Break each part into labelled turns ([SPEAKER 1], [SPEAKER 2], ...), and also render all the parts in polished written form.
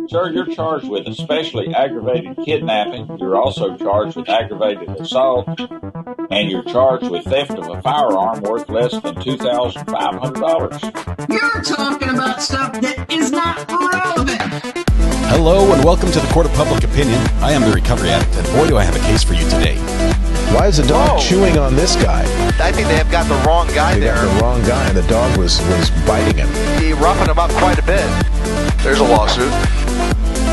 [SPEAKER 1] Sir, you're charged with especially aggravated kidnapping. You're also charged with aggravated assault, and you're charged with theft of a firearm worth less than $2,500.
[SPEAKER 2] You're talking about stuff that is not relevant.
[SPEAKER 3] Hello and welcome to the Court of Public Opinion. I am the Recovery Addict, and boy, do I have a case for you today.
[SPEAKER 4] Why is the dog chewing on this guy?
[SPEAKER 5] I think they have got the wrong guy there.
[SPEAKER 4] Got the wrong guy, and the dog was biting him.
[SPEAKER 5] He roughened him up quite a bit. There's a lawsuit.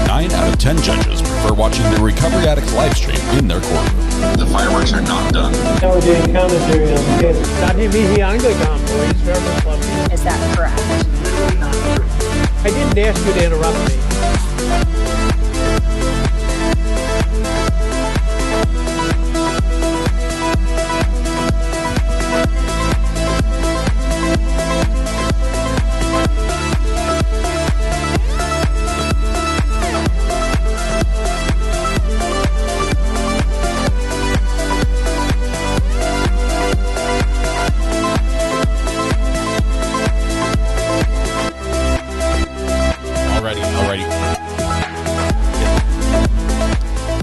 [SPEAKER 3] 9 out of 10 judges prefer watching the Recovery Addict live stream in their courtroom.
[SPEAKER 6] The fireworks are not done.
[SPEAKER 7] We're doing commentary on the case. Dahil mihi Anglican boys, very clubby.
[SPEAKER 8] Is that correct?
[SPEAKER 7] I didn't ask you to interrupt me.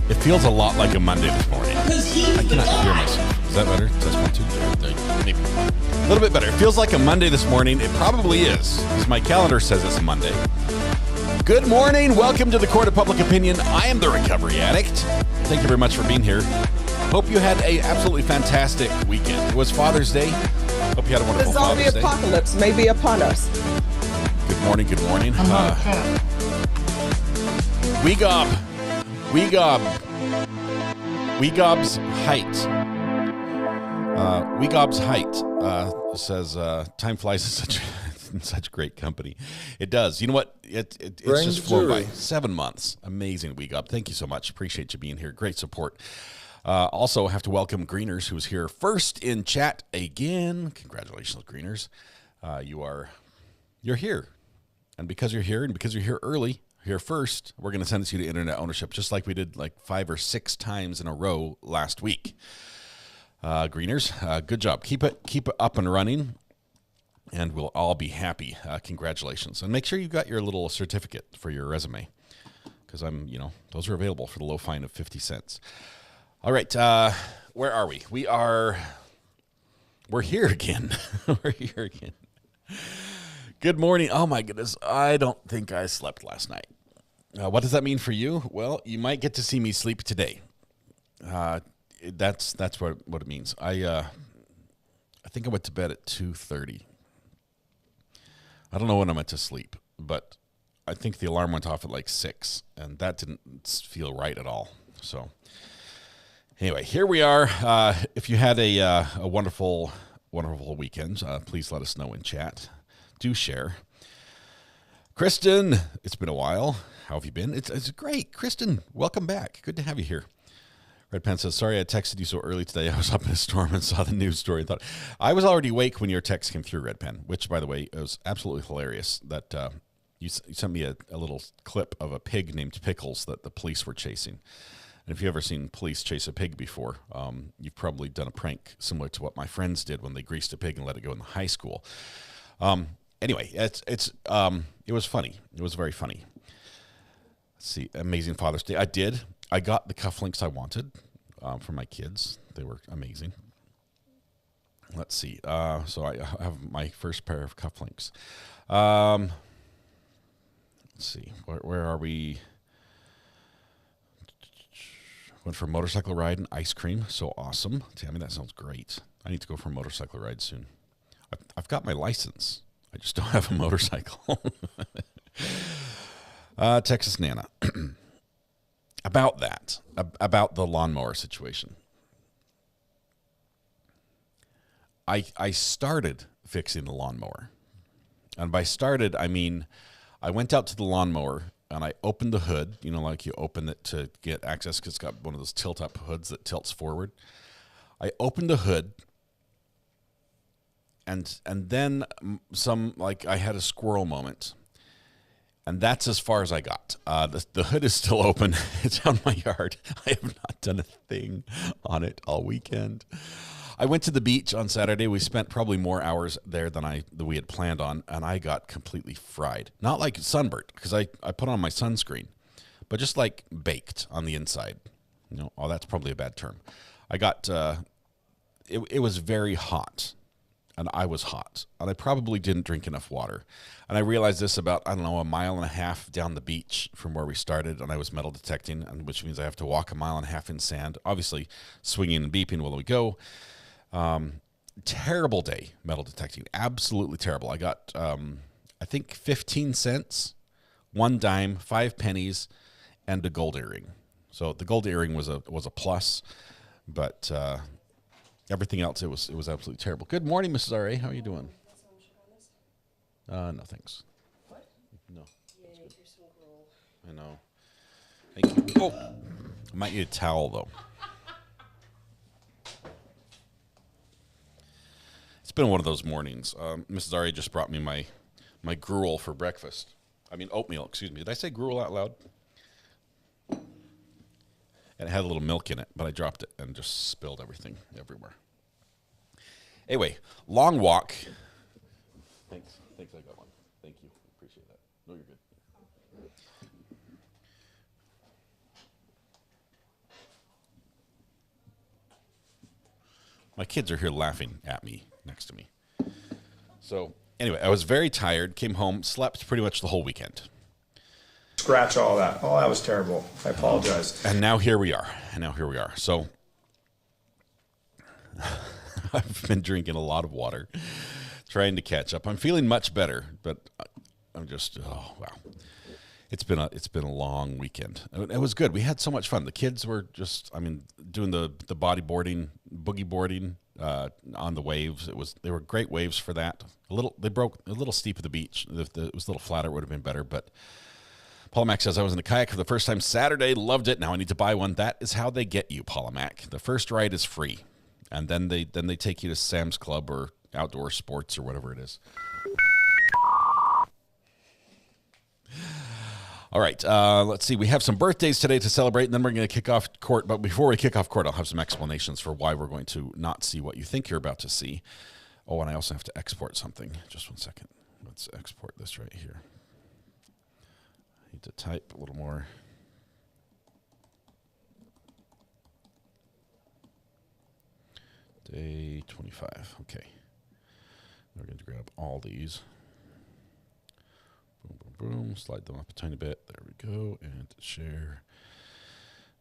[SPEAKER 3] It feels a lot like a Monday this morning. I cannot hear myself. Is that better? Test 1, 2, 3, maybe. A little bit better. It feels like a Monday this morning. It probably is, because my calendar says it's a Monday. Good morning. Welcome to the Court of Public Opinion. I am the Recovery Addict. Thank you very much for being here. Hope you had a absolutely fantastic weekend. It was Father's Day. Hope you had a wonderful Father's Day.
[SPEAKER 9] The zombie apocalypse may be upon us.
[SPEAKER 3] Good morning. Good morning. Weegob's height. Weegob's height says time flies in such great company. It does. You know what? It's just flown by 7 months. Amazing, Weegob. Thank you so much. Appreciate you being here. Great support. Also, have to welcome Greeners, who's here first in chat again. Congratulations, Greeners. You're here. And because you're here and because you're here early, here first, we're going to send it to you to internet ownership, just like we did like 5 or 6 times in a row last week. Greeners, good job. Keep it up and running, and we'll all be happy. Congratulations. And make sure you got your little certificate for your resume, because those are available for the low fine of 50 cents. All right, where are we? We're here again. We're here again. Good morning. Oh my goodness. I don't think I slept last night. What does that mean for you? Well, you might get to see me sleep today. That's what it means. I think I went to bed at 2:30. I don't know when I went to sleep, but I think the alarm went off at like 6, and that didn't feel right at all. So anyway, here we are. If you had a wonderful, wonderful weekend, please let us know in chat. Do share. Kristen, it's been a while. How have you been? It's great. Kristen, welcome back. Good to have you here. Red Pen says, sorry I texted you so early today. I was up in a storm and saw the news story and thought, I was already awake when your text came through, Red Pen, which, by the way, it was absolutely hilarious that you sent me a little clip of a pig named Pickles that the police were chasing. And if you've ever seen police chase a pig before, you've probably done a prank similar to what my friends did when they greased a pig and let it go in the high school. Anyway, it was funny. It was very funny. Let's see, amazing Father's Day. I got the cufflinks I wanted for my kids. They were amazing. Let's see. So I have my first pair of cufflinks. Let's see. Where are we? Went for a motorcycle ride and ice cream. So awesome. Tammy, that sounds great. I need to go for a motorcycle ride soon. I've got my license. I just don't have a motorcycle. Texas Nana. About the lawnmower situation. I started fixing the lawnmower. And by started, I mean, I went out to the lawnmower and I opened the hood, like you open it to get access because it's got one of those tilt-up hoods that tilts forward. I opened the hood. And then I had a squirrel moment, and that's as far as I got. The hood is still open. It's out in my yard. I have not done a thing on it all weekend. I went to the beach on Saturday. We spent probably more hours there than we had planned on, and I got completely fried. Not like sunburnt, because I put on my sunscreen, but just like baked on the inside. Oh, that's probably a bad term. I got, it was very hot, and I was hot, and I probably didn't drink enough water. And I realized this about, I don't know, a mile and a half down the beach from where we started, and I was metal detecting, and which means I have to walk a mile and a half in sand, obviously swinging and beeping while we go. Terrible day metal detecting, absolutely terrible. I got, I think 15 cents, 1 dime, 5 pennies, and a gold earring. So the gold earring was a plus, but everything else, it was absolutely terrible. Good morning, Mrs. R.A. How are you doing? No, thanks. What? No. Yay, here's some gruel. I know. Thank you. Oh, I might need a towel, though. It's been one of those mornings. Mrs. R.A. just brought me my gruel for breakfast. I mean, oatmeal, excuse me. Did I say gruel out loud? And it had a little milk in it, but I dropped it and just spilled everything everywhere. Anyway, long walk. Thanks, I got one. Thank you, appreciate that. No, you're good. My kids are here laughing at me next to me. So anyway, I was very tired, came home, slept pretty much the whole weekend.
[SPEAKER 6] Scratch all that. Oh, that was terrible. I apologize.
[SPEAKER 3] And now here we are. So I've been drinking a lot of water, trying to catch up. I'm feeling much better, but I'm just, oh, wow. It's been a long weekend. It was good. We had so much fun. The kids were just, doing the bodyboarding, boogie boarding on the waves. They were great waves for that. They broke a little steep at the beach. If it was a little flatter, it would have been better, but Paula Mac says, I was in a kayak for the first time Saturday, loved it. Now I need to buy one. That is how they get you, Paula Mac. The first ride is free, and then they take you to Sam's Club or Outdoor Sports or whatever it is. All right, let's see. We have some birthdays today to celebrate, and then we're going to kick off court. But before we kick off court, I'll have some explanations for why we're going to not see what you think you're about to see. Oh, and I also have to export something. Just one second. Let's export this right here. Need to type a little more. Day 25. Okay. We're going to grab all these. Boom, boom, boom. Slide them up a tiny bit. There we go. And share.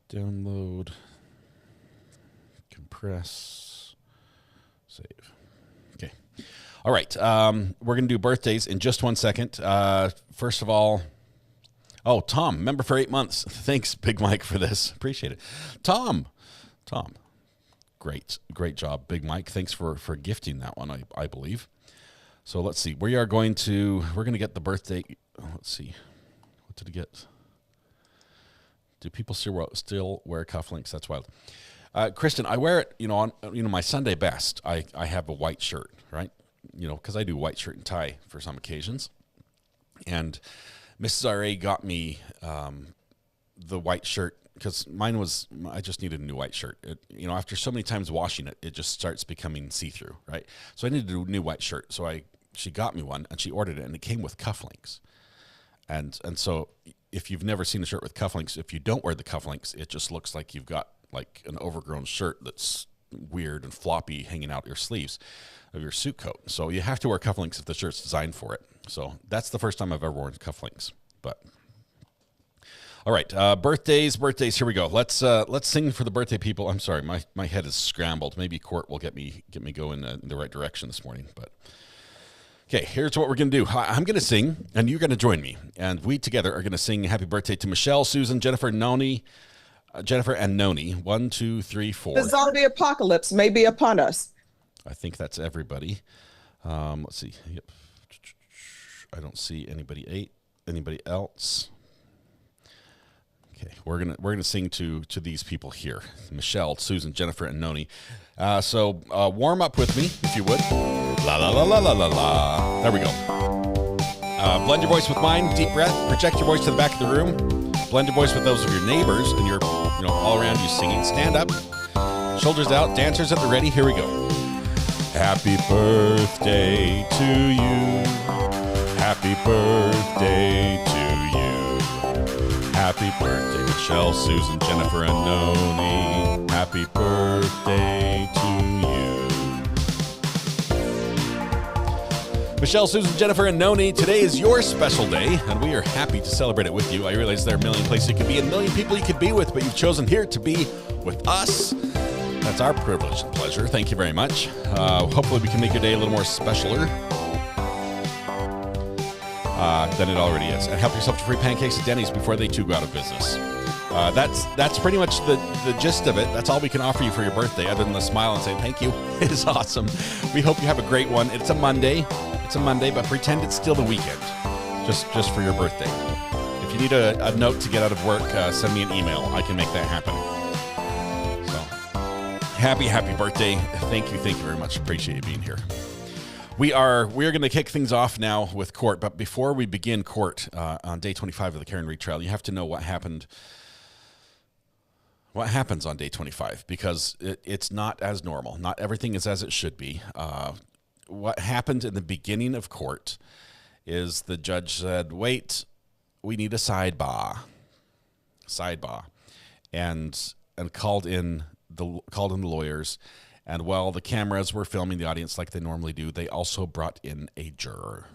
[SPEAKER 3] Download. Compress. Save. Okay. All right. We're going to do birthdays in just 1 second. First of all, oh, Tom, member for 8 months. Thanks, Big Mike, for this. Appreciate it. Tom, great job, Big Mike. Thanks for gifting that one, I believe. So let's see. We're going to get the birthday. Let's see. What did he get? Do people still wear cufflinks? That's wild. Kristen, I wear it, on my Sunday best. I have a white shirt, right? Because I do white shirt and tie for some occasions. And Mrs. R.A. got me the white shirt because I just needed a new white shirt. After so many times washing it, it just starts becoming see-through, right? So I needed a new white shirt. So she got me one, and she ordered it, and it came with cufflinks. And so if you've never seen a shirt with cufflinks, if you don't wear the cufflinks, it just looks like you've got like an overgrown shirt that's weird and floppy hanging out your sleeves of your suit coat. So you have to wear cufflinks if the shirt's designed for it. So that's the first time I've ever worn cufflinks. But all right, birthdays. Here we go. Let's sing for the birthday people. I'm sorry, my head is scrambled. Maybe Court will get me going in the right direction this morning. But okay, here's what we're gonna do. I'm gonna sing, and you're gonna join me, and we together are gonna sing "Happy Birthday" to Michelle, Susan, Jennifer, Noni. Jennifer and Noni. 1, 2, 3, 4.
[SPEAKER 9] The zombie apocalypse may be upon us.
[SPEAKER 3] I think that's everybody. Let's see. Yep. I don't see anybody else. Okay, we're gonna sing to these people here: Michelle, Susan, Jennifer, and Noni. So warm up with me, if you would. La la la la la la la. There we go. Blend your voice with mine. Deep breath. Project your voice to the back of the room. Blend your voice with those of your neighbors, and you're all around you singing. Stand up. Shoulders out, dancers at the ready. Here we go. Happy birthday to you. Happy birthday to you. Happy birthday, Michelle, Susan, Jennifer, and Noni. Happy birthday to you. Michelle, Susan, Jennifer, and Noni, today is your special day, and we are happy to celebrate it with you. I realize there are a million places you could be and a million people you could be with, but you've chosen here to be with us. That's our privilege and pleasure. Thank you very much. Hopefully we can make your day a little more specialer than it already is. And help yourself to free pancakes at Denny's before they too go out of business. That's pretty much the gist of it. That's all we can offer you for your birthday, other than the smile and say thank you. It is awesome. We hope you have a great one. It's a Monday. But pretend it's still the weekend, just for your birthday. If you need a note to get out of work, send me an email. I can make that happen. So, happy birthday. Thank you very much. Appreciate you being here. We are going to kick things off now with court, but before we begin court on day 25 of the Karen Reed trial, you have to know what happened. What happens on day 25, because it's not as normal. Not everything is as it should be. What happened in the beginning of court is the judge said, wait, we need a sidebar, and called in the lawyers. And while the cameras were filming the audience like they normally do, they also brought in a juror.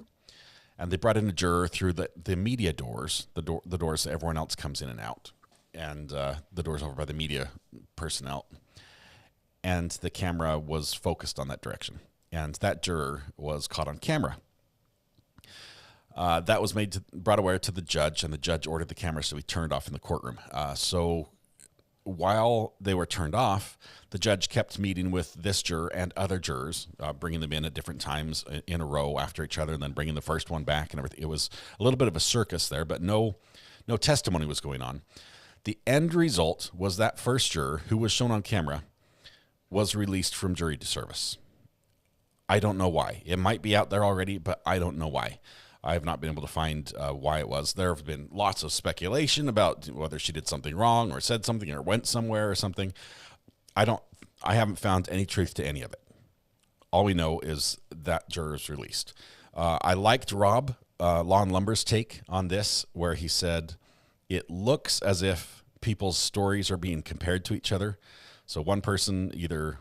[SPEAKER 3] And they brought in a juror through the media doors, the doors that everyone else comes in and out, and the doors over by the media personnel. And the camera was focused on that direction. And that juror was caught on camera. That was brought aware to the judge, and the judge ordered the cameras to be turned off in the courtroom. So while they were turned off, the judge kept meeting with this juror and other jurors, bringing them in at different times in a row after each other, and then bringing the first one back and everything. It was a little bit of a circus there, but no testimony was going on. The end result was that first juror, who was shown on camera, was released from jury service. I don't know why. It might be out there already, but I don't know why. I have not been able to find why it was. There have been lots of speculation about whether she did something wrong or said something or went somewhere or something. I haven't found any truth to any of it. All we know is that juror is released. I liked Rob Law and Lumber's take on this, where he said it looks as if people's stories are being compared to each other. So one person either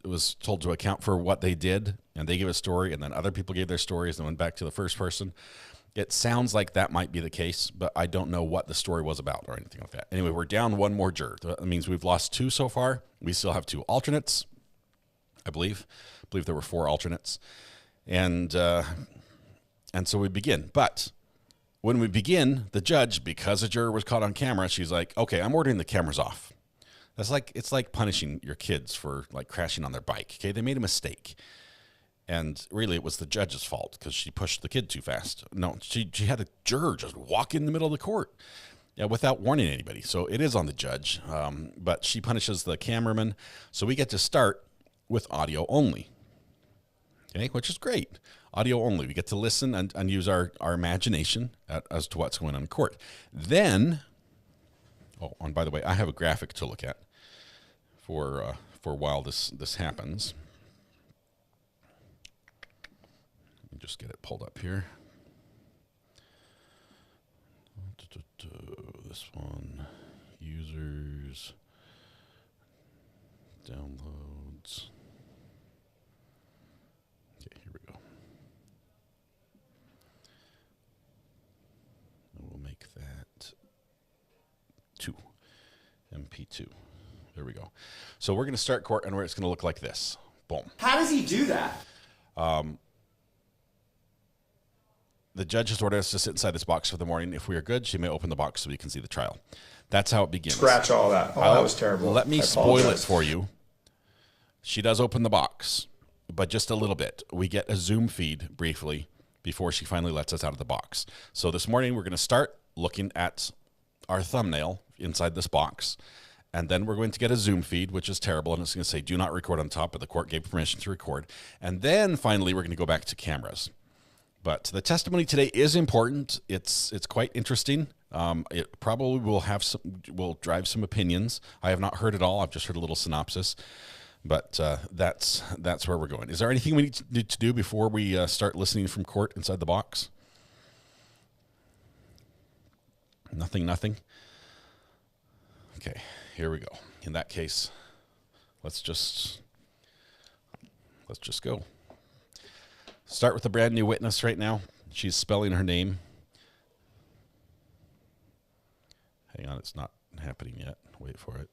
[SPEAKER 3] was told to account for what they did, and they gave a story, and then other people gave their stories and went back to the first person. It sounds like that might be the case, but I don't know what the story was about or anything like that. Anyway, we're down one more juror. That means we've lost two so far. We still have two alternates, I believe. I believe there were four alternates. And so we begin. But when we begin, the judge, because a juror was caught on camera, she's like, okay, I'm ordering the cameras off. It's like punishing your kids for like crashing on their bike. Okay, they made a mistake, and really it was the judge's fault because she pushed the kid too fast. No, she had a juror just walk in the middle of the court, without warning anybody. So it is on the judge, but she punishes the cameraman. So we get to start with audio only. Okay, which is great. Audio only. We get to listen and use our imagination as to what's going on in court. Then, and by the way, I have a graphic to look at for while this happens. Let me just get it pulled up here. This one, users, downloads. Okay, here we go. And we'll make that 2, MP2. There we go. So we're going to start court, and it's going to look like this. Boom.
[SPEAKER 2] How does he do that?
[SPEAKER 3] The judge has ordered us to sit inside this box for the morning. If we are good, she may open the box so we can see the trial. That's how it begins.
[SPEAKER 6] Scratch all that. Oh, that was terrible.
[SPEAKER 3] Let me spoil it for you. She does open the box, but just a little bit. We get a Zoom feed briefly before she finally lets us out of the box. So this morning, we're going to start looking at our thumbnail inside this box. And then we're going to get a Zoom feed, which is terrible. And it's going to say, do not record on top, but the court gave permission to record. And then finally, we're going to go back to cameras. But the testimony today is important. It's quite interesting. It probably will drive some opinions. I have not heard it all. I've just heard a little synopsis. But that's where we're going. Is there anything we need to do before we start listening from court inside the box? Nothing. Okay, here we go. In that case, let's just go. Start with the brand new witness right now. She's spelling her name. Hang on, it's not happening yet. Wait for it.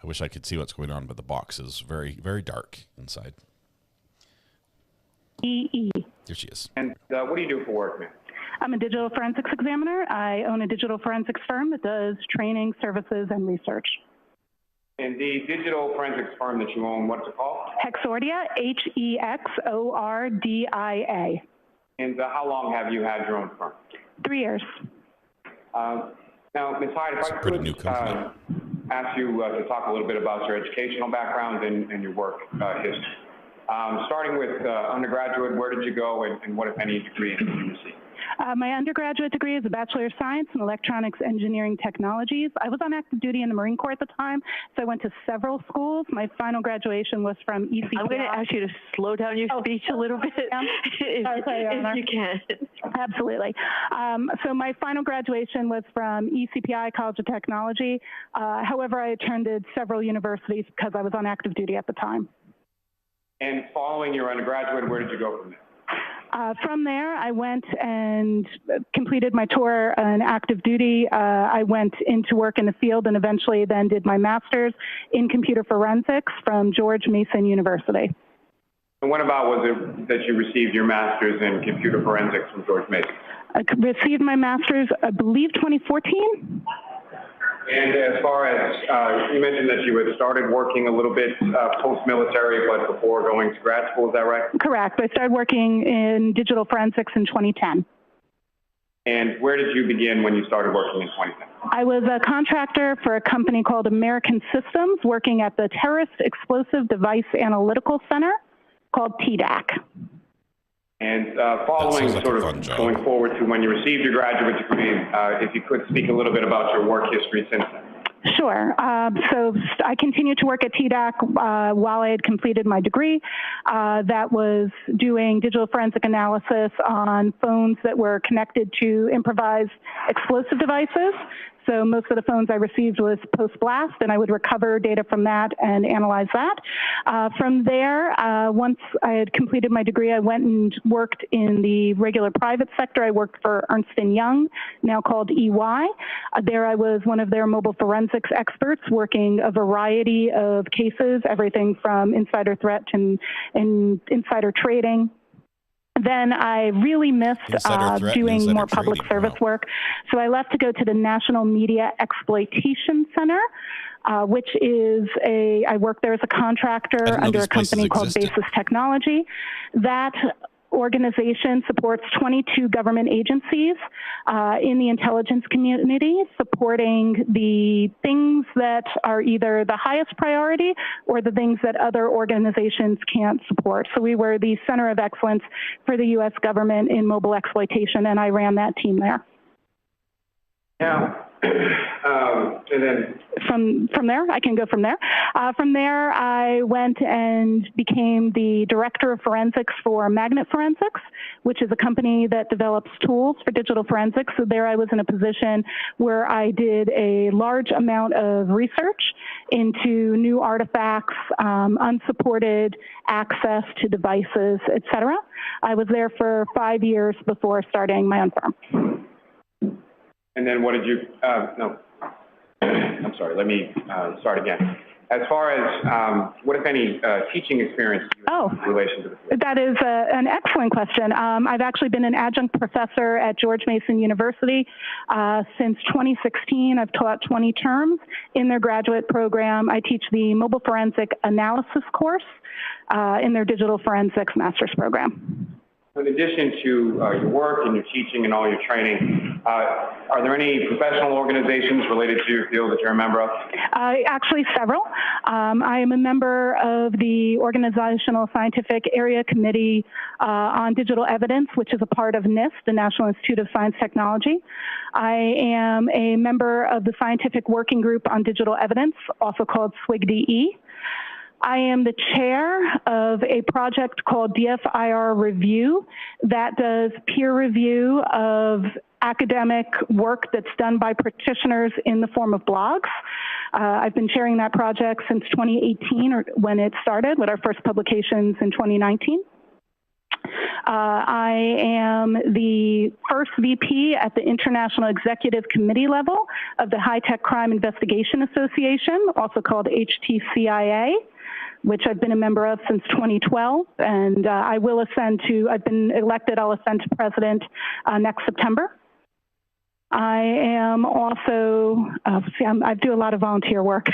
[SPEAKER 3] I wish I could see what's going on, but the box is very, very dark inside.
[SPEAKER 8] E.
[SPEAKER 3] There she is.
[SPEAKER 6] And what do you do for work, ma'am?
[SPEAKER 8] I'm a digital forensics examiner. I own a digital forensics firm that does training, services, and research.
[SPEAKER 6] And the digital forensics firm that you own, what's it called?
[SPEAKER 8] Hexordia, Hexordia.
[SPEAKER 6] And how long have you had your own firm?
[SPEAKER 8] 3 years.
[SPEAKER 6] Now, Ms. Hyde, if I could ask you to talk a little bit about your educational background and your work history. Starting with undergraduate, where did you go and what, if any, degree did you receive?
[SPEAKER 8] My undergraduate degree is a Bachelor of Science in Electronics Engineering Technologies. I was on active duty in the Marine Corps at the time, so I went to several schools. My final graduation was from ECPI.
[SPEAKER 10] I'm going to ask you to slow down your speech a little bit, if you can.
[SPEAKER 8] Absolutely. So my final graduation was from ECPI, College of Technology. However, I attended several universities because I was on active duty at the time.
[SPEAKER 6] And following your undergraduate, where did you go from there?
[SPEAKER 8] From there, I went and completed my tour on active duty. I went into work in the field and eventually then did my master's in computer forensics from George Mason University.
[SPEAKER 6] And when about was it that you received your master's in computer forensics from George Mason?
[SPEAKER 8] I received my master's, I believe, 2014.
[SPEAKER 6] And as far as, you mentioned that you had started working a little bit post-military, but before going to grad school, is that right?
[SPEAKER 8] Correct. I started working in digital forensics in 2010.
[SPEAKER 6] And where did you begin when you started working in 2010?
[SPEAKER 8] I was a contractor for a company called American Systems, working at the Terrorist Explosive Device Analytical Center called TDAC.
[SPEAKER 6] And following sort of going forward to when you received your graduate degree, if you could speak a little bit about your work history since then.
[SPEAKER 8] Sure. So I continued to work at TDAC while I had completed my degree. That was doing digital forensic analysis on phones that were connected to improvised explosive devices. So most of the phones I received was post-blast, and I would recover data from that and analyze that. From there, once I had completed my degree, I went and worked in the regular private sector. I worked for Ernst & Young, now called EY. There I was one of their mobile forensics experts working a variety of cases, everything from insider threat and insider trading. Then I really missed doing more public service work. So I left to go to the National Media Exploitation Center, which is I worked there as a contractor under a company called Basis Technology. That organization supports 22 government agencies in the intelligence community, supporting the things that are either the highest priority or the things that other organizations can't support. So we were the center of excellence for the U.S. government in mobile exploitation, and I ran that team there.
[SPEAKER 6] Yeah. And then
[SPEAKER 8] from there, I can go from there. From there, I went and became the director of forensics for Magnet Forensics, which is a company that develops tools for digital forensics. So there I was in a position where I did a large amount of research into new artifacts, unsupported access to devices, et cetera. I was there for 5 years before starting my own firm.
[SPEAKER 6] And then what did you, no, I'm sorry, let me start again. As far as what, if any, teaching experience you have in relation to the field?
[SPEAKER 8] That is an excellent question. I've actually been an adjunct professor at George Mason University since 2016. I've taught 20 terms in their graduate program. I teach the mobile forensic analysis course in their digital forensics master's program.
[SPEAKER 6] In addition to your work and your teaching and all your training, Are there any professional organizations related to your field that you're a member of?
[SPEAKER 8] Actually, several. I am a member of the Organizational Scientific Area Committee on Digital Evidence, which is a part of NIST, the National Institute of Science Technology. I am a member of the Scientific Working Group on Digital Evidence, also called SWIG-DE. I am the chair of a project called DFIR Review that does peer review of academic work that's done by practitioners in the form of blogs. I've been chairing that project since 2018, or when it started, with our first publications in 2019. I am the first VP at the International Executive Committee level of the High Tech Crime Investigation Association, also called HTCIA, which I've been a member of since 2012, and I've been elected, I'll ascend to president next September. I am also, I do a lot of volunteer work.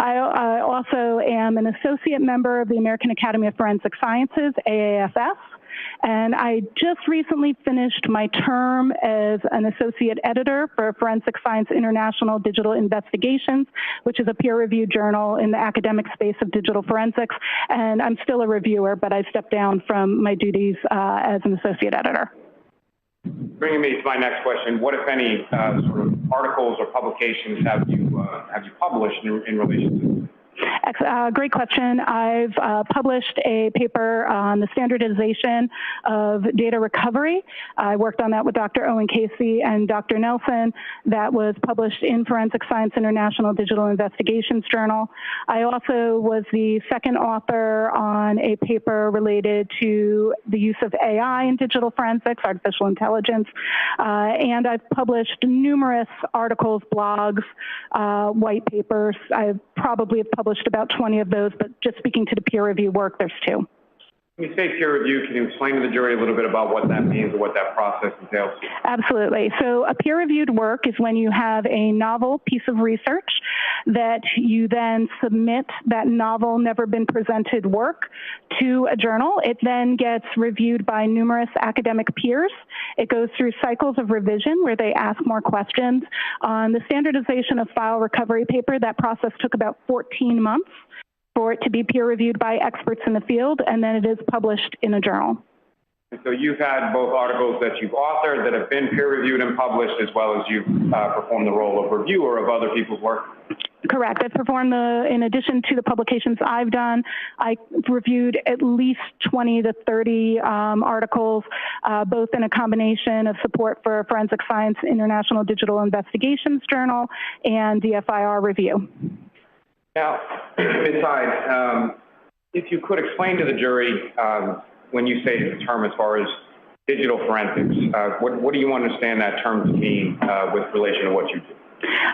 [SPEAKER 8] I also am an associate member of the American Academy of Forensic Sciences, AAFS, and I just recently finished my term as an associate editor for Forensic Science International Digital Investigations, which is a peer-reviewed journal in the academic space of digital forensics, and I'm still a reviewer, but I stepped down from my duties as an associate editor.
[SPEAKER 6] Bringing me to my next question, what, if any, sort of articles or publications have you published in relation to this?
[SPEAKER 8] Great question. I've published a paper on the standardization of data recovery. I worked on that with Dr. Owen Casey and Dr. Nelson. That was published in Forensic Science International Digital Investigations Journal. I also was the second author on a paper related to the use of AI in digital forensics, artificial intelligence, and I've published numerous articles, blogs, white papers. I probably have published about 20 of those, but just speaking to the peer review work, there's 2.
[SPEAKER 6] When you say peer review, can you explain to the jury a little bit about what that means or what that process entails?
[SPEAKER 8] Absolutely. So a peer-reviewed work is when you have a novel piece of research that you then submit that novel, never been presented work to a journal. It then gets reviewed by numerous academic peers. It goes through cycles of revision where they ask more questions. On the standardization of file recovery paper, that process took about 14 months for it to be peer-reviewed by experts in the field, and then it is published in a journal.
[SPEAKER 6] And so you've had both articles that you've authored that have been peer-reviewed and published, as well as you've performed the role of reviewer of other people's work?
[SPEAKER 8] Correct. I've performed in addition to the publications I've done, I reviewed at least 20 to 30 articles, both in a combination of support for Forensic Science International Digital Investigations Journal and DFIR Review.
[SPEAKER 6] Now, Ms. Hyde, if you could explain to the jury, when you say the term as far as digital forensics, what do you understand that term to mean with relation to what you do?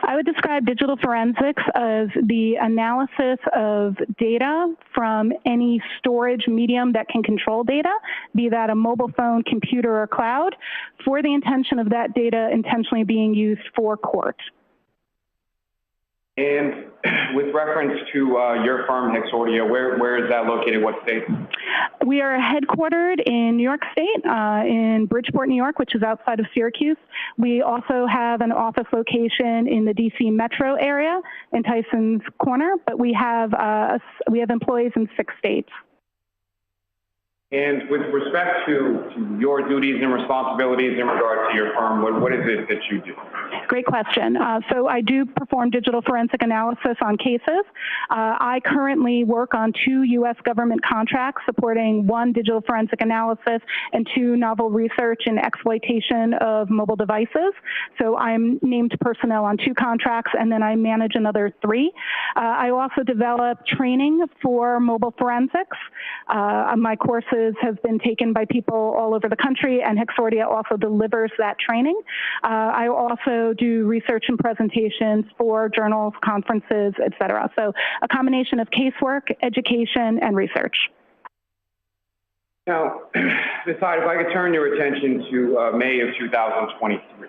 [SPEAKER 8] I would describe digital forensics as the analysis of data from any storage medium that can control data, be that a mobile phone, computer, or cloud, for the intention of that data intentionally being used for court.
[SPEAKER 6] And with reference to your firm, Hexordia, where is that located? What state?
[SPEAKER 8] We are headquartered in New York State, in Bridgeport, New York, which is outside of Syracuse. We also have an office location in the DC metro area in Tyson's Corner, but we have employees in 6 states.
[SPEAKER 6] And with respect to your duties and responsibilities in regard to your firm, what is it that you do?
[SPEAKER 8] Great question. So I do perform digital forensic analysis on cases. I currently work on 2 U.S. government contracts supporting 1 digital forensic analysis and 2 novel research and exploitation of mobile devices. So I'm named personnel on 2 contracts, and then I manage another 3. I also develop training for mobile forensics. My courses have been taken by people all over the country, and Hexordia also delivers that training. I also do research and presentations for journals, conferences, et cetera. So a combination of casework, education, and research.
[SPEAKER 6] Now, Ms. Hyde, if I could turn your attention to May of 2023.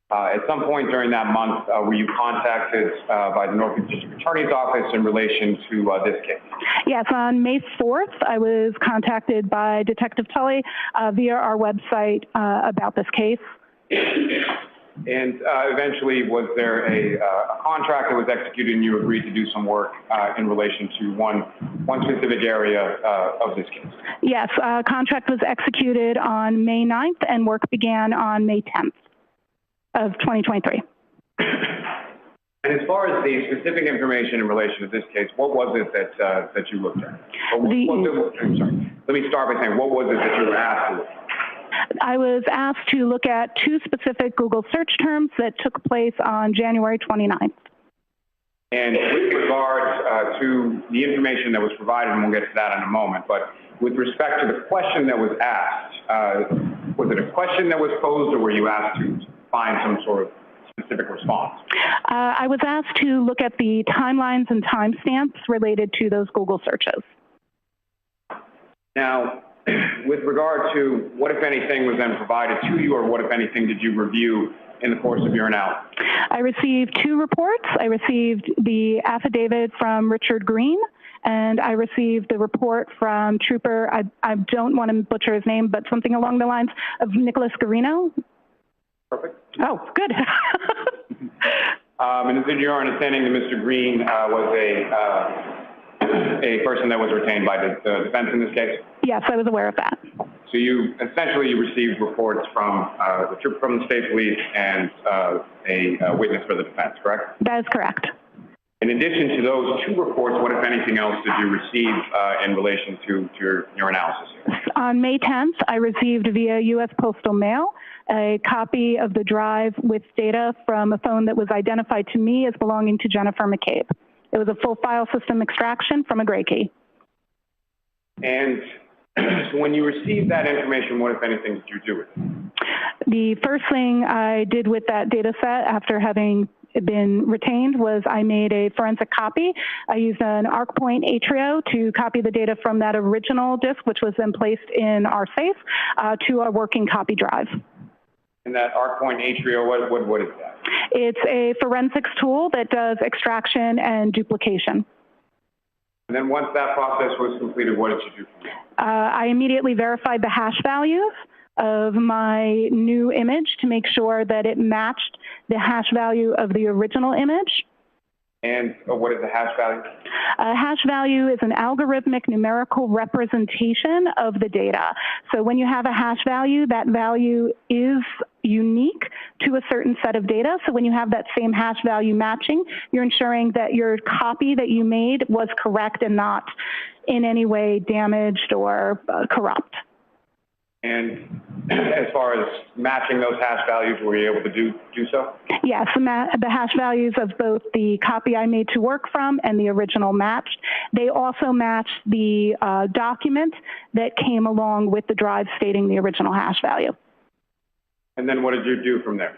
[SPEAKER 6] At some point during that month, were you contacted by the Norfolk District Attorney's Office in relation to this case?
[SPEAKER 8] Yes, on May 4th, I was contacted by Detective Tully via our website about this case.
[SPEAKER 6] And eventually, was there a contract that was executed and you agreed to do some work in relation to one specific area of this case?
[SPEAKER 8] Yes, contract was executed on May 9th and work began on May 10th of 2023.
[SPEAKER 6] And as far as the specific information in relation to this case, what was it that you looked at? I'm sorry. Let me start by saying, what was it that you were asked to look at?
[SPEAKER 8] I was asked to look at two specific Google search terms that took place on January 29th.
[SPEAKER 6] And with regard to the information that was provided, and we'll get to that in a moment, but with respect to the question that was asked, was it a question that was posed, or were you asked to find some sort of specific response?
[SPEAKER 8] I was asked to look at the timelines and timestamps related to those Google searches.
[SPEAKER 6] Now, with regard to what, if anything, was then provided to you, or what, if anything, did you review in the course of your analysis?
[SPEAKER 8] I received two reports. I received the affidavit from Richard Green, and I received the report from Trooper, I don't want to butcher his name, but something along the lines of Nicholas Garino.
[SPEAKER 6] Perfect.
[SPEAKER 8] Oh, good.
[SPEAKER 6] And is it your understanding that Mr. Green was a person that was retained by the defense in this case?
[SPEAKER 8] Yes, I was aware of that.
[SPEAKER 6] So you essentially received reports from the state police and a witness for the defense, correct?
[SPEAKER 8] That is correct.
[SPEAKER 6] In addition to those two reports, what, if anything else, did you receive in relation to your analysis here?
[SPEAKER 8] On May 10th, I received via U.S. Postal Mail a copy of the drive with data from a phone that was identified to me as belonging to Jennifer McCabe. It was a full file system extraction from a gray key.
[SPEAKER 6] And so when you received that information, what, if anything, did you do with it?
[SPEAKER 8] The first thing I did with that data set after having been retained was I made a forensic copy. I used an ArcPoint Atrio to copy the data from that original disk, which was then placed in our safe, to a working copy drive.
[SPEAKER 6] And that ArcPoint Atrio, what is that?
[SPEAKER 8] It's a forensics tool that does extraction and duplication.
[SPEAKER 6] And then once that process was completed, what did you do?
[SPEAKER 8] I immediately verified the hash values of my new image to make sure that it matched the hash value of the original image.
[SPEAKER 6] And what is the hash value?
[SPEAKER 8] A hash value is an algorithmic numerical representation of the data. So when you have a hash value, that value is unique to a certain set of data. So when you have that same hash value matching, you're ensuring that your copy that you made was correct and not in any way damaged or corrupt.
[SPEAKER 6] And as far as matching those hash values, were you able to do so?
[SPEAKER 8] Yes, the hash values of both the copy I made to work from and the original matched. They also matched the document that came along with the drive stating the original hash value.
[SPEAKER 6] And then what did you do from there?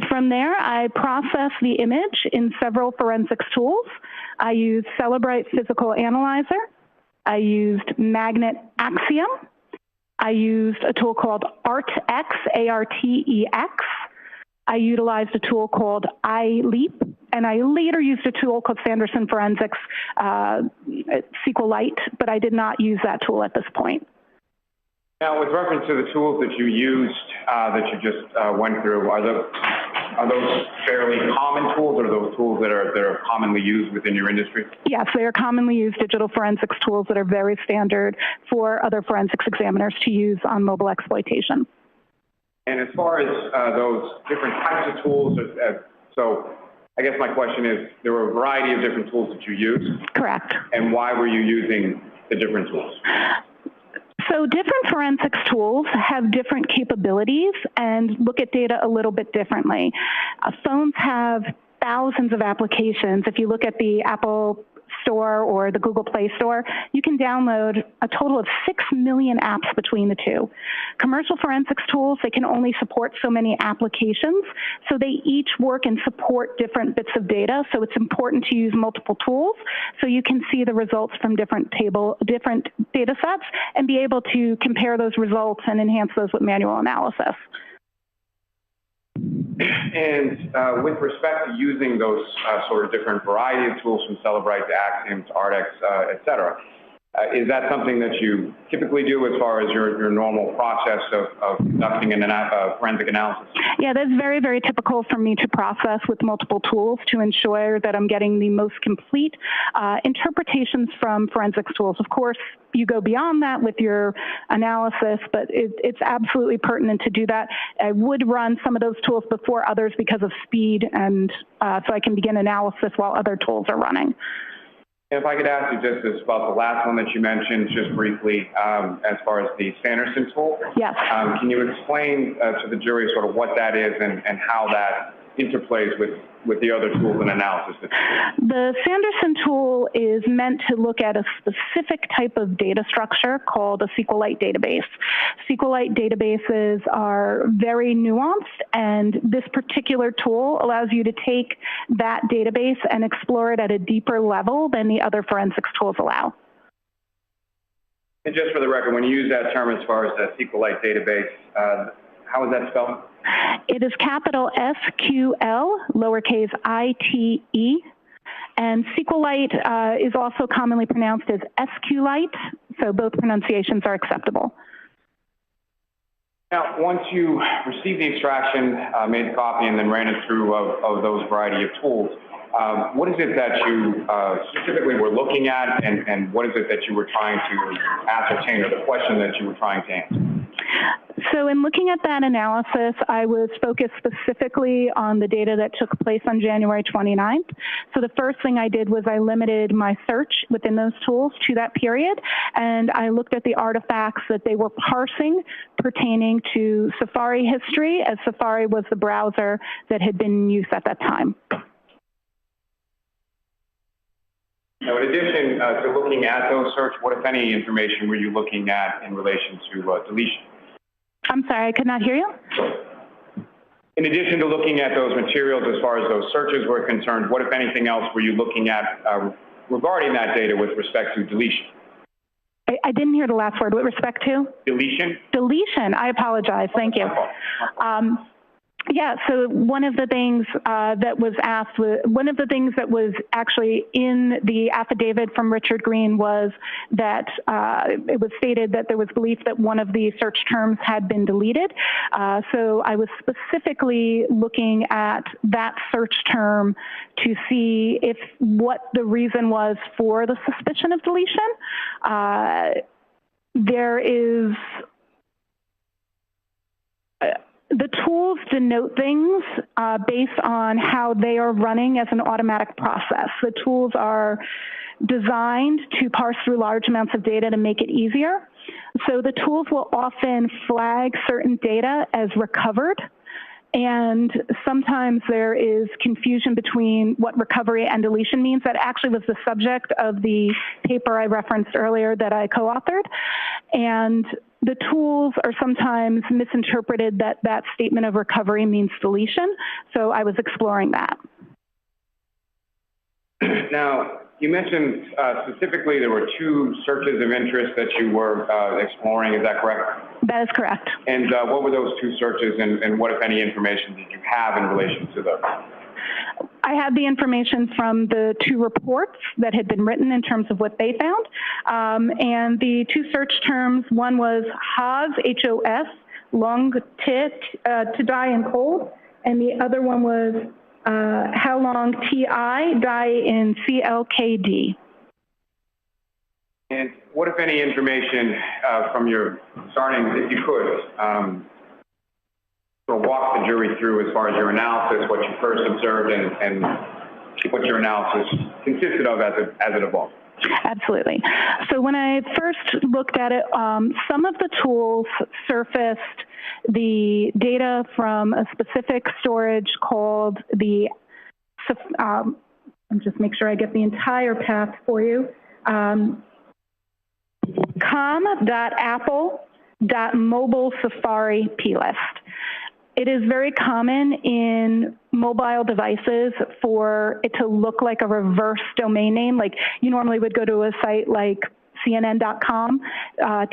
[SPEAKER 8] From there, I processed the image in several forensics tools. I used Celebrite Physical Analyzer. I used Magnet Axiom. I used a tool called ARTX, A-R-T-E-X. I utilized a tool called iLeap, and I later used a tool called Sanderson Forensics SQLite, but I did not use that tool at this point.
[SPEAKER 6] Now, with reference to the tools that you used, that you just went through, are those fairly common tools, or are those tools that are commonly used within your industry?
[SPEAKER 8] Yes, they are commonly used digital forensics tools that are very standard for other forensics examiners to use on mobile exploitation.
[SPEAKER 6] And as far as those different types of tools, so I guess my question is, there were a variety of different tools that you used?
[SPEAKER 8] Correct.
[SPEAKER 6] And why were you using the different tools?
[SPEAKER 8] So different forensics tools have different capabilities and look at data a little bit differently. Phones have thousands of applications. If you look at the Apple Store or the Google Play Store, you can download a total of 6 million apps between the two. Commercial forensics tools, they can only support so many applications, so they each work and support different bits of data, so it's important to use multiple tools so you can see the results from different data sets and be able to compare those results and enhance those with manual analysis.
[SPEAKER 6] And with respect to using those sort of different variety of tools from Celebrite to Axiom to ARTX, et cetera, Is that something that you typically do as far as your normal process of conducting a forensic analysis?
[SPEAKER 8] Yeah, that's very, very typical for me to process with multiple tools to ensure that I'm getting the most complete interpretations from forensics tools. Of course, you go beyond that with your analysis, but it's absolutely pertinent to do that. I would run some of those tools before others because of speed, and so I can begin analysis while other tools are running.
[SPEAKER 6] If I could ask you just about the last one that you mentioned, just briefly, as far as the Sanderson tool.
[SPEAKER 8] Yes.
[SPEAKER 6] Can you explain to the jury sort of what that is and how that interplays with the other tools and analysis?
[SPEAKER 8] The Sanderson tool is meant to look at a specific type of data structure called a SQLite database. SQLite databases are very nuanced, and this particular tool allows you to take that database and explore it at a deeper level than the other forensics tools allow.
[SPEAKER 6] And just for the record, when you use that term as far as the SQLite database, how is that spelled?
[SPEAKER 8] It is capital SQL, lowercase ITE, and SQLite is also commonly pronounced as SQLite, so both pronunciations are acceptable.
[SPEAKER 6] Now, once you received the extraction, made the copy, and then ran it through of those variety of tools, what is it that you specifically were looking at, and what is it that you were trying to ascertain, or the question that you were trying to answer?
[SPEAKER 8] So in looking at that analysis, I was focused specifically on the data that took place on January 29th. So the first thing I did was I limited my search within those tools to that period, and I looked at the artifacts that they were parsing pertaining to Safari history, as Safari was the browser that had been in use at that time.
[SPEAKER 6] Now, in addition to looking at those search, what, if any, information were you looking at in relation to deletion?
[SPEAKER 8] I'm sorry, I could not hear you.
[SPEAKER 6] In addition to looking at those materials as far as those searches were concerned, what, if anything else, were you looking at regarding that data with respect to deletion?
[SPEAKER 8] I didn't hear the last word. With respect to?
[SPEAKER 6] Deletion.
[SPEAKER 8] Deletion. I apologize. Thank you. Yeah, so one of the things that was asked, one of the things that was actually in the affidavit from Richard Green was that it was stated that there was belief that one of the search terms had been deleted. So I was specifically looking at that search term to see if what the reason was for the suspicion of deletion. There is... the tools denote things based on how they are running as an automatic process. The tools are designed to parse through large amounts of data to make it easier. So the tools will often flag certain data as recovered, and sometimes there is confusion between what recovery and deletion means. That actually was the subject of the paper I referenced earlier that I co-authored. And the tools are sometimes misinterpreted that that statement of recovery means deletion. So I was exploring that.
[SPEAKER 6] Now, you mentioned specifically there were 2 searches of interest that you were exploring. Is that correct?
[SPEAKER 8] That is correct.
[SPEAKER 6] And what were those 2 searches, and what, if any, information did you have in relation to those?
[SPEAKER 8] I had the information from the 2 reports that had been written in terms of what they found. And the 2 search terms, one was HOS, H-O-S, long to die in cold, and the other one was how long T-I, die in C-L-K-D.
[SPEAKER 6] And what, if any, information from your starting, if you could, sort of walk the jury through as far as your analysis, what you first observed, and what your analysis consisted of as it evolved?
[SPEAKER 8] Absolutely. So when I first looked at it, some of the tools surfaced the data from a specific storage called the, I'll just make sure I get the entire path for you, com.apple.mobile Safari plist. It is very common in mobile devices for it to look like a reverse domain name. Like you normally would go to a site like CNN.com,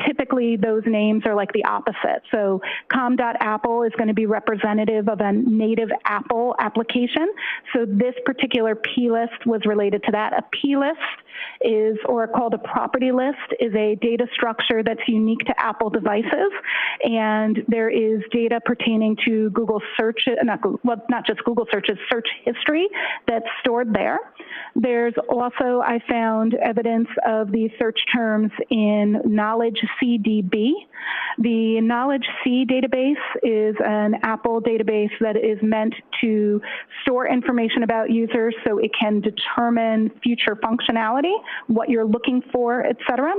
[SPEAKER 8] typically those names are like the opposite. So com.apple is going to be representative of a native Apple application. So this particular plist was related to that. A plist is, or called a property list, is a data structure that's unique to Apple devices. And there is data pertaining to Google search, not just Google searches, search history that's stored there. There's also, I found evidence of these search terms in Knowledge CDB. The Knowledge C database is an Apple database that is meant to store information about users so it can determine future functionality, what you're looking for, et cetera.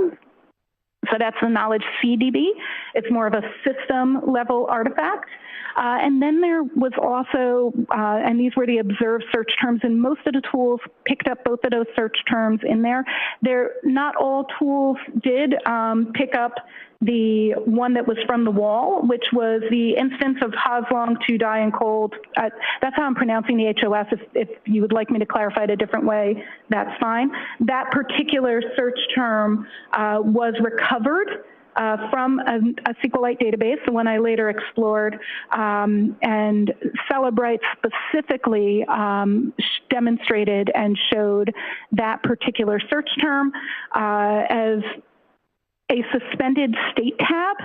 [SPEAKER 8] So that's the Knowledge CDB. It's more of a system level artifact. And then there was also, and these were the observed search terms, and most of the tools picked up both of those search terms in there. Not all tools did pick up the one that was from the wall, which was the instance of Haslong to die in cold. That's how I'm pronouncing the HOS. If you would like me to clarify it a different way, that's fine. That particular search term was recovered from a SQLite database, the one I later explored, and Celebrite specifically demonstrated and showed that particular search term as a suspended state tab,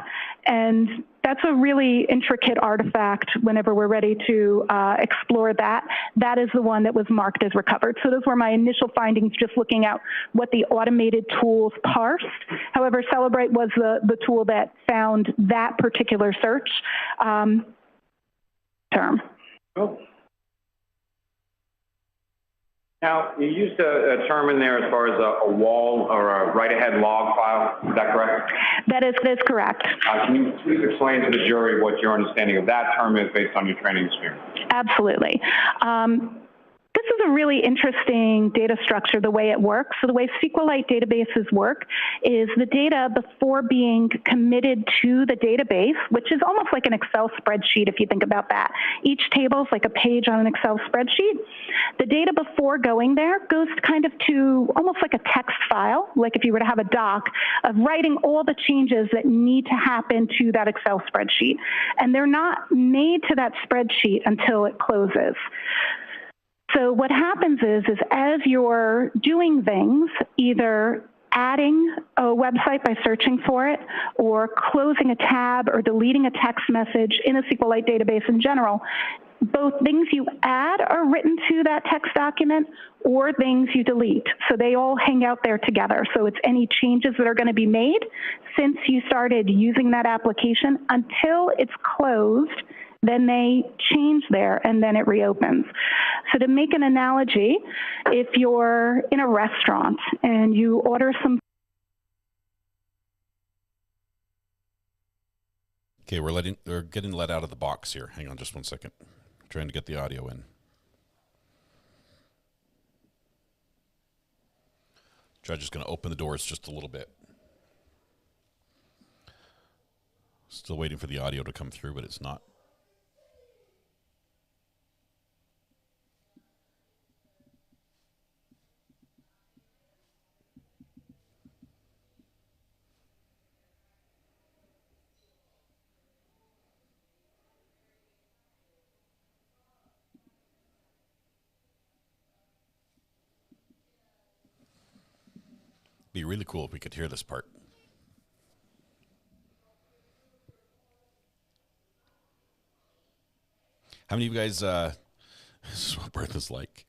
[SPEAKER 8] and that's a really intricate artifact whenever we're ready to explore that. That is the one that was marked as recovered. So those were my initial findings, just looking at what the automated tools parsed. However, Celebrite was the tool that found that particular search term.
[SPEAKER 6] Cool. Now, you used a term in there as far as a wall or a write-ahead log file. Is that correct?
[SPEAKER 8] That is correct.
[SPEAKER 6] Can you please explain to the jury what your understanding of that term is based on your training experience?
[SPEAKER 8] Absolutely. This is a really interesting data structure, the way it works. So the way SQLite databases work is the data, before being committed to the database, which is almost like an Excel spreadsheet if you think about that. Each table is like a page on an Excel spreadsheet. The data before going there goes kind of to almost like a text file, like if you were to have a doc, of writing all the changes that need to happen to that Excel spreadsheet. And they're not made to that spreadsheet until it closes. So what happens is as you're doing things, either adding a website by searching for it, or closing a tab or deleting a text message in a SQLite database in general, both things you add are written to that text document or things you delete. So they all hang out there together. So it's any changes that are going to be made since you started using that application until it's closed. Then they change there, and then it reopens. So to make an analogy, if you're in a restaurant and you order some...
[SPEAKER 3] Okay, we're getting let out of the box here. Hang on just one second. I'm trying to get the audio in. Judge is going to open the doors just a little bit. Still waiting for the audio to come through, but it's not. Be really cool if we could hear this part. How many of you guys, this is what birth is like?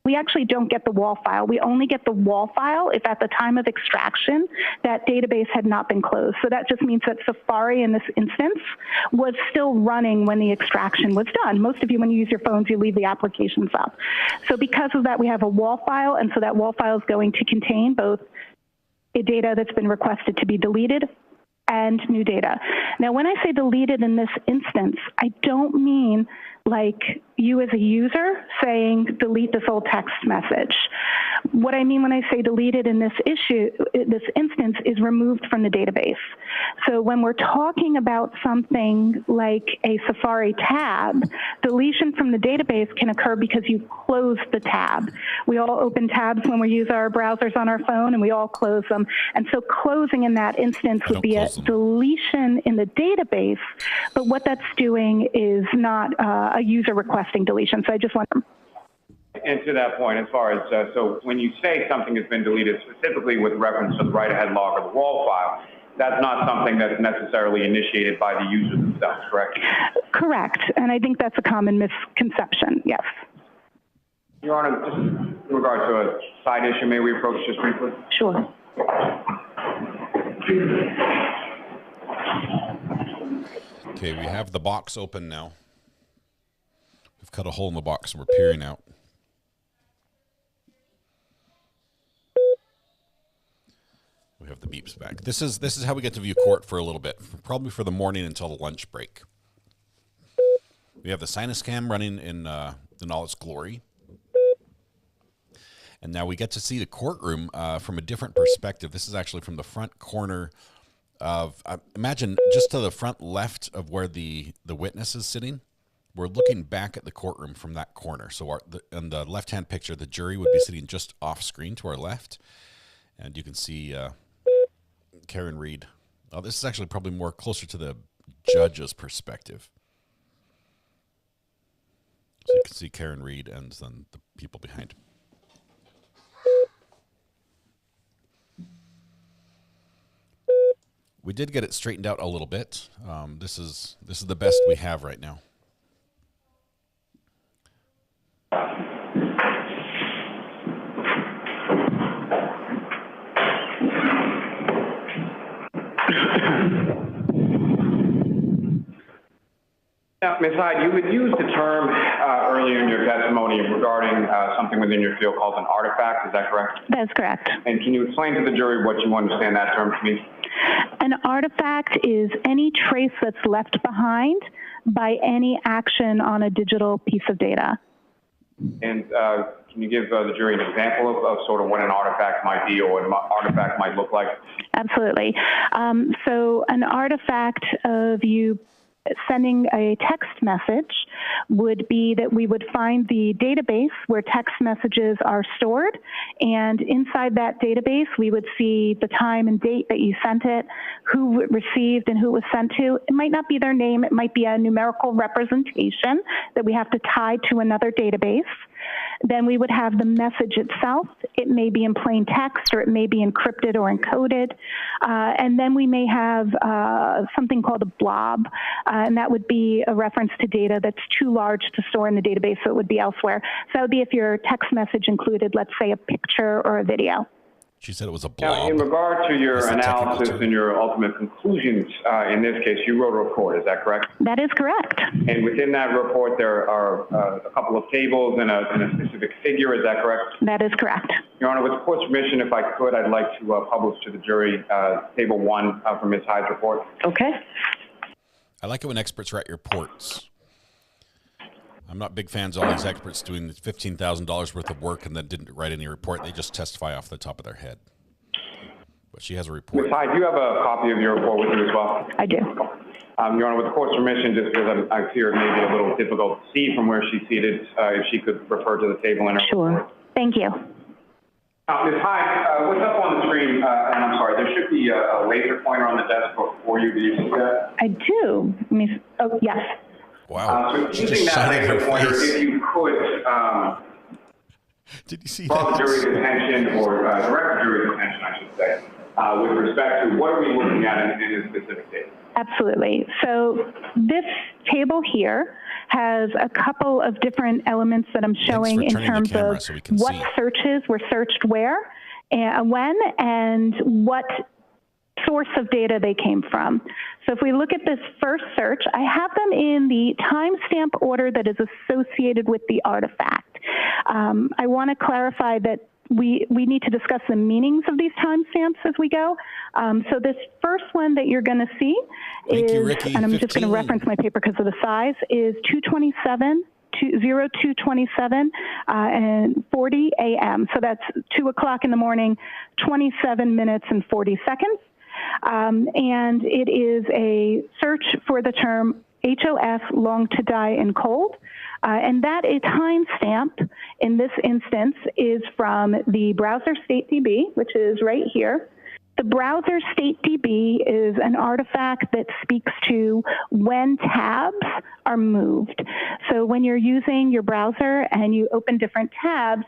[SPEAKER 8] We actually don't get the wall file. We only get the wall file if at the time of extraction that database had not been closed. So that just means that Safari in this instance was still running when the extraction was done. Most of you, when you use your phones, you leave the applications up. So because of that, we have a wall file, and so that wall file is going to contain both a data that's been requested to be deleted and new data. Now, when I say deleted in this instance, I don't mean like you as a user saying delete this old text message. What I mean when I say deleted in this instance is removed from the database. So when we're talking about something like a Safari tab, deletion from the database can occur because you closed the tab. We all open tabs when we use our browsers on our phone, and we all close them. And so closing in that instance would be a deletion in the database, but what that's doing is not a user requesting deletion. So I just want to...
[SPEAKER 6] And to that point, as far as, so when you say something has been deleted, specifically with reference to the write-ahead log or the wall file, that's not something that's necessarily initiated by the user themselves, correct?
[SPEAKER 8] Correct. And I think that's a common misconception, yes.
[SPEAKER 6] Your Honor, just in regard to a side issue, may we approach just briefly?
[SPEAKER 8] Sure.
[SPEAKER 3] Okay, we have the box open now. We've cut a hole in the box and we're peering out. We have the beeps back. This is how we get to view court for a little bit, probably for the morning until the lunch break. We have the sinus cam running in all its glory. And now we get to see the courtroom from a different perspective. This is actually from the front corner of, imagine just to the front left of where the witness is sitting. We're looking back at the courtroom from that corner. So in the left-hand picture, the jury would be sitting just off screen to our left. And you can see Karen Reed. Oh, this is actually probably more closer to the judge's perspective. So you can see Karen Reed and then the people behind. We did get it straightened out a little bit. This is the best we have right now.
[SPEAKER 6] Now, Ms. Hyde, you had used the term earlier in your testimony regarding something within your field called an artifact. Is that correct?
[SPEAKER 8] That's correct.
[SPEAKER 6] And can you explain to the jury what you understand that term to mean?
[SPEAKER 8] An artifact is any trace that's left behind by any action on a digital piece of data.
[SPEAKER 6] And can you give the jury an example of sort of what an artifact might be or what an artifact might look like?
[SPEAKER 8] Absolutely. So an artifact of you sending a text message would be that we would find the database where text messages are stored, and inside that database we would see the time and date that you sent it, who received and who it was sent to. It might not be their name, it might be a numerical representation that we have to tie to another database. Then we would have the message itself. It may be in plain text or it may be encrypted or encoded. And then we may have something called a blob, and that would be a reference to data that's too large to store in the database, so it would be elsewhere. So that would be if your text message included, let's say, a picture or a video.
[SPEAKER 3] She said it was a blob.
[SPEAKER 6] Now, in regard to your analysis and your ultimate conclusions, in this case, you wrote a report, is that correct?
[SPEAKER 8] That is correct.
[SPEAKER 6] And within that report, there are a couple of tables and a specific figure, is that correct?
[SPEAKER 8] That is correct.
[SPEAKER 6] Your Honor, with the court's permission, if I could, I'd like to publish to the jury Table 1 from Ms. Hyde's report.
[SPEAKER 8] Okay.
[SPEAKER 3] I like it when experts write reports. I'm not big fans of all these experts doing $15,000 worth of work and then didn't write any report. They just testify off the top of their head. But she has a report.
[SPEAKER 6] Ms. Hyde, do you have a copy of your report with you as well?
[SPEAKER 8] I do.
[SPEAKER 6] Your Honor, with the court's permission, just because I fear it may be a little difficult to see from where she's seated, if she could refer to the table in her report.
[SPEAKER 8] Thank you.
[SPEAKER 6] Ms. Hyde, what's up on the screen, and I'm sorry, there should be a laser pointer on the desk before you. Do you see that?
[SPEAKER 8] I do. Oh, yes.
[SPEAKER 3] Wow.
[SPEAKER 6] So using that laser pointer, if you could
[SPEAKER 3] did you see
[SPEAKER 6] draw the jury's attention, or direct the jury's attention, I should say, with respect to what are we looking at in this specific case?
[SPEAKER 8] Absolutely. So this table here has a couple of different elements that I'm showing in terms of what searches were searched where, and when, and what source of data they came from. So if we look at this first search, I have them in the timestamp order that is associated with the artifact. I want to clarify that we need to discuss the meanings of these timestamps as we go. So this first one that you're going to see is, and I'm just going to reference my paper because of the size, is 227 0227 and 40 a.m. So that's 2 o'clock in the morning, 27 minutes and 40 seconds. And it is a search for the term HOF, long to die in cold. And that a timestamp in this instance is from the browser state DB, which is right here. The browser state DB is an artifact that speaks to when tabs are moved. So when you're using your browser and you open different tabs,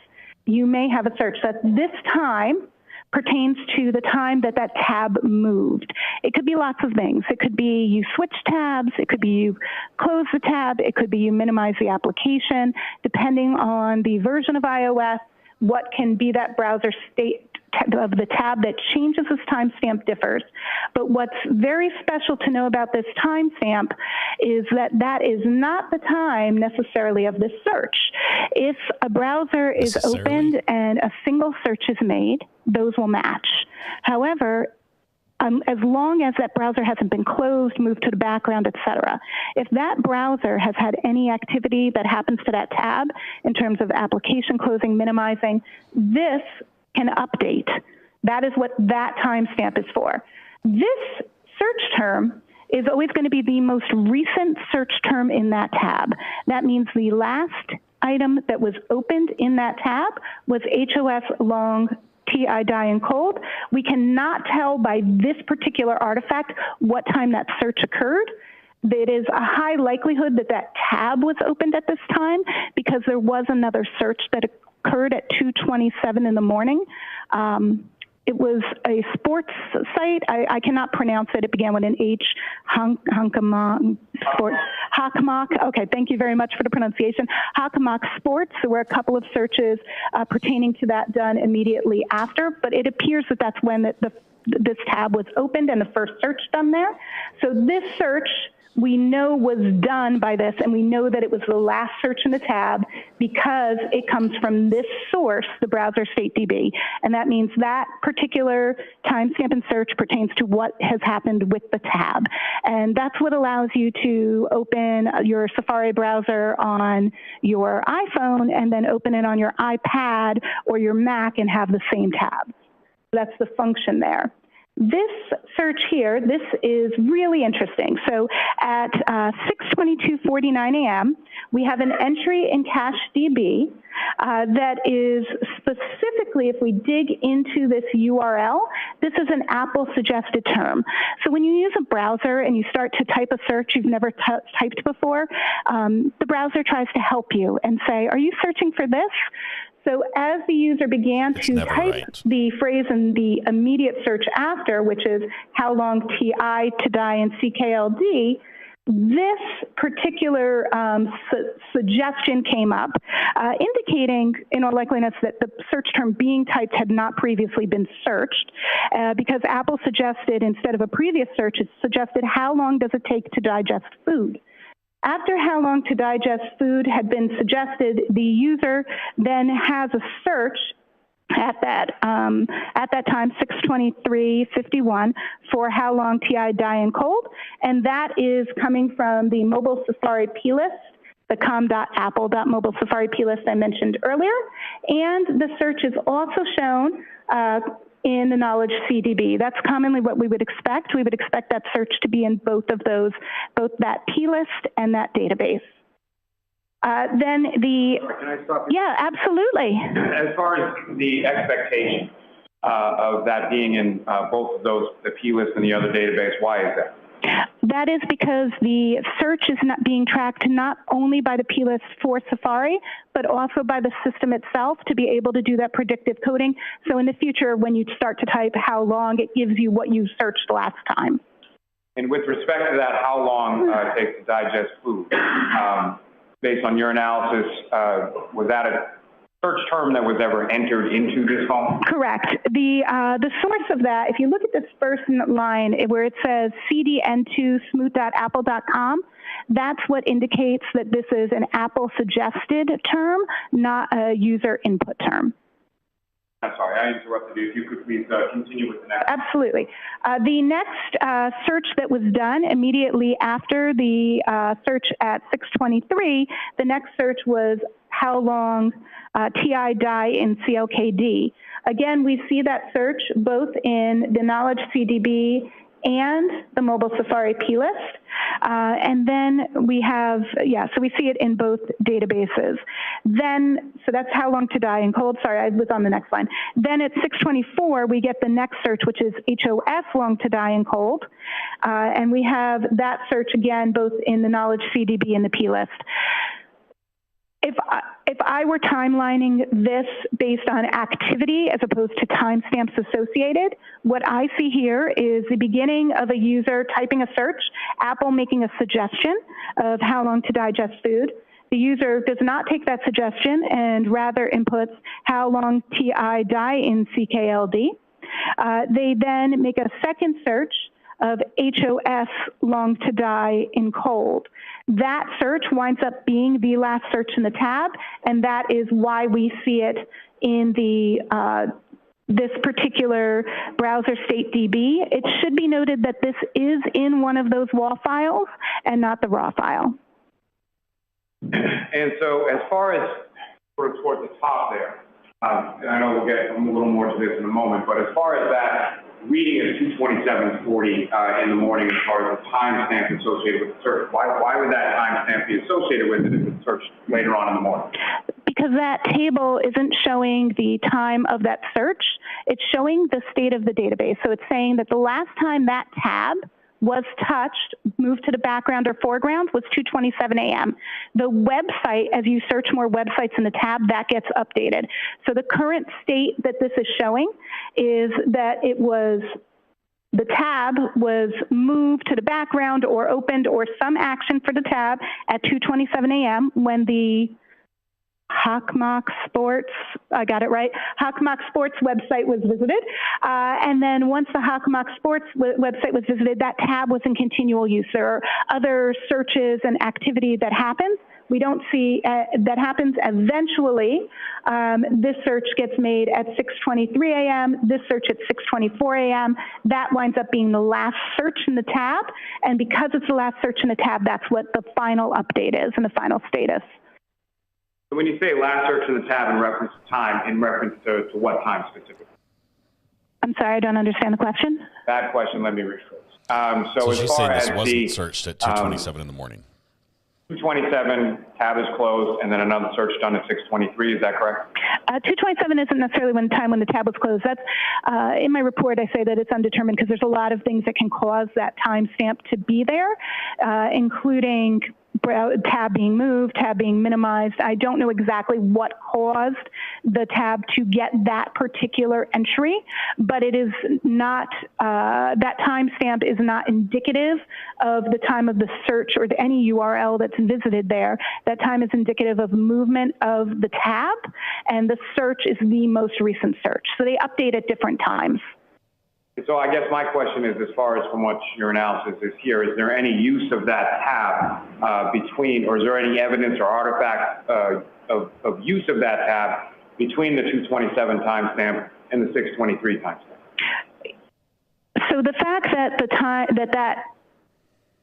[SPEAKER 8] you may have a search that this time pertains to the time that that tab moved. It could be lots of things. It could be you switch tabs. It could be you close the tab. It could be you minimize the application. Depending on the version of iOS, what can be that browser state of the tab that changes this timestamp differs. But what's very special to know about this timestamp is that that is not the time necessarily of this search. If a browser is opened and a single search is made, those will match. However, as long as that browser hasn't been closed, moved to the background, etc. If that browser has had any activity that happens to that tab in terms of application closing, minimizing, this can update. That is what that timestamp is for. This search term is always going to be the most recent search term in that tab. That means the last item that was opened in that tab was HOF long TI die and cold. We cannot tell by this particular artifact what time that search occurred. It is a high likelihood that that tab was opened at this time because there was another search that occurred at 2:27 in the morning. It was a sports site. I cannot pronounce it. It began with an H. Hockomock Sports. Okay, thank you very much for the pronunciation. Hockomock Sports. There were a couple of searches pertaining to that done immediately after, but it appears that that's when this tab was opened and the first search done there. So this search we know was done by this, and we know that it was the last search in the tab because it comes from this source, the browser state DB. And that means that particular timestamp and search pertains to what has happened with the tab. And that's what allows you to open your Safari browser on your iPhone and then open it on your iPad or your Mac and have the same tab. That's the function there. This search here, this is really interesting. So at 6:22:49 a.m., we have an entry in CacheDB that is specifically, if we dig into this URL, this is an Apple suggested term. So when you use a browser and you start to type a search you've never typed before, the browser tries to help you and say, are you searching for this? So as the user began to type the phrase in the immediate search after, which is how long TI to die in CKLD, this particular suggestion came up, indicating in all likeliness that the search term being typed had not previously been searched, because Apple suggested, instead of a previous search, it suggested how long does it take to digest food. After how long to digest food had been suggested, the user then has a search at that time, 6:23:51, for how long TI die in cold, and that is coming from the mobile Safari plist, the com.apple.mobile Safari plist I mentioned earlier, and the search is also shown in the knowledge CDB. That's commonly what we would expect. We would expect that search to be in both of those, both that plist and that database. Then the...
[SPEAKER 6] Sorry, can I stop you?
[SPEAKER 8] Yeah, absolutely.
[SPEAKER 6] As far as the expectation of that being in both of those, the plist and the other database, why is that?
[SPEAKER 8] That is because the search is not being tracked not only by the plist for Safari, but also by the system itself to be able to do that predictive coding. So in the future, when you start to type how long, it gives you what you searched last time.
[SPEAKER 6] And with respect to that, how long it takes to digest food, based on your analysis, was that a search term that was ever entered into this phone?
[SPEAKER 8] Correct. The source of that, if you look at this first line where it says cdn2smooth.apple.com, that's what indicates that this is an Apple suggested term, not a user input term.
[SPEAKER 6] I'm sorry, I interrupted you. If you could please continue with the next.
[SPEAKER 8] Absolutely. The next search that was done immediately after the search at 623, the next search was how long TI die in CLKD. Again, we see that search both in the Knowledge CDB and the Mobile Safari P-List. And then we have, so we see it in both databases. Then, so that's how long to die in cold. Sorry, I was on the next line. Then at 624, we get the next search, which is HOS long to die in cold. And we have that search again, both in the Knowledge CDB and the P-List. If I were timelining this based on activity as opposed to timestamps associated, what I see here is the beginning of a user typing a search, Apple making a suggestion of how long to digest food. The user does not take that suggestion and rather inputs how long TI die in CKLD. They then make a second search of HOS long to die in cold. That search winds up being the last search in the tab, and that is why we see it in the this particular browser state DB. It should be noted that this is in one of those WAL files and not the raw file.
[SPEAKER 6] And so as far as sort of towards the top there, and I know we'll get a little more to this in a moment, but as far as that reading is 2:27:40 in the morning as far as the timestamp associated with the search, why would that timestamp be associated with it if it's searched later on in the morning?
[SPEAKER 8] Because that table isn't showing the time of that search. It's showing the state of the database. So it's saying that the last time that tab was touched, moved to the background or foreground, was 2:27 a.m. The website, as you search more websites in the tab, that gets updated. So the current state that this is showing is that it was, the tab was moved to the background or opened or some action for the tab at 2:27 a.m. when the Hawkmock Sports, I got it right, Hawkmock Sports website was visited. And then once the Hawkmock Sports website was visited, that tab was in continual use. There are other searches and activity that happens. We don't see, that happens eventually. This search gets made at 6:23 a.m., this search at 6:24 a.m. That winds up being the last search in the tab. And because it's the last search in the tab, that's what the final update is and the final status.
[SPEAKER 6] So when you say last search in the tab in reference to time, in reference to what time specifically?
[SPEAKER 8] I'm sorry, I don't understand the question.
[SPEAKER 6] Bad question, let me rephrase. So as
[SPEAKER 3] she's
[SPEAKER 6] far
[SPEAKER 3] saying
[SPEAKER 6] as
[SPEAKER 3] this wasn't searched at 2:27 in the morning.
[SPEAKER 6] 2:27, tab is closed, and then another search done at 6:23, is that correct?
[SPEAKER 8] 2:27 isn't necessarily when the tab was closed. That's, in my report, I say that it's undetermined because there's a lot of things that can cause that timestamp to be there, including tab being moved, tab being minimized. I don't know exactly what caused the tab to get that particular entry, but it is not, that timestamp is not indicative of the time of the search or any URL that's visited there. That time is indicative of movement of the tab, and the search is the most recent search. So they update at different times.
[SPEAKER 6] So I guess my question is, as far as from what your analysis is here, is there any use of that tab between, or is there any evidence or artifact of use of that tab between the 2:27 timestamp and the 6:23 timestamp?
[SPEAKER 8] So the fact that that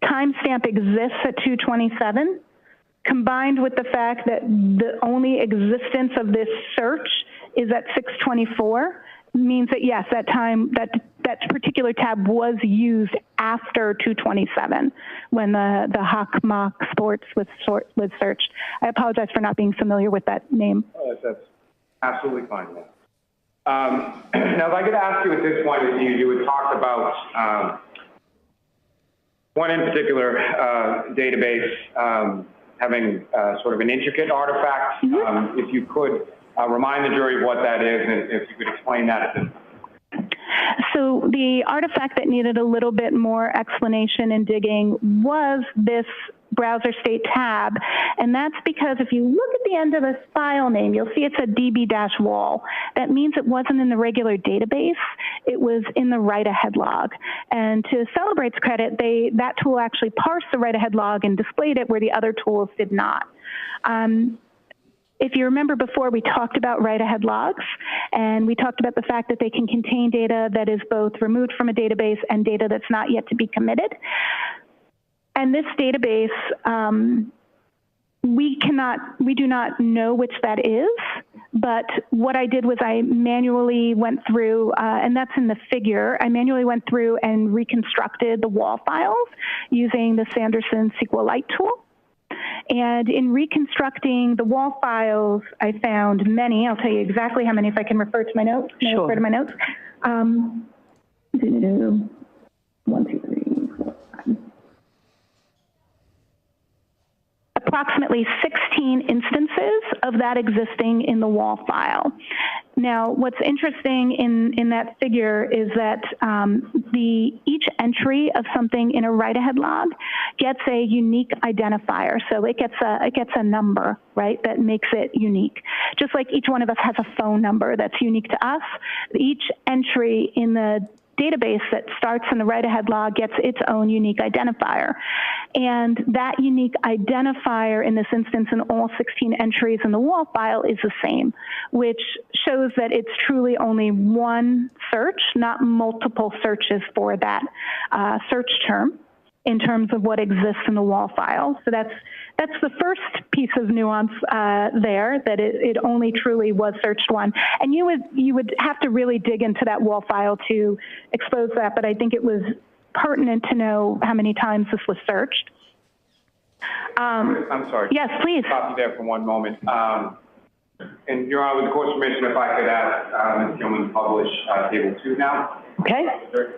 [SPEAKER 8] timestamp exists at 2:27, combined with the fact that the only existence of this search is at 6:24, means that yes, that time, that particular tab was used after 2:27 when the Hawkmock Sports was searched. I apologize for not being familiar with that name.
[SPEAKER 6] Oh, that's absolutely fine. Now, if I could ask you at this point, you had talked about one in particular database having sort of an intricate artifact. Mm-hmm. If you could remind the jury of what that is, and if you could explain that at this point.
[SPEAKER 8] So the artifact that needed a little bit more explanation and digging was this browser state tab, and that's because if you look at the end of this file name, you'll see it's a db-wall. That means it wasn't in the regular database, it was in the write-ahead log. And to Celebrate's credit, that tool actually parsed the write-ahead log and displayed it where the other tools did not. if you remember before, we talked about write-ahead logs, and we talked about the fact that they can contain data that is both removed from a database and data that's not yet to be committed. And this database, we do not know which that is, but what I did was I manually went through, and that's in the figure, I manually went through and reconstructed the wall files using the Sanderson SQLite tool. And in reconstructing the wall files, I found many. I'll tell you exactly how many if I can refer to my notes. Can I refer to my notes? 1, 2, 3, 4, 5. Approximately 16 instances of that existing in the wall file. Now, what's interesting in that figure is that each entry of something in a write-ahead log gets a unique identifier. So it gets a number, right, that makes it unique. Just like each one of us has a phone number that's unique to us, each entry in the database that starts in the write-ahead log gets its own unique identifier. And that unique identifier in this instance in all 16 entries in the wall file is the same, which shows that it's truly only one search, not multiple searches for that search term in terms of what exists in the wall file. So that's the first piece of nuance there, that it only truly was searched one. And you would have to really dig into that wall file to expose that, but I think it was pertinent to know how many times this was searched.
[SPEAKER 6] I'm sorry.
[SPEAKER 8] Yes, please.
[SPEAKER 6] Stop you there for one moment. And Your Honor, with the court's permission, if I could ask Ms. Gilman to publish Table 2 now.
[SPEAKER 8] Okay.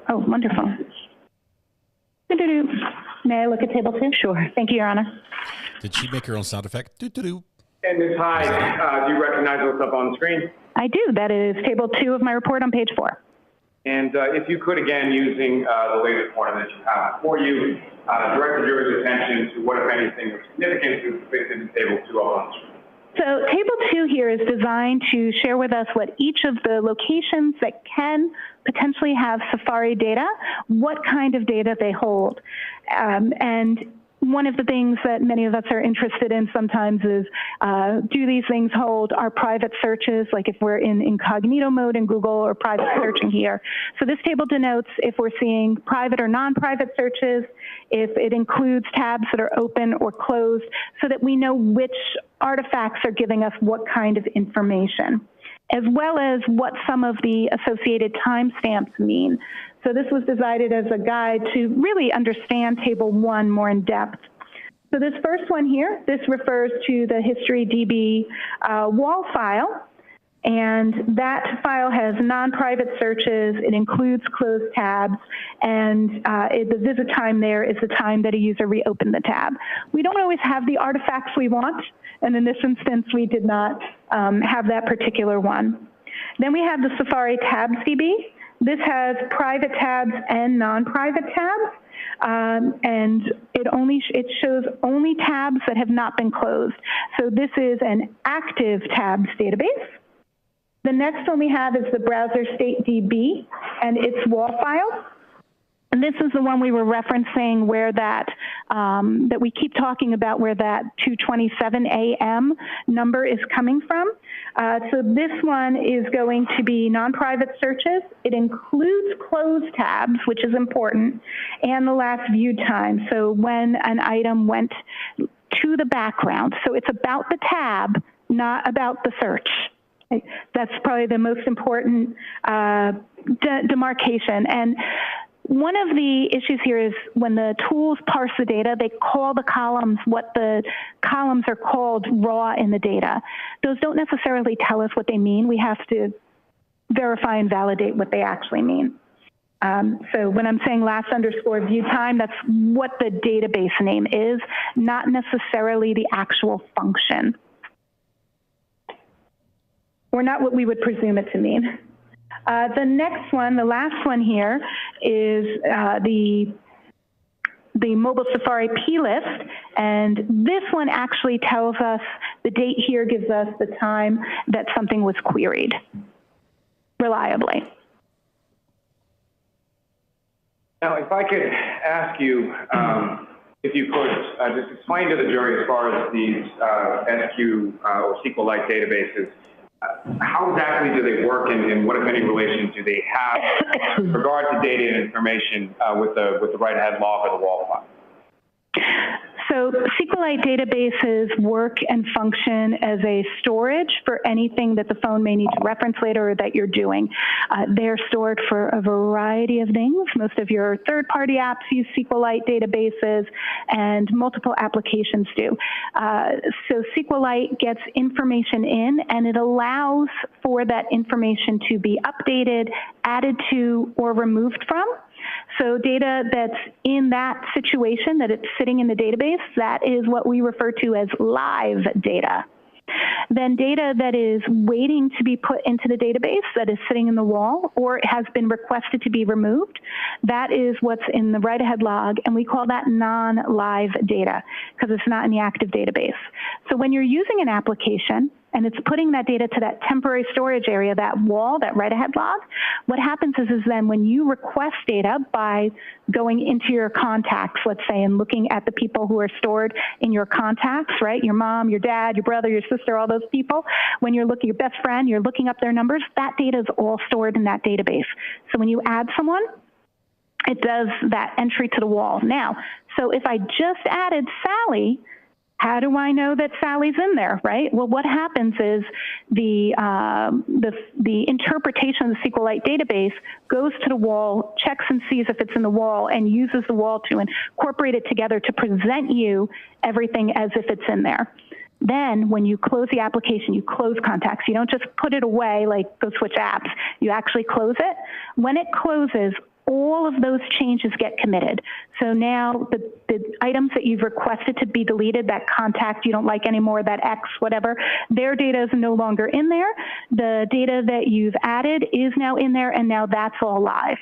[SPEAKER 8] Oh, wonderful. May I look at Table 2? Sure. Thank you, Your Honor.
[SPEAKER 3] Did she make her own sound effect? Doo-doo-doo.
[SPEAKER 6] And Ms. Hyde, do you recognize what's up on the screen?
[SPEAKER 8] I do. That is Table 2 of my report on page 4.
[SPEAKER 6] And if you could, again, using the latest form that you have before you, direct the jury's attention to what, if anything, of significance is depicted in Table 2 up on the screen.
[SPEAKER 8] So Table 2 here is designed to share with us what each of the locations that can potentially have Safari data, what kind of data they hold. And one of the things that many of us are interested in sometimes is, do these things hold our private searches, like if we're in incognito mode in Google or private searching here. So this table denotes if we're seeing private or non-private searches, if it includes tabs that are open or closed, so that we know which artifacts are giving us what kind of information, as well as what some of the associated timestamps mean. So this was designed as a guide to really understand Table 1 more in depth. So this first one here, this refers to the history DB wall file. And that file has non-private searches. It includes closed tabs. And the visit time there is the time that a user reopened the tab. We don't always have the artifacts we want. And in this instance, we did not have that particular one. Then we have the Safari Tabs DB. This has private tabs and non-private tabs. And it shows only tabs that have not been closed. So this is an active tabs database. The next one we have is the Browser State DB and its wall file. And this is the one we were referencing where that we keep talking about where that 2:27 a.m. number is coming from. So this one is going to be non-private searches. It includes closed tabs, which is important, and the last view time. So when an item went to the background. So it's about the tab, not about the search. That's probably the most important demarcation. And one of the issues here is when the tools parse the data, they call the columns what the columns are called raw in the data. Those don't necessarily tell us what they mean. We have to verify and validate what they actually mean. So when I'm saying last underscore view time, that's what the database name is, not necessarily the actual function, or not what we would presume it to mean. The next one, the last one here, is the mobile Safari plist, and this one actually tells us, the date here gives us the time that something was queried reliably.
[SPEAKER 6] Now, if I could ask you, if you could just explain to the jury as far as these SQ or SQLite databases, how exactly do they work, and what, if any, relation do they have with regard to data and information with the write-ahead log or the wall file?
[SPEAKER 8] So SQLite databases work and function as a storage for anything that the phone may need to reference later or that you're doing. They're stored for a variety of things. Most of your third-party apps use SQLite databases, and multiple applications do. So SQLite gets information in, and it allows for that information to be updated, added to, or removed from. So data that's in that situation, that it's sitting in the database, that is what we refer to as live data. Then data that is waiting to be put into the database, that is sitting in the wall, or has been requested to be removed, that is what's in the write-ahead log, and we call that non-live data because it's not in the active database. So when you're using an application, and it's putting that data to that temporary storage area, that wall, that write-ahead log, what happens is then when you request data by going into your contacts, let's say, and looking at the people who are stored in your contacts, right? Your mom, your dad, your brother, your sister, all those people. When you're looking, your best friend, you're looking up their numbers, that data is all stored in that database. So when you add someone, it does that entry to the wall. Now, so if I just added Sally, how do I know that Sally's in there, right? Well, what happens is the interpretation of the SQLite database goes to the wall, checks and sees if it's in the wall, and uses the wall to incorporate it together to present you everything as if it's in there. Then when you close the application, you close contacts. You don't just put it away like go switch apps. You actually close it. When it closes, all of those changes get committed. So now the items that you've requested to be deleted, that contact you don't like anymore, that X, whatever, their data is no longer in there. The data that you've added is now in there, and now that's all live.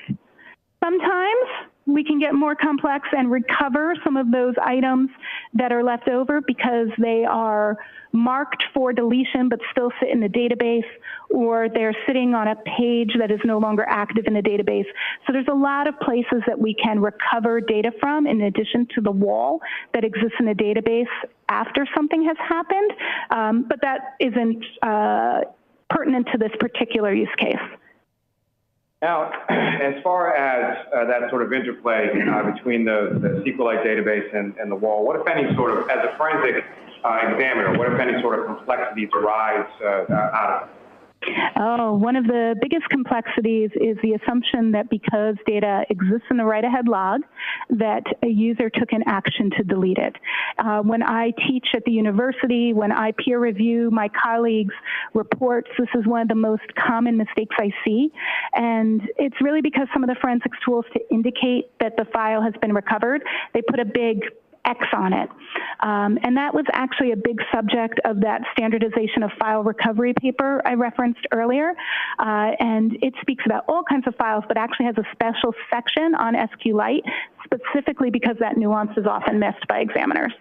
[SPEAKER 8] Sometimes we can get more complex and recover some of those items that are left over because they are marked for deletion but still sit in the database, or they're sitting on a page that is no longer active in the database. So there's a lot of places that we can recover data from in addition to the wall that exists in the database after something has happened, but that isn't pertinent to this particular use case.
[SPEAKER 6] Now, as far as that sort of interplay between the SQLite database and the wall, what, if any, sort of, as a forensic examiner, what, if any, sort of complexities arise out of it?
[SPEAKER 8] Oh, one of the biggest complexities is the assumption that because data exists in the write-ahead log, that a user took an action to delete it. When I teach at the university, when I peer review my colleagues' reports, this is one of the most common mistakes I see. And it's really because some of the forensics tools to indicate that the file has been recovered, they put a big X on it. And that was actually a big subject of that standardization of file recovery paper I referenced earlier. And it speaks about all kinds of files, but actually has a special section on SQLite, specifically because that nuance is often missed by examiners.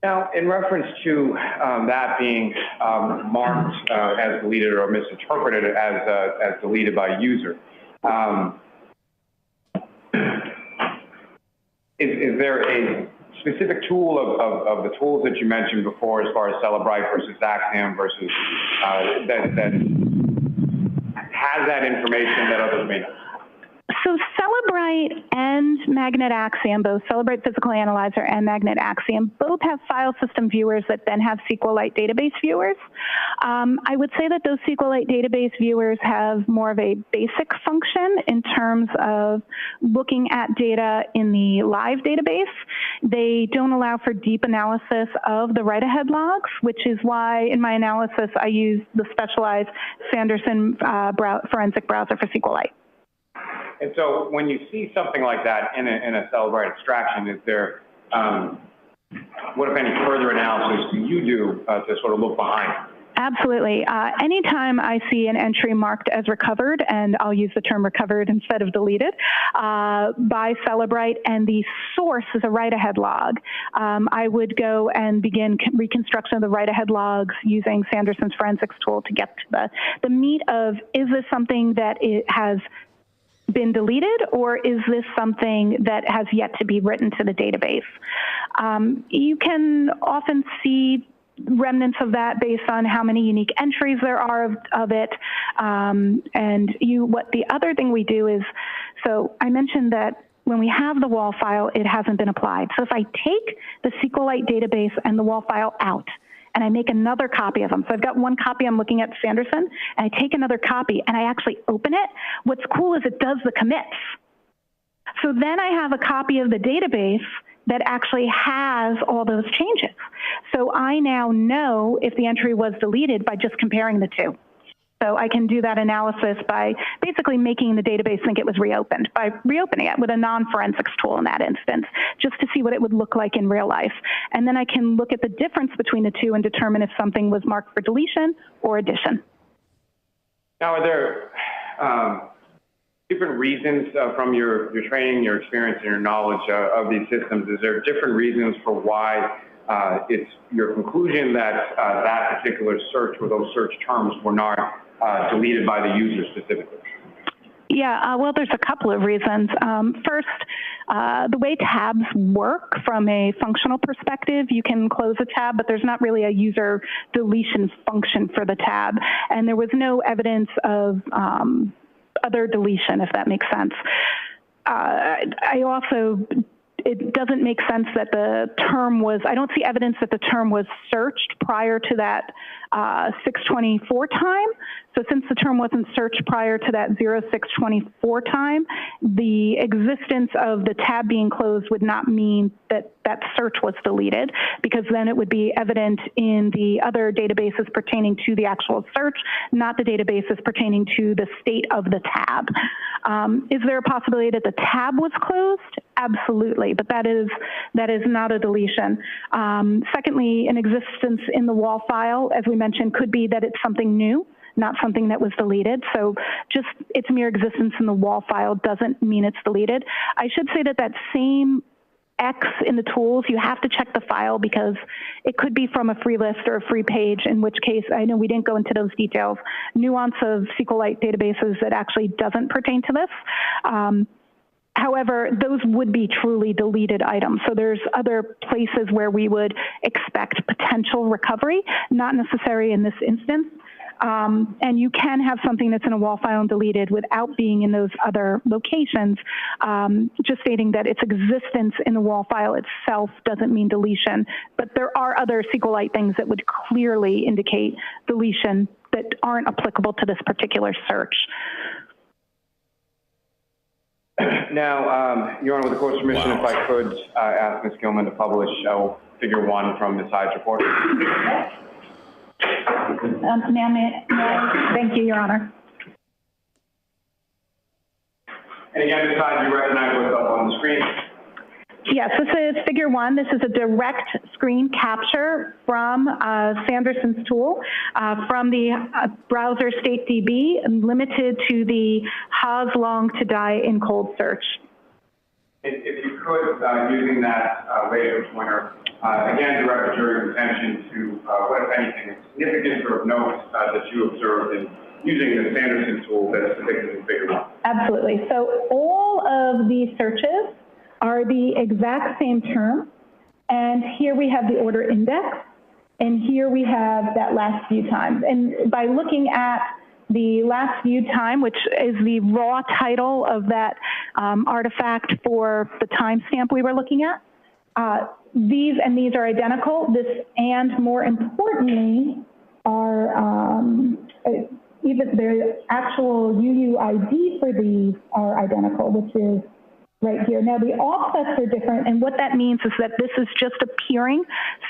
[SPEAKER 6] Now, in reference to that being marked as deleted or misinterpreted as deleted by a user, is there a specific tool of the tools that you mentioned before, as far as Celebrite versus Axiom versus that has that information that others may not?
[SPEAKER 8] So Celebrite and Magnet Axiom, both Celebrite Physical Analyzer and Magnet Axiom, both have file system viewers that then have SQLite database viewers. I would say that those SQLite database viewers have more of a basic function in terms of looking at data in the live database. They don't allow for deep analysis of the write-ahead logs, which is why in my analysis I use the specialized Sanderson forensic browser for SQLite.
[SPEAKER 6] And so when you see something like that in a Celebrite extraction, is there, what, if any, further analysis do you do to sort of look behind?
[SPEAKER 8] Absolutely. Anytime I see an entry marked as recovered, and I'll use the term recovered instead of deleted, by Celebrite, and the source is a write-ahead log, I would go and begin reconstruction of the write-ahead logs using Sanderson's forensics tool to get to the meat of, is this something that it has been deleted, or is this something that has yet to be written to the database? You can often see remnants of that based on how many unique entries there are of it. What the other thing we do is, so I mentioned that when we have the WAL file, it hasn't been applied. So if I take the SQLite database and the WAL file out, and I make another copy of them. So I've got one copy I'm looking at Sanderson, and I take another copy and I actually open it. What's cool is it does the commits. So then I have a copy of the database that actually has all those changes. So I now know if the entry was deleted by just comparing the two. So I can do that analysis by basically making the database think it was reopened, by reopening it with a non-forensics tool in that instance, just to see what it would look like in real life. And then I can look at the difference between the two and determine if something was marked for deletion or addition.
[SPEAKER 6] Now, are there different reasons from your training, your experience, and your knowledge of these systems? Is there different reasons for why it's your conclusion that that particular search or those search terms were not deleted by the user specifically?
[SPEAKER 8] Yeah, well, there's a couple of reasons. First, the way tabs work from a functional perspective, you can close a tab, but there's not really a user deletion function for the tab. And there was no evidence of other deletion, if that makes sense. It doesn't make sense that the term was, I don't see evidence that the term was searched prior to that 624 time. So since the term wasn't searched prior to that 0624 time, the existence of the tab being closed would not mean that that search was deleted, because then it would be evident in the other databases pertaining to the actual search, not the databases pertaining to the state of the tab. Is there a possibility that the tab was closed? Absolutely, but that is not a deletion. Secondly, an existence in the WAL file, as we mentioned, could be that it's something new, not something that was deleted. So just its mere existence in the WAL file doesn't mean it's deleted. I should say that that same X in the tools, you have to check the file, because it could be from a free list or a free page, in which case, I know we didn't go into those details, nuance of SQLite databases that actually doesn't pertain to this. However, those would be truly deleted items. So there's other places where we would expect potential recovery, not necessary in this instance. And you can have something that's in a WAL file and deleted without being in those other locations. Just stating that its existence in the WAL file itself doesn't mean deletion. But there are other SQLite things that would clearly indicate deletion that aren't applicable to this particular search.
[SPEAKER 6] Now, Your Honor, with the court's permission, if I could ask Ms. Gilman to publish Figure 1 from Ms. Hyde's report.
[SPEAKER 8] Thank you, Your Honor.
[SPEAKER 6] And again, Ms. Hyde, you recognize what's up on the screen?
[SPEAKER 8] Yes, this is Figure 1. This is a direct screen capture from Sanderson's tool from the browser StateDB, limited to the Haas long to die in cold search.
[SPEAKER 6] If you could, using that laser pointer, again, direct your attention to what, if anything, is significant or of note that you observed in using the Sanderson tool that's depicted in Figure 1.
[SPEAKER 8] Absolutely. So all of these searches are the exact same term. And here we have the order index. And here we have that last view time. And by looking at the last view time, which is the raw title of that artifact for the timestamp we were looking at, these and these are identical. This and, more importantly, are even the actual UUID for these are identical, which is right here. Now, the offsets are different, and what that means is that this is just appearing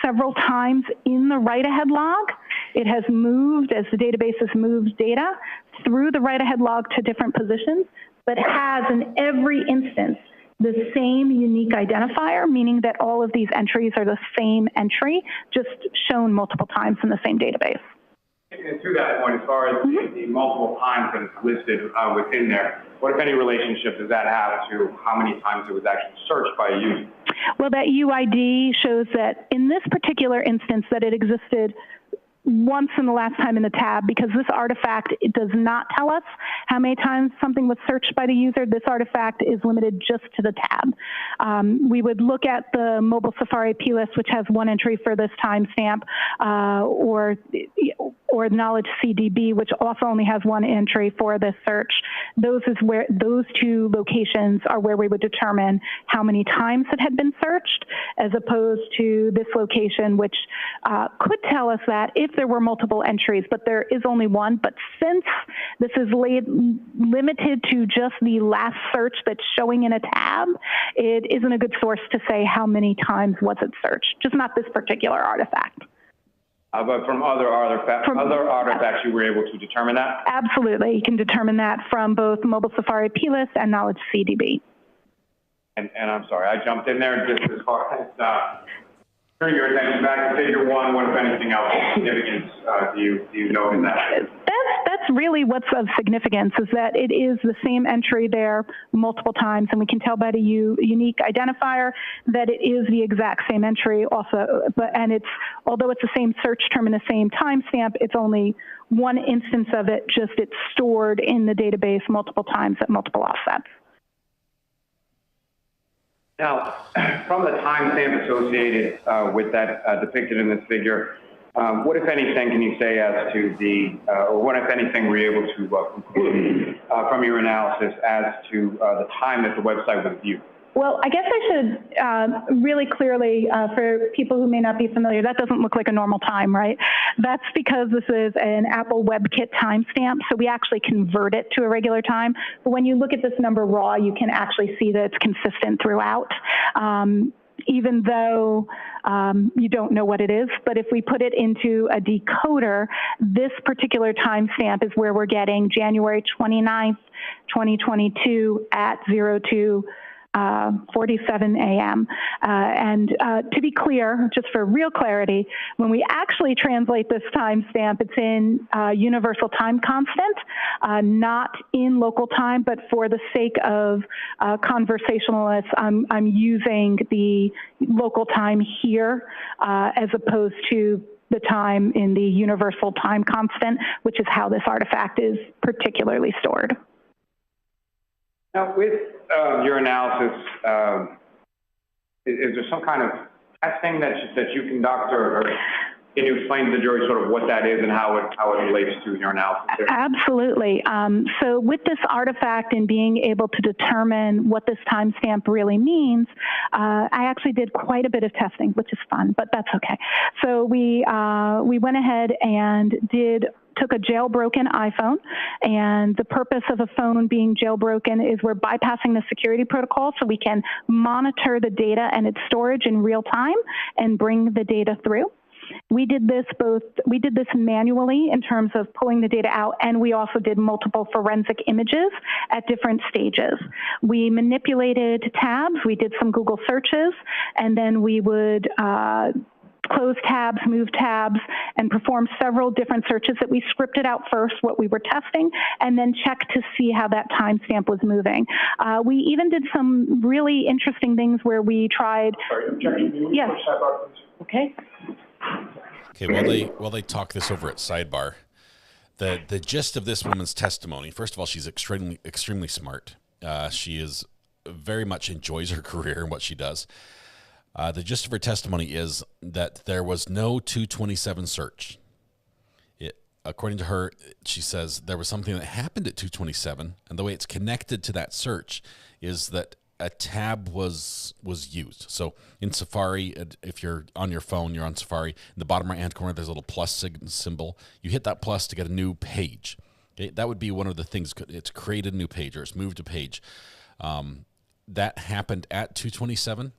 [SPEAKER 8] several times in the write-ahead log. It has moved, as the database has moved data, through the write-ahead log to different positions, but has in every instance the same unique identifier, meaning that all of these entries are the same entry, just shown multiple times in the same database.
[SPEAKER 6] And to that point, as far as the multiple times that it's listed within there, what, if any, relationship does that have to how many times it was actually searched by a user? Well,
[SPEAKER 8] that UID shows that in this particular instance that it existed once in the last time in the tab, because this artifact, it does not tell us how many times something was searched by the user. This artifact is limited just to the tab. We would look at the mobile Safari plist, which has one entry for this timestamp, or knowledge CDB, which also only has one entry for this search. Those two locations are where we would determine how many times it had been searched, as opposed to this location, which could tell us that if there were multiple entries, but there is only one. But since this is limited to just the last search that's showing in a tab, it isn't a good source to say how many times was it searched, just not this particular artifact.
[SPEAKER 6] But from other artifacts, you were able to determine that?
[SPEAKER 8] Absolutely. You can determine that from both mobile Safari plist and knowledge CDB.
[SPEAKER 6] And I'm sorry, I jumped in there just as far as turning your attention back to figure one. What, if anything else, significance do you know in that?
[SPEAKER 8] That's really what's of significance, is that it is the same entry there multiple times, and we can tell by the unique identifier that it is the exact same entry also. Although it's the same search term and the same timestamp, it's only one instance of it, just it's stored in the database multiple times at multiple offsets.
[SPEAKER 6] Now, from the timestamp associated with that depicted in this figure, what, if anything, can you say as to or what, if anything, were you able to conclude from your analysis as to the time that the website was viewed?
[SPEAKER 8] Well, I guess I should really clearly, for people who may not be familiar, that doesn't look like a normal time, right? That's because this is an Apple WebKit timestamp, so we actually convert it to a regular time. But when you look at this number raw, you can actually see that it's consistent throughout, even though you don't know what it is. But if we put it into a decoder, this particular timestamp is where we're getting January 29th, 2022 at 02:47 a.m. And to be clear, just for real clarity, when we actually translate this timestamp, it's in universal time constant, not in local time, but for the sake of conversationalists, I'm using the local time here as opposed to the time in the universal time constant, which is how this artifact is particularly stored.
[SPEAKER 6] Now, with your analysis, is there some kind of testing that you conduct, or can you explain to the jury sort of what that is and how it relates to your analysis here?
[SPEAKER 8] Absolutely. So with this artifact and being able to determine what this timestamp really means, I actually did quite a bit of testing, which is fun, but that's okay. So we went ahead and took a jailbroken iPhone, and the purpose of a phone being jailbroken is we're bypassing the security protocol so we can monitor the data and its storage in real time and bring the data through. We did this manually in terms of pulling the data out, and we also did multiple forensic images at different stages. We manipulated tabs, we did some Google searches, and then we would close tabs, move tabs, and perform several different searches that we scripted out first, what we were testing, and then checked to see how that timestamp was moving. We even did some really interesting things where we tried.
[SPEAKER 6] Sorry,
[SPEAKER 8] yes. Okay.
[SPEAKER 3] Okay. While they talk this over at sidebar, the gist of this woman's testimony. First of all, she's extremely smart. She very much enjoys her career and what she does. The gist of her testimony is that there was no 227 search. According to her, she says there was something that happened at 227, and the way it's connected to that search is that a tab was used. So in Safari, if you're on your phone, you're on Safari, in the bottom right-hand corner, there's a little plus symbol. You hit that plus to get a new page. Okay? That would be one of the things. It's created a new page or it's moved a page. That happened at 227.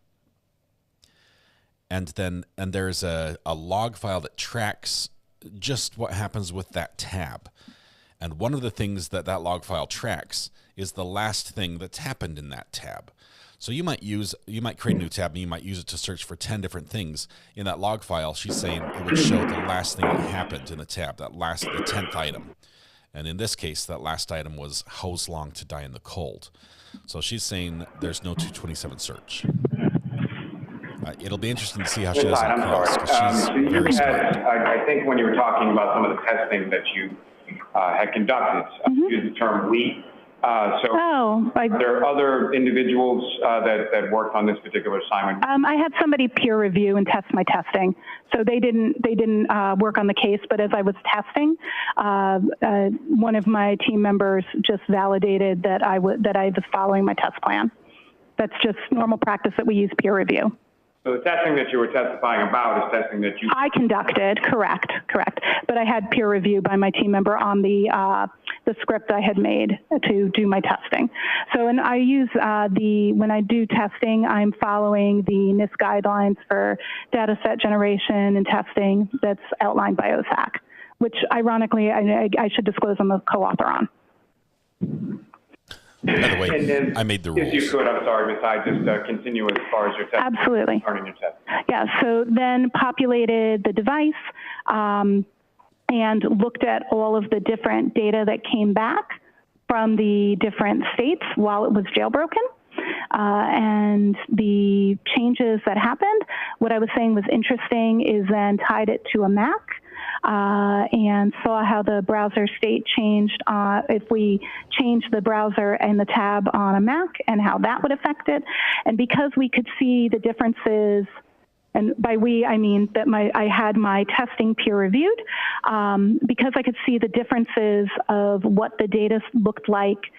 [SPEAKER 3] And there's a log file that tracks just what happens with that tab. And one of the things that log file tracks is the last thing that's happened in that tab. So you might create a new tab and you might use it to search for 10 different things. In that log file, she's saying it would show the last thing that happened in the tab, the 10th item. And in this case, that last item was how's long to die in the cold. So she's saying there's no 227 search. It'll be interesting to see how she
[SPEAKER 6] Ms.
[SPEAKER 3] does
[SPEAKER 6] Hyde,
[SPEAKER 3] on
[SPEAKER 6] I'm
[SPEAKER 3] cross,
[SPEAKER 6] sorry.
[SPEAKER 3] 'cause she's
[SPEAKER 6] So you
[SPEAKER 3] very smart.
[SPEAKER 6] I think when you were talking about some of the testing that you had conducted, you used the term we. There are other individuals that worked on this particular assignment.
[SPEAKER 8] I had somebody peer review and test my testing, so they didn't work on the case. But as I was testing, one of my team members just validated that I was following my test plan. That's just normal practice that we use peer review.
[SPEAKER 6] So the testing that you were testifying about is testing that you...
[SPEAKER 8] I conducted, correct. But I had peer review by my team member on the script I had made to do my testing. So, and I use when I do testing, I'm following the NIST guidelines for data set generation and testing that's outlined by OSAC, which ironically I should disclose I'm a co-author on.
[SPEAKER 3] By the way,
[SPEAKER 6] then,
[SPEAKER 3] I made the rules.
[SPEAKER 6] If you could, I'm sorry, Ms. Hyde, just continue as far as your test.
[SPEAKER 8] Absolutely.
[SPEAKER 6] Your test.
[SPEAKER 8] Yeah, so then populated the device and looked at all of the different data that came back from the different states while it was jailbroken. And the changes that happened, what I was saying was interesting is then tied it to a Mac. And saw how the browser state changed if we change the browser and the tab on a Mac and how that would affect it. And because we could see the differences, and by we, I mean that I had my testing peer reviewed, because I could see the differences of what the data looked like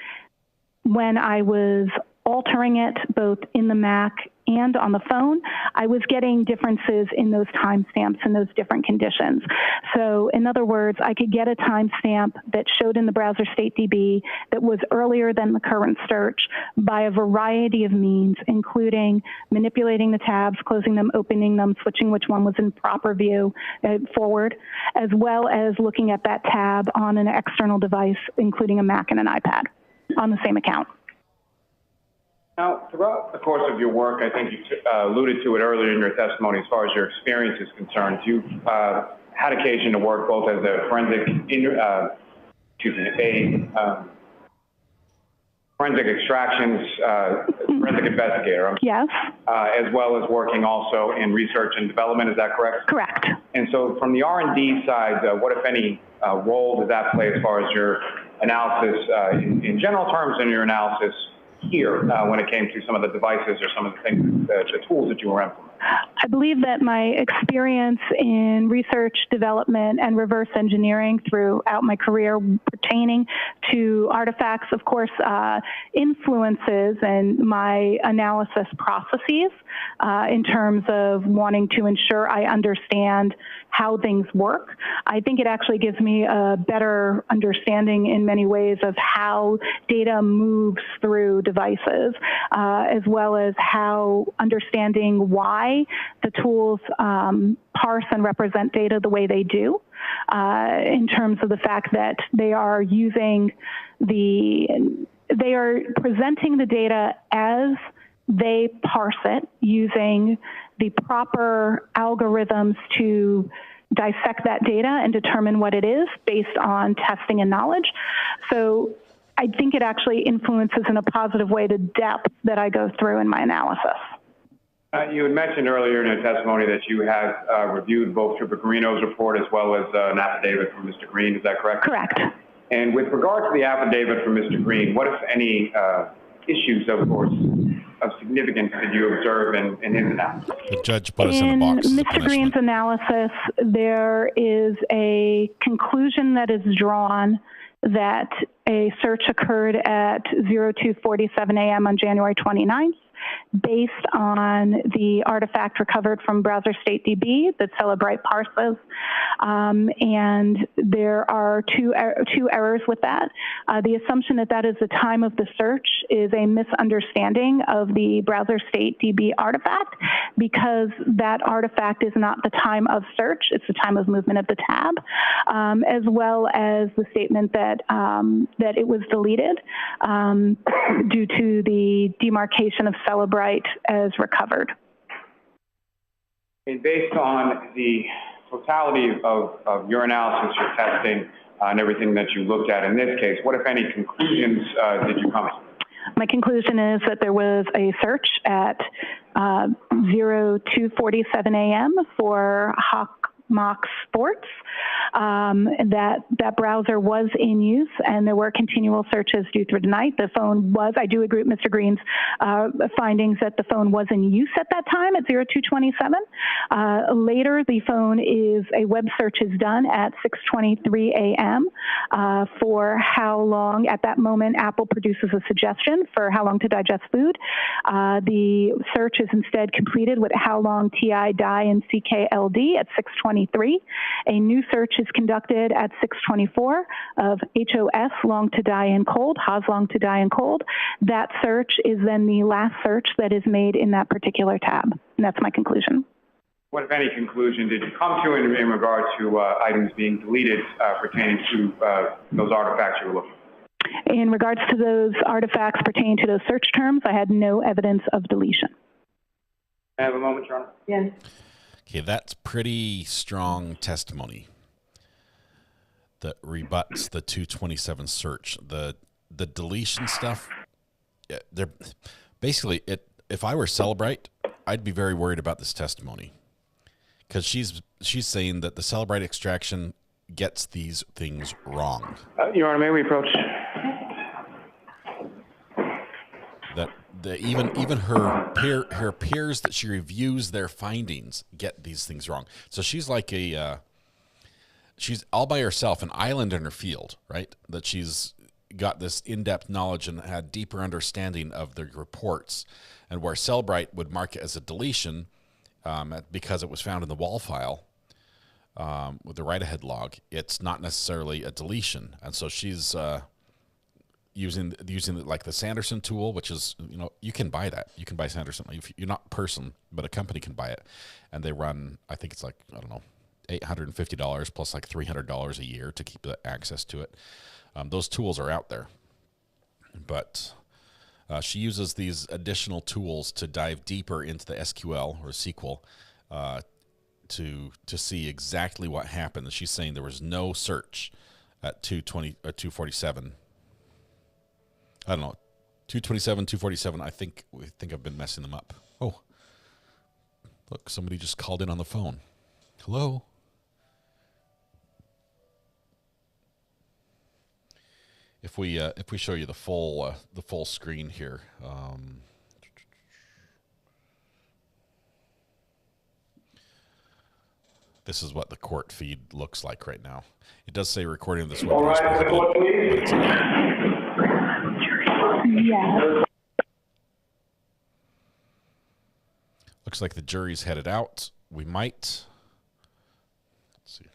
[SPEAKER 8] when I was altering it both in the Mac and on the phone, I was getting differences in those timestamps and those different conditions. So in other words, I could get a timestamp that showed in the browser state DB that was earlier than the current search by a variety of means, including manipulating the tabs, closing them, opening them, switching which one was in proper view forward, as well as looking at that tab on an external device, including a Mac and an iPad on the same account.
[SPEAKER 6] Now, throughout the course of your work, I think you alluded to it earlier in your testimony as far as your experience is concerned. You've had occasion to work both as a forensic extractions, forensic investigator.
[SPEAKER 8] Yes.
[SPEAKER 6] As well as working also in research and development, is that correct?
[SPEAKER 8] Correct.
[SPEAKER 6] And so from the R&D side, what, if any, role does that play as far as your analysis in general terms and your analysis here when it came to some of the devices or some of the things, the tools that you were implementing?
[SPEAKER 8] I believe that my experience in research, development, and reverse engineering throughout my career pertaining to artifacts, of course, influences and my analysis processes in terms of wanting to ensure I understand how things work. I think it actually gives me a better understanding in many ways of how data moves through devices, as well as how understanding why the tools parse and represent data the way they do, in terms of the fact that they are presenting the data as they parse it using the proper algorithms to dissect that data and determine what it is based on testing and knowledge. So I think it actually influences in a positive way the depth that I go through in my analysis.
[SPEAKER 6] You had mentioned earlier in your testimony that you had reviewed both Trooper Garino's report as well as an affidavit from Mr. Green. Is that correct?
[SPEAKER 8] Correct.
[SPEAKER 6] And with regard to the affidavit from Mr. Green, what, if any, issues, of course, of significance did you observe in his analysis?
[SPEAKER 3] The judge put us in a box.
[SPEAKER 8] In Mr. Green's analysis, there is a conclusion that is drawn that a search occurred at 02:47 a.m. on January 29th. Based on the artifact recovered from browser state DB that Celebrite parses. And there are two errors with that. The assumption that that is the time of the search is a misunderstanding of the browser state DB artifact, because that artifact is not the time of search, it's the time of movement of the tab, as well as the statement that, that it was deleted due to the demarcation of Celebrite as recovered.
[SPEAKER 6] And based on the totality of your analysis, your testing, and everything that you looked at in this case, what, if any, conclusions did you come to?
[SPEAKER 8] My conclusion is that there was a search at 02:47 a.m. for Hawk Mock Sports. That browser was in use, and there were continual searches due through the night. The phone was, I do agree with Mr. Green's findings that the phone was in use at that time at 02:27. Later, the phone a web search is done at 6:23 a.m. For how long, at that moment, Apple produces a suggestion for how long to digest food. The search is instead completed with how long TI, die, and CKLD at 6:23. A new search is conducted at 6:24 of HOS, long to die in cold, Haas long to die in cold. That search is then the last search that is made in that particular tab. And that's my conclusion.
[SPEAKER 6] What, if any, conclusion did you come to in regard to items being deleted pertaining to those artifacts you were looking for?
[SPEAKER 8] In regards to those artifacts pertaining to those search terms, I had no evidence of deletion.
[SPEAKER 6] I have a moment, Your Honor.
[SPEAKER 8] Yes.
[SPEAKER 3] Okay, that's pretty strong testimony that rebuts the 227 search. The deletion stuff, they're basically it. If I were Celebrite, I'd be very worried about this testimony, because she's saying that the Celebrite extraction gets these things wrong.
[SPEAKER 6] Your Honor, may we approach?
[SPEAKER 3] That even her peers that she reviews their findings get these things wrong. So she's like she's all by herself, an island in her field, right? That she's got this in-depth knowledge and had deeper understanding of the reports, and where Celebrite would mark it as a deletion because it was found in the wall file with the write-ahead log, it's not necessarily a deletion, and so she's using like the Sanderson tool, which is, you can buy that. You can buy Sanderson. If you're not a person, but a company can buy it, and they run, I think it's like, I don't know, $850 plus like $300 a year to keep the access to it. Those tools are out there, but she uses these additional tools to dive deeper into the SQL or SQL to see exactly what happened. She's saying there was no search at 247. I don't know, 227, 247. I think I've been messing them up. Oh, look, somebody just called in on the phone. Hello. If we show you the full screen here, this is what the court feed looks like right now. It does say recording of this webinar.
[SPEAKER 6] All right, the court, please.
[SPEAKER 8] Yes.
[SPEAKER 3] Looks like the jury's headed out. We might. Let's see.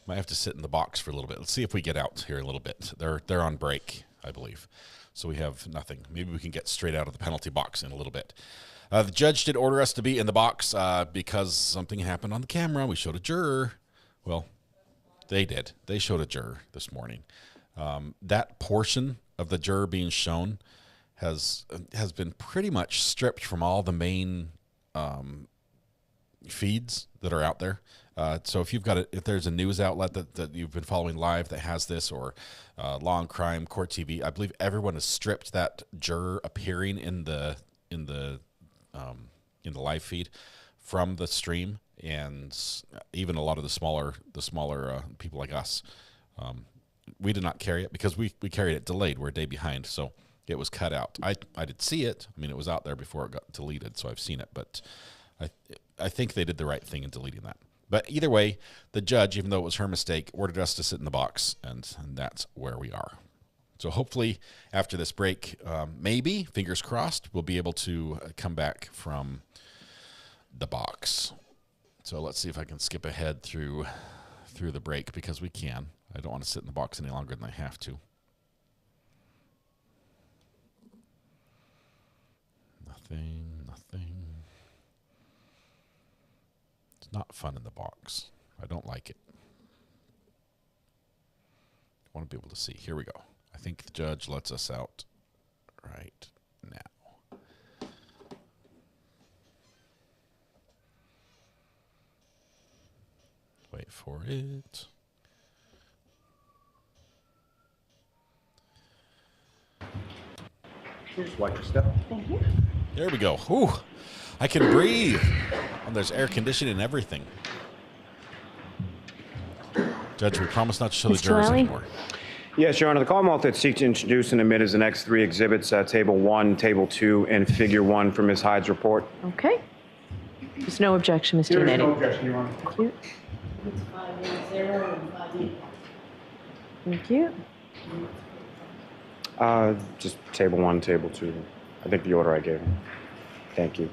[SPEAKER 3] Might have to sit in the box for a little bit. Let's see if we get out here a little bit. They're on break, I believe. So we have nothing. Maybe we can get straight out of the penalty box in a little bit. The judge did order us to be in the box because something happened on the camera. We showed a juror. Well, they did. They showed a juror this morning. That portion of the juror being shown has been pretty much stripped from all the main feeds that are out there. So if there's a news outlet that you've been following live that has this, or Law and Crime, Court TV, I believe everyone has stripped that juror appearing in the live feed from the stream, and even a lot of the smaller people like us. We did not carry it because we carried it delayed. We're a day behind, so it was cut out. I did see it. I mean, it was out there before it got deleted, so I've seen it. But I think they did the right thing in deleting that. But either way, the judge, even though it was her mistake, ordered us to sit in the box, and that's where we are. So hopefully after this break, maybe, fingers crossed, we'll be able to come back from the box. So let's see if I can skip ahead through the break, because we can. I don't want to sit in the box any longer than I have to. Nothing. It's not fun in the box. I don't like it. I want to be able to see. Here we go. I think the judge lets us out right now. Wait for it.
[SPEAKER 11] Just watch your step.
[SPEAKER 8] Thank you.
[SPEAKER 3] There we go. Whew. I can breathe. And there's air conditioning and everything. Judge, we promise not to show the jurors anymore.
[SPEAKER 6] Yes, Your Honor. The Commonwealth that seeks to introduce and admit as the next three exhibits, Table 1, Table 2, and Figure 1 from Ms. Hyde's report.
[SPEAKER 10] Okay. There's no objection, Mr.
[SPEAKER 11] There is
[SPEAKER 10] Yannetti.
[SPEAKER 11] no objection, Your Honor.
[SPEAKER 10] Thank you. Thank you.
[SPEAKER 6] Just Table 1, Table 2. I think the order I gave. Thank you.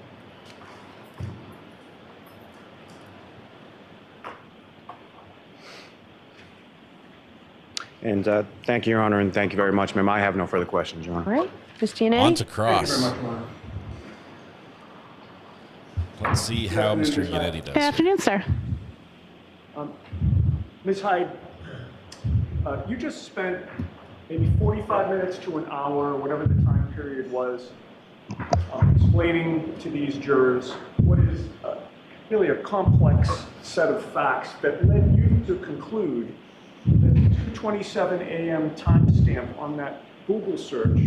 [SPEAKER 6] And thank you, Your Honor, and thank you very much, ma'am. I have no further questions, Your Honor.
[SPEAKER 10] All right. Mr. Yannetti?
[SPEAKER 3] On to cross.
[SPEAKER 11] Thank you very much, Your Honor.
[SPEAKER 3] Let's see how Mr. Yannetti does.
[SPEAKER 8] Good afternoon, sir.
[SPEAKER 11] Ms. Hyde, you just spent maybe 45 minutes to an hour, whatever the time period was, explaining to these jurors what is really a complex set of facts that led you to conclude that the 2:27 a.m. timestamp on that Google search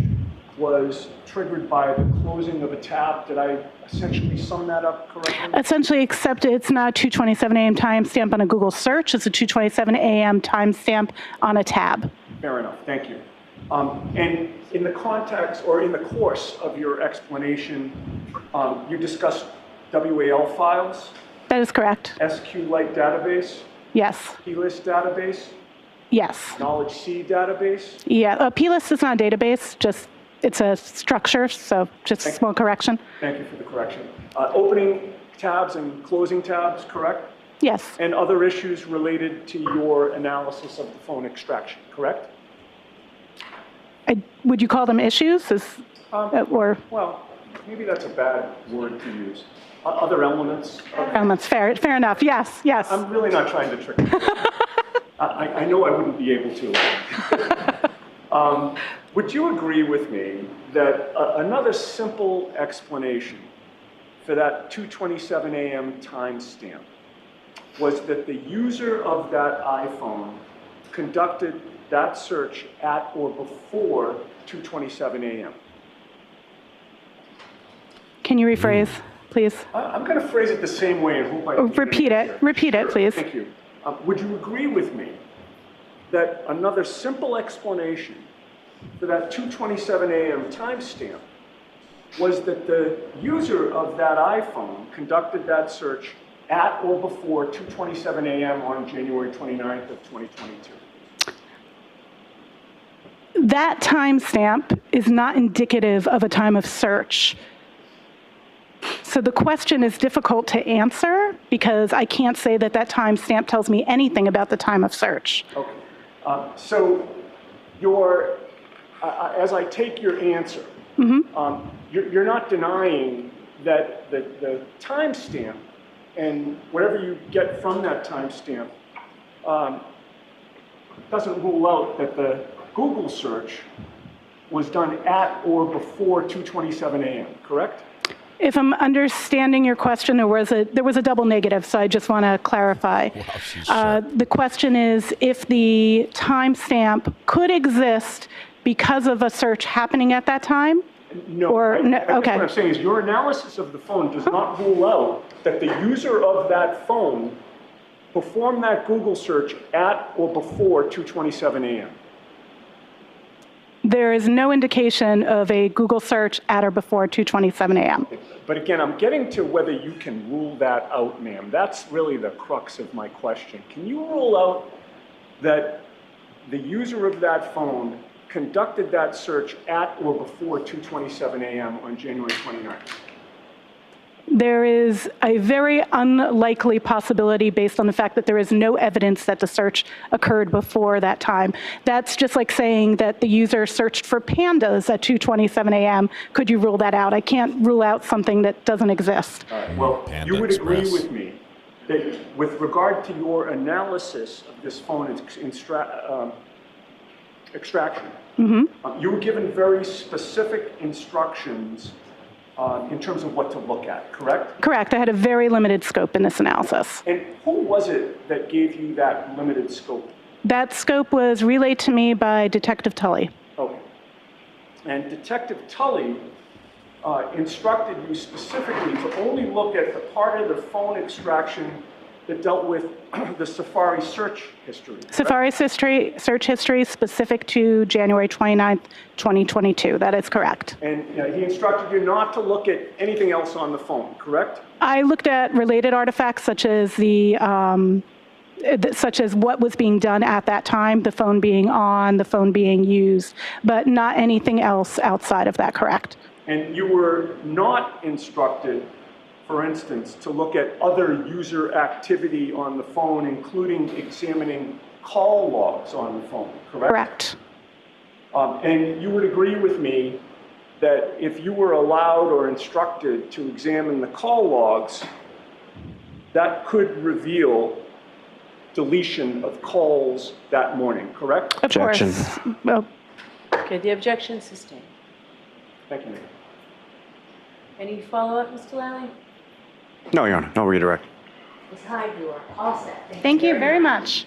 [SPEAKER 11] was triggered by the closing of a tab. Did I essentially sum that up correctly?
[SPEAKER 8] Essentially, except it's not 2:27 a.m. timestamp on a Google search. It's a 2:27 a.m. timestamp on a tab.
[SPEAKER 11] Fair enough. Thank you. And in the context or in the course of your explanation, you discussed WAL files,
[SPEAKER 8] That is correct.
[SPEAKER 11] SQLite database,
[SPEAKER 8] Yes.
[SPEAKER 11] plist database,
[SPEAKER 8] Yes.
[SPEAKER 11] knowledge C database.
[SPEAKER 8] Yeah. plist is not a database. Just it's a structure. So just a small correction.
[SPEAKER 11] Thank you for the correction. Opening tabs and closing tabs, correct?
[SPEAKER 8] Yes.
[SPEAKER 11] And other issues related to your analysis of the phone extraction, correct?
[SPEAKER 8] Would you call them issues? Or
[SPEAKER 11] Well, maybe that's a bad word to use. Other elements.
[SPEAKER 8] elements? Fair enough. Yes. Yes.
[SPEAKER 11] I'm really not trying to trick you. I know I wouldn't be able to. Would you agree with me that another simple explanation for that 2:27 a.m. timestamp was that the user of that iPhone conducted that search at or before 2:27 a.m.?
[SPEAKER 8] Can you rephrase, please?
[SPEAKER 11] I'm going to phrase it the same way and hope I can
[SPEAKER 8] Repeat it. Repeat it, please.
[SPEAKER 11] Thank you. Would you agree with me that another simple explanation for that 2:27 a.m. timestamp was that the user of that iPhone conducted that search at or before 2:27 a.m. on January 29th of 2022?
[SPEAKER 8] That timestamp is not indicative of a time of search. So the question is difficult to answer because I can't say that that timestamp tells me anything about the time of search.
[SPEAKER 11] Okay. So as I take your answer, you're not denying that the timestamp and whatever you get from that timestamp doesn't rule out that the Google search was done at or before 2:27 a.m., correct?
[SPEAKER 8] If I'm understanding your question, there was a double negative, so I just want to clarify.
[SPEAKER 3] Wow,
[SPEAKER 8] the question is if the timestamp could exist because of a search happening at that time?
[SPEAKER 11] No.
[SPEAKER 8] Okay.
[SPEAKER 11] What I'm saying is your analysis of the phone does not rule out that the user of that phone performed that Google search at or before 2:27 a.m.
[SPEAKER 8] There is no indication of a Google search at or before 2:27 a.m.
[SPEAKER 11] But again, I'm getting to whether you can rule that out, ma'am. That's really the crux of my question. Can you rule out that the user of that phone conducted that search at or before 2:27 a.m. on January 29th?
[SPEAKER 8] There is a very unlikely possibility based on the fact that there is no evidence that the search occurred before that time. That's just like saying that the user searched for pandas at 2:27 a.m. Could you rule that out? I can't rule out something that doesn't exist.
[SPEAKER 11] All right. Well,
[SPEAKER 3] Panda
[SPEAKER 11] you would
[SPEAKER 3] Express.
[SPEAKER 11] agree with me that with regard to your analysis of this phone extraction, you were given very specific instructions in terms of what to look at, correct?
[SPEAKER 8] Correct. I had a very limited scope in this analysis.
[SPEAKER 11] And who was it that gave you that limited scope?
[SPEAKER 8] That scope was relayed to me by Detective Tully.
[SPEAKER 11] Okay. And Detective Tully instructed you specifically to only look at the part of the phone extraction that dealt with the Safari search history. Correct?
[SPEAKER 8] Safari search history specific to January 29th, 2022. That is correct.
[SPEAKER 11] And he instructed you not to look at anything else on the phone, correct?
[SPEAKER 8] I looked at related artifacts such as such as what was being done at that time, the phone being on, the phone being used, but not anything else outside of that, correct?
[SPEAKER 11] And you were not instructed, for instance, to look at other user activity on the phone, including examining call logs on the phone, correct?
[SPEAKER 8] Correct.
[SPEAKER 11] And you would agree with me that if you were allowed or instructed to examine the call logs, that could reveal deletion of calls that morning, correct?
[SPEAKER 8] Objection. Well,
[SPEAKER 10] Okay, the objection sustained.
[SPEAKER 11] Thank you.
[SPEAKER 10] Any follow-up, Mr. Lally?
[SPEAKER 12] No, Your Honor, no redirect.
[SPEAKER 10] Ms. Hyde, you are all set.
[SPEAKER 8] thank you very much.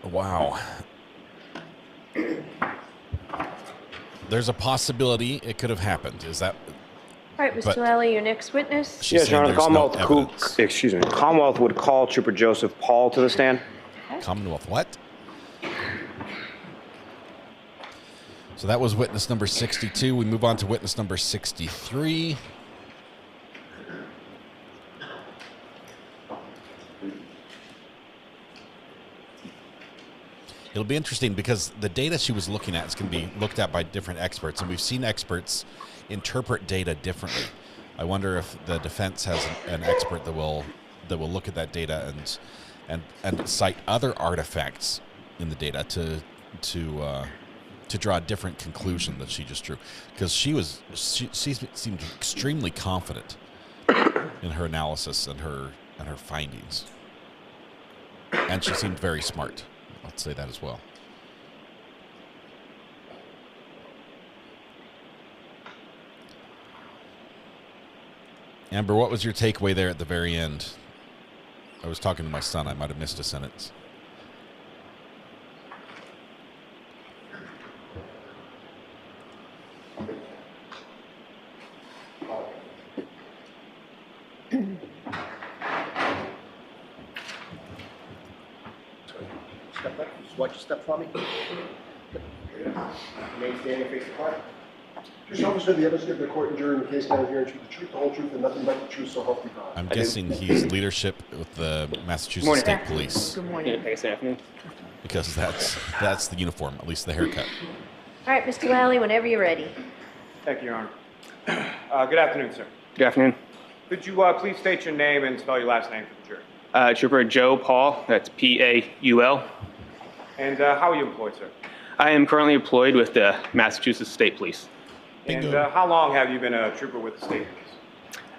[SPEAKER 3] Wow. There's a possibility it could have happened. Is that?
[SPEAKER 10] All right, Mr. Lally, your next witness.
[SPEAKER 12] Yes, Your Honor, Commonwealth would call Trooper Joseph Paul to the stand.
[SPEAKER 10] Okay.
[SPEAKER 3] Commonwealth what? So that was witness number 62. We move on to witness number 63. It'll be interesting because the data she was looking at is going to be looked at by different experts, and we've seen experts interpret data differently. I wonder if the defense has an expert that will look at that data and cite other artifacts in the data to draw a different conclusion that she just drew, because she seemed extremely confident in her analysis and her findings, and she seemed very smart. Let's say that as well. Amber, what was your takeaway there at the very end? I was talking to my son. I might have missed a sentence.
[SPEAKER 13] Step back. Just watch your step for me. Remain standing, face apart.
[SPEAKER 14] Just officer, the evidence given to the court and jury in the case down here and truth, the truth, the whole truth, and nothing but the truth, so help you God.
[SPEAKER 3] I'm guessing he's leadership with the Massachusetts State Police.
[SPEAKER 10] Good morning.
[SPEAKER 12] Good afternoon.
[SPEAKER 3] Because that's the uniform, at least the haircut.
[SPEAKER 10] All right, Mr. Lally, whenever you're ready.
[SPEAKER 6] Thank you, Your Honor. Good afternoon, sir.
[SPEAKER 12] Good afternoon.
[SPEAKER 6] Could you please state your name and spell your last name for the jury?
[SPEAKER 12] Trooper Joe Paul, that's P-A-U-L.
[SPEAKER 6] And how are you employed, sir?
[SPEAKER 12] I am currently employed with the Massachusetts State Police.
[SPEAKER 6] And how long have you been a trooper with the state police?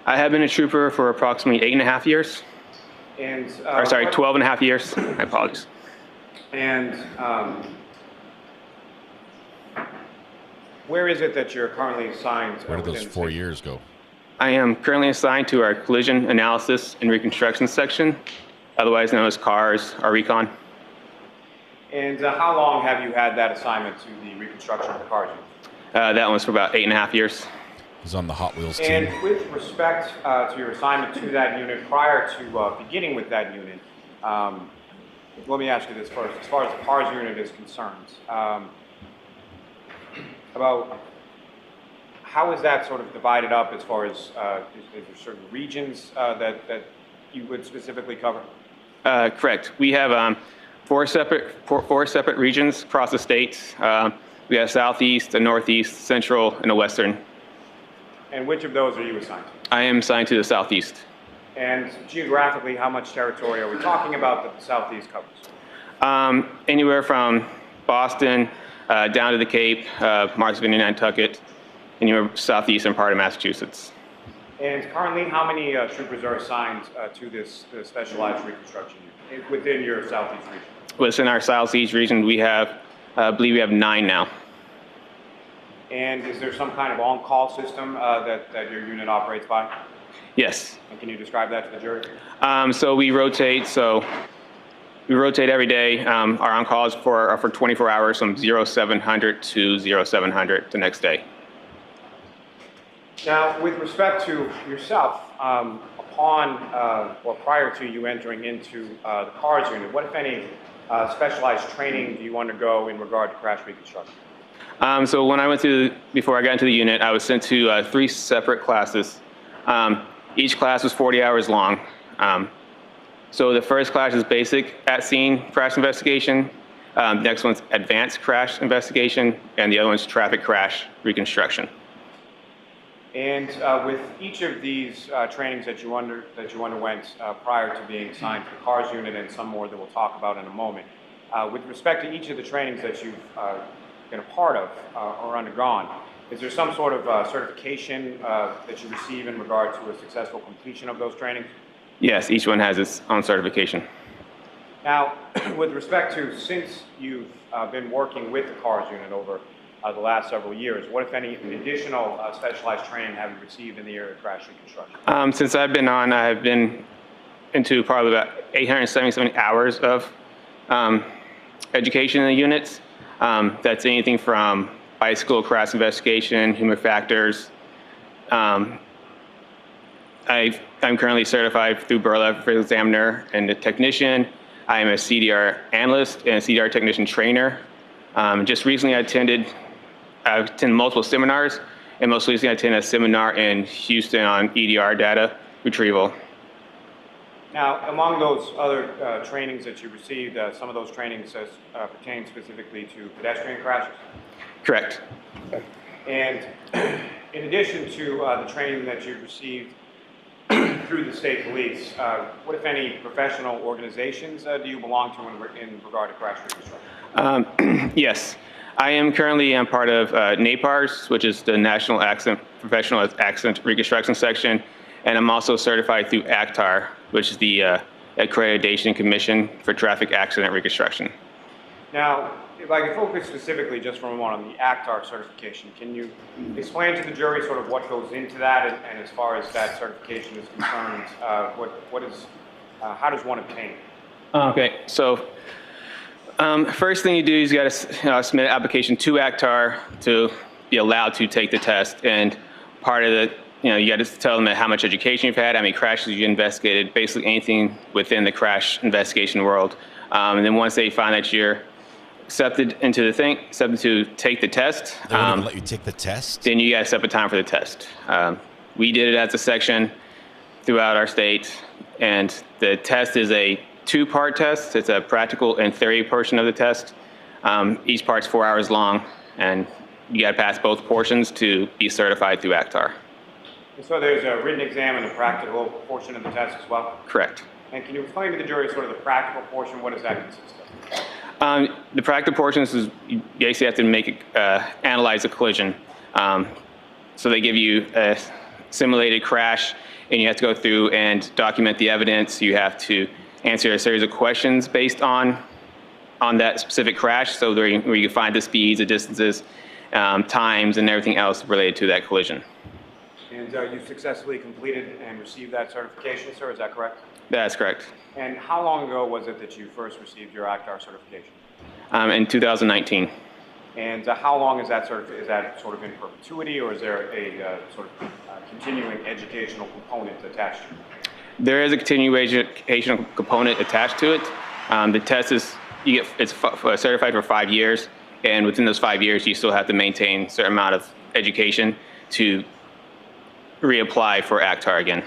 [SPEAKER 12] I have been a trooper for approximately 8.5 years.
[SPEAKER 6] And
[SPEAKER 12] 12.5 years. I apologize.
[SPEAKER 6] And where is it that you're currently assigned?
[SPEAKER 3] Where did those 4 years go?
[SPEAKER 12] I am currently assigned to our collision analysis and reconstruction section, otherwise known as CARS, our recon.
[SPEAKER 6] And how long have you had that assignment to the reconstruction of the cars?
[SPEAKER 12] That one was for about 8.5 years.
[SPEAKER 3] He's on the Hot Wheels team.
[SPEAKER 6] And with respect to your assignment to that unit, prior to beginning with that unit, let me ask you this first. As far as the cars unit is concerned, about how is that sort of divided up as far as, is there certain regions that you would specifically cover?
[SPEAKER 12] Correct. We have four separate regions across the state. We have Southeast, a Northeast, Central, and a Western.
[SPEAKER 6] And which of those are you assigned to?
[SPEAKER 12] I am assigned to the Southeast.
[SPEAKER 6] And geographically, how much territory are we talking about that the Southeast covers?
[SPEAKER 12] Anywhere from Boston down to the Cape, Martha's Vineyard, Nantucket, anywhere southeastern part of Massachusetts.
[SPEAKER 6] And currently, how many troopers are assigned to this specialized reconstruction unit within your Southeast region?
[SPEAKER 12] Within our Southeast region, we have, I believe we have 9 now.
[SPEAKER 6] And is there some kind of on-call system that your unit operates by?
[SPEAKER 12] Yes.
[SPEAKER 6] And can you describe that to the jury?
[SPEAKER 12] So we rotate. So We rotate every day. Our on-calls are for 24 hours from 0700 to 0700 the next day.
[SPEAKER 6] Now, with respect to yourself, or prior to you entering into the CARS unit, what, if any, specialized training do you undergo in regard to crash reconstruction?
[SPEAKER 12] So when I before I got into the unit, I was sent to 3 separate classes. Each class was 40 hours long. So the first class is basic at-scene crash investigation. Next one's advanced crash investigation, and the other one's traffic crash reconstruction.
[SPEAKER 6] And with each of these trainings that you underwent prior to being assigned to the CARS unit, and some more that we'll talk about in a moment, with respect to each of the trainings that you've been a part of or undergone, is there some sort of certification that you receive in regard to a successful completion of those trainings?
[SPEAKER 12] Yes, each one has its own certification.
[SPEAKER 6] Now, with respect to, since you've been working with the CARS unit over the last several years, what, if any, additional specialized training have you received in the area of crash reconstruction?
[SPEAKER 12] Since I've been on, I've been into probably about 877 hours of education in the units. That's anything from bicycle crash investigation, human factors. I'm currently certified through Berla for examiner and a technician. I am a CDR analyst and a CDR technician trainer. Just recently I attended multiple seminars, and most recently I attended a seminar in Houston on EDR data retrieval.
[SPEAKER 6] Now, among those other trainings that you received, some of those trainings pertain specifically to pedestrian crashes?
[SPEAKER 12] Correct.
[SPEAKER 6] And in addition to the training that you received through the state police, what, if any, professional organizations do you belong to in regard to crash reconstruction?
[SPEAKER 12] Yes. I am currently part of NAPARS, which is the National Professional Accident Reconstruction Section, and I'm also certified through ACTAR, which is the Accreditation Commission for Traffic Accident Reconstruction.
[SPEAKER 6] Now, if I could focus specifically just for a moment on the ACTAR certification, can you explain to the jury sort of what goes into that, and as far as that certification is concerned, how does one obtain it?
[SPEAKER 12] Okay, so first thing you do is you got to submit an application to ACTAR to be allowed to take the test, and part of the you got to tell them how much education you've had, how many crashes you investigated, basically anything within the crash investigation world. And then once they find that you're accepted to take the test.
[SPEAKER 3] They won't even let you take the test?
[SPEAKER 12] Then you got to set up a time for the test. We did it as a section throughout our state, and the test is a 2-part test. It's a practical and theory portion of the test. Each part's 4 hours long, and you got to pass both portions to be certified through ACTAR.
[SPEAKER 6] So there's a written exam and a practical portion of the test as well?
[SPEAKER 12] Correct.
[SPEAKER 6] And can you explain to the jury sort of the practical portion? What does that consist of?
[SPEAKER 12] The practical portion is you basically have to analyze a collision. So they give you a simulated crash, and you have to go through and document the evidence. You have to answer a series of questions based on that specific crash, so where you can find the speeds, the distances, times, and everything else related to that collision.
[SPEAKER 6] And you successfully completed and received that certification, sir, is that correct?
[SPEAKER 12] That's correct.
[SPEAKER 6] And how long ago was it that you first received your ACTAR certification?
[SPEAKER 12] In 2019.
[SPEAKER 6] And how long is that sort of in perpetuity, or is there a sort of continuing educational component attached to it?
[SPEAKER 12] There is a continuing educational component attached to it. The test is, it's certified for 5 years, and within those 5 years, you still have to maintain a certain amount of education to reapply for ACTAR again.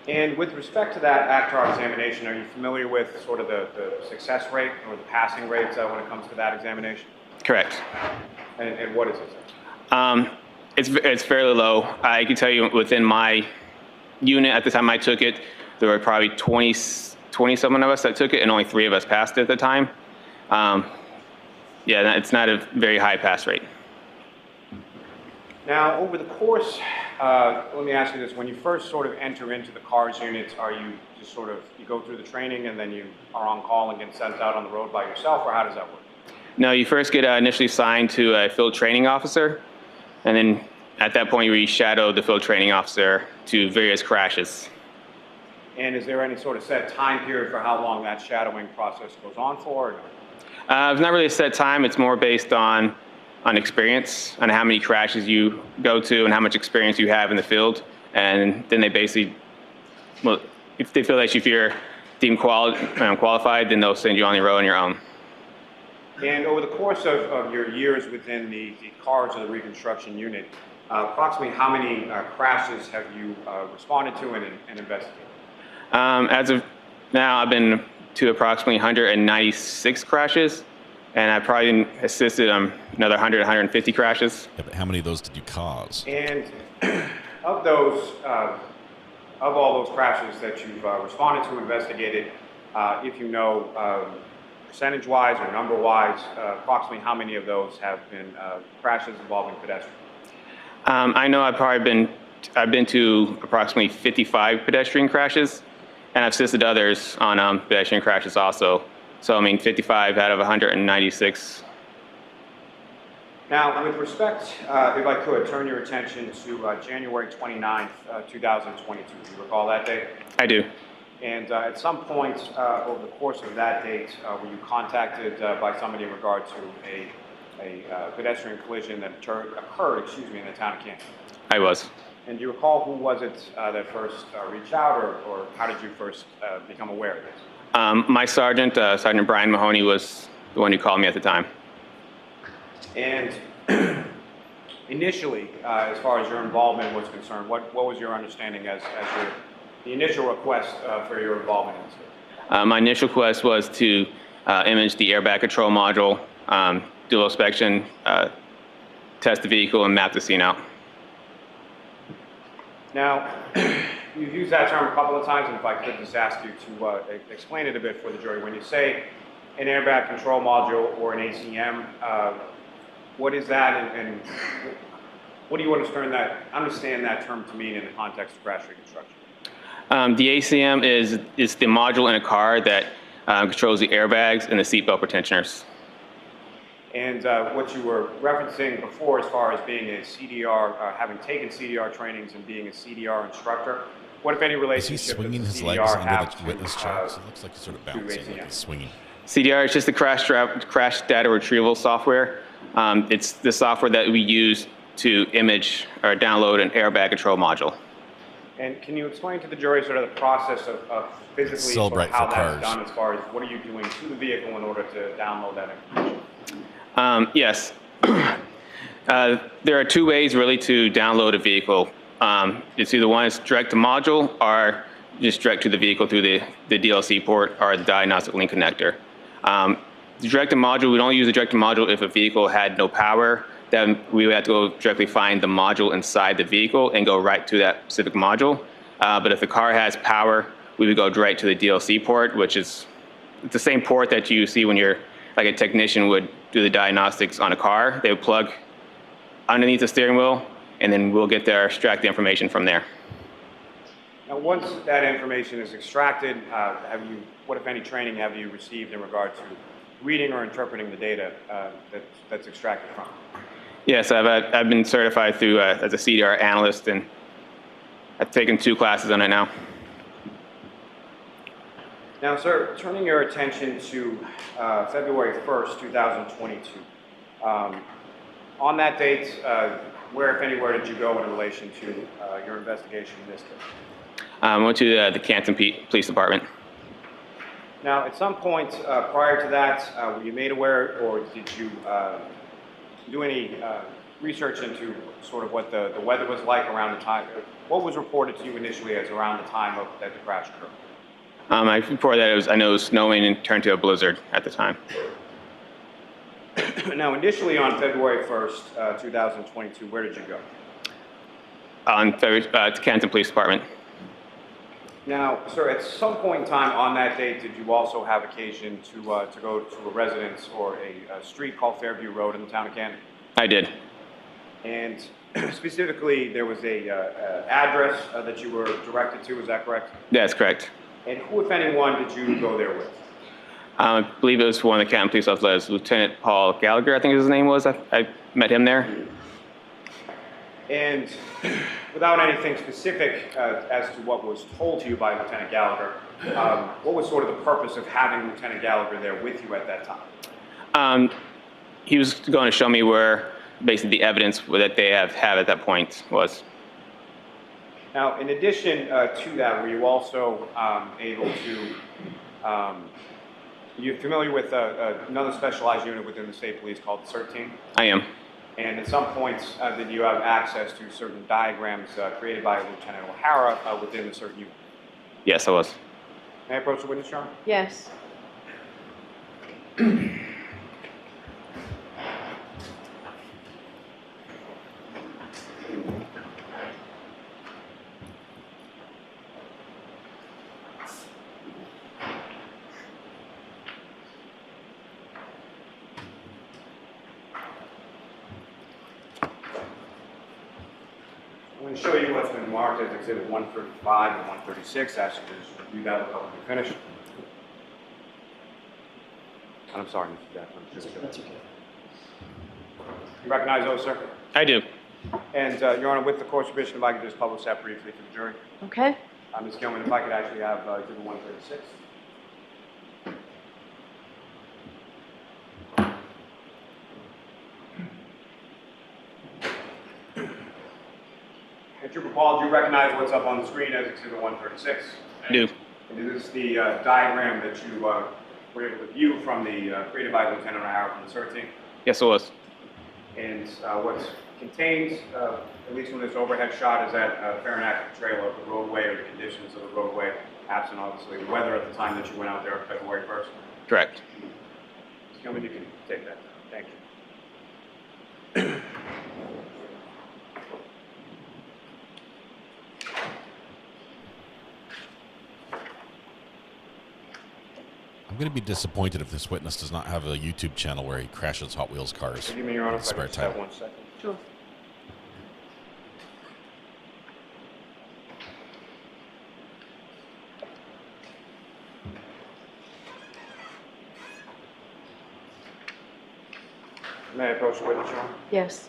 [SPEAKER 6] And with respect to that ACTAR examination, are you familiar with sort of the success rate or the passing rates when it comes to that examination?
[SPEAKER 12] Correct.
[SPEAKER 6] And what is it?
[SPEAKER 12] It's fairly low. I can tell you within my unit at the time I took it, there were probably 20-something of us that took it, and only 3 of us passed it at the time. Yeah, it's not a very high pass rate.
[SPEAKER 6] Now, over the course, let me ask you this, when you first sort of enter into the CARS units, are you just sort of, you go through the training and then you are on call and get sent out on the road by yourself, or how does that work?
[SPEAKER 12] No, you first get initially assigned to a field training officer, and then at that point you shadow the field training officer to various crashes.
[SPEAKER 6] And is there any sort of set time period for how long that shadowing process goes on for? Or no?
[SPEAKER 12] It's not really a set time. It's more based on experience, on how many crashes you go to and how much experience you have in the field. And then they basically, well, if they feel that if you're deemed qualified, then they'll send you on the road on your own.
[SPEAKER 6] And over the course of your years within the cars of the reconstruction unit, approximately how many crashes have you responded to and investigated?
[SPEAKER 12] As of now, I've been to approximately 196 crashes, and I've probably assisted on another 100, 150 crashes.
[SPEAKER 3] Yeah, but how many of those did you cause?
[SPEAKER 6] And of those, of all those crashes that you've responded to, investigated, if you know, percentage-wise or number-wise, approximately how many of those have been crashes involving pedestrians?
[SPEAKER 12] I know I've been to approximately 55 pedestrian crashes, and I've assisted others on pedestrian crashes also. So, I mean, 55 out of 196.
[SPEAKER 6] Now, with respect, if I could, turn your attention to January 29th, 2022. Do you recall that date?
[SPEAKER 12] I do.
[SPEAKER 6] And at some point over the course of that date, were you contacted by somebody in regard to a pedestrian collision that occurred, in the town of Canton?
[SPEAKER 12] I was.
[SPEAKER 6] And do you recall who was it that first reached out, or how did you first become aware of this?
[SPEAKER 12] My sergeant, Sergeant Brian Mahoney, was the one who called me at the time.
[SPEAKER 6] And initially, as far as your involvement was concerned, what was your understanding as the initial request for your involvement in this?
[SPEAKER 12] My initial request was to image the airbag control module, do a inspection, test the vehicle, and map the scene out.
[SPEAKER 6] Now, you've used that term a couple of times, and if I could just ask you to explain it a bit for the jury. When you say an airbag control module or an ACM, what is that, and what do you understand that term to mean in the context of crash reconstruction?
[SPEAKER 12] The ACM is the module in a car that controls the airbags and the seatbelt pretensioners.
[SPEAKER 6] And what you were referencing before as far as being a CDR, having taken CDR trainings and being a CDR instructor, what if any relationship
[SPEAKER 3] is he swinging his legs under the witness chair? It looks like he's sort of bouncing, like he's swinging.
[SPEAKER 12] CDR is just the crash data retrieval software. It's the software that we use to image or download an airbag control module.
[SPEAKER 6] And can you explain to the jury sort of the process of physically sort of how that's done, as far as what are you doing to the vehicle in order to download that information?
[SPEAKER 12] Yes. There are two ways really to download a vehicle. It's either one is direct to module, or just direct to the vehicle through the DLC port or the diagnostic link connector. The direct to module, we don't use the direct to module if a vehicle had no power. Then we would have to go directly find the module inside the vehicle and go right to that specific module. But if the car has power, we would go direct to the DLC port, which is the same port that you see when you're like a technician would do the diagnostics on a car. They would plug underneath the steering wheel, and then we'll get there, extract the information from there.
[SPEAKER 6] Now, once that information is extracted, what if any training have you received in regard to reading or interpreting the data that's extracted from it?
[SPEAKER 12] Yes, I've been certified through as a CDR analyst, and I've taken 2 classes on it now.
[SPEAKER 6] Now, sir, turning your attention to February 1st, 2022. On that date, where, if anywhere, did you go in relation to your investigation in this case?
[SPEAKER 12] I went to the Canton Police Department.
[SPEAKER 6] Now, at some point prior to that, were you made aware, or did you do any research into sort of what the weather was like around the time? What was reported to you initially as around the time that the crash occurred?
[SPEAKER 12] I reported that I know it was snowing and turned to a blizzard at the time.
[SPEAKER 6] Now, initially on February 1st, 2022, where did you go?
[SPEAKER 12] On February, to Canton Police Department.
[SPEAKER 6] Now, sir, at some point in time on that date, did you also have occasion to go to a residence or a street called Fairview Road in the town of Canton?
[SPEAKER 12] I did.
[SPEAKER 6] And specifically, there was a address that you were directed to, is that correct?
[SPEAKER 12] That's correct.
[SPEAKER 6] And who, if anyone, did you go there with?
[SPEAKER 12] I believe it was one of the Canton police officers, Lieutenant Paul Gallagher, I think his name was. I met him there.
[SPEAKER 6] And without anything specific as to what was told to you by Lieutenant Gallagher, what was sort of the purpose of having Lieutenant Gallagher there with you at that time?
[SPEAKER 12] He was going to show me where basically the evidence that they have at that point was.
[SPEAKER 6] Now, in addition to that, were you also able to, you're familiar with another specialized unit within the state police called the CERT team?
[SPEAKER 12] I am.
[SPEAKER 6] And at some points, did you have access to certain diagrams created by Lieutenant O'Hara within the CERT unit?
[SPEAKER 12] Yes, I was.
[SPEAKER 6] May I approach the witness, Your Honor?
[SPEAKER 10] Yes.
[SPEAKER 6] I'm going to show you what's been marked as Exhibit 135 and 136. Ask you to just review that until we finish. I'm sorry, Mr. Jackson.
[SPEAKER 13] That's okay.
[SPEAKER 6] You recognize those, sir?
[SPEAKER 12] I do.
[SPEAKER 6] And, Your Honor, with the court's permission, if I could just publish that briefly to the jury.
[SPEAKER 10] Okay.
[SPEAKER 6] Ms. Gilman, if I could actually have Exhibit 136. And Trooper Paul, do you recognize what's up on the screen as Exhibit 136?
[SPEAKER 12] I do.
[SPEAKER 6] And this is the diagram that you were able to view from the created by Lieutenant O'Hara from the CERT team.
[SPEAKER 12] Yes, it was.
[SPEAKER 6] And what's contained, at least from this overhead shot, is that fair and accurate portrayal of the roadway or the conditions of the roadway, absent obviously the weather at the time that you went out there on February 1st.
[SPEAKER 12] Correct.
[SPEAKER 6] Ms. Gilman, you can take that. Thank you.
[SPEAKER 3] I'm going to be disappointed if this witness does not have a YouTube channel where he crashes Hot Wheels cars.
[SPEAKER 6] Give me, Your Honor,
[SPEAKER 3] in spare time.
[SPEAKER 6] 1 second.
[SPEAKER 10] Sure.
[SPEAKER 6] May I approach the witness, Your Honor?
[SPEAKER 10] Yes.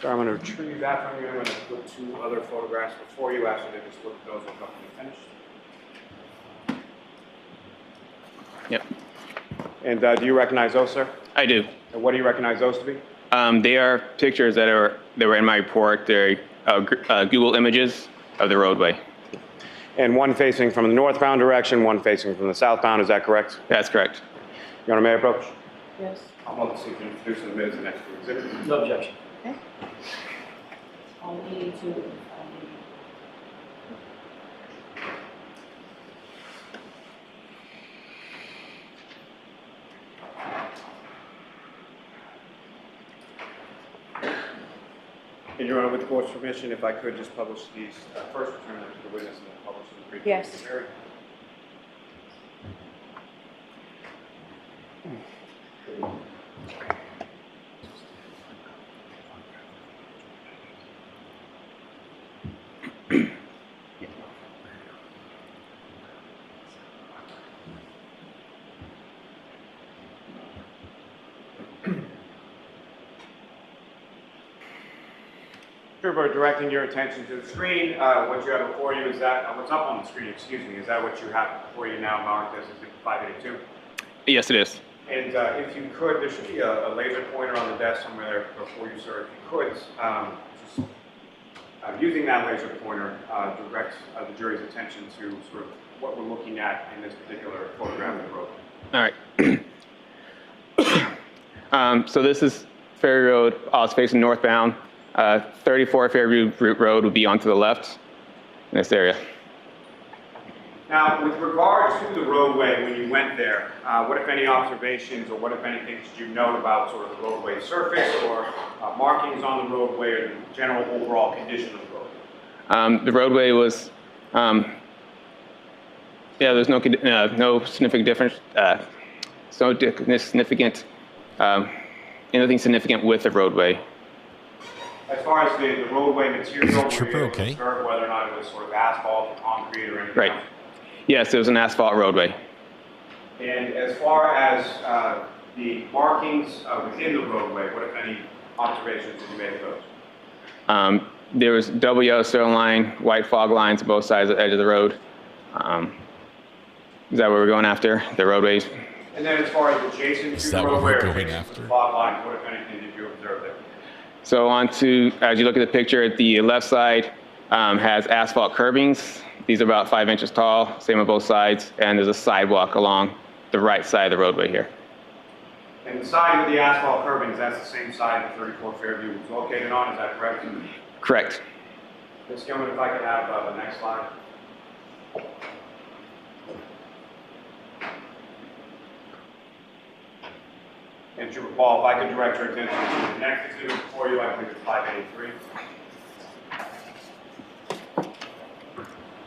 [SPEAKER 6] So I'm going to retrieve that from you. I'm going to put 2 other photographs before you after they just look at those when company finished.
[SPEAKER 12] Yep.
[SPEAKER 6] And do you recognize those, sir?
[SPEAKER 12] I do.
[SPEAKER 6] And what do you recognize those to be?
[SPEAKER 12] They are pictures that were in my report. They're Google images of the roadway.
[SPEAKER 6] And one facing from the northbound direction, one facing from the southbound. Is that correct?
[SPEAKER 12] That's correct.
[SPEAKER 6] Your Honor, may I approach?
[SPEAKER 10] Yes.
[SPEAKER 6] I'm going to see if you can introduce the minutes and next to exhibit.
[SPEAKER 13] No objection.
[SPEAKER 10] Okay. Only to.
[SPEAKER 6] And Your Honor, with the court's permission, if I could just publish these, first return them to the witness and then publish them briefly.
[SPEAKER 10] Yes.
[SPEAKER 6] To the jury. Trooper, directing your attention to the screen, what you have before you is that, what's up on the screen, excuse me, is that what you have before you now marked as Exhibit 582?
[SPEAKER 12] Yes, it is.
[SPEAKER 6] And if you could, there should be a laser pointer on the desk somewhere there before you, sir. If you could, just using that laser pointer, direct the jury's attention to sort of what we're looking at in this particular photograph of the road.
[SPEAKER 12] All right. So this is Ferry Road. I was facing northbound. 34 Fairview Road would be onto the left in this area.
[SPEAKER 6] Now, with regard to the roadway, when you went there, what, if any, observations or what, if anything, did you note about sort of the roadway surface or markings on the roadway or the general overall condition of the road?
[SPEAKER 12] The roadway was, there's no significant difference, anything significant with the roadway.
[SPEAKER 6] As far as the roadway material,
[SPEAKER 3] Is the trooper okay?
[SPEAKER 6] Observe whether or not it was sort of asphalt or concrete or anything
[SPEAKER 12] Right.
[SPEAKER 6] else?
[SPEAKER 12] Yes, it was an asphalt roadway.
[SPEAKER 6] And as far as the markings within the roadway, what, if any, observations did you make of those?
[SPEAKER 12] There was double yellow stone line, white fog lines on both sides of the edge of the road. Is that what we're going after, the roadways?
[SPEAKER 6] And then as far as adjacent to the roadway or
[SPEAKER 3] going
[SPEAKER 6] adjacent to the fog lines, what, if anything, did you observe there?
[SPEAKER 12] So as you look at the picture, the left side has asphalt curbings. These are about 5 inches tall, same on both sides, and there's a sidewalk along the right side of the roadway here.
[SPEAKER 6] And the side with the asphalt curbings, that's the same side the 34 Fairview was located on, is that correct?
[SPEAKER 12] Correct.
[SPEAKER 6] Ms. Gilman, if I could have the next slide. And Trooper Paul, if I could direct your attention to the next exhibit before you, I believe it's 583.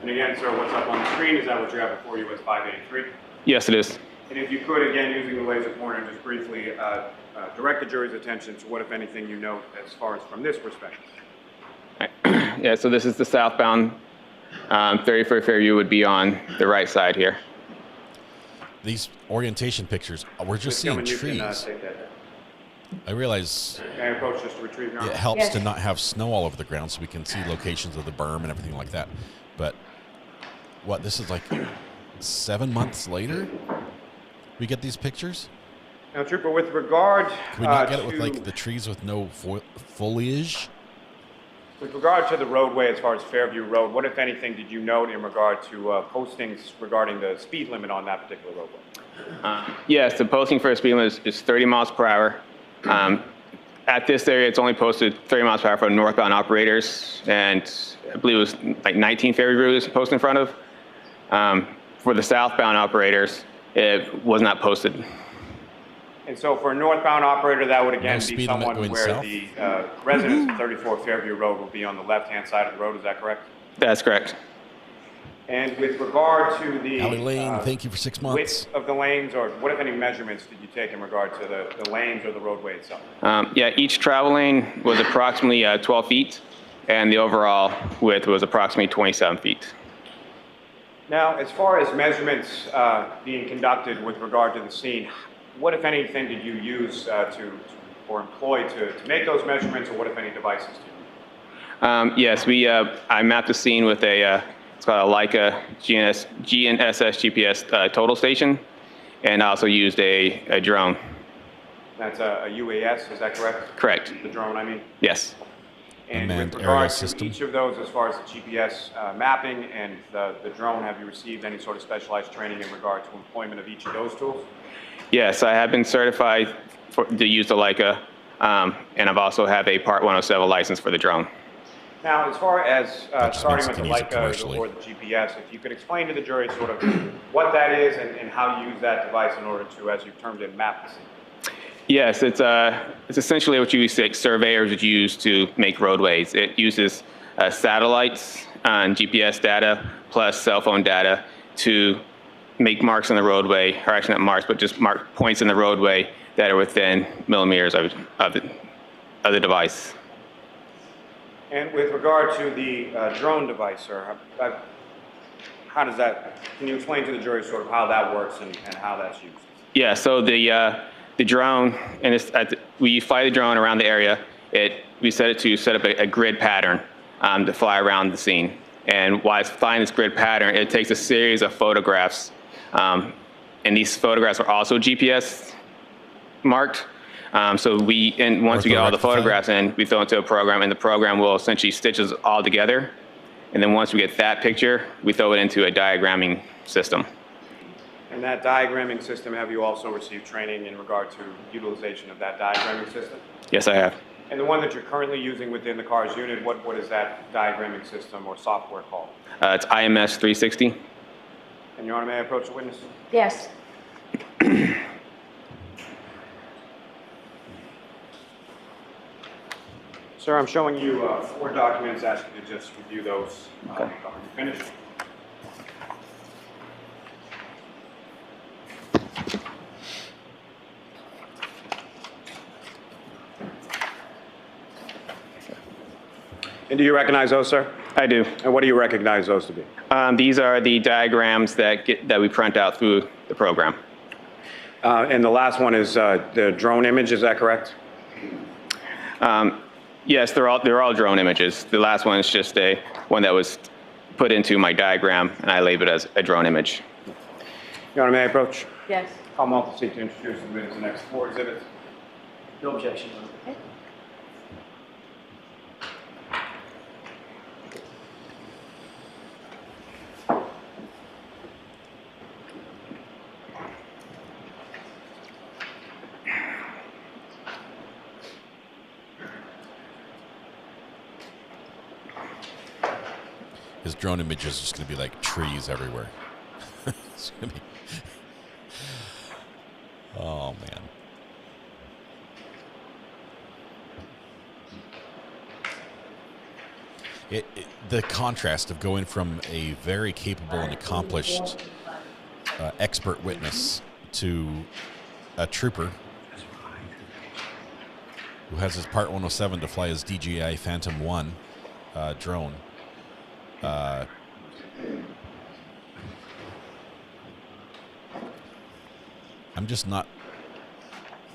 [SPEAKER 6] And again, sir, what's up on the screen, is that what you have before you as 583?
[SPEAKER 12] Yes, it is.
[SPEAKER 6] And if you could, again, using the laser pointer, just briefly direct the jury's attention to what, if anything, you note as far as from this perspective.
[SPEAKER 12] Yeah, so this is the southbound 34 Fairview would be on the right side here.
[SPEAKER 3] These orientation pictures, we're just seeing trees. I realize
[SPEAKER 6] Can I approach just to retrieve your
[SPEAKER 3] it helps to not have snow all over the ground so we can see locations of the berm and everything like that. But what, this is like 7 months later we get these pictures?
[SPEAKER 6] Now, Trooper, with regard
[SPEAKER 3] Can we not get it with like the trees with no foliage?
[SPEAKER 6] With regard to the roadway as far as Fairview Road, what, if anything, did you note in regard to postings regarding the speed limit on that particular roadway?
[SPEAKER 12] Yes, the posting for a speed limit is 30 miles per hour. At this area, it's only posted 30 miles per hour for northbound operators, and I believe it was like 19 Fairview Road is posted in front of. For the southbound operators, it was not posted.
[SPEAKER 6] And so for a northbound operator, that would again
[SPEAKER 3] No
[SPEAKER 6] be someone where
[SPEAKER 3] south?
[SPEAKER 6] the residents of 34 Fairview Road will be on the left-hand side of the road, is that correct?
[SPEAKER 12] That's correct.
[SPEAKER 6] And with regard to the
[SPEAKER 3] Alley Lane, thank you for 6 months.
[SPEAKER 6] width of the lanes, or what, if any, measurements did you take in regard to the lanes or the roadway itself?
[SPEAKER 12] Yeah, each travel lane was approximately 12 feet, and the overall width was approximately 27 feet.
[SPEAKER 6] Now, as far as measurements being conducted with regard to the scene, what, if anything, did you use or employ to make those measurements, or what, if any, devices did you use?
[SPEAKER 12] Yes, I mapped the scene with it's called a Leica GNSS GPS total station, and also used a drone.
[SPEAKER 6] That's a UAS, is that correct?
[SPEAKER 12] Correct.
[SPEAKER 6] The drone, I mean?
[SPEAKER 12] Yes.
[SPEAKER 6] And with regard to each of those, as far as the GPS mapping and the drone, have you received any sort of specialized training in regard to employment of each of those tools?
[SPEAKER 12] Yes, I have been certified to use the Leica, and I've also have a Part 107 license for the drone.
[SPEAKER 6] Now, as far as starting with the Leica or the GPS, if you could explain to the jury sort of what that is and how you use that device in order to, as you've termed it, map the scene.
[SPEAKER 12] Yes, it's essentially what surveyors would use to make roadways. It uses satellites and GPS data plus cell phone data to make marks on the roadway, or actually not marks, but just mark points in the roadway that are within millimeters of the device.
[SPEAKER 6] And with regard to the drone device, sir, how does that, can you explain to the jury sort of how that works and how that's used?
[SPEAKER 12] Yeah, so the drone, and we fly the drone around the area. We set it to set up a grid pattern to fly around the scene. And while it's flying this grid pattern, it takes a series of photographs. And these photographs are also GPS marked. So once we get all the photographs in, we throw it into a program, and the program will essentially stitch us all together. And then once we get that picture, we throw it into a diagramming system.
[SPEAKER 6] And that diagramming system, have you also received training in regard to utilization of that diagramming system?
[SPEAKER 12] Yes, I have.
[SPEAKER 6] And the one that you're currently using within the CARS unit, what is that diagramming system or software called?
[SPEAKER 12] It's IMS 360.
[SPEAKER 6] And Your Honor, may I approach the witness?
[SPEAKER 15] Yes.
[SPEAKER 6] Sir, I'm showing you 4 documents. Ask you to just review those.
[SPEAKER 12] Okay.
[SPEAKER 6] When you finish. And do you recognize those, sir?
[SPEAKER 12] I do.
[SPEAKER 6] And what do you recognize those to be?
[SPEAKER 12] These are the diagrams that we print out through the program.
[SPEAKER 6] And the last one is the drone image, is that correct?
[SPEAKER 12] Yes, they're all drone images. The last one is just one that was put into my diagram, and I labeled it as a drone image.
[SPEAKER 6] Your Honor, may I approach?
[SPEAKER 10] Yes.
[SPEAKER 6] Call off the seat to introduce and witness the next 4 exhibits.
[SPEAKER 13] No objection.
[SPEAKER 10] Okay.
[SPEAKER 3] His drone image is just going to be like trees everywhere. It's gonna be... Oh, man. The contrast of going from a very capable and accomplished expert witness to a trooper who has his Part 107 to fly his DJI Phantom 1 drone. I'm just not.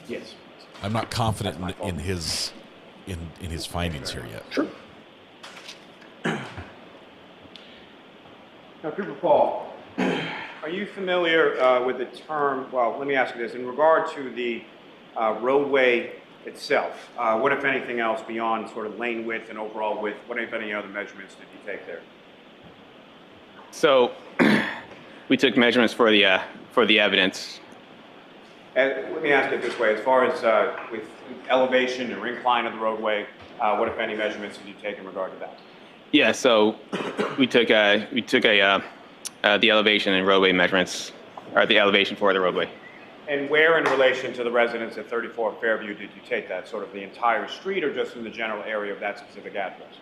[SPEAKER 6] Yes.
[SPEAKER 3] I'm not confident in his findings here yet.
[SPEAKER 6] Sure. Now, Trooper Paul, are you familiar with the term? Well, let me ask you this: in regard to the roadway itself, what, if anything, else beyond sort of lane width and overall width? What, if any, other measurements did you take there?
[SPEAKER 12] So we took measurements for the evidence.
[SPEAKER 6] Let me ask it this way: as far as with elevation or incline of the roadway, what, if any, measurements did you take in regard to that?
[SPEAKER 12] Yeah, so we took the elevation and roadway measurements, or the elevation for the roadway.
[SPEAKER 6] And where in relation to the residents at 34 Fairview did you take that? Sort of the entire street, or just in the general area of that specific address?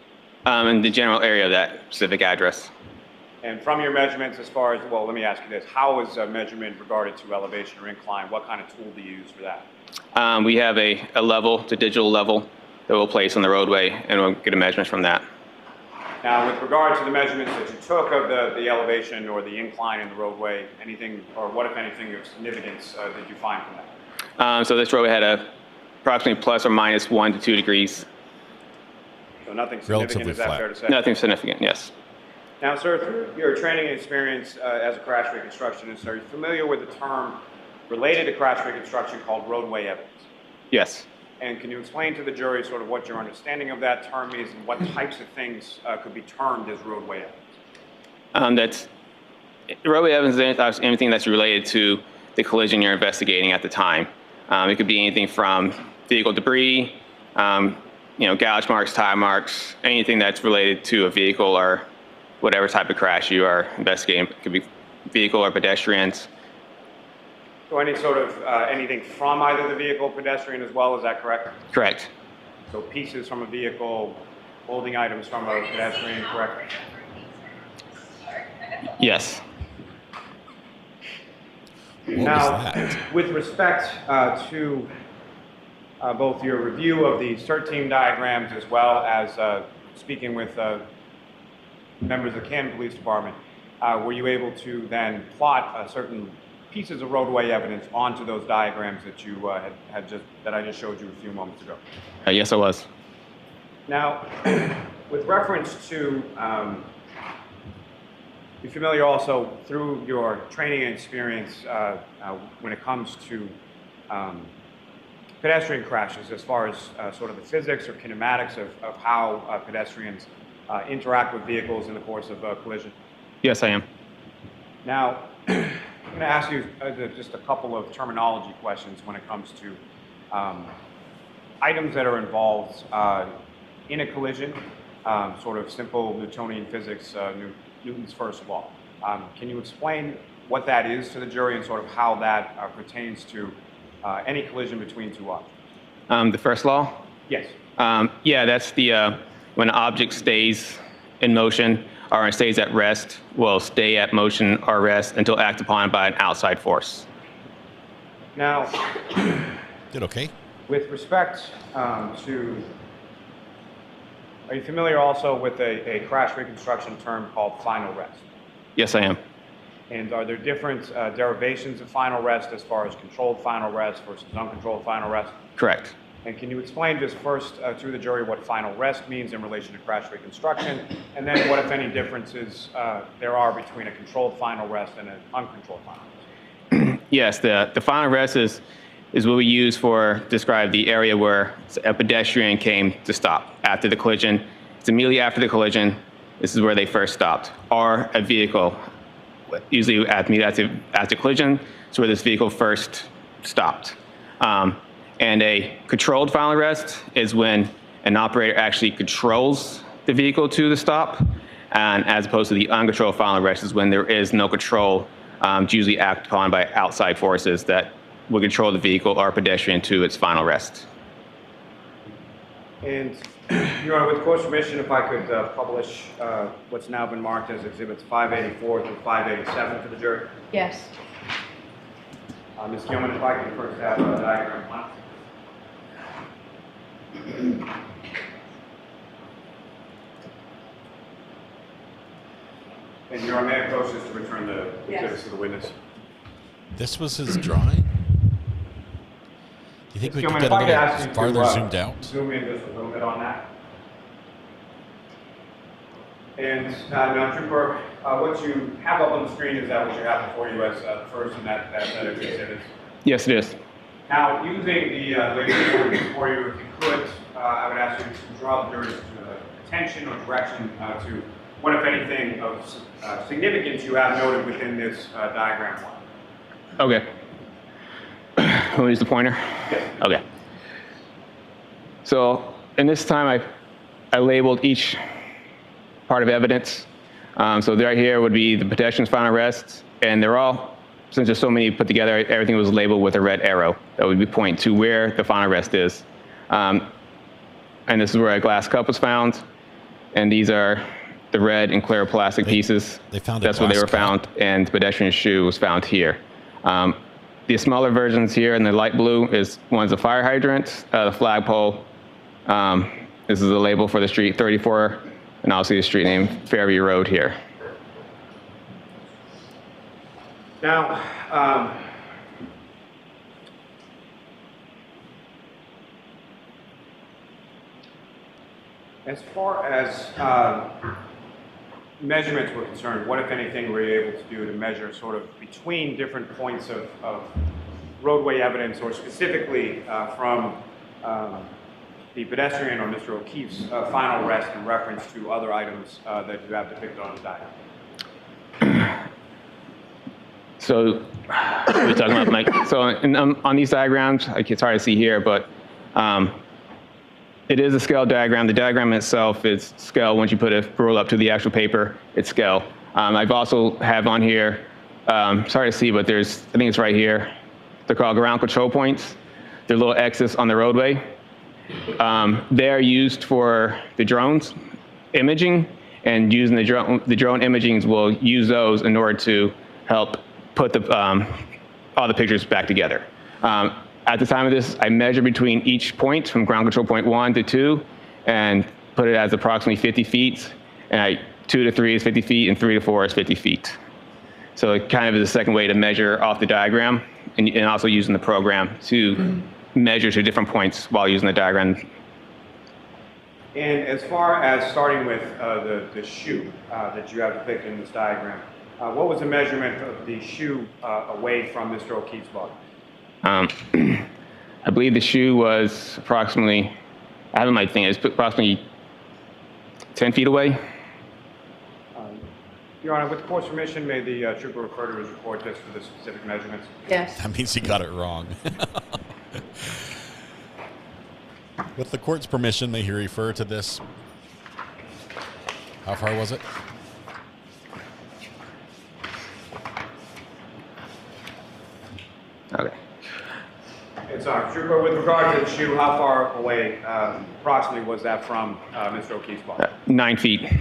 [SPEAKER 12] In the general area of that specific address.
[SPEAKER 6] And from your measurements, as far as, well, let me ask you this: how is measurement regarded to elevation or incline? What kind of tool do you use for that?
[SPEAKER 12] We have a level, the digital level, that we'll place on the roadway, and we'll get a measurement from that.
[SPEAKER 6] Now, with regard to the measurements that you took of the elevation or the incline in the roadway, anything, or what, if anything, of significance did you find from that?
[SPEAKER 12] So this roadway had approximately plus or minus 1 to 2 degrees.
[SPEAKER 6] So nothing significant, is that fair to say?
[SPEAKER 12] Nothing significant, yes.
[SPEAKER 6] Now, sir, through your training and experience as a crash reconstructionist, are you familiar with the term related to crash reconstruction called roadway evidence?
[SPEAKER 12] Yes.
[SPEAKER 6] And can you explain to the jury sort of what your understanding of that term is and what types of things could be termed as roadway evidence?
[SPEAKER 12] Roadway evidence is anything that's related to the collision you're investigating at the time. It could be anything from vehicle debris, gouge marks, tire marks, anything that's related to a vehicle or whatever type of crash you are investigating. It could be vehicle or pedestrians.
[SPEAKER 6] So any sort of anything from either the vehicle or pedestrian as well, is that correct?
[SPEAKER 12] Correct.
[SPEAKER 6] So pieces from a vehicle, holding items from a pedestrian, correct?
[SPEAKER 12] Yes.
[SPEAKER 6] Now, with respect to both your review of the CERT team diagrams as well as speaking with members of the Canton Police Department, were you able to then plot certain pieces of roadway evidence onto those diagrams that you that I just showed you a few moments ago?
[SPEAKER 12] Yes, I was.
[SPEAKER 6] Now, with reference to, you're familiar also through your training and experience when it comes to pedestrian crashes, as far as sort of the physics or kinematics of how pedestrians interact with vehicles in the course of a collision?
[SPEAKER 12] Yes, I am.
[SPEAKER 6] Now, I'm going to ask you just a couple of terminology questions when it comes to items that are involved in a collision, sort of simple Newtonian physics, Newton's first law. Can you explain what that is to the jury and sort of how that pertains to any collision between two objects?
[SPEAKER 12] The first law?
[SPEAKER 6] Yes.
[SPEAKER 12] Yeah, that's the when an object stays in motion or stays at rest, will stay at motion or rest until acted upon by an outside force.
[SPEAKER 6] Now,
[SPEAKER 3] did okay?
[SPEAKER 6] With respect to, are you familiar also with a crash reconstruction term called final rest?
[SPEAKER 12] Yes, I am.
[SPEAKER 6] And are there different derivations of final rest as far as controlled final rest versus uncontrolled final rest?
[SPEAKER 12] Correct.
[SPEAKER 6] And can you explain just first to the jury what final rest means in relation to crash reconstruction, and then what, if any, differences there are between a controlled final rest and an uncontrolled final rest?
[SPEAKER 12] Yes, the final rest is what we use for describe the area where a pedestrian came to stop after the collision. It's immediately after the collision. This is where they first stopped, or a vehicle. Usually after collision, it's where this vehicle first stopped. And a controlled final rest is when an operator actually controls the vehicle to the stop, and as opposed to the uncontrolled final rest is when there is no control. It's usually acted upon by outside forces that will control the vehicle or pedestrian to its final rest.
[SPEAKER 6] And, Your Honor, with court's permission, if I could publish what's now been marked as Exhibits 584 through 587 for the jury.
[SPEAKER 10] Yes.
[SPEAKER 6] Ms. Gilman, if I could first have diagram 1. And Your Honor, may I approach this to return the exhibits to the witness?
[SPEAKER 3] This was his drawing? Do you think we could get a little farther zoomed out?
[SPEAKER 6] Zoom in just a little bit on that. And now, Trooper, what you have up on the screen, is that what you have before you as the first in that set of exhibits?
[SPEAKER 12] Yes, it is.
[SPEAKER 6] Now, using the latest before you, if you could, I would ask you to draw the jury's attention or direction to what, if anything, of significance you have noted within this diagram 1.
[SPEAKER 12] Okay. Want to use the pointer?
[SPEAKER 6] Yes.
[SPEAKER 12] Okay. So in this time, I labeled each part of evidence. So right here would be the pedestrian's final rest, and they're all, since there's so many put together, everything was labeled with a red arrow that would be pointing to where the final rest is. And this is where a glass cup was found, and these are the red and clear plastic pieces.
[SPEAKER 3] They found
[SPEAKER 12] That's where they were found, and the pedestrian's shoe was found here. The smaller versions here in the light blue is one's a fire hydrant, the flagpole. This is a label for the street 34, and obviously the street name Fairview Road here.
[SPEAKER 6] Now, as far as measurements were concerned, what, if anything, were you able to do to measure sort of between different points of roadway evidence, or specifically from the pedestrian or Mr. O'Keefe's final rest in reference to other items that you have depicted on the diagram?
[SPEAKER 12] So we're talking about Mike. So on these diagrams, it's hard to see here, but it is a scale diagram. The diagram itself is scale. Once you put a roll up to the actual paper, it's scale. I've also have on here, sorry to see, but I think it's right here. They're called ground control points. They're little X's on the roadway. They're used for the drones imaging, and using the drone imagings will use those in order to help put all the pictures back together. At the time of this, I measured between each point from ground control point 1 to 2 and put it as approximately 50 feet. And 2 to 3 is 50 feet, and 3 to 4 is 50 feet. So it kind of is a second way to measure off the diagram, and also using the program to measure to different points while using the diagram.
[SPEAKER 6] And as far as starting with the shoe that you have depicted in this diagram, what was the measurement of the shoe away from Mr. O'Keefe's body?
[SPEAKER 12] I believe the shoe was approximately, I have my thing, it's approximately 10 feet away.
[SPEAKER 6] Your Honor, with the court's permission, may the trooper refer to his report just for the specific measurements?
[SPEAKER 10] Yes.
[SPEAKER 3] That means he got it wrong. With the court's permission, may he refer to this? How far was it?
[SPEAKER 12] Okay.
[SPEAKER 6] It's Trooper, with regard to the shoe, how far away approximately was that from Mr. O'Keefe's body?
[SPEAKER 12] 9 feet.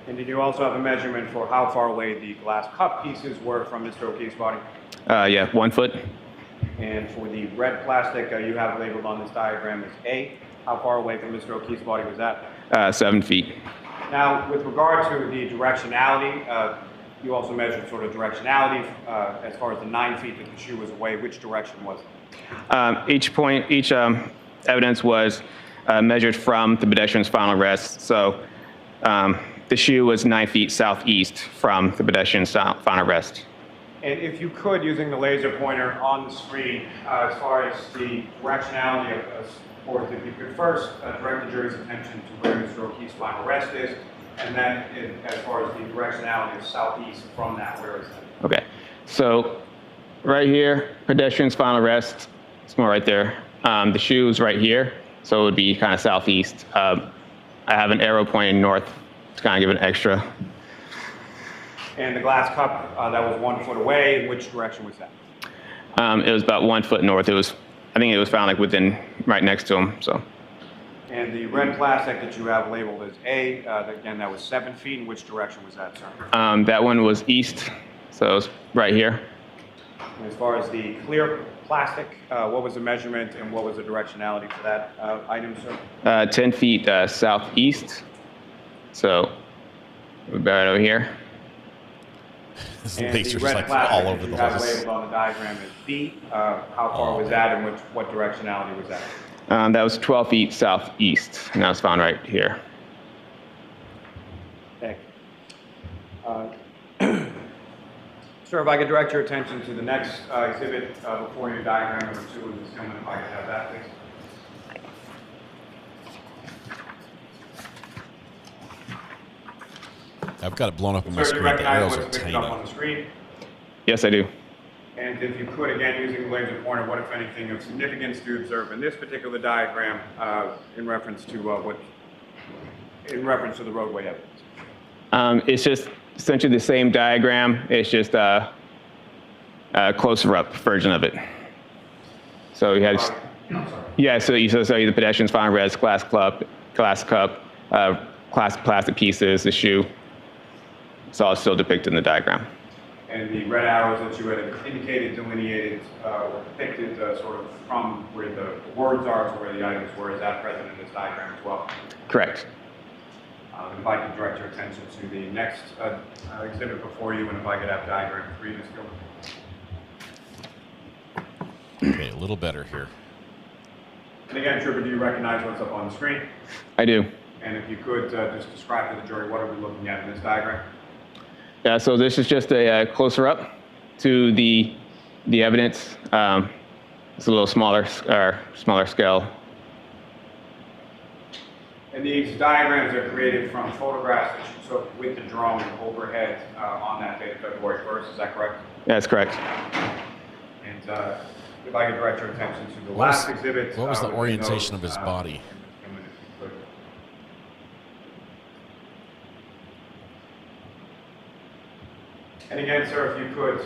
[SPEAKER 6] And did you also have a measurement for how far away the glass cup pieces were from Mr. O'Keefe's body?
[SPEAKER 12] Yeah, 1 foot.
[SPEAKER 6] And for the red plastic you have labeled on this diagram as A, how far away from Mr. O'Keefe's body was that?
[SPEAKER 12] 7 feet.
[SPEAKER 6] Now, with regard to the directionality, you also measured sort of directionality as far as the 9 feet that the shoe was away. Which direction was it?
[SPEAKER 12] Each evidence was measured from the pedestrian's final rest. So the shoe was 9 feet southeast from the pedestrian's final rest.
[SPEAKER 6] And if you could, using the laser pointer on the screen, as far as the directionality of sports, if you could first direct the jury's attention to where Mr. O'Keefe's final rest is, and then as far as the directionality of southeast from that, where is that?
[SPEAKER 12] Okay, so right here, pedestrian's final rest, it's more right there. The shoe's right here, so it would be kind of southeast. I have an arrow pointing north to kind of give it an extra.
[SPEAKER 6] And the glass cup that was 1 foot away, in which direction was that?
[SPEAKER 12] It was about 1 foot north. I think it was found like right next to him, so.
[SPEAKER 6] And the red plastic that you have labeled as A, again, that was 7 feet. In which direction was that, sir?
[SPEAKER 12] That one was east, so it was right here.
[SPEAKER 6] And as far as the clear plastic, what was the measurement and what was the directionality for that item, sir?
[SPEAKER 12] 10 feet southeast, so about right over here.
[SPEAKER 6] And the red plastic all over the place. Labeled on the diagram as B. How far was that, and what directionality was that?
[SPEAKER 12] That was 12 feet southeast, and that was found right here.
[SPEAKER 6] Thank you. Sir, if I could direct your attention to the next exhibit before you, diagram number 2 in this film, if I could have that, please.
[SPEAKER 3] I've got it blown up on my screen. The arrows are tiny.
[SPEAKER 6] On the screen?
[SPEAKER 12] Yes, I do.
[SPEAKER 6] And if you could, again, using the laser pointer, what, if anything, of significance do you observe in this particular diagram in reference to the roadway evidence?
[SPEAKER 12] It's just essentially the same diagram. It's just a closer up version of it. So you had, so you saw the pedestrian's final rest, glass cup, plastic pieces, the shoe. It's all still depicted in the diagram.
[SPEAKER 6] And the red arrows that you had indicated, delineated, or depicted sort of from where the words are to where the items were, is that present in this diagram as well?
[SPEAKER 12] Correct.
[SPEAKER 6] If I could direct your attention to the next exhibit before you, and if I could have diagram 3, Ms. Gilbert.
[SPEAKER 3] Okay, a little better here.
[SPEAKER 6] And again, Trooper, do you recognize what's up on the screen?
[SPEAKER 12] I do.
[SPEAKER 6] And if you could just describe to the jury what are we looking at in this diagram?
[SPEAKER 12] Yeah, so this is just a closer up to the evidence. It's a little smaller scale.
[SPEAKER 6] And these diagrams are created from photographs that you took with the drone overhead on that date, February 1st. Is that correct?
[SPEAKER 12] That's correct.
[SPEAKER 6] And if I could direct your attention to the last exhibit.
[SPEAKER 3] What was the orientation of his body?
[SPEAKER 6] And again, sir, if you could,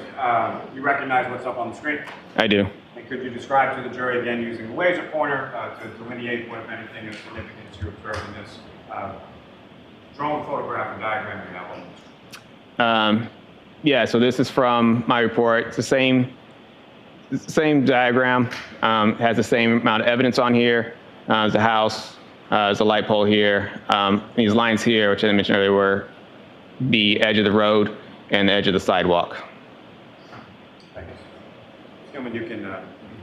[SPEAKER 6] you recognize what's up on the screen?
[SPEAKER 12] I do.
[SPEAKER 6] And could you describe to the jury, again, using the laser pointer, to delineate what, if anything, is significant you observed in this drone photograph and diagram you have on the screen?
[SPEAKER 12] Yeah, so this is from my report. It's the same diagram. Has the same amount of evidence on here. There's a house, there's a light pole here. These lines here, which I mentioned earlier, were the edge of the road and the edge of the sidewalk.
[SPEAKER 6] Thank you. Gentlemen, you can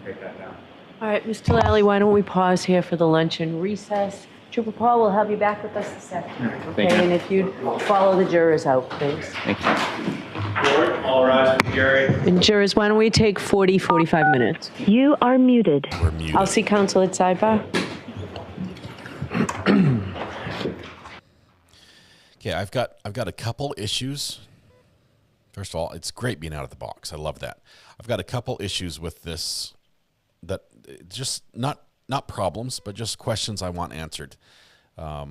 [SPEAKER 6] take that down.
[SPEAKER 10] All right, Mr. Lally, why don't we pause here for the luncheon recess? Trooper Paul will have you back with us this afternoon, okay?
[SPEAKER 12] Thank you.
[SPEAKER 10] And if you'd follow the jurors out, please.
[SPEAKER 12] Thank you.
[SPEAKER 6] Court, all rise for the jury.
[SPEAKER 10] And jurors, why don't we take 45 minutes? You are muted.
[SPEAKER 3] We're muted.
[SPEAKER 10] I'll see counsel at sidebar.
[SPEAKER 3] Okay, I've got a couple issues. First of all, it's great being out of the box. I love that. I've got a couple issues with this that just not problems, but just questions I want answered. I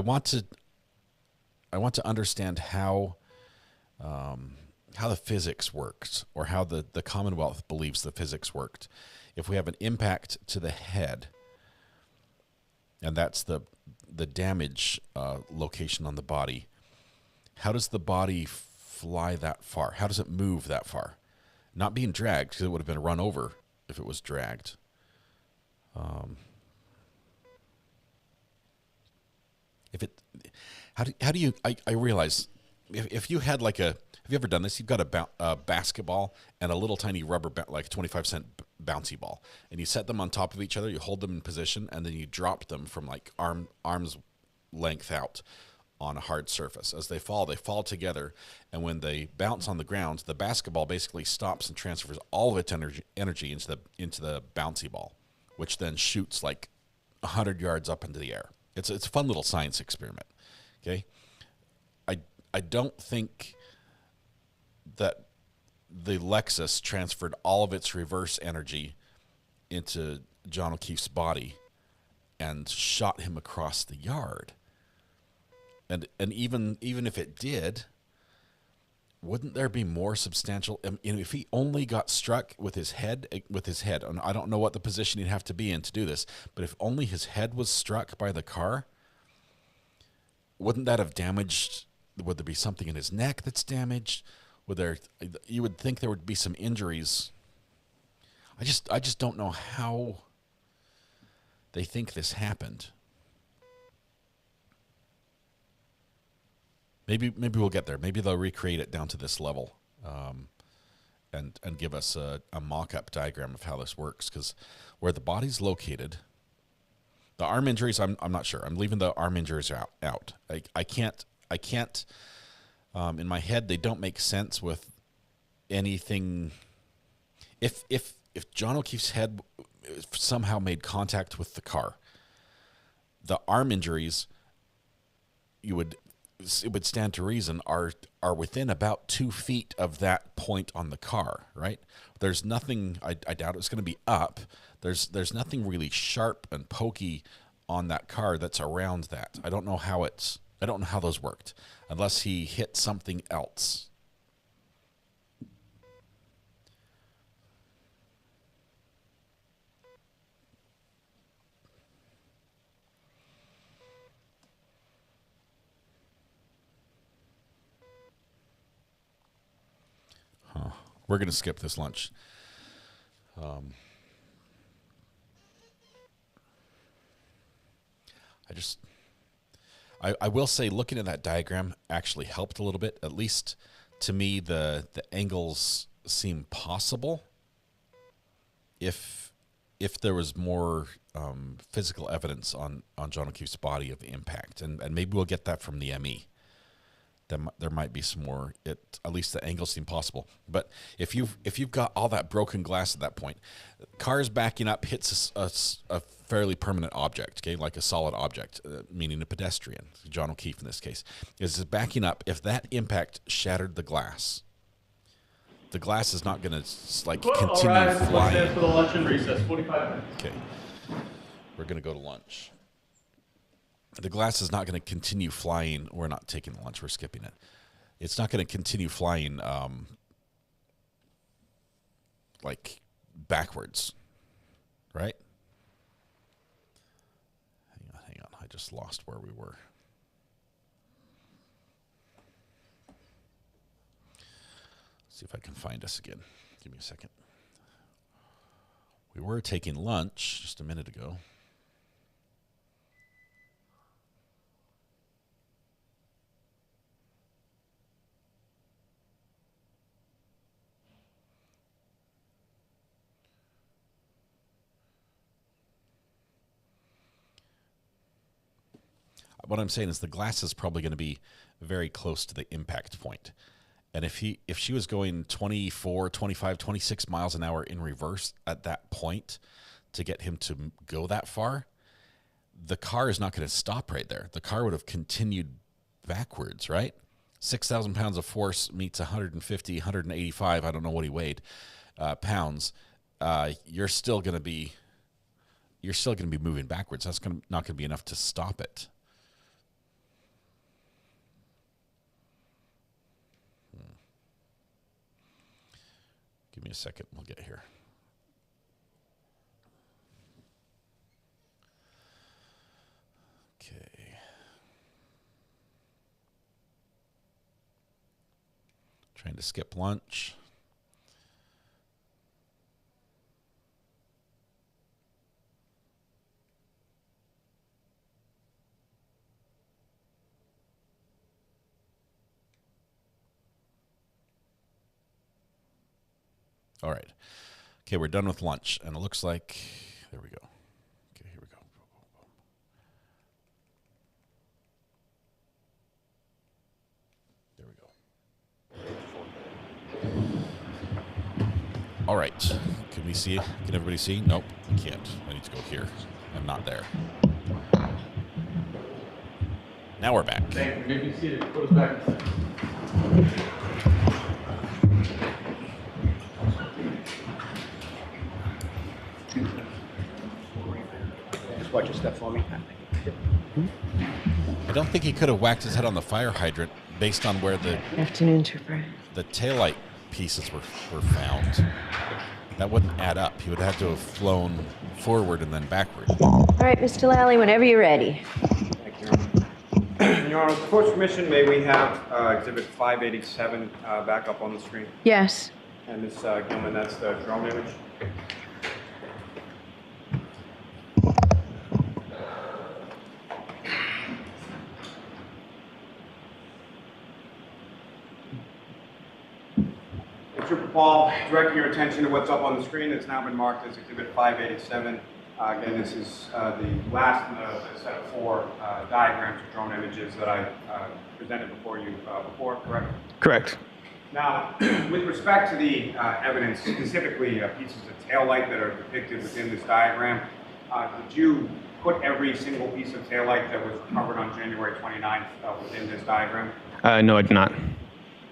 [SPEAKER 3] want to understand how the physics works, or how the Commonwealth believes the physics worked. If we have an impact to the head, and that's the damage location on the body, how does the body fly that far? How does it move that far? Not being dragged, because it would have been run over if it was dragged. I realize if you had like have you ever done this? You've got a basketball and a little tiny rubber, like 25-cent bouncy ball, and you set them on top of each other. You hold them in position, and then you drop them from like arm's length out on a hard surface. As they fall together, and when they bounce on the ground, the basketball basically stops and transfers all of its energy into the bouncy ball, which then shoots like 100 yards up into the air. It's a fun little science experiment. Okay, I don't think that the Lexus transferred all of its reverse energy into John O'Keefe's body and shot him across the yard. And even if it did, wouldn't there be more substantial? If he only got struck with his head, and I don't know what the position he'd have to be in to do this, but if only his head was struck by the car, wouldn't that have damaged? Would there be something in his neck that's damaged? You would think there would be some injuries. I just don't know how they think this happened. Maybe we'll get there. Maybe they'll recreate it down to this level, and give us a mock-up diagram of how this works. Because where the body's located, the arm injuries, I'm not sure. I'm leaving the arm injuries out. I can't. In my head, they don't make sense with anything. If John O'Keefe's head somehow made contact with the car, the arm injuries, it would stand to reason are within about 2 feet of that point on the car, right? There's nothing. I doubt it's going to be up. There's nothing really sharp and pokey on that car that's around that. I don't know how those worked, unless he hit something else. We're going to skip this lunch. I will say, looking at that diagram actually helped a little bit. At least to me, the angles seem possible if there was more physical evidence on John O'Keefe's body of impact, and maybe we'll get that from the ME. There might be some more. At least the angles seem possible. But if you've got all that broken glass at that point, cars backing up hits a fairly permanent object, okay, like a solid object, meaning a pedestrian. John O'Keefe in this case is backing up. If that impact shattered the glass is not going to continue flying.
[SPEAKER 15] Let's for the lunch and recess. 45 minutes.
[SPEAKER 3] Okay, we're going to go to lunch. The glass is not going to continue flying. We're not taking lunch. We're skipping it. It's not going to continue flying like backwards, right? Hang on. I just lost where we were. Let's see if I can find us again. Give me a second. We were taking lunch just a minute ago. What I'm saying is the glass is probably going to be very close to the impact point. And if she was going 24, 25, 26 miles an hour in reverse at that point to get him to go that far, the car is not going to stop right there. The car would have continued backwards, right? 6,000 pounds of force meets 150, 185, I don't know what he weighed, pounds. You're still going to be moving backwards. That's not going to be enough to stop it. Give me a second. We'll get here. Okay. Trying to skip lunch. All right. Okay, we're done with lunch, and it looks like, there we go. Okay, here we go. There we go. All right. Can we see? Can everybody see? Nope, we can't. I need to go here. I'm not there. Now we're back.
[SPEAKER 15] Thank you. Maybe seated. Put us back.
[SPEAKER 13] Just watch your step for me.
[SPEAKER 3] I don't think he could have whacked his head on the fire hydrant based on where the
[SPEAKER 10] Afternoon, Trooper.
[SPEAKER 3] the taillight pieces were found. That wouldn't add up. He would have had to have flown forward and then backward.
[SPEAKER 10] All right, Mr. Lally, whenever you're ready.
[SPEAKER 6] Thank you, Your Honor. Your Honor, with the court's permission, may we have Exhibit 587 back up on the screen?
[SPEAKER 10] Yes.
[SPEAKER 6] And Ms. Gilman, that's the drone image. Trooper Paul, directing your attention to what's up on the screen that's now been marked as Exhibit 587. Again, this is the last in the set of 4 diagrams or drone images that I presented before you before, correct?
[SPEAKER 12] Correct.
[SPEAKER 6] Now, with respect to the evidence, specifically pieces of taillight that are depicted within this diagram, did you put every single piece of taillight that was recovered on January 29th within this diagram?
[SPEAKER 12] No, I did not.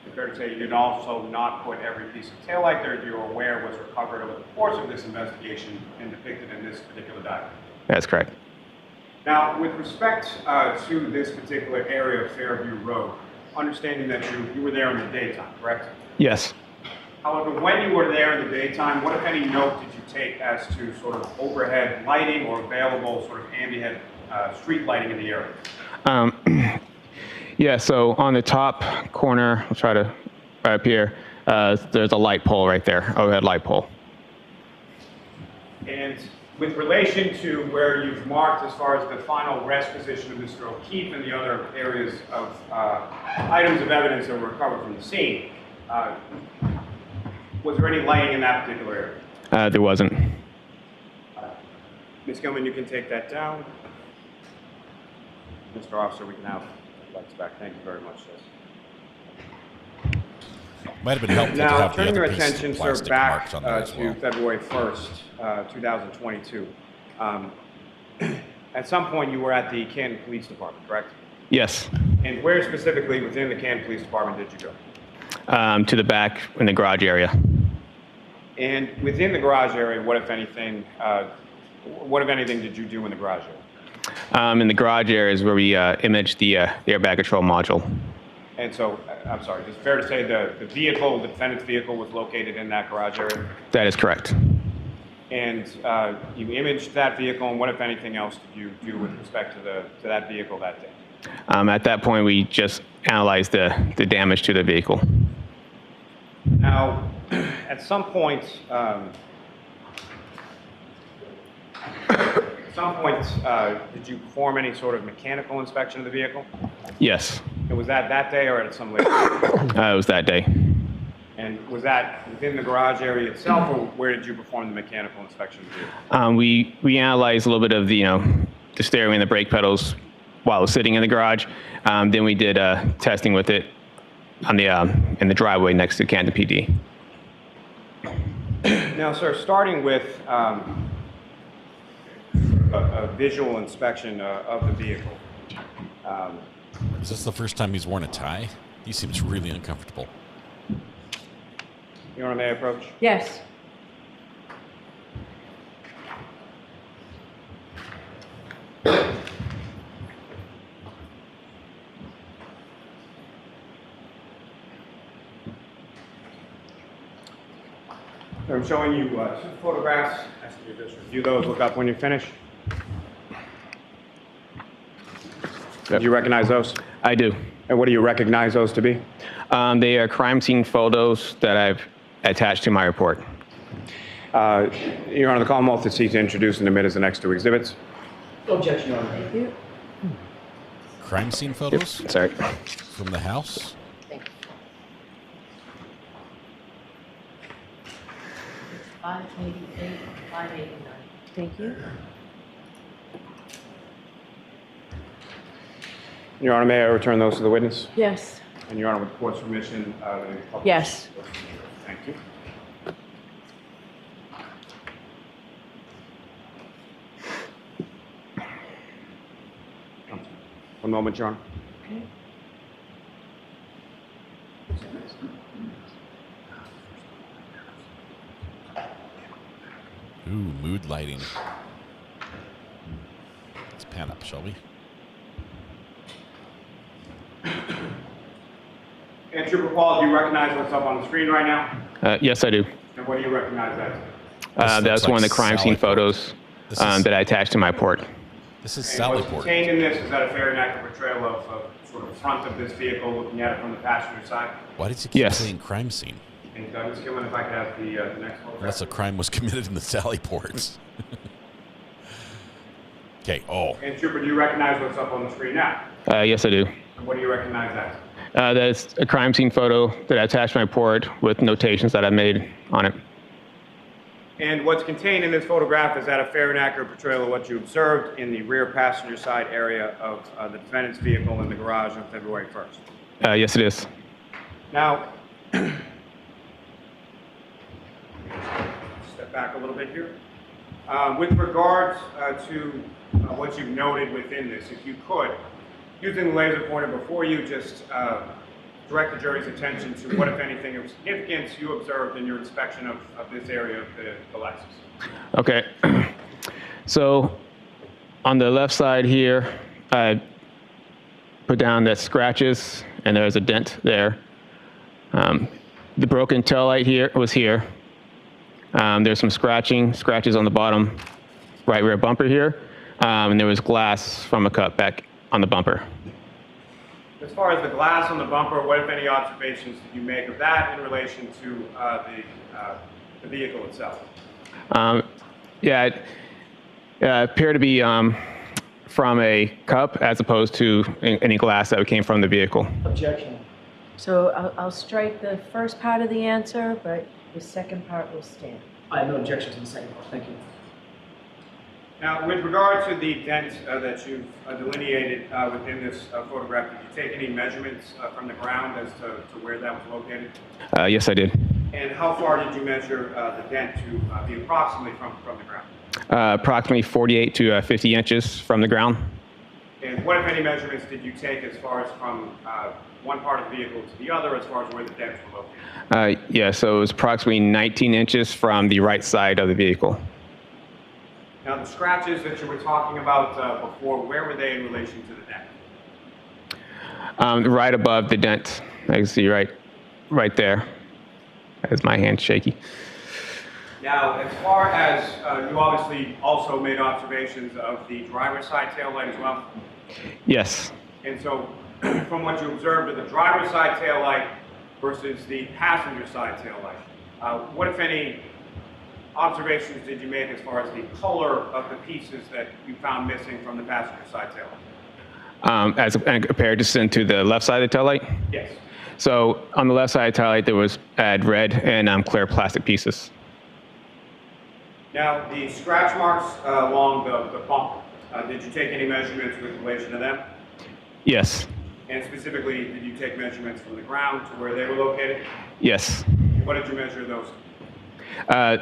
[SPEAKER 6] It's fair to say you did also not put every piece of taillight that you're aware was recovered over the course of this investigation and depicted in this particular diagram.
[SPEAKER 12] That's correct.
[SPEAKER 6] Now, with respect to this particular area of Fairview Road, understanding that you were there in the daytime, correct?
[SPEAKER 12] Yes.
[SPEAKER 6] However, when you were there in the daytime, what, if any, note did you take as to sort of overhead lighting or available sort of ambient street lighting in the area?
[SPEAKER 12] Yeah, so on the top corner, I'll try to, right up here, there's a light pole right there, overhead light pole.
[SPEAKER 6] And with relation to where you've marked as far as the final rest position of Mr. O'Keefe and the other areas of items of evidence that were recovered from the scene, was there any lighting in that particular area?
[SPEAKER 12] There wasn't.
[SPEAKER 6] Ms. Gilman, you can take that down. Mr. Officer, we can have lights back. Thank you very much, sir.
[SPEAKER 3] Might have been helpful
[SPEAKER 6] now,
[SPEAKER 3] to have
[SPEAKER 6] turning
[SPEAKER 3] the
[SPEAKER 6] your
[SPEAKER 3] other piece
[SPEAKER 6] attention,
[SPEAKER 3] of
[SPEAKER 6] sir,
[SPEAKER 3] plastic
[SPEAKER 6] back
[SPEAKER 3] marked on there as well.
[SPEAKER 6] to February 1st, 2022. At some point, you were at the Canton Police Department, correct?
[SPEAKER 12] Yes.
[SPEAKER 6] And where specifically within the Canton Police Department did you go?
[SPEAKER 12] To the back in the garage area.
[SPEAKER 6] And within the garage area, what if anything did you do in the garage area?
[SPEAKER 12] In the garage area is where we imaged the airbag control module.
[SPEAKER 6] And so, I'm sorry, is it fair to say the vehicle, the defendant's vehicle, was located in that garage area?
[SPEAKER 12] That is correct.
[SPEAKER 6] And you imaged that vehicle, and what, if anything else, did you do with respect to that vehicle that day?
[SPEAKER 12] At that point, we just analyzed the damage to the vehicle.
[SPEAKER 6] Now, at some point, did you perform any sort of mechanical inspection of the vehicle?
[SPEAKER 12] Yes.
[SPEAKER 6] And was that day or at some later?
[SPEAKER 12] It was that day.
[SPEAKER 6] And was that within the garage area itself, or where did you perform the mechanical inspection of the vehicle?
[SPEAKER 12] We analyzed a little bit of the steering and the brake pedals while it was sitting in the garage. Then we did testing with it on the in the driveway next to Canton PD.
[SPEAKER 6] Now, sir, starting with a visual inspection of the vehicle.
[SPEAKER 3] Is this the first time he's worn a tie? He seems really uncomfortable.
[SPEAKER 6] Your Honor, may I approach?
[SPEAKER 10] Yes.
[SPEAKER 6] I'm showing you two photographs. Asking you to just review those. Look up when you finish.
[SPEAKER 12] Yep.
[SPEAKER 6] Do you recognize those?
[SPEAKER 12] I do.
[SPEAKER 6] And what do you recognize those to be?
[SPEAKER 12] They are crime scene photos that I've attached to my report.
[SPEAKER 6] Your Honor, the Commonwealth is seeking to introduce and admit as the next two exhibits.
[SPEAKER 13] Objection, Your Honor.
[SPEAKER 10] Thank you.
[SPEAKER 3] Crime scene photos?
[SPEAKER 12] Yep. Sorry.
[SPEAKER 3] From the house?
[SPEAKER 10] 588, 589. Thank you.
[SPEAKER 6] Your Honor, may I return those to the witness?
[SPEAKER 10] Yes.
[SPEAKER 6] And Your Honor, with the court's permission,
[SPEAKER 10] Yes.
[SPEAKER 6] Thank you. One moment, Your Honor.
[SPEAKER 10] Okay.
[SPEAKER 3] Ooh, mood lighting. Let's pan up, shall we?
[SPEAKER 6] And Trooper Paul, do you recognize what's up on the screen right now?
[SPEAKER 12] Yes, I do.
[SPEAKER 6] And what do you recognize that?
[SPEAKER 12] That's one of the crime scene photos that I attached to my report.
[SPEAKER 3] This is
[SPEAKER 6] And
[SPEAKER 3] Sally
[SPEAKER 6] what's
[SPEAKER 3] Port.
[SPEAKER 6] contained in this, is that a fair and accurate portrayal of sort of the front of this vehicle, looking at it from the passenger side?
[SPEAKER 3] Why did you keep saying crime scene?
[SPEAKER 6] And Ms. Gilman, if I could have the next photograph.
[SPEAKER 3] Unless a crime was committed in the Sally Ports. Okay, oh.
[SPEAKER 6] And Trooper, do you recognize what's up on the screen now?
[SPEAKER 12] Yes, I do.
[SPEAKER 6] And what do you recognize that?
[SPEAKER 12] That's a crime scene photo that I attached to my report with notations that I made on it.
[SPEAKER 6] And what's contained in this photograph, is that a fair and accurate portrayal of what you observed in the rear passenger side area of the defendant's vehicle in the garage on February 1st?
[SPEAKER 12] Yes, it is.
[SPEAKER 6] Now, step back a little bit here. With regards to what you've noted within this, if you could, using the laser pointer before you, just direct the jury's attention to what, if anything, of significance you observed in your inspection of this area of the Lexus.
[SPEAKER 12] Okay. So on the left side here, I put down the scratches, and there's a dent there. The broken tail light here was here. There's some scratches on the bottom right rear bumper here, and there was glass from a cut back on the bumper.
[SPEAKER 6] As far as the glass on the bumper, what, if any, observations did you make of that in relation to the vehicle itself?
[SPEAKER 12] Yeah, it appeared to be from a cup as opposed to any glass that came from the vehicle.
[SPEAKER 13] Objection.
[SPEAKER 10] So I'll strike the first part of the answer, but the second part will stand.
[SPEAKER 13] I have no objection to the second part. Thank you.
[SPEAKER 6] Now, with regard to the dent that you've delineated within this photograph, did you take any measurements from the ground as to where that was located?
[SPEAKER 12] Yes, I did.
[SPEAKER 6] And how far did you measure the dent to be approximately from the ground?
[SPEAKER 12] Approximately 48 to 50 inches from the ground.
[SPEAKER 6] And what, if any, measurements did you take as far as from one part of the vehicle to the other, as far as where the dents were located?
[SPEAKER 12] Yeah, so it was approximately 19 inches from the right side of the vehicle.
[SPEAKER 6] Now, the scratches that you were talking about before, where were they in relation to the dent?
[SPEAKER 12] Right above the dent. I can see right there. As my hand's shaky.
[SPEAKER 6] Now, as far as you obviously also made observations of the driver's side taillight as well?
[SPEAKER 12] Yes.
[SPEAKER 6] And so, from what you observed of the driver's side taillight versus the passenger side taillight, what, if any, observations did you make as far as the color of the pieces that you found missing from the passenger side taillight?
[SPEAKER 12] As compared to the left side of the taillight?
[SPEAKER 6] Yes.
[SPEAKER 12] So on the left side of the taillight, there was red and clear plastic pieces.
[SPEAKER 6] Now, the scratch marks along the bumper, did you take any measurements with relation to them?
[SPEAKER 12] Yes.
[SPEAKER 6] And specifically, did you take measurements from the ground to where they were located?
[SPEAKER 12] Yes.
[SPEAKER 6] What did you measure those?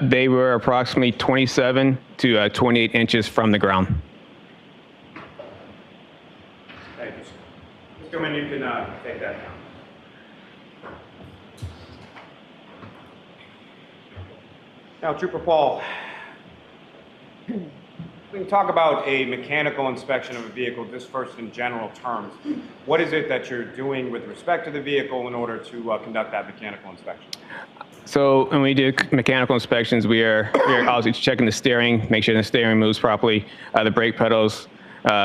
[SPEAKER 12] They were approximately 27 to 28 inches from the ground.
[SPEAKER 6] Thank you, sir. Ms. Gilman, you can take that down. Now, Trooper Paul, we can talk about a mechanical inspection of a vehicle just first in general terms. What is it that you're doing with respect to the vehicle in order to conduct that mechanical inspection?
[SPEAKER 12] So when we do mechanical inspections, we are obviously checking the steering, make sure the steering moves properly, the brake pedals,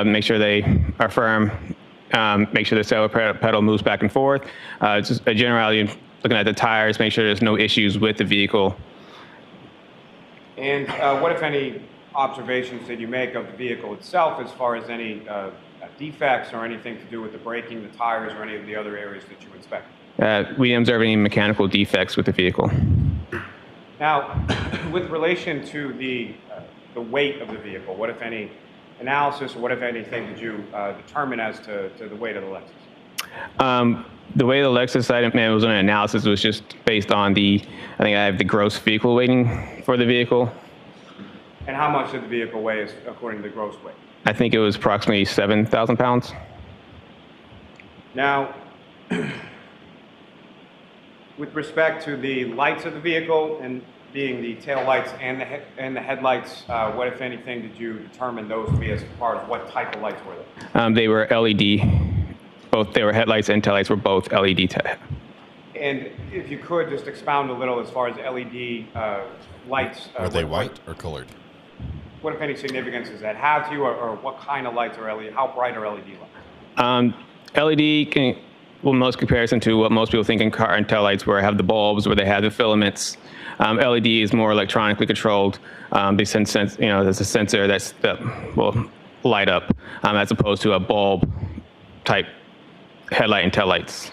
[SPEAKER 12] make sure they are firm, make sure the accelerator pedal moves back and forth. Just generally looking at the tires, make sure there's no issues with the vehicle.
[SPEAKER 6] And what, if any, observations did you make of the vehicle itself as far as any defects or anything to do with the braking, the tires, or any of the other areas that you inspected?
[SPEAKER 12] We didn't observe any mechanical defects with the vehicle.
[SPEAKER 6] Now, with relation to the weight of the vehicle, what, if any, analysis or what, if anything, did you determine as to the weight of the Lexus?
[SPEAKER 12] The way the Lexus item man was on an analysis was just based on I think I have the gross vehicle weighting for the vehicle.
[SPEAKER 6] And how much did the vehicle weigh according to the gross weight?
[SPEAKER 12] I think it was approximately 7,000 pounds.
[SPEAKER 6] Now, with respect to the lights of the vehicle and being the tail lights and the headlights, what, if anything, did you determine those to be as far as what type of lights were they?
[SPEAKER 12] They were LED. They were headlights and taillights were both LED.
[SPEAKER 6] And if you could just expound a little as far as LED lights.
[SPEAKER 3] Are they white or colored?
[SPEAKER 6] What, if any, significance does that have to you, or what kind of lights are LED? How bright are LED lights?
[SPEAKER 12] LED most comparison to what most people think in car and taillights, where I have the bulbs, where they have the filaments. LED is more electronically controlled. There's a sensor that will light up, as opposed to a bulb type headlight and taillights.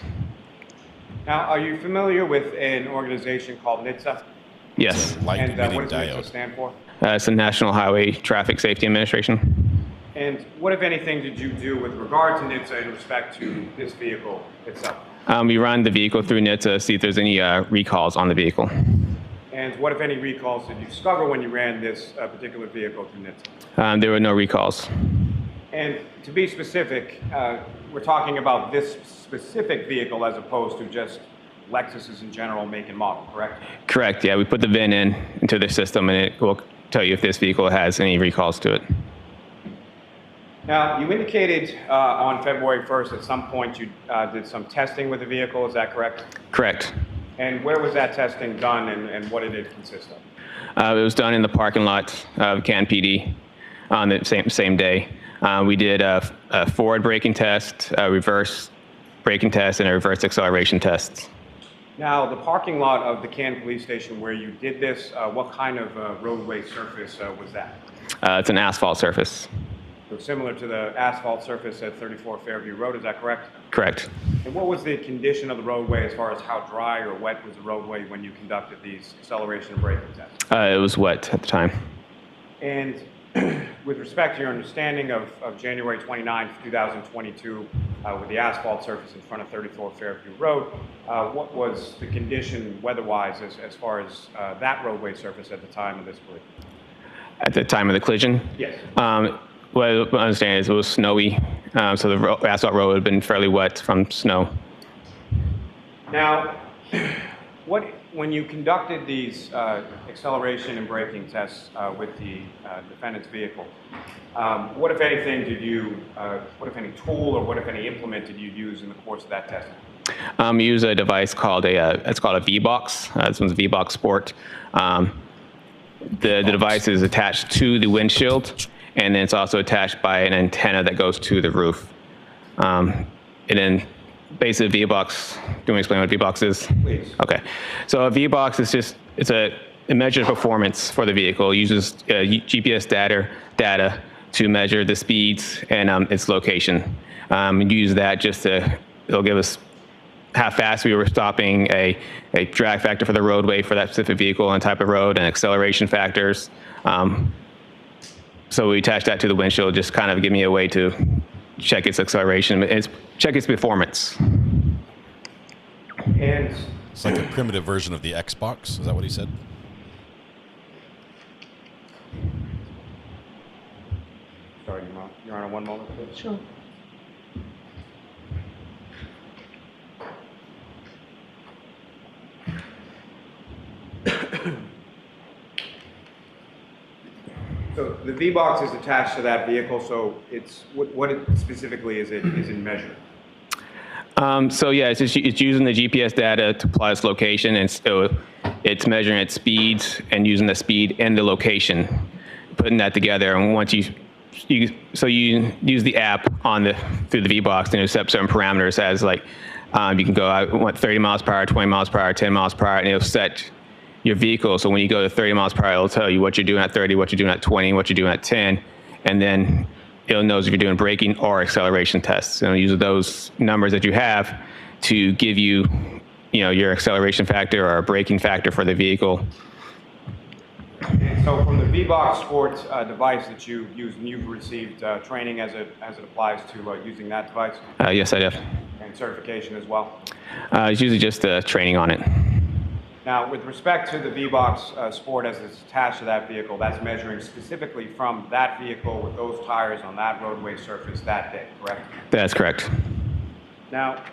[SPEAKER 6] Now, are you familiar with an organization called NHTSA?
[SPEAKER 12] Yes.
[SPEAKER 6] And what does NHTSA stand for?
[SPEAKER 12] It's the National Highway Traffic Safety Administration.
[SPEAKER 6] And what, if anything, did you do with regard to NHTSA in respect to this vehicle itself?
[SPEAKER 12] We run the vehicle through NHTSA, see if there's any recalls on the vehicle.
[SPEAKER 6] And what, if any, recalls did you discover when you ran this particular vehicle through NHTSA?
[SPEAKER 12] There were no recalls.
[SPEAKER 6] And to be specific, we're talking about this specific vehicle as opposed to just Lexuses in general, make and model, correct?
[SPEAKER 12] Correct, yeah. We put the VIN into the system, and it will tell you if this vehicle has any recalls to it.
[SPEAKER 6] Now, you indicated on February 1st at some point you did some testing with the vehicle, is that correct?
[SPEAKER 12] Correct.
[SPEAKER 6] And where was that testing done, and what did it consist of?
[SPEAKER 12] It was done in the parking lot of Canton PD on the same day. We did a forward braking test, a reverse braking test, and a reverse acceleration test.
[SPEAKER 6] Now, the parking lot of the Canton Police Station where you did this, what kind of roadway surface was that?
[SPEAKER 12] It's an asphalt surface.
[SPEAKER 6] So similar to the asphalt surface at 34 Fairview Road, is that correct?
[SPEAKER 12] Correct.
[SPEAKER 6] And what was the condition of the roadway as far as how dry or wet was the roadway when you conducted these acceleration and braking tests?
[SPEAKER 12] It was wet at the time.
[SPEAKER 6] And with respect to your understanding of January 29th, 2022, with the asphalt surface in front of 34 Fairview Road, what was the condition weather-wise as far as that roadway surface at the time of this collision?
[SPEAKER 12] At the time of the collision?
[SPEAKER 6] Yes.
[SPEAKER 12] What I understand is it was snowy, so the asphalt road had been fairly wet from snow.
[SPEAKER 6] Now, when you conducted these acceleration and braking tests with the defendant's vehicle, what, if anything, what, if any, tool or what, if any, implement did you use in the course of that testing?
[SPEAKER 12] We use a device called it's called a V-Box. This one's a V-Box Sport. The device is attached to the windshield, and then it's also attached by an antenna that goes to the roof. And then basically V-Box, do you want to explain what V-Box is?
[SPEAKER 6] Please.
[SPEAKER 12] Okay. So a V-Box is it measures performance for the vehicle. It uses GPS data to measure the speeds and its location. Use that it'll give us how fast we were stopping, a drag factor for the roadway for that specific vehicle and type of road, and acceleration factors. So we attach that to the windshield, just kind of give me a way to check its acceleration, check its performance.
[SPEAKER 6] And
[SPEAKER 3] it's like a primitive version of the Xbox. Is that what he said?
[SPEAKER 6] Sorry, Your Honor, one moment, please.
[SPEAKER 10] Sure.
[SPEAKER 6] So the V-Box is attached to that vehicle, so it's what it specifically is it measuring?
[SPEAKER 12] So yeah, it's using the GPS data to apply its location, and so it's measuring its speeds and using the speed and the location, putting that together. And once you use the app through the V-Box and you set certain parameters as like you can go, I want 30 miles per hour, 20 miles per hour, 10 miles per hour, and it'll set your vehicle. So when you go to 30 miles per hour, it'll tell you what you're doing at 30, what you're doing at 20, what you're doing at 10, and then it'll know if you're doing braking or acceleration tests. And it'll use those numbers that you have to give you, your acceleration factor or braking factor for the vehicle.
[SPEAKER 6] So from the V-Box Sport device that you use, and you've received training as it applies to using that device?
[SPEAKER 12] Yes, I have.
[SPEAKER 6] And certification as well?
[SPEAKER 12] It's usually just training on it.
[SPEAKER 6] Now, with respect to the V-Box Sport as it's attached to that vehicle, that's measuring specifically from that vehicle with those tires on that roadway surface that day, correct?
[SPEAKER 12] That's correct.
[SPEAKER 6] Now,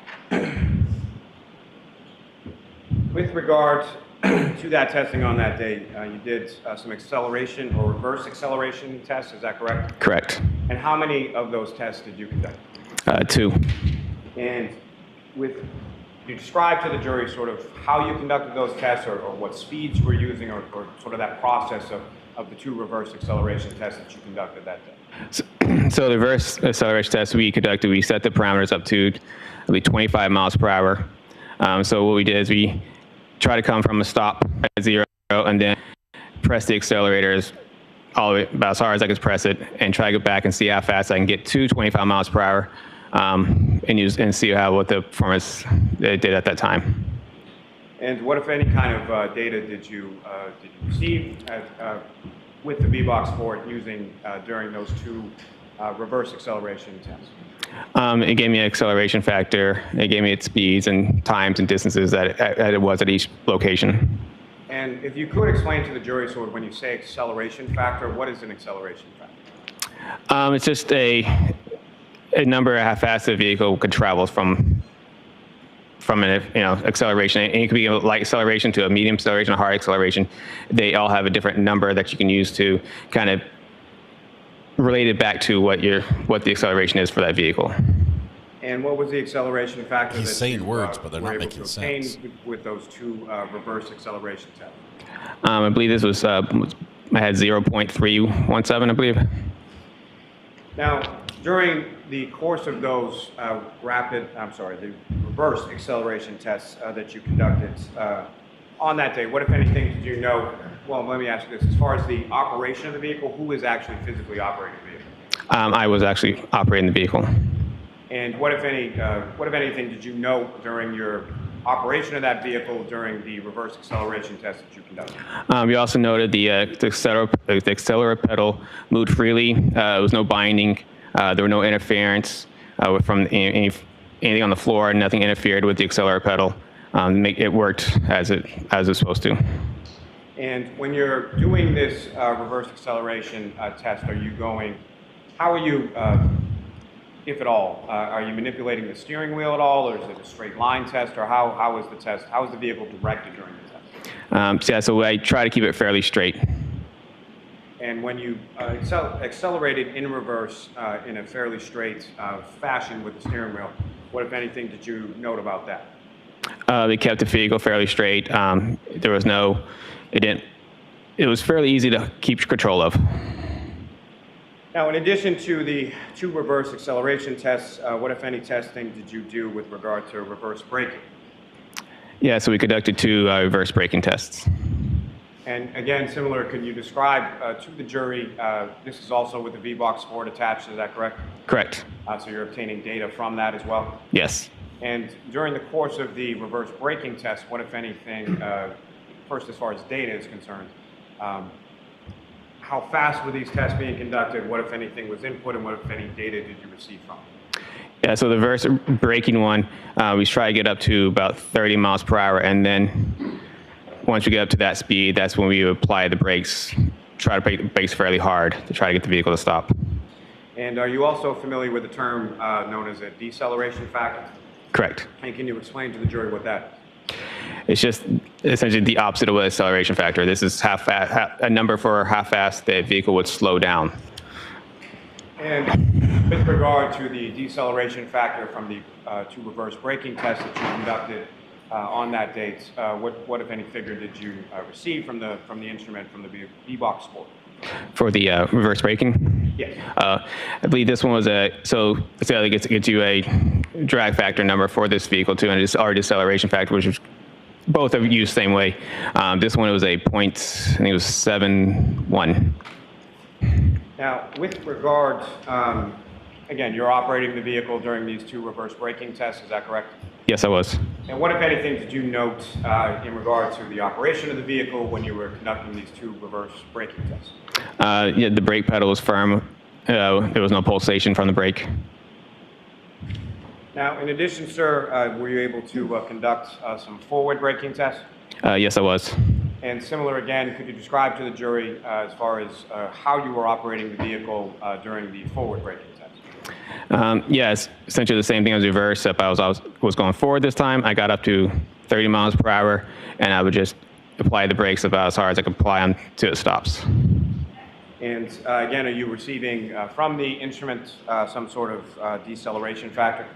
[SPEAKER 6] with regard to that testing on that day, you did some acceleration or reverse acceleration tests, is that correct?
[SPEAKER 12] Correct.
[SPEAKER 6] And how many of those tests did you conduct?
[SPEAKER 12] 2.
[SPEAKER 6] And you describe to the jury sort of how you conducted those tests or what speeds you were using or sort of that process of the 2 reverse acceleration tests that you conducted that day?
[SPEAKER 12] So the reverse acceleration test we conducted, we set the parameters up to at least 25 miles per hour. So what we did is we try to come from a stop at 0 and then press the accelerators all the way about as hard as I could press it and try to go back and see how fast I can get to 25 miles per hour and see what the performance did at that time.
[SPEAKER 6] And what, if any, kind of data did you receive with the V-Box Sport using during those 2 reverse acceleration tests?
[SPEAKER 12] It gave me an acceleration factor. It gave me its speeds and times and distances that it was at each location.
[SPEAKER 6] And if you could explain to the jury, sort of when you say acceleration factor, what is an acceleration factor?
[SPEAKER 12] It's just a number of how fast the vehicle could travel from an acceleration. And it could be a light acceleration to a medium acceleration, a hard acceleration. They all have a different number that you can use to kind of relate it back to what the acceleration is for that vehicle.
[SPEAKER 6] And what was the acceleration factor?
[SPEAKER 3] He's saying words, but they're not
[SPEAKER 6] able
[SPEAKER 3] making
[SPEAKER 6] to obtain
[SPEAKER 3] sense.
[SPEAKER 6] with those 2 reverse acceleration tests?
[SPEAKER 12] I believe this was I had 0.317, I believe.
[SPEAKER 6] Now, during the course of those the reverse acceleration tests that you conducted on that day, what, if anything, did you know? Well, let me ask you this. As far as the operation of the vehicle, who is actually physically operating the vehicle?
[SPEAKER 12] I was actually operating the vehicle.
[SPEAKER 6] And what, if anything, did you know during your operation of that vehicle during the reverse acceleration test that you conducted?
[SPEAKER 12] We also noted the accelerator pedal moved freely. There was no binding. There were no interference from anything on the floor. Nothing interfered with the accelerator pedal. It worked as it's supposed to.
[SPEAKER 6] And when you're doing this reverse acceleration test, how are you, if at all, are you manipulating the steering wheel at all, or is it a straight line test, or how is the test, how is the vehicle directed during the test?
[SPEAKER 12] So I try to keep it fairly straight.
[SPEAKER 6] And when you accelerated in reverse in a fairly straight fashion with the steering wheel, what, if anything, did you note about that?
[SPEAKER 12] They kept the vehicle fairly straight. There was it was fairly easy to keep control of.
[SPEAKER 6] Now, in addition to the 2 reverse acceleration tests, what, if any, testing did you do with regard to reverse braking?
[SPEAKER 12] Yeah, so we conducted 2 reverse braking tests.
[SPEAKER 6] And again, similar, can you describe to the jury, this is also with the V-Box Sport attached, is that correct?
[SPEAKER 12] Correct.
[SPEAKER 6] So you're obtaining data from that as well?
[SPEAKER 12] Yes.
[SPEAKER 6] And during the course of the reverse braking test, what, if anything, first as far as data is concerned, how fast were these tests being conducted? What, if anything, was input, and what, if any, data did you receive from?
[SPEAKER 12] Yeah, so the reverse braking one, we try to get up to about 30 miles per hour, and then once we get up to that speed, that's when we apply the brakes, try to brake the brakes fairly hard to try to get the vehicle to stop.
[SPEAKER 6] And are you also familiar with the term known as a deceleration factor?
[SPEAKER 12] Correct.
[SPEAKER 6] And can you explain to the jury what that is?
[SPEAKER 12] It's just essentially the opposite of an acceleration factor. This is a number for how fast the vehicle would slow down.
[SPEAKER 6] And with regard to the deceleration factor from the 2 reverse braking tests that you conducted on that date, what, if any, figure did you receive from the instrument from the V-Box Sport?
[SPEAKER 12] For the reverse braking?
[SPEAKER 6] Yes.
[SPEAKER 12] I believe this one was it gets you a drag factor number for this vehicle too, and our deceleration factor, which is both are used the same way. This one was I think it was 7.1.
[SPEAKER 6] Now, with regard, again, you're operating the vehicle during these 2 reverse braking tests, is that correct?
[SPEAKER 12] Yes, I was.
[SPEAKER 6] And what, if anything, did you note in regard to the operation of the vehicle when you were conducting these 2 reverse braking tests?
[SPEAKER 12] Yeah, the brake pedal was firm. There was no pulsation from the brake.
[SPEAKER 6] Now, in addition, sir, were you able to conduct some forward braking tests?
[SPEAKER 12] Yes, I was.
[SPEAKER 6] And similar again, could you describe to the jury as far as how you were operating the vehicle during the forward braking test?
[SPEAKER 12] Yes, essentially the same thing as reverse. If I was going forward this time, I got up to 30 miles per hour, and I would just apply the brakes about as hard as I could apply them to the stops.
[SPEAKER 6] And again, are you receiving from the instrument some sort of deceleration factor?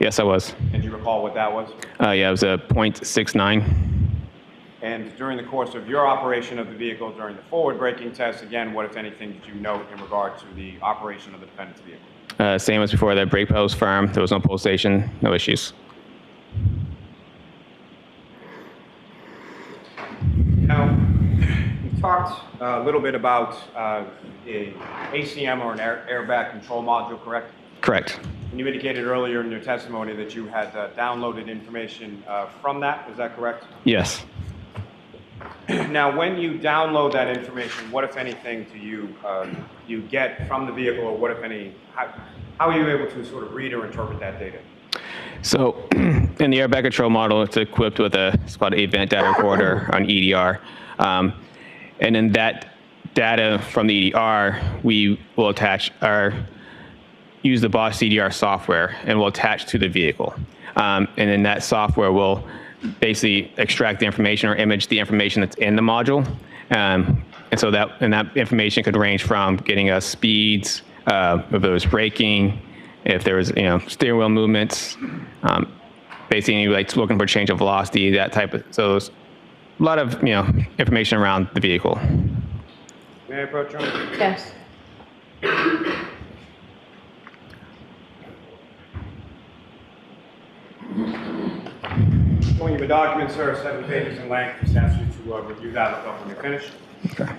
[SPEAKER 12] Yes, I was.
[SPEAKER 6] And do you recall what that was?
[SPEAKER 12] Yeah, it was a 0.69.
[SPEAKER 6] And during the course of your operation of the vehicle during the forward braking test, again, what, if anything, did you note in regard to the operation of the defendant's vehicle?
[SPEAKER 12] Same as before, the brake pedal was firm. There was no pulsation, no issues.
[SPEAKER 6] Now, you talked a little bit about a ACM or an airbag control module, correct?
[SPEAKER 12] Correct.
[SPEAKER 6] And you indicated earlier in your testimony that you had downloaded information from that. Is that correct?
[SPEAKER 12] Yes.
[SPEAKER 6] Now, when you download that information, what, if anything, do you get from the vehicle, or what, if any, how are you able to sort of read or interpret that data?
[SPEAKER 12] So, in the airbag control model, it's equipped with it's called an event data recorder on EDR. And in that data from the EDR, we will use the Bosch CDR software, and we'll attach to the vehicle. And then that software will basically extract the information or image the information that's in the module. And so that information could range from getting us speeds, if there was braking, if there was steering wheel movements, basically like looking for change of velocity, that type of. So there's a lot of information around the vehicle.
[SPEAKER 6] May I approach you?
[SPEAKER 10] Yes.
[SPEAKER 6] Showing you the document, sir, 7 pages in length. Just ask you to review that look up when you're finished.
[SPEAKER 12] Okay.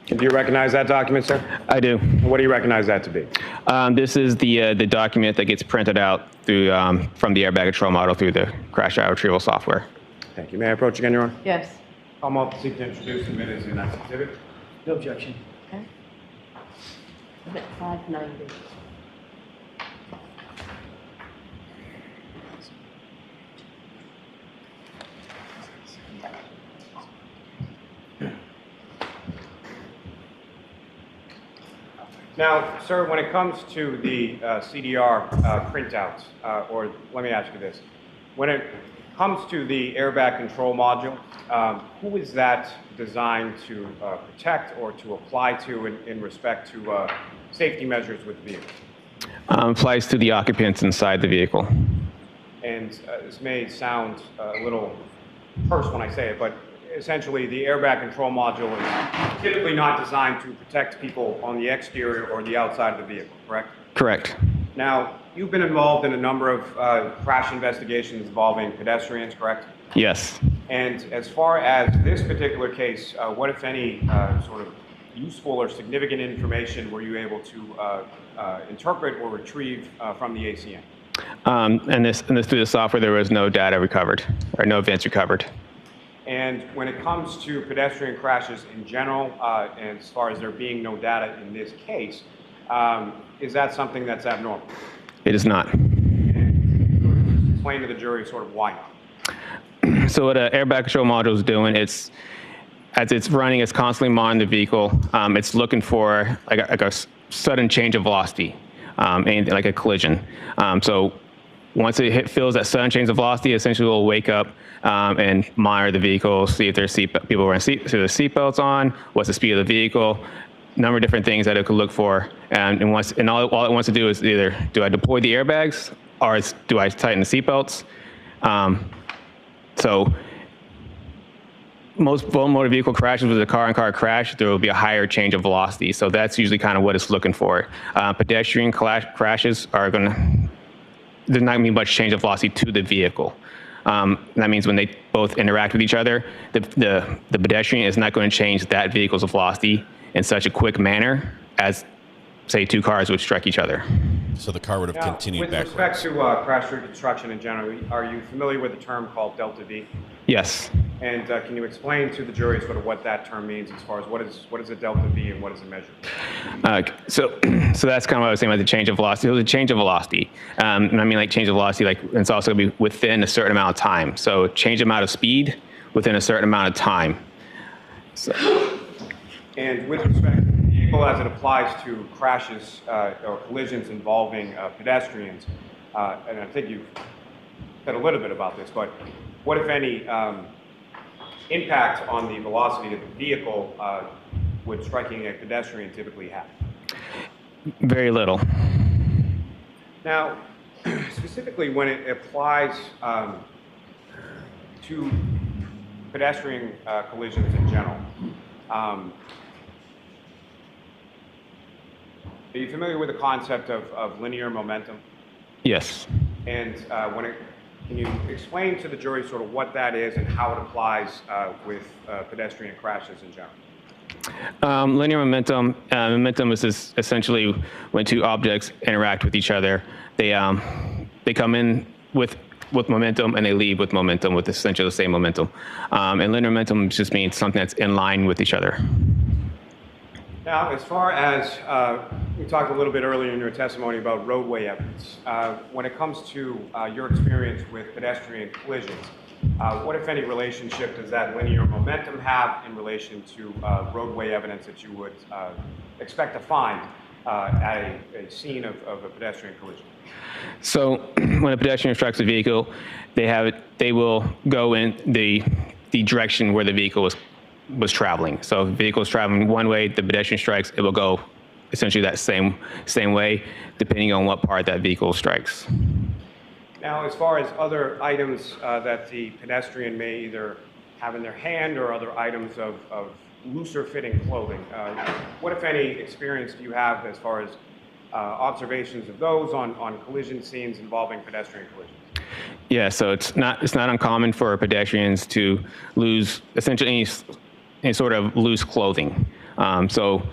[SPEAKER 6] Do you recognize that document, sir?
[SPEAKER 12] I do.
[SPEAKER 6] What do you recognize that to be?
[SPEAKER 12] This is the document that gets printed out through from the airbag control model through the crash retrieval software.
[SPEAKER 6] Thank you. May I approach again, Your Honor?
[SPEAKER 10] Yes.
[SPEAKER 6] Come up, seek to introduce and admit as an exhibit.
[SPEAKER 13] No objection.
[SPEAKER 10] Okay. Exhibit 590.
[SPEAKER 6] Now, sir, when it comes to the CDR printouts, or let me ask you this. When it comes to the airbag control module, who is that designed to protect or to apply to in respect to safety measures with the vehicle?
[SPEAKER 12] Applies to the occupants inside the vehicle.
[SPEAKER 6] And this may sound a little terse when I say it, but essentially the airbag control module is typically not designed to protect people on the exterior or the outside of the vehicle, correct?
[SPEAKER 12] Correct.
[SPEAKER 6] Now, you've been involved in a number of crash investigations involving pedestrians, correct?
[SPEAKER 12] Yes.
[SPEAKER 6] And as far as this particular case, what, if any, sort of useful or significant information were you able to interpret or retrieve from the ACM?
[SPEAKER 12] And this through the software, there was no data recovered or no events recovered.
[SPEAKER 6] And when it comes to pedestrian crashes in general, and as far as there being no data in this case, is that something that's abnormal?
[SPEAKER 12] It is not.
[SPEAKER 6] Explain to the jury sort of why not.
[SPEAKER 12] So what an airbag control module is doing, as it's running, it's constantly monitoring the vehicle. It's looking for like a sudden change of velocity, anything like a collision. So once it feels that sudden change of velocity, essentially will wake up and monitor the vehicle, see if there's people wearing seatbelts on, what's the speed of the vehicle, number of different things that it could look for. And all it wants to do is either, do I deploy the airbags or do I tighten the seatbelts? So most motor vehicle crashes with a car-on-car crash, there will be a higher change of velocity. So that's usually kind of what it's looking for. Pedestrian crashes are there's not going to be much change of velocity to the vehicle. That means when they both interact with each other, the pedestrian is not going to change that vehicle's velocity in such a quick manner as, say, two cars would strike each other.
[SPEAKER 3] So the car would have continued backwards.
[SPEAKER 6] With respect to crash reconstruction in general, are you familiar with the term called delta V?
[SPEAKER 12] Yes.
[SPEAKER 6] And can you explain to the jury sort of what that term means as far as what is a delta V and what is it measured?
[SPEAKER 12] So that's kind of what I was saying about the change of velocity. It was a change of velocity. And I mean like change of velocity, like it's also going to be within a certain amount of time. So change amount of speed within a certain amount of time. So.
[SPEAKER 6] And with respect to the vehicle as it applies to crashes or collisions involving pedestrians, and I think you've said a little bit about this, but what, if any, impact on the velocity of the vehicle would striking a pedestrian typically have?
[SPEAKER 12] Very little.
[SPEAKER 6] Now, specifically when it applies to pedestrian collisions in general, are you familiar with the concept of linear momentum?
[SPEAKER 12] Yes.
[SPEAKER 6] And can you explain to the jury sort of what that is and how it applies with pedestrian crashes in general?
[SPEAKER 12] Linear momentum. Momentum is essentially when two objects interact with each other. They come in with momentum and they leave with momentum, with essentially the same momentum. And linear momentum just means something that's in line with each other.
[SPEAKER 6] Now, as far as we talked a little bit earlier in your testimony about roadway evidence, when it comes to your experience with pedestrian collisions, what, if any, relationship does that linear momentum have in relation to roadway evidence that you would expect to find at a scene of a pedestrian collision?
[SPEAKER 12] So when a pedestrian strikes a vehicle, they will go in the direction where the vehicle was traveling. So if the vehicle is traveling one way, the pedestrian strikes, it will go essentially that same way, depending on what part that vehicle strikes.
[SPEAKER 6] Now, as far as other items that the pedestrian may either have in their hand or other items of looser fitting clothing, what, if any, experience do you have as far as observations of those on collision scenes involving pedestrian collisions?
[SPEAKER 12] Yeah, so it's not uncommon for pedestrians to lose essentially any sort of loose clothing. So,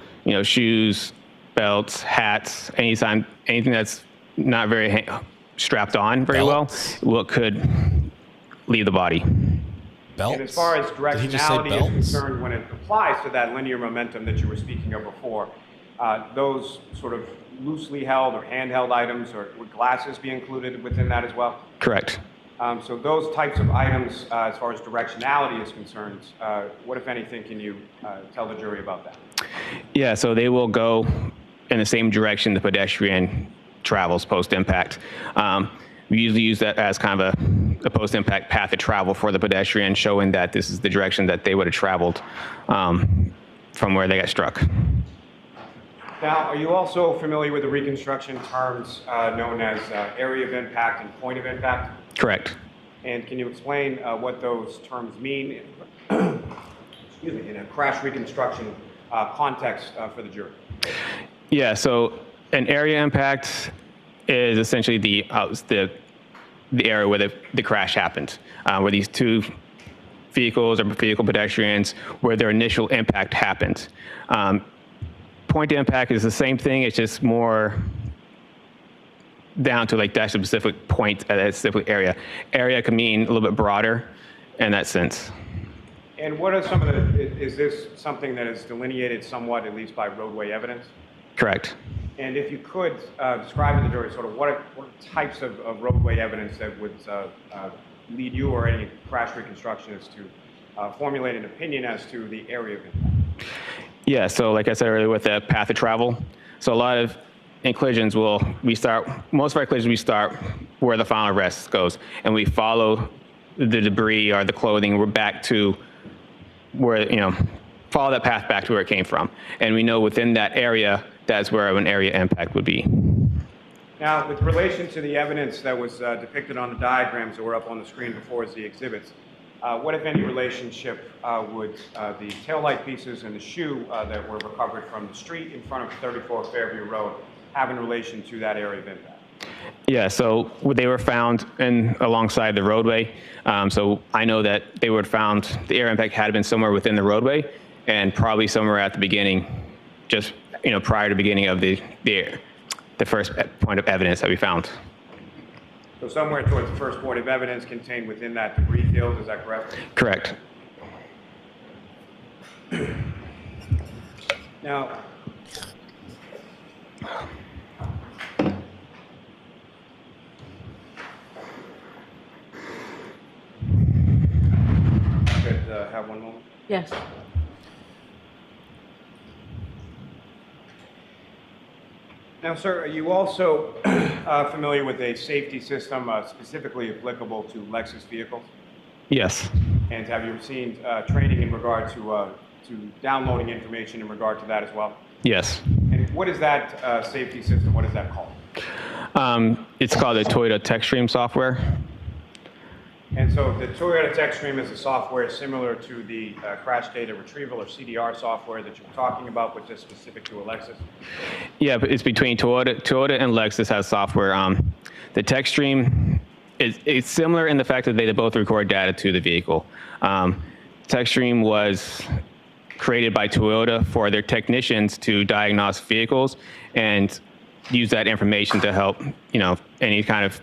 [SPEAKER 12] shoes, belts, hats, anything that's not very strapped on very well could leave the body.
[SPEAKER 6] Belts? And as far as directionality is concerned, when it applies to that linear momentum that you were speaking of before, those sort of loosely held or handheld items, or would glasses be included within that as well?
[SPEAKER 12] Correct.
[SPEAKER 6] So those types of items, as far as directionality is concerned, what, if anything, can you tell the jury about that?
[SPEAKER 12] Yeah, so they will go in the same direction the pedestrian travels post-impact. We usually use that as kind of a post-impact path of travel for the pedestrian, showing that this is the direction that they would have traveled from where they got struck.
[SPEAKER 6] Now, are you also familiar with the reconstruction terms known as area of impact and point of impact?
[SPEAKER 12] Correct.
[SPEAKER 6] And can you explain what those terms mean in a crash reconstruction context for the jury?
[SPEAKER 12] Yeah, so an area impact is essentially the area where the crash happened, where these two vehicles or vehicle pedestrians, where their initial impact happened. Point to impact is the same thing, it's just more down to like that specific point at that specific area. Area can mean a little bit broader in that sense.
[SPEAKER 6] And what are some of is this something that is delineated somewhat, at least by roadway evidence?
[SPEAKER 12] Correct.
[SPEAKER 6] And if you could describe to the jury sort of what types of roadway evidence that would lead you or any crash reconstructionist to formulate an opinion as to the area of impact?
[SPEAKER 12] Yeah, so like I said earlier with the path of travel, so a lot of in collisions most of our collisions we start where the final arrest goes, and we follow the debris or the clothing, we're back to where, follow that path back to where it came from. And we know within that area, that's where an area impact would be.
[SPEAKER 6] Now, with relation to the evidence that was depicted on the diagrams that were up on the screen before as the exhibits, what, if any, relationship would the taillight pieces and the shoe that were recovered from the street in front of 34 Fairview Road have in relation to that area of impact?
[SPEAKER 12] Yeah, so they were found alongside the roadway. So I know that they were found, the air impact had been somewhere within the roadway and probably somewhere at the beginning, just prior to the beginning of the first point of evidence that we found.
[SPEAKER 6] So somewhere towards the first point of evidence contained within that debris field, is that correct?
[SPEAKER 12] Correct.
[SPEAKER 6] Now, could have one moment?
[SPEAKER 10] Yes.
[SPEAKER 6] Now, sir, are you also familiar with a safety system specifically applicable to Lexus vehicles?
[SPEAKER 12] Yes.
[SPEAKER 6] And have you seen training in regard to downloading information in regard to that as well?
[SPEAKER 12] Yes.
[SPEAKER 6] And what is that safety system? What is that called?
[SPEAKER 12] It's called the Toyota TechStream software.
[SPEAKER 6] And so the Toyota TechStream is a software similar to the crash data retrieval or CDR software that you were talking about, but just specific to a Lexus? Yeah,
[SPEAKER 12] but it's between Toyota and Lexus has software. The TechStream it's similar in the fact that they both record data to the vehicle. TechStream was created by Toyota for their technicians to diagnose vehicles and use that information to help, any kind of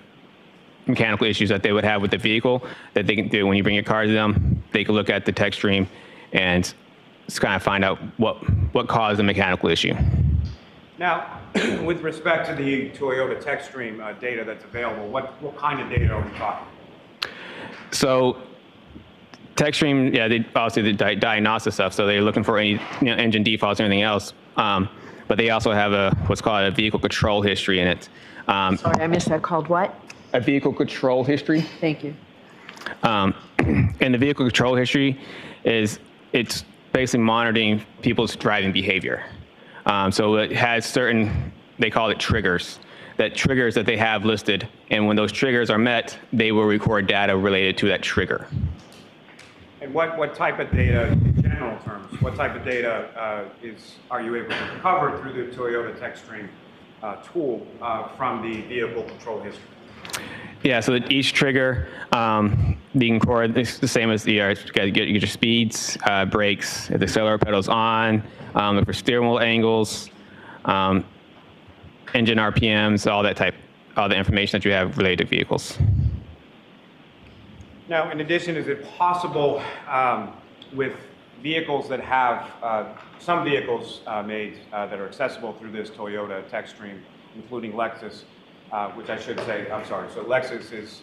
[SPEAKER 12] mechanical issues that they would have with the vehicle that they can do when you bring your car to them. They can look at the TechStream and just kind of find out what caused the mechanical issue.
[SPEAKER 6] Now, with respect to the Toyota TechStream data that's available, what kind of data are we talking?
[SPEAKER 12] So TechStream, yeah, they obviously the diagnostic stuff, so they're looking for any engine defaults or anything else. But they also have what's called a vehicle control history in it.
[SPEAKER 10] Sorry, I missed that. Called what?
[SPEAKER 12] A vehicle control history.
[SPEAKER 10] Thank you.
[SPEAKER 12] And the vehicle control history it's basically monitoring people's driving behavior. So it has certain, they call it triggers that they have listed. And when those triggers are met, they will record data related to that trigger.
[SPEAKER 6] And what type of data, in general terms, what type of data are you able to recover through the Toyota TechStream tool from the vehicle control history?
[SPEAKER 12] Yeah, so each trigger, you can record the same as you get your speeds, brakes, if the accelerator pedal's on, look for steering wheel angles, engine RPMs, all the information that you have related to vehicles.
[SPEAKER 6] Now, in addition, is it possible with vehicles that have, some vehicles made that are accessible through this Toyota TechStream, including Lexus, which I should say, I'm sorry, so Lexus is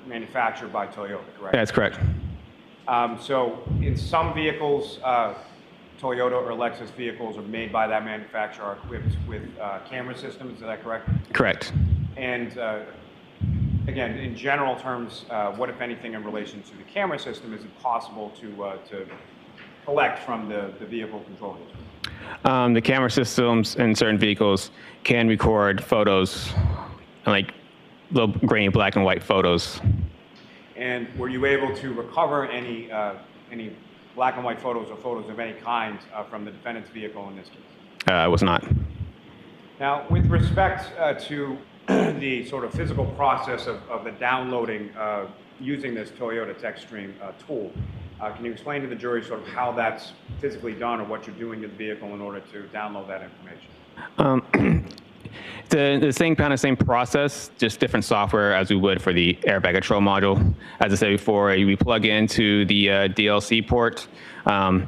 [SPEAKER 6] manufactured by Toyota, correct?
[SPEAKER 12] That's correct.
[SPEAKER 6] So in some vehicles, Toyota or Lexus vehicles are made by that manufacturer, are equipped with camera systems, is that correct?
[SPEAKER 12] Correct.
[SPEAKER 6] And again, in general terms, what, if anything, in relation to the camera system, is it possible to collect from the vehicle control history?
[SPEAKER 12] The camera systems in certain vehicles can record photos, like little grainy black and white photos.
[SPEAKER 6] And were you able to recover any black and white photos or photos of any kind from the defendant's vehicle in this case?
[SPEAKER 12] I was not.
[SPEAKER 6] Now, with respect to the sort of physical process of the downloading using this Toyota TechStream tool, can you explain to the jury sort of how that's physically done or what you're doing to the vehicle in order to download that information?
[SPEAKER 12] The same process, just different software as we would for the airbag control module. As I said before, we plug into the DLC port and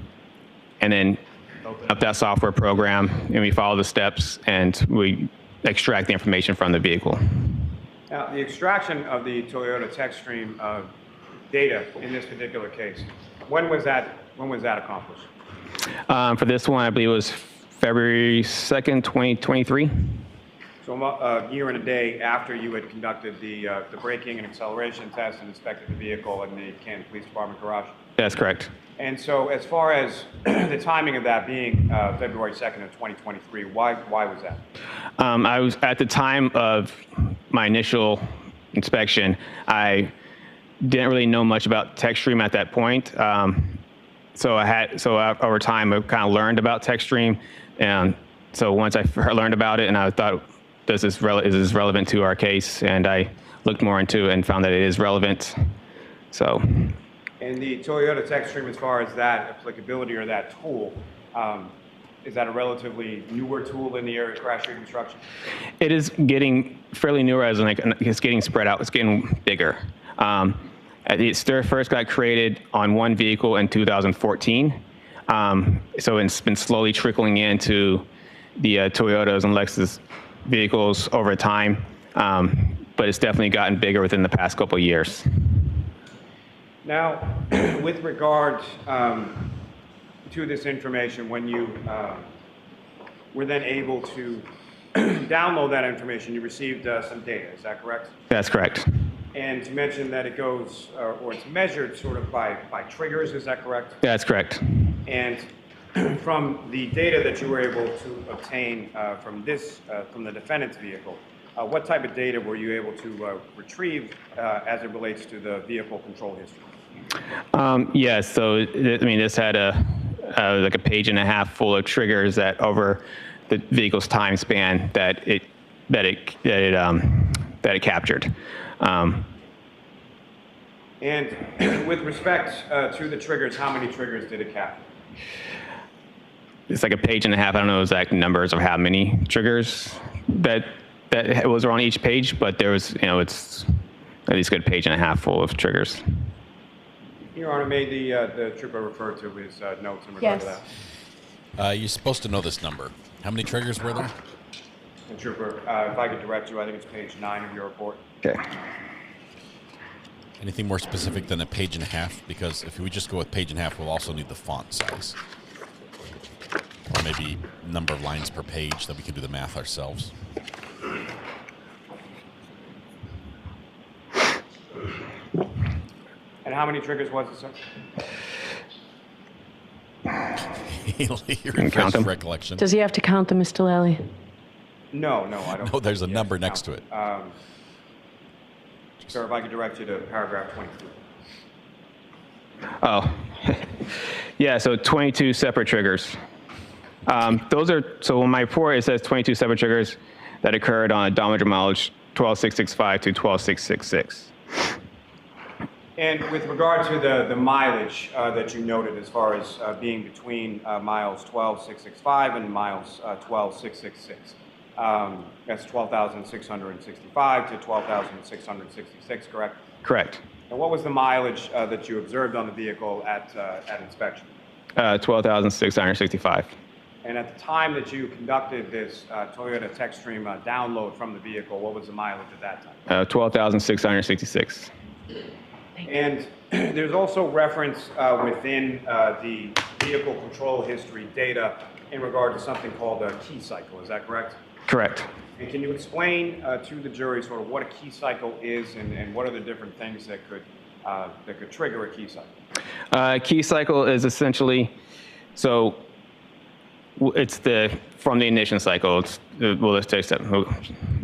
[SPEAKER 12] then up that software program, and we follow the steps and we extract the information from the vehicle.
[SPEAKER 6] Now, the extraction of the Toyota TechStream data in this particular case, when was that accomplished?
[SPEAKER 12] For this one, I believe it was February 2nd, 2023.
[SPEAKER 6] So a year and a day after you had conducted the braking and acceleration test and inspected the vehicle in the Canton Police Department garage?
[SPEAKER 12] That's correct.
[SPEAKER 6] And so as far as the timing of that being February 2nd of 2023, why was that?
[SPEAKER 12] I was, at the time of my initial inspection, I didn't really know much about TechStream at that point. So over time, I kind of learned about TechStream. And so once I learned about it and I thought is this relevant to our case? And I looked more into it and found that it is relevant. So.
[SPEAKER 6] And the Toyota Techstream, as far as that applicability or that tool, is that a relatively newer tool in the area of crash reconstruction?
[SPEAKER 12] It is getting fairly newer, as in like it's getting spread out. It's getting bigger. It first got created on one vehicle in 2014. So it's been slowly trickling into the Toyotas and Lexus vehicles over time. But it's definitely gotten bigger within the past couple of years.
[SPEAKER 6] Now, with regard to this information, when you were then able to download that information, you received some data, is that correct?
[SPEAKER 12] That's correct.
[SPEAKER 6] And you mentioned that it goes, or it's measured sort of by triggers, is that correct?
[SPEAKER 12] That's correct.
[SPEAKER 6] And from the data that you were able to obtain from the defendant's vehicle, what type of data were you able to retrieve as it relates to the vehicle control history?
[SPEAKER 12] Yes, so I mean, this had like a page and a half full of triggers that over the vehicle's time span that it captured.
[SPEAKER 6] And with respect to the triggers, how many triggers did it capture?
[SPEAKER 12] It's like a page and a half. I don't know exact numbers of how many triggers that was on each page, but there was, it's at least a good page and a half full of triggers.
[SPEAKER 6] Your Honor, may the trooper refer to his notes in regard to that?
[SPEAKER 3] You're supposed to know this number. How many triggers were there?
[SPEAKER 6] And Trooper, if I could direct you, I think it's page 9 of your report.
[SPEAKER 12] Okay.
[SPEAKER 3] Anything more specific than a page and a half? Because if we just go with page and a half, we'll also need the font size. Or maybe number of lines per page that we can do the math ourselves.
[SPEAKER 6] And how many triggers was it, sir?
[SPEAKER 3] Your
[SPEAKER 12] count them?
[SPEAKER 3] recollection.
[SPEAKER 10] Does he have to count them, Mr. Lally?
[SPEAKER 6] No, I don't.
[SPEAKER 3] No, there's a number next to it.
[SPEAKER 6] Sir, if I could direct you to paragraph 22.
[SPEAKER 12] Oh, yeah, so 22 separate triggers. So in my report, it says 22 separate triggers that occurred on odometer mileage 12665 to 12666.
[SPEAKER 6] And with regard to the mileage that you noted as far as being between miles 12665 and miles 12666, that's 12,665 to 12,666, correct?
[SPEAKER 12] Correct.
[SPEAKER 6] And what was the mileage that you observed on the vehicle at inspection?
[SPEAKER 12] 12,665.
[SPEAKER 6] And at the time that you conducted this Toyota Techstream download from the vehicle, what was the mileage at that time?
[SPEAKER 12] 12,666.
[SPEAKER 6] And there's also reference within the vehicle control history data in regard to something called a key cycle. Is that correct?
[SPEAKER 12] Correct.
[SPEAKER 6] And can you explain to the jury sort of what a key cycle is and what are the different things that could trigger a key cycle?
[SPEAKER 12] Key cycle is essentially, so it's from the ignition cycle. Let's take a step.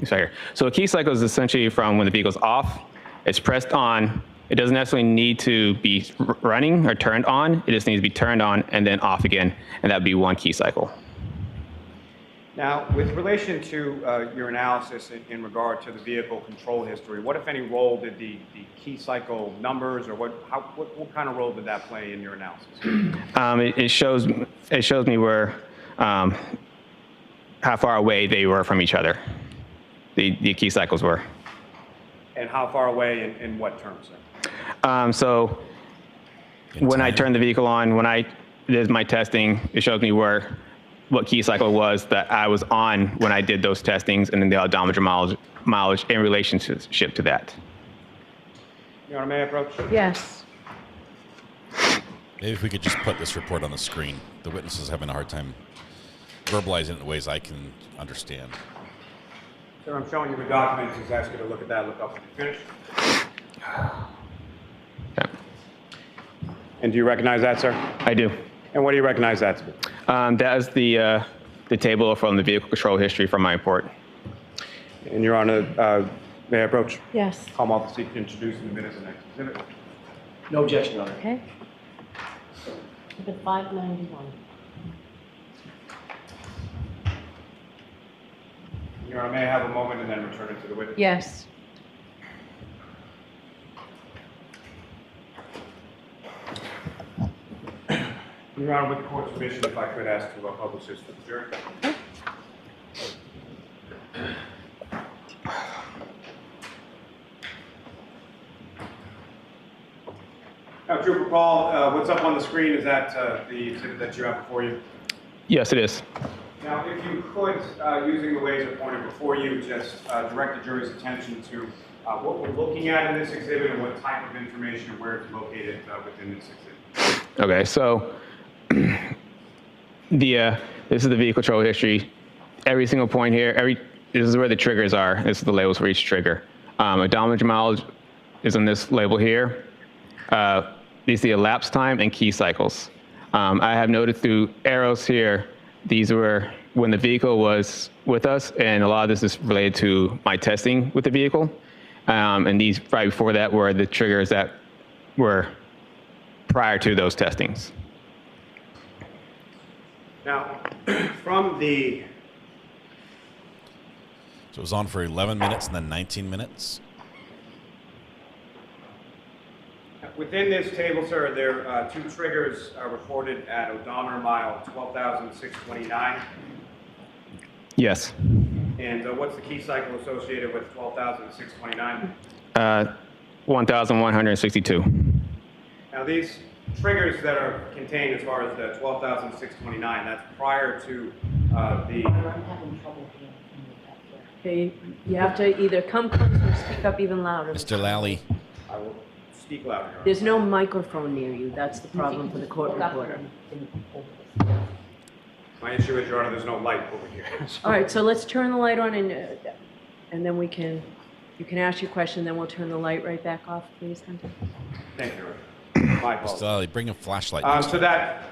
[SPEAKER 12] Sorry. So a key cycle is essentially from when the vehicle's off, it's pressed on. It doesn't necessarily need to be running or turned on. It just needs to be turned on and then off again, and that would be one key cycle.
[SPEAKER 6] Now, with relation to your analysis in regard to the vehicle control history, what, if any, role did the key cycle numbers, or what kind of role did that play in your analysis?
[SPEAKER 12] It shows me where how far away they were from each other. The key cycles were.
[SPEAKER 6] And how far away in what terms, sir?
[SPEAKER 12] So when I turned the vehicle on, when I did my testing, it shows me what key cycle was that I was on when I did those testings, and then the odometer mileage in relationship to that.
[SPEAKER 6] Your Honor, may I approach?
[SPEAKER 10] Yes.
[SPEAKER 3] Maybe if we could just put this report on the screen. The witness is having a hard time verbalizing it in ways I can understand.
[SPEAKER 6] Sir, I'm showing you the documents. Just ask you to look at that. Look up when you finish.
[SPEAKER 12] Okay.
[SPEAKER 6] And do you recognize that, sir?
[SPEAKER 12] I do.
[SPEAKER 6] And what do you recognize that to be?
[SPEAKER 12] That is the table from the vehicle control history from my report.
[SPEAKER 6] And Your Honor, may I approach?
[SPEAKER 10] Yes.
[SPEAKER 6] Call off the seat to introduce in the minutes the next exhibit.
[SPEAKER 13] No objection, Your Honor.
[SPEAKER 10] Okay. Exhibit 591.
[SPEAKER 6] Your Honor, may I have a moment and then return it to the witness?
[SPEAKER 10] Yes.
[SPEAKER 6] Your Honor, with the court's permission, if I could ask to publish this for the jury. Now, Trooper Paul, what's up on the screen, is that the exhibit that you have before you?
[SPEAKER 12] Yes, it is.
[SPEAKER 6] Now, if you could, using the laser pointer before you, just direct the jury's attention to what we're looking at in this exhibit and what type of information and where it's located within this exhibit.
[SPEAKER 12] Okay, so this is the vehicle control history. Every single point here, this is where the triggers are. This is the labels for each trigger. Odometer mileage is on this label here. These are the elapsed time and key cycles. I have noted through arrows here, these were when the vehicle was with us, and a lot of this is related to my testing with the vehicle. And these right before that were the triggers that were prior to those testings.
[SPEAKER 6] Now, from the...
[SPEAKER 3] So it was on for 11 minutes and then 19 minutes?
[SPEAKER 6] Within this table, sir, there are two triggers recorded at odometer mile 12,629.
[SPEAKER 12] Yes.
[SPEAKER 6] And what's the key cycle associated with 12,629?
[SPEAKER 12] 1,162.
[SPEAKER 6] Now, these triggers that are contained as far as the 12,629, that's prior to the...
[SPEAKER 10] Okay, you have to either come closer or speak up even louder.
[SPEAKER 3] Mr. Lally.
[SPEAKER 6] I will speak louder.
[SPEAKER 10] There's no microphone near you. That's the problem for the court reporter.
[SPEAKER 6] My issue is, Your Honor, there's no light over here.
[SPEAKER 10] All right, so let's turn the light on and then you can ask your question, then we'll turn the light right back off, please, Hunter.
[SPEAKER 6] Thank you, Your Honor. My apologies.
[SPEAKER 3] Mr. Lally, bring a flashlight.
[SPEAKER 6] So that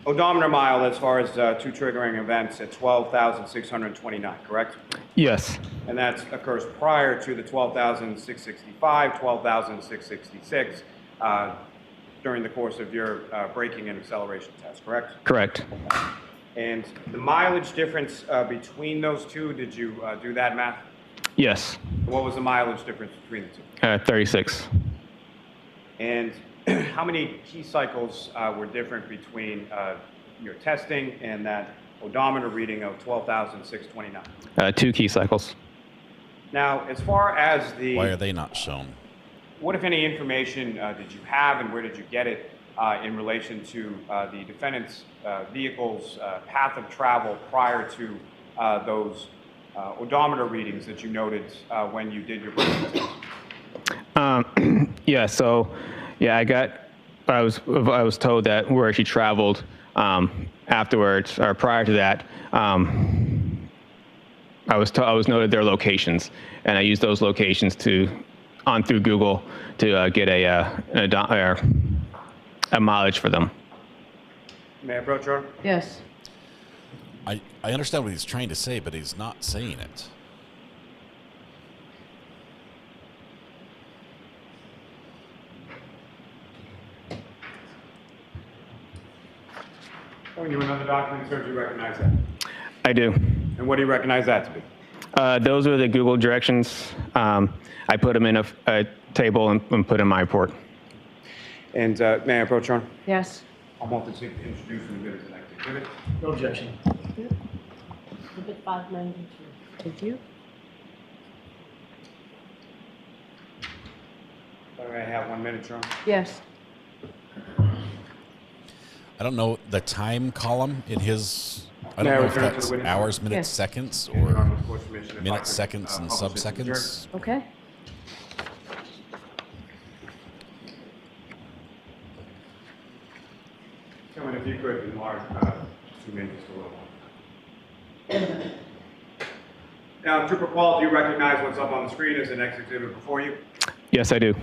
[SPEAKER 6] odometer mile, as far as two triggering events, at 12,629, correct?
[SPEAKER 12] Yes.
[SPEAKER 6] And that occurs prior to the 12,665, 12,666 during the course of your braking and acceleration test, correct?
[SPEAKER 12] Correct.
[SPEAKER 6] And the mileage difference between those two, did you do that math?
[SPEAKER 12] Yes.
[SPEAKER 6] What was the mileage difference between the two?
[SPEAKER 12] 36.
[SPEAKER 6] And how many key cycles were different between your testing and that odometer reading of 12,629?
[SPEAKER 12] 2 key cycles.
[SPEAKER 6] Now, as far as the...
[SPEAKER 3] Why are they not shown?
[SPEAKER 6] What, if any, information did you have and where did you get it in relation to the defendant's vehicle's path of travel prior to those odometer readings that you noted when you did your braking test?
[SPEAKER 12] Yeah, so, yeah, I was told that where she traveled afterwards or prior to that, I was noted their locations, and I used those locations through Google to get a mileage for them.
[SPEAKER 6] May I approach, Your Honor?
[SPEAKER 10] Yes.
[SPEAKER 3] I understand what he's trying to say, but he's not saying it.
[SPEAKER 6] Showing you another document, sir, do you recognize that?
[SPEAKER 12] I do.
[SPEAKER 6] And what do you recognize that to be?
[SPEAKER 12] Those are the Google directions. I put them in a table and put in my report.
[SPEAKER 6] And may I approach, Your Honor?
[SPEAKER 10] Yes.
[SPEAKER 6] I want to introduce in a bit as an active exhibit.
[SPEAKER 13] No objection.
[SPEAKER 10] Exhibit 592. Thank you.
[SPEAKER 6] Sorry, I have 1 minute, Your Honor.
[SPEAKER 10] Yes.
[SPEAKER 3] I don't know the time column in his. I
[SPEAKER 6] May I
[SPEAKER 3] don't know if
[SPEAKER 6] return to
[SPEAKER 3] that's
[SPEAKER 6] the witness?
[SPEAKER 3] hours, minutes,
[SPEAKER 10] Yes.
[SPEAKER 3] seconds,
[SPEAKER 6] Your
[SPEAKER 3] or
[SPEAKER 6] Honor, with court's permission, if I
[SPEAKER 3] minutes,
[SPEAKER 6] could,
[SPEAKER 3] seconds, and
[SPEAKER 6] publish this to the jury.
[SPEAKER 3] sub-seconds.
[SPEAKER 10] Okay.
[SPEAKER 6] Gentlemen, if you could enlarge 2 minutes just a little more. Now, Trooper Paul, do you recognize what's up on the screen as the next exhibit before you?
[SPEAKER 12] Yes, I do.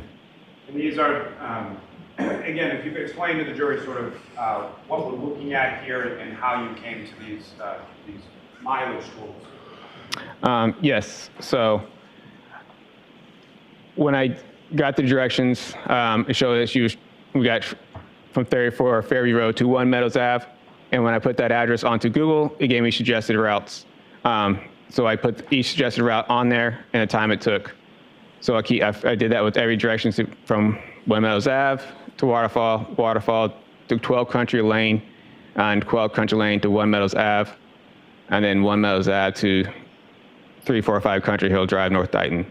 [SPEAKER 6] And these are, again, if you could explain to the jury sort of what we're looking at here and how you came to these mileage tools.
[SPEAKER 12] Yes. So when I got the directions, it showed that we got from 34 Fairview Road to 1 Meadows Ave. And when I put that address onto Google, it gave me suggested routes. So I put each suggested route on there and the time it took. So I did that with every direction from One Meadows Ave to Waterfall to 12 Country Lane, and 12 Country Lane to One Meadows Ave, and then One Meadows Ave to 345 Country Hill Drive, North Dayton.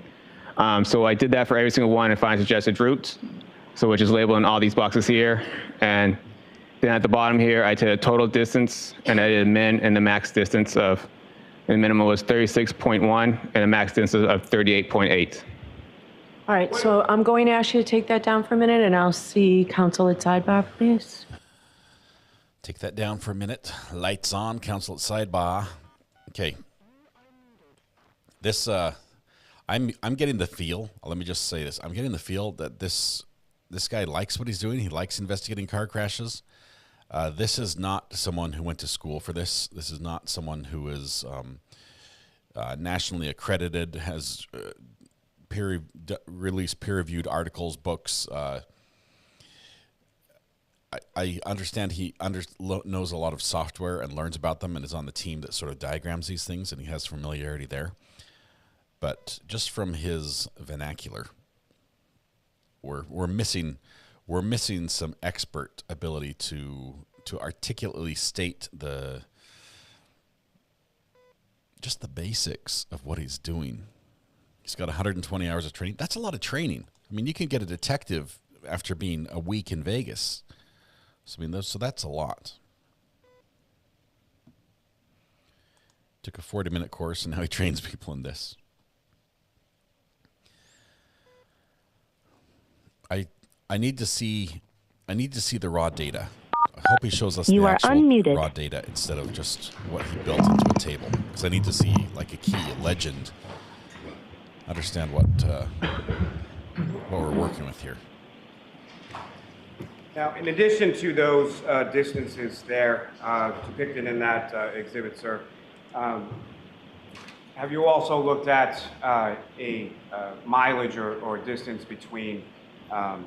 [SPEAKER 12] So I did that for every single one and find suggested routes, so which is labeled in all these boxes here. And then at the bottom here, I did a total distance, and I did a min and the max distance of, and the minimum was 36.1, and the max distance of 38.8.
[SPEAKER 10] All right, so I'm going to ask you to take that down for a minute, and I'll see counsel at sidebar, please.
[SPEAKER 3] Take that down for a minute. Lights on, counsel at sidebar. Okay. This, I'm getting the feel, let me just say this, I'm getting the feel that this guy likes what he's doing. He likes investigating car crashes. This is not someone who went to school for this. This is not someone who is nationally accredited, has released peer-reviewed articles, books. I understand he knows a lot of software and learns about them and is on the team that sort of diagrams these things, and he has familiarity there. But just from his vernacular, we're missing some expert ability to articulately state just the basics of what he's doing. He's got 120 hours of training. That's a lot of training. I mean, you can get a detective after being a week in Vegas. So, I mean, so that's a lot. Took a 40-minute course, and now he trains people in this. I need to see the raw data. I hope he shows us the actual raw data instead of just what he built into a table. Because I need to see like a key, a legend. Understand what we're working with here.
[SPEAKER 6] Now, in addition to those distances there depicted in that exhibit, sir, have you also looked at a mileage or distance between, I'm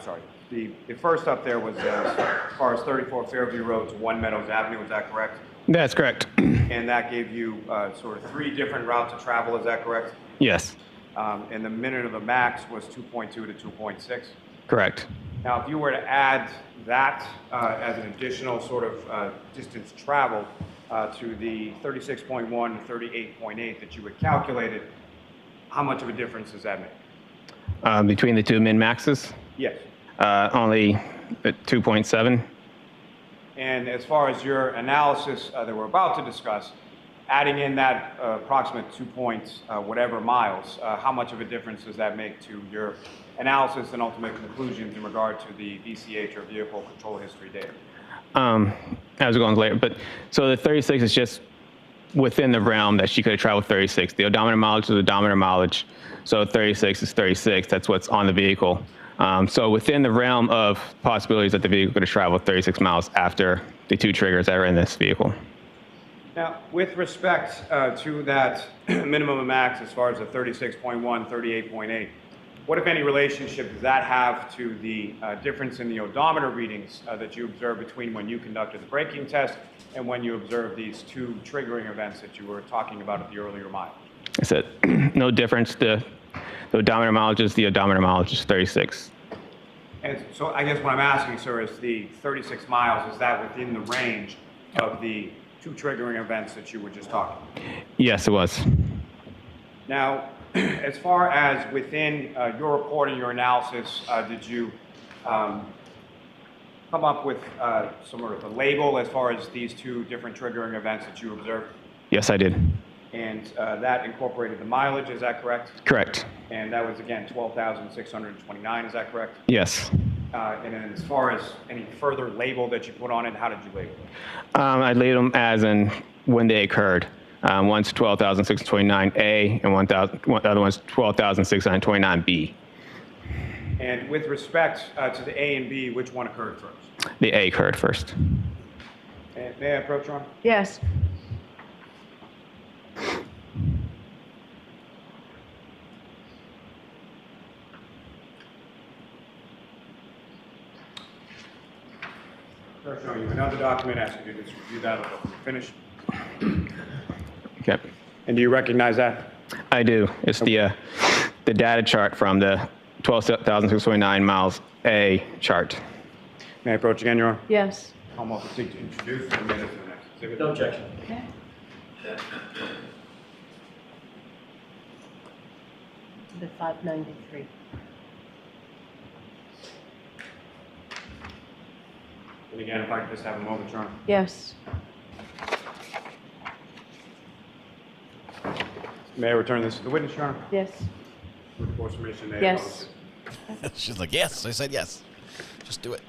[SPEAKER 6] sorry, the first up there was as far as 34 Fairview Road to One Meadows Avenue, is that correct?
[SPEAKER 12] That's correct.
[SPEAKER 6] And that gave you sort of 3 different routes of travel, is that correct?
[SPEAKER 12] Yes.
[SPEAKER 6] And the minute of the max was 2.2 to 2.6?
[SPEAKER 12] Correct.
[SPEAKER 6] Now, if you were to add that as an additional sort of distance travel to the 36.1 to 38.8 that you had calculated, how much of a difference does that make?
[SPEAKER 12] Between the two min-maxes?
[SPEAKER 6] Yes.
[SPEAKER 12] Only 2.7.
[SPEAKER 6] And as far as your analysis that we're about to discuss, adding in that approximate 2 points, whatever miles, how much of a difference does that make to your analysis and ultimate conclusions in regard to the VCH or vehicle control history data?
[SPEAKER 12] As we're going later, but so the 36 is just within the realm that she could have traveled 36. The odometer mileage is odometer mileage, so 36 is 36. That's what's on the vehicle. So within the realm of possibilities that the vehicle could have traveled 36 miles after the 2 triggers that are in this vehicle.
[SPEAKER 6] Now, with respect to that minimum and max as far as the 36.1, 38.8, what, if any, relationship does that have to the difference in the odometer readings that you observed between when you conducted the braking test and when you observed these 2 triggering events that you were talking about at the earlier mile?
[SPEAKER 12] I said no difference. The odometer mileage is 36.
[SPEAKER 6] And so I guess what I'm asking, sir, is the 36 miles, is that within the range of the 2 triggering events that you were just talking about?
[SPEAKER 12] Yes, it was.
[SPEAKER 6] Now, as far as within your report and your analysis, did you come up with some sort of a label as far as these 2 different triggering events that you observed?
[SPEAKER 12] Yes, I did.
[SPEAKER 6] And that incorporated the mileage, is that correct?
[SPEAKER 12] Correct.
[SPEAKER 6] And that was, again, 12,629, is that correct?
[SPEAKER 12] Yes.
[SPEAKER 6] And then as far as any further label that you put on it, how did you label it?
[SPEAKER 12] I labeled them as in when they occurred. One's 12,629A and the other one's 12,629B.
[SPEAKER 6] And with respect to the A and B, which one occurred first?
[SPEAKER 12] The A occurred first.
[SPEAKER 6] And may I approach, Ron?
[SPEAKER 10] Yes.
[SPEAKER 6] Sir, showing you another document, asking you to just review that before we finish.
[SPEAKER 12] Okay.
[SPEAKER 6] And do you recognize that?
[SPEAKER 12] I do. It's the data chart from the 12,629 miles A chart.
[SPEAKER 6] May I approach again, Your Honor?
[SPEAKER 10] Yes.
[SPEAKER 6] Almost seek to introduce the minutes of the next exhibit.
[SPEAKER 13] No objection.
[SPEAKER 10] Okay.
[SPEAKER 16] The 593.
[SPEAKER 6] And again, if I could just have a moment, Your Honor.
[SPEAKER 10] Yes.
[SPEAKER 6] May I return this to the witness, Your Honor?
[SPEAKER 10] Yes.
[SPEAKER 6] With the court's permission, may I
[SPEAKER 10] Yes.
[SPEAKER 3] She's like, yes. I said yes. Just do it.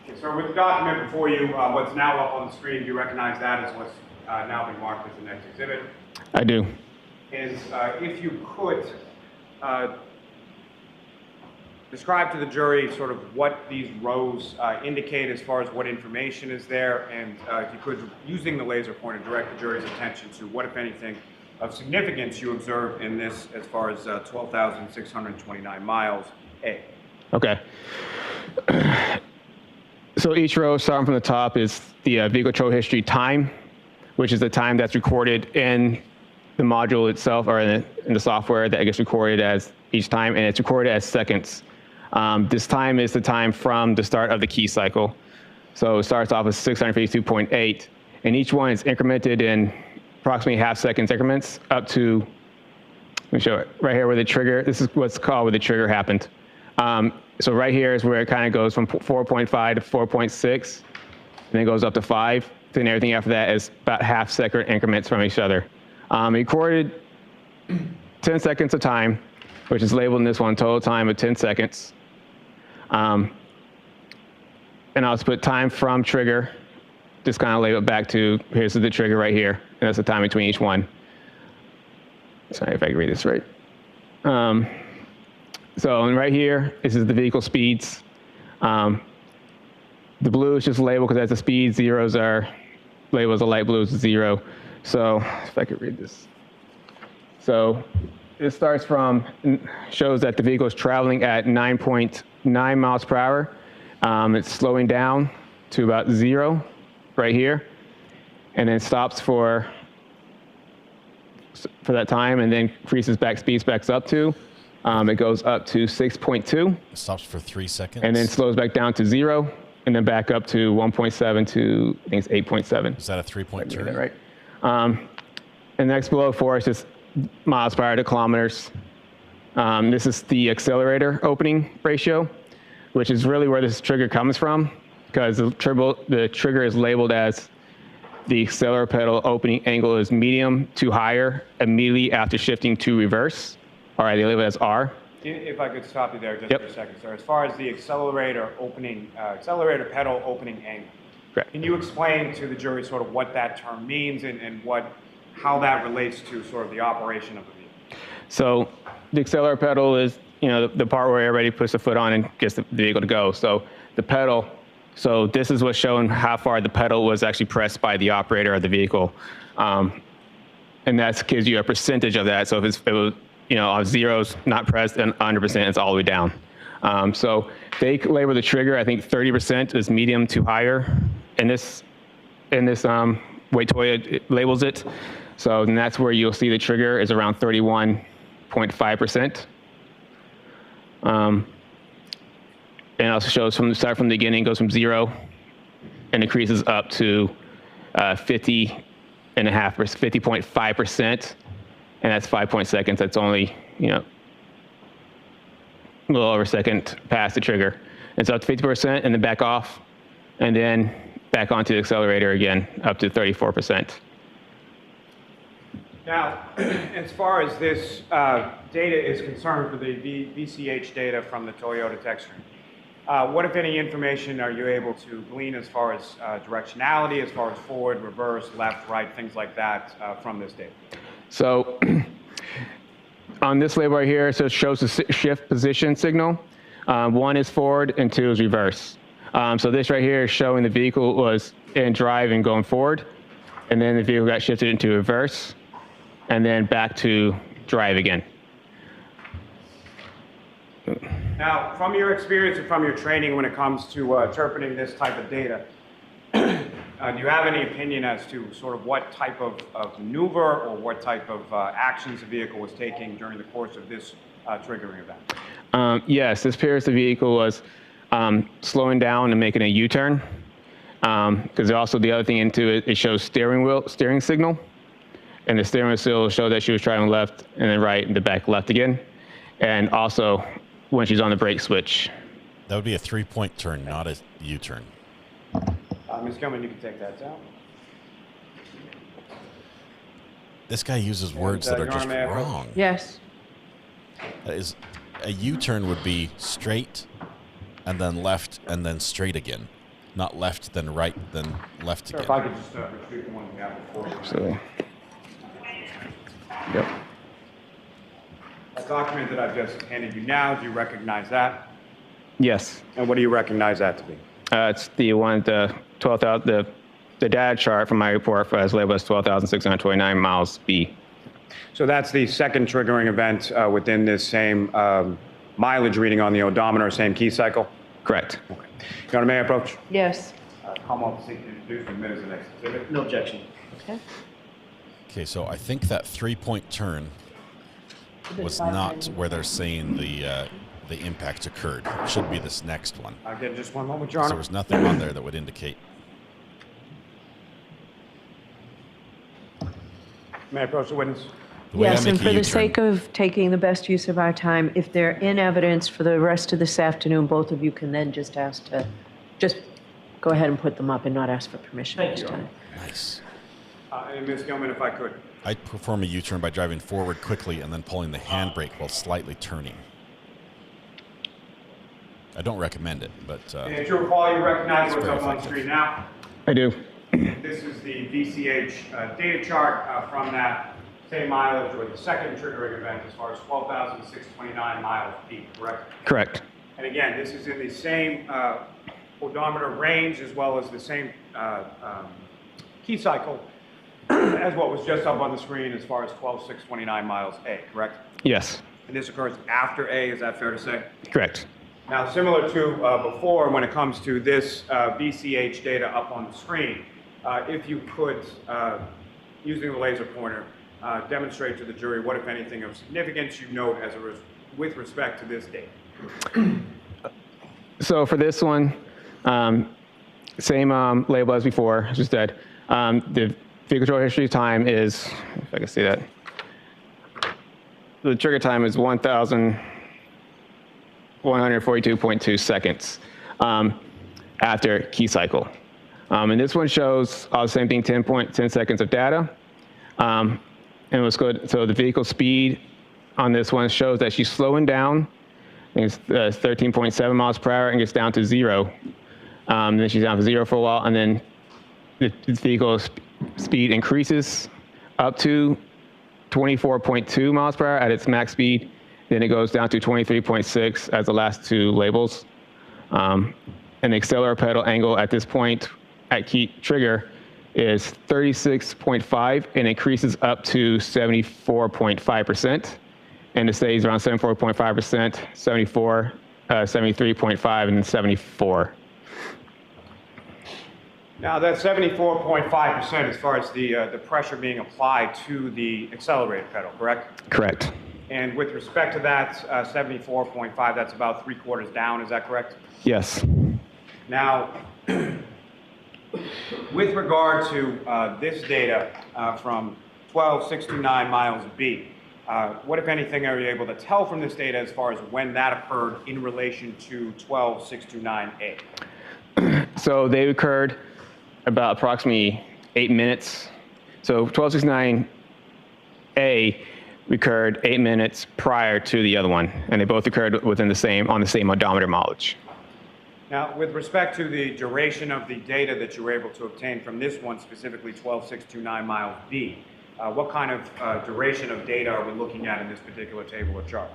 [SPEAKER 6] Okay, sir, with the document before you, what's now up on the screen, do you recognize that as what's now been marked as the next exhibit?
[SPEAKER 12] I do.
[SPEAKER 6] Is if you could describe to the jury sort of what these rows indicate as far as what information is there, and if you could, using the laser pointer, direct the jury's attention to what, if anything, of significance you observe in this as far as 12,629 miles A.
[SPEAKER 12] Okay. So each row, starting from the top, is the vehicle tow history time, which is the time that's recorded in the module itself, or in the software that gets recorded as each time, and it's recorded as seconds. This time is the time from the start of the key cycle. So it starts off with 652.8, and each one is incremented in approximately half-second increments up to, let me show it, right here where the trigger, this is what's called where the trigger happened. So right here is where it kind of goes from 4.5 to 4.6, and then goes up to 5. Then everything after that is about half-second increments from each other. Recorded 10 seconds of time, which is labeled in this one, total time of 10 seconds. And I'll just put time from trigger, just kind of label it back to, here's the trigger right here, and that's the time between each one. Sorry if I can read this right. So and right here, this is the vehicle speeds. The blue is just labeled because that's the speed. Zeros are labeled as a light blue is 0. So if I could read this. So it starts from, shows that the vehicle is traveling at 9.9 miles per hour. It's slowing down to about 0 right here, and then stops for that time, and then increases back, speeds back up to. It goes up to 6.2.
[SPEAKER 3] It stops for 3 seconds.
[SPEAKER 12] And then slows back down to 0, and then back up to 1.7 to, I think it's 8.7.
[SPEAKER 3] Is that a 3-point turn?
[SPEAKER 12] Right. And next below 4 is just miles per hour to kilometers. This is the accelerator opening ratio, which is really where this trigger comes from, because the trigger is labeled as the accelerator pedal opening angle is medium to higher immediately after shifting to reverse. All right, they label it as R.
[SPEAKER 6] If I could stop you there just for a second, sir. As far as the accelerator pedal opening angle,
[SPEAKER 12] correct.
[SPEAKER 6] Can you explain to the jury sort of what that term means and how that relates to sort of the operation of the vehicle?
[SPEAKER 12] So the accelerator pedal is, the part where everybody puts the foot on and gets the vehicle to go. So the pedal, so this is what's showing how far the pedal was actually pressed by the operator of the vehicle. And that gives you a percentage of that. So if it was, zeros not pressed and 100%, it's all the way down. So they label the trigger, I think 30% is medium to higher in this way Toyota labels it. So then that's where you'll see the trigger is around 31.5%. And it also shows start from the beginning, goes from 0 and increases up to 50.5%, and that's 5 seconds. That's only, a little over a second past the trigger. And so up to 50%, and then back off, and then back onto the accelerator again, up to 34%.
[SPEAKER 6] Now, as far as this data is concerned for the VCH data from the Toyota tech stream, what, if any, information are you able to glean as far as directionality, as far as forward, reverse, left, right, things like that from this data?
[SPEAKER 12] So on this label right here, so it shows the shift position signal. 1 is forward and 2 is reverse. So this right here is showing the vehicle was in drive and going forward, and then the vehicle got shifted into reverse, and then back to drive again.
[SPEAKER 6] Now, from your experience and from your training when it comes to interpreting this type of data, Do you have any opinion as to sort of what type of maneuver or what type of actions the vehicle was taking during the course of this triggering event?
[SPEAKER 12] Yes, this appears the vehicle was slowing down and making a U-turn. Because also the other thing into it, it shows steering signal. And the steering wheel showed that she was driving left and then right and the back left again. And also when she's on the brake switch.
[SPEAKER 3] That would be a 3-point turn, not a U-turn.
[SPEAKER 6] Ms. Gilman, you can take that down.
[SPEAKER 3] This guy uses words that are just wrong.
[SPEAKER 10] Yes.
[SPEAKER 3] That is, a U-turn would be straight and then left and then straight again. Not left, then right, then left again.
[SPEAKER 6] If I could just retrieve the one we have before you.
[SPEAKER 12] Absolutely. Yep.
[SPEAKER 6] That document that I've just handed you now, do you recognize that?
[SPEAKER 12] Yes.
[SPEAKER 6] And what do you recognize that to be?
[SPEAKER 12] It's the one, the 12,000, the data chart from my report as labeled as 12,629 miles B.
[SPEAKER 6] So that's the second triggering event within this same mileage reading on the odometer, same key cycle?
[SPEAKER 12] Correct.
[SPEAKER 6] Okay. Your Honor, may I approach?
[SPEAKER 10] Yes.
[SPEAKER 6] Come up, seek to introduce the minutes of the next exhibit.
[SPEAKER 13] No objection.
[SPEAKER 10] Okay.
[SPEAKER 3] Okay, so I think that 3-point turn was not where they're saying the impact occurred. It should be this next one.
[SPEAKER 6] Again, just one moment, Your Honor.
[SPEAKER 3] There was nothing on there that would indicate.
[SPEAKER 6] May I approach the witness?
[SPEAKER 10] Yes, and for the sake of taking the best use of our time, if they're in evidence for the rest of this afternoon, both of you can then just ask to, just go ahead and put them up and not ask for permission this time.
[SPEAKER 3] Nice.
[SPEAKER 6] And Ms. Gilman, if I could.
[SPEAKER 3] I'd perform a U-turn by driving forward quickly and then pulling the handbrake while slightly turning. I don't recommend it, but...
[SPEAKER 6] and if you recall, you recognize what's up on the screen now?
[SPEAKER 12] I do.
[SPEAKER 6] This is the VCH data chart from that same mileage or the second triggering event as far as 12,629 miles B, correct?
[SPEAKER 12] Correct.
[SPEAKER 6] And again, this is in the same odometer range as well as the same key cycle as what was just up on the screen as far as 12,629 miles A, correct?
[SPEAKER 12] Yes.
[SPEAKER 6] And this occurs after A, is that fair to say?
[SPEAKER 12] Correct.
[SPEAKER 6] Now, similar to before, when it comes to this VCH data up on the screen, if you could, using the laser pointer, demonstrate to the jury what, if anything, of significance you note as with respect to this data.
[SPEAKER 12] So for this one, same label as before, as you said. The vehicle control history time is, if I can see that, the trigger time is 1,142.2 seconds after key cycle. And this one shows all the same thing, 10 seconds of data. And it was good. So the vehicle speed on this one shows that she's slowing down. I think it's 13.7 miles per hour and gets down to 0. Then she's down to 0 for a while, and then the vehicle speed increases up to 24.2 miles per hour at its max speed. Then it goes down to 23.6 as the last two labels. And the accelerator pedal angle at this point at key trigger is 36.5 and increases up to 74.5%. And it stays around 74.5%, 74, 73.5, and 74.
[SPEAKER 6] Now, that 74.5% as far as the pressure being applied to the accelerator pedal, correct?
[SPEAKER 12] Correct.
[SPEAKER 6] And with respect to that 74.5, that's about 3/4 down, is that correct?
[SPEAKER 12] Yes.
[SPEAKER 6] Now, with regard to this data from 12,629 miles B, what, if anything, are you able to tell from this data as far as when that occurred in relation to 12,629A?
[SPEAKER 12] So they occurred about approximately 8 minutes. So 1269A occurred 8 minutes prior to the other one, and they both occurred within the same odometer mileage.
[SPEAKER 6] Now, with respect to the duration of the data that you were able to obtain from this one, specifically 12,629 miles B, what kind of duration of data are we looking at in this particular table or chart?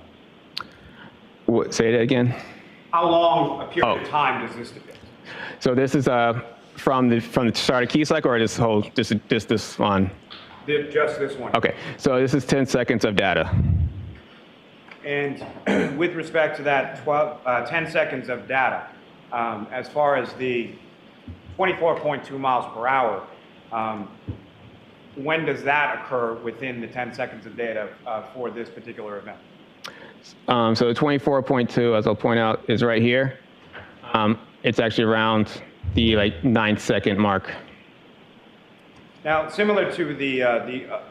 [SPEAKER 12] Say that again.
[SPEAKER 6] How long a period of time does this depict?
[SPEAKER 12] So this is from the start of key cycle, or this whole this one?
[SPEAKER 6] Just this one.
[SPEAKER 12] Okay, so this is 10 seconds of data.
[SPEAKER 6] And with respect to that 10 seconds of data, as far as the 24.2 miles per hour. When does that occur within the 10 seconds of data for this particular event?
[SPEAKER 12] So the 24.2, as I'll point out, is right here. It's actually around the 9-second mark.
[SPEAKER 6] Now, similar to the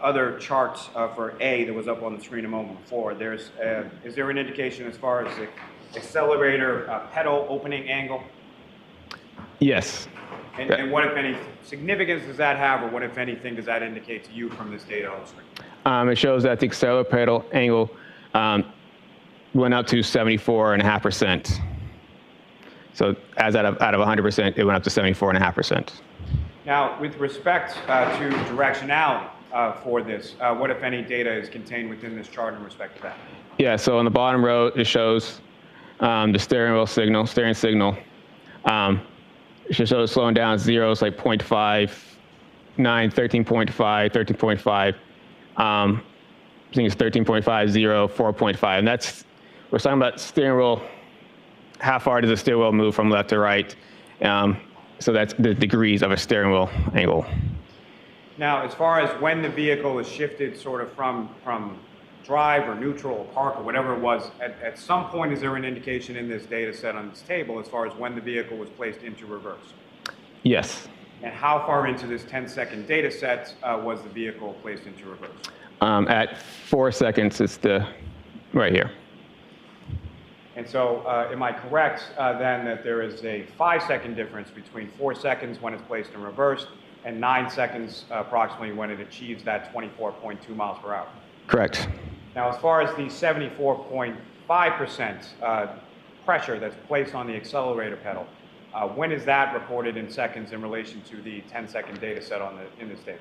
[SPEAKER 6] other charts for A that was up on the screen a moment before, is there an indication as far as the accelerator pedal opening angle?
[SPEAKER 12] Yes.
[SPEAKER 6] And what, if any, significance does that have, or what, if anything, does that indicate to you from this data on the screen?
[SPEAKER 12] It shows that the accelerator pedal angle went up to 74.5%. So as out of 100%, it went up to 74.5%.
[SPEAKER 6] Now, with respect to directionality for this, what, if any, data is contained within this chart in respect to that?
[SPEAKER 12] Yeah, so on the bottom row, it shows the steering signal. It should show it slowing down zeros like 0.5, 9, 13.5, 13.5. I think it's 13.5, 0, 4.5. And we're talking about steering wheel, how far does the steering wheel move from left to right? So that's the degrees of a steering wheel angle.
[SPEAKER 6] Now, as far as when the vehicle is shifted sort of from drive or neutral or park or whatever it was, at some point is there an indication in this data set on this table as far as when the vehicle was placed into reverse?
[SPEAKER 12] Yes.
[SPEAKER 6] And how far into this 10-second data set was the vehicle placed into reverse?
[SPEAKER 12] At 4 seconds, it's right here.
[SPEAKER 6] And so am I correct then that there is a 5-second difference between 4 seconds when it's placed in reverse and 9 seconds approximately when it achieves that 24.2 miles per hour?
[SPEAKER 12] Correct.
[SPEAKER 6] Now, as far as the 74.5% pressure that's placed on the accelerator pedal, when is that recorded in seconds in relation to the 10-second data set in this table?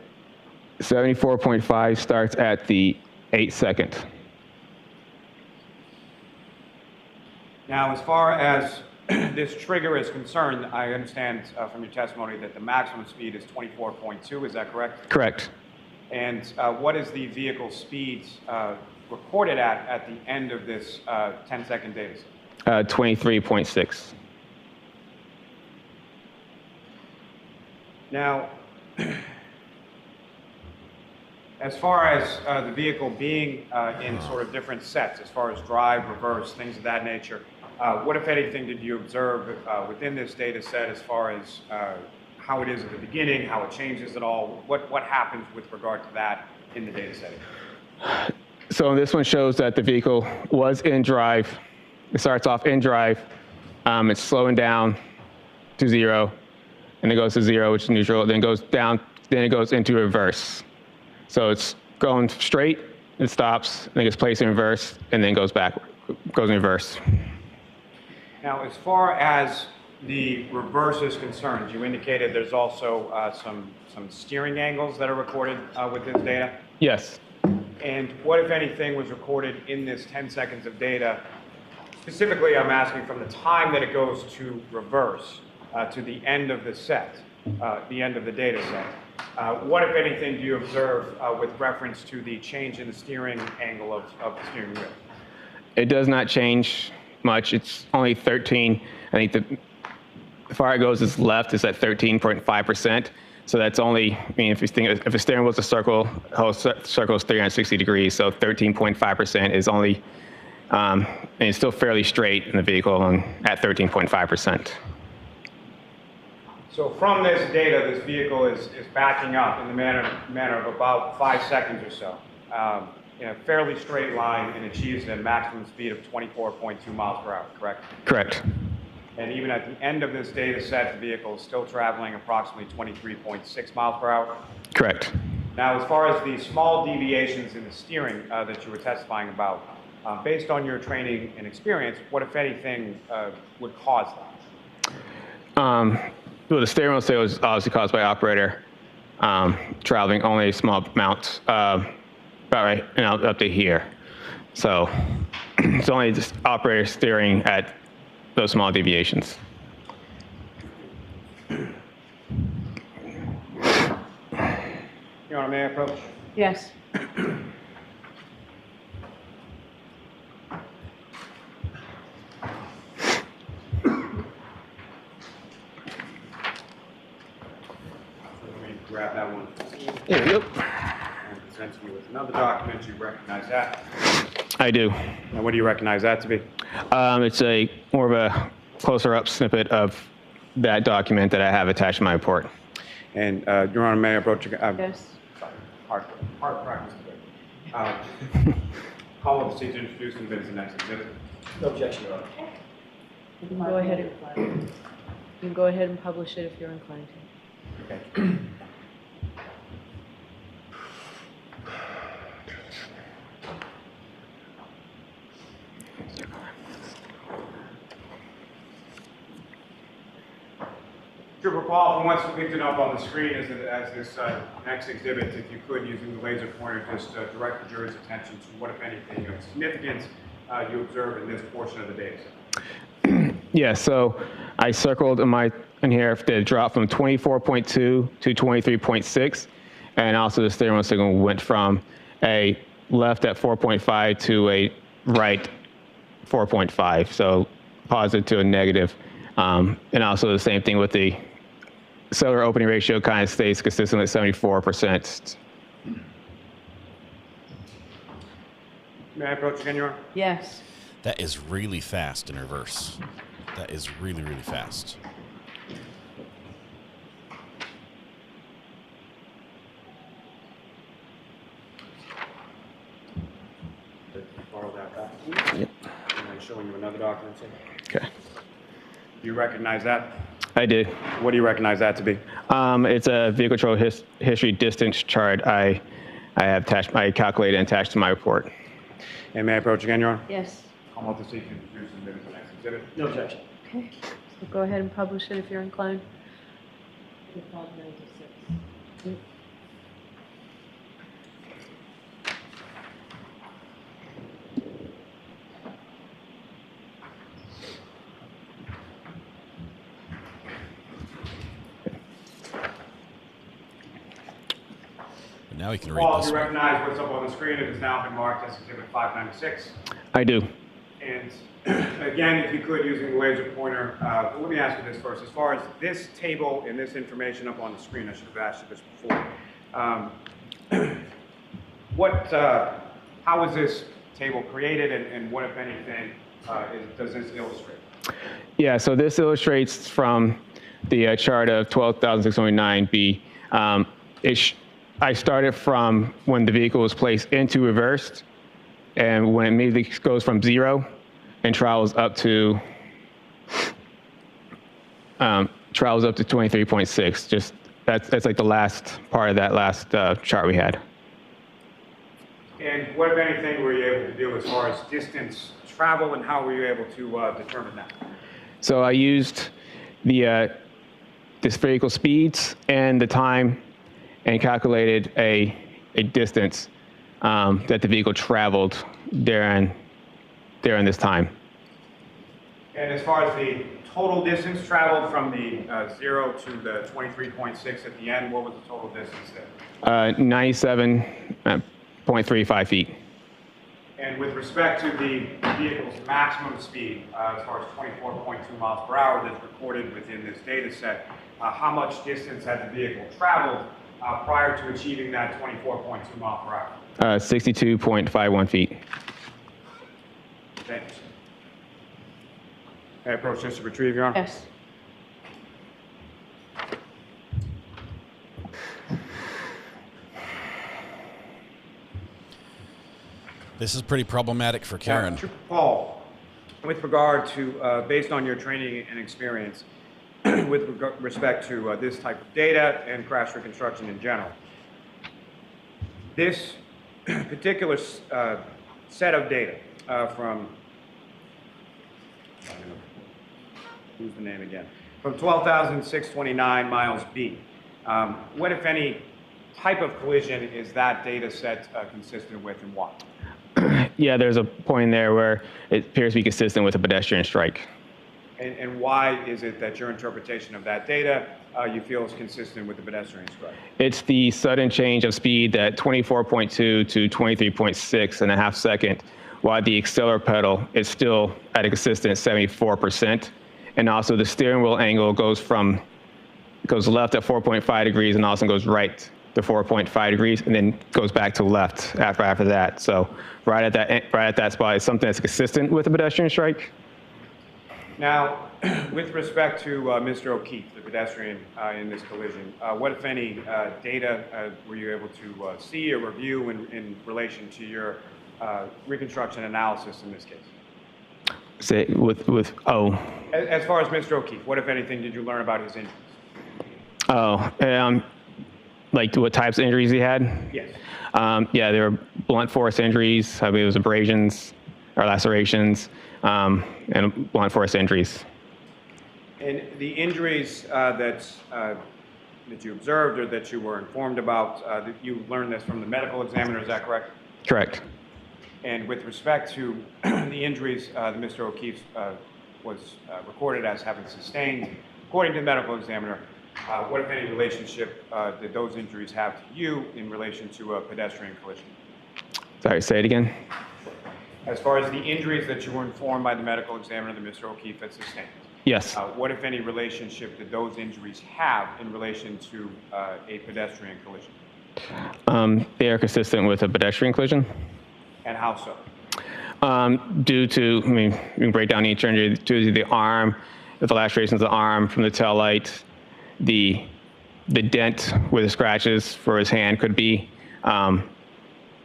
[SPEAKER 12] 74.5 starts at the 8-second.
[SPEAKER 6] Now, as far as this trigger is concerned, I understand from your testimony that the maximum speed is 24.2, is that correct?
[SPEAKER 12] Correct.
[SPEAKER 6] And what is the vehicle speed recorded at the end of this 10-second data set?
[SPEAKER 12] 23.6.
[SPEAKER 6] Now, as far as the vehicle being in sort of different sets, as far as drive, reverse, things of that nature, what, if anything, did you observe within this data set as far as how it is at the beginning, how it changes at all? What happens with regard to that in the data set?
[SPEAKER 12] So this one shows that the vehicle was in drive. It starts off in drive. It's slowing down to 0, and it goes to 0, which is neutral, then goes down, then it goes into reverse. So it's going straight, it stops, then gets placed in reverse, and then goes back, goes in reverse.
[SPEAKER 6] Now, as far as the reverse is concerned, you indicated there's also some steering angles that are recorded with this data?
[SPEAKER 12] Yes.
[SPEAKER 6] And what, if anything, was recorded in this 10 seconds of data? Specifically, I'm asking from the time that it goes to reverse to the end of the set, the end of the data set. What, if anything, do you observe with reference to the change in the steering angle of the steering wheel?
[SPEAKER 12] It does not change much. It's only 13. I think the far it goes is left is at 13.5%. So that's only, I mean, if the steering wheel's a circle, the whole circle is 360 degrees. So 13.5% is only, and it's still fairly straight in the vehicle at 13.5%.
[SPEAKER 6] So from this data, this vehicle is backing up in the manner of about 5 seconds or so, in a fairly straight line, and achieves a maximum speed of 24.2 miles per hour, correct?
[SPEAKER 12] Correct.
[SPEAKER 6] And even at the end of this data set, the vehicle is still traveling approximately 23.6 miles per hour?
[SPEAKER 12] Correct.
[SPEAKER 6] Now, as far as the small deviations in the steering that you were testifying about, based on your training and experience, what, if anything, would cause that?
[SPEAKER 12] Well, the steering wheel was obviously caused by operator traveling only a small amount, about right, and up to here. So it's only just operator steering at those small deviations.
[SPEAKER 6] Your Honor, may I approach?
[SPEAKER 10] Yes.
[SPEAKER 6] grab that one.
[SPEAKER 12] There you go.
[SPEAKER 6] And present you with another document. You recognize that?
[SPEAKER 12] I do.
[SPEAKER 6] Now, what do you recognize that to be?
[SPEAKER 12] It's a more of a closer up snippet of that document that I have attached to my report.
[SPEAKER 6] And Your Honor, may I approach?
[SPEAKER 10] Yes.
[SPEAKER 6] Hard practice today. Call up the seat to introduce and the next exhibit.
[SPEAKER 13] No objection, Your Honor.
[SPEAKER 10] You can go ahead and publish it if you're inclined to.
[SPEAKER 6] Okay. Trooper Paul, from what's depicted up on the screen as this next exhibit, if you could, using the laser pointer, just direct the jury's attention to what, if anything, of significance you observe in this portion of the data set.
[SPEAKER 12] Yeah, so I circled in here the drop from 24.2 to 23.6, and also the steering wheel signal went from a left at 4.5 to a right 4.5, so positive to a negative. And also the same thing with the cellular opening ratio kind of stays consistent at 74%.
[SPEAKER 6] May I approach again, Your Honor?
[SPEAKER 10] Yes.
[SPEAKER 3] That is really fast in reverse. That is really, really fast.
[SPEAKER 6] Borrow that back.
[SPEAKER 12] Yep.
[SPEAKER 6] And I'm showing you another document.
[SPEAKER 12] Okay.
[SPEAKER 6] Do you recognize that?
[SPEAKER 12] I did.
[SPEAKER 6] What do you recognize that to be?
[SPEAKER 12] It's a vehicle control history distance chart I calculated and attached to my report.
[SPEAKER 6] And may I approach again, Your Honor?
[SPEAKER 10] Yes.
[SPEAKER 6] I'll have to seek to introduce and the next exhibit.
[SPEAKER 13] No objection.
[SPEAKER 10] Okay. So go ahead and publish it if you're inclined. 596.
[SPEAKER 3] Now we can read
[SPEAKER 6] Paul,
[SPEAKER 3] this
[SPEAKER 6] you
[SPEAKER 3] one.
[SPEAKER 6] recognize what's up on the screen. It has now been marked as exhibit 596.
[SPEAKER 12] I do.
[SPEAKER 6] And again, if you could, using the laser pointer, let me ask you this first. As far as this table and this information up on the screen, I should have asked you this before. How was this table created, and what, if anything, does this illustrate?
[SPEAKER 12] Yeah, so this illustrates from the chart of 12,609B. I started from when the vehicle was placed into reversed, and when it immediately goes from 0 and travels up to 23.6. Just that's like the last part of that last chart we had.
[SPEAKER 6] And what, if anything, were you able to do as far as distance travel, and how were you able to determine that?
[SPEAKER 12] So I used this vehicle speeds and the time, and calculated a distance that the vehicle traveled during this time.
[SPEAKER 6] And as far as the total distance traveled from the 0 to the 23.6 at the end, what was the total distance there?
[SPEAKER 12] 97.35 feet.
[SPEAKER 6] And with respect to the vehicle's maximum speed, as far as 24.2 miles per hour that's recorded within this data set, how much distance had the vehicle traveled prior to achieving that 24.2 mile per hour?
[SPEAKER 12] 62.51 feet.
[SPEAKER 6] Thanks. May I approach this to retrieve, Your Honor?
[SPEAKER 10] Yes.
[SPEAKER 3] This is pretty problematic for Karen.
[SPEAKER 6] Paul, with regard to, based on your training and experience, with respect to this type of data and crash reconstruction in general, this particular set of data from, who's the name again? From 12,629 miles B, what, if any, type of collision is that data set consistent with, and why?
[SPEAKER 12] Yeah, there's a point there where it appears to be consistent with a pedestrian strike.
[SPEAKER 6] And why is it that your interpretation of that data you feel is consistent with the pedestrian strike?
[SPEAKER 12] It's the sudden change of speed at 24.2 to 23.6 in a half second, while the accelerator pedal is still at a consistent 74%. And also the steering wheel angle goes from goes left at 4.5 degrees and also goes right to 4.5 degrees, and then goes back to left after that. So right at that spot is something that's consistent with a pedestrian strike.
[SPEAKER 6] Now, with respect to Mr. O'Keefe, the pedestrian in this collision, what, if any, data were you able to see or review in relation to your reconstruction analysis in this case?
[SPEAKER 12] Say oh.
[SPEAKER 6] As far as Mr. O'Keefe, what, if anything, did you learn about his injuries?
[SPEAKER 12] Oh, like what types of injuries he had?
[SPEAKER 6] Yes.
[SPEAKER 12] Yeah, there were blunt force injuries. I believe it was abrasions or lacerations, and blunt force injuries.
[SPEAKER 6] And the injuries that you observed or that you were informed about, you learned this from the medical examiner, is that correct?
[SPEAKER 12] Correct.
[SPEAKER 6] And with respect to the injuries that Mr. O'Keefe was recorded as having sustained, according to the medical examiner, what, if any, relationship did those injuries have to you in relation to a pedestrian collision?
[SPEAKER 12] Sorry, say it again.
[SPEAKER 6] As far as the injuries that you were informed by the medical examiner that Mr. O'Keefe had sustained,
[SPEAKER 12] yes.
[SPEAKER 6] What, if any, relationship did those injuries have in relation to a pedestrian collision?
[SPEAKER 12] They are consistent with a pedestrian collision.
[SPEAKER 6] And how so?
[SPEAKER 12] Due to, I mean, we can break down each injury, due to the arm, the lacerations of the arm from the tail light, the dent where the scratches for his hand could be.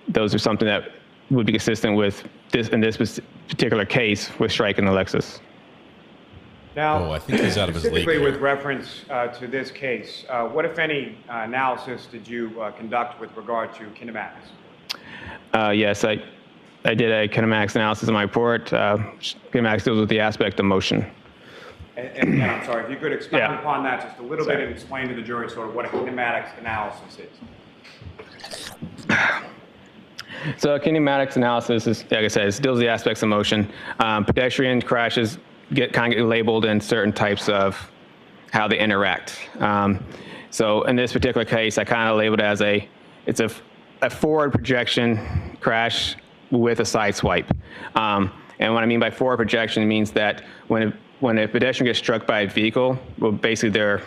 [SPEAKER 12] Those are something that would be consistent with this, in this particular case, with striking the Lexus.
[SPEAKER 6] Now,
[SPEAKER 3] I think he's out of his league.
[SPEAKER 6] Specifically with reference to this case, what, if any, analysis did you conduct with regard to kinematics?
[SPEAKER 12] Yes, I did a kinematics analysis in my report. Kinematics deals with the aspect of motion.
[SPEAKER 6] And I'm sorry, if you could expand upon that just a little bit and explain to the jury sort of what a kinematics analysis is.
[SPEAKER 12] So a kinematics analysis is, like I said, it deals with the aspects of motion. Pedestrian crashes get labeled in certain types of how they interact. So in this particular case, I kind of labeled it as it's a forward projection crash with a side swipe. And what I mean by forward projection means that when a pedestrian gets struck by a vehicle, well, basically their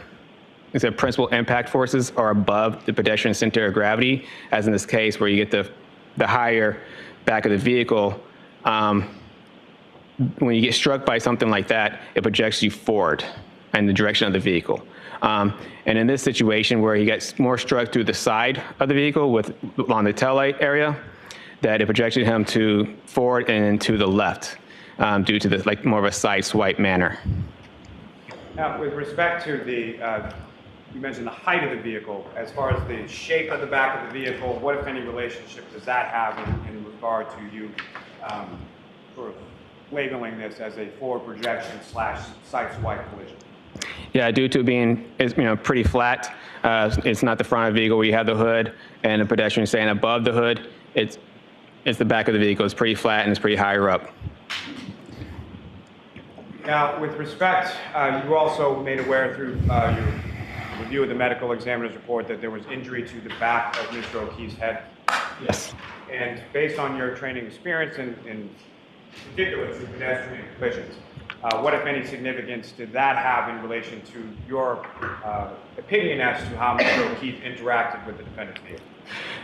[SPEAKER 12] principal impact forces are above the pedestrian center of gravity, as in this case where you get the higher back of the vehicle. When you get struck by something like that, it projects you forward in the direction of the vehicle. And in this situation where he gets more struck through the side of the vehicle along the taillight area, that it projected him to forward and to the left due to the more of a side swipe manner.
[SPEAKER 6] Now, with respect to you mentioned the height of the vehicle, as far as the shape of the back of the vehicle, what, if any, relationship does that have in regard to you sort of labeling this as a forward projection / side swipe collision?
[SPEAKER 12] Yeah, due to being pretty flat, it's not the front of the vehicle where you have the hood and the pedestrian staying above the hood. It's the back of the vehicle. It's pretty flat and it's pretty higher up.
[SPEAKER 6] Now, with respect, you also made aware through your review of the medical examiner's report that there was injury to the back of Mr. O'Keefe's head.
[SPEAKER 12] Yes.
[SPEAKER 6] And based on your training experience in particular to pedestrian collisions, what, if any, significance did that have in relation to your opinion as to how Mr. O'Keefe interacted with the defendant's vehicle?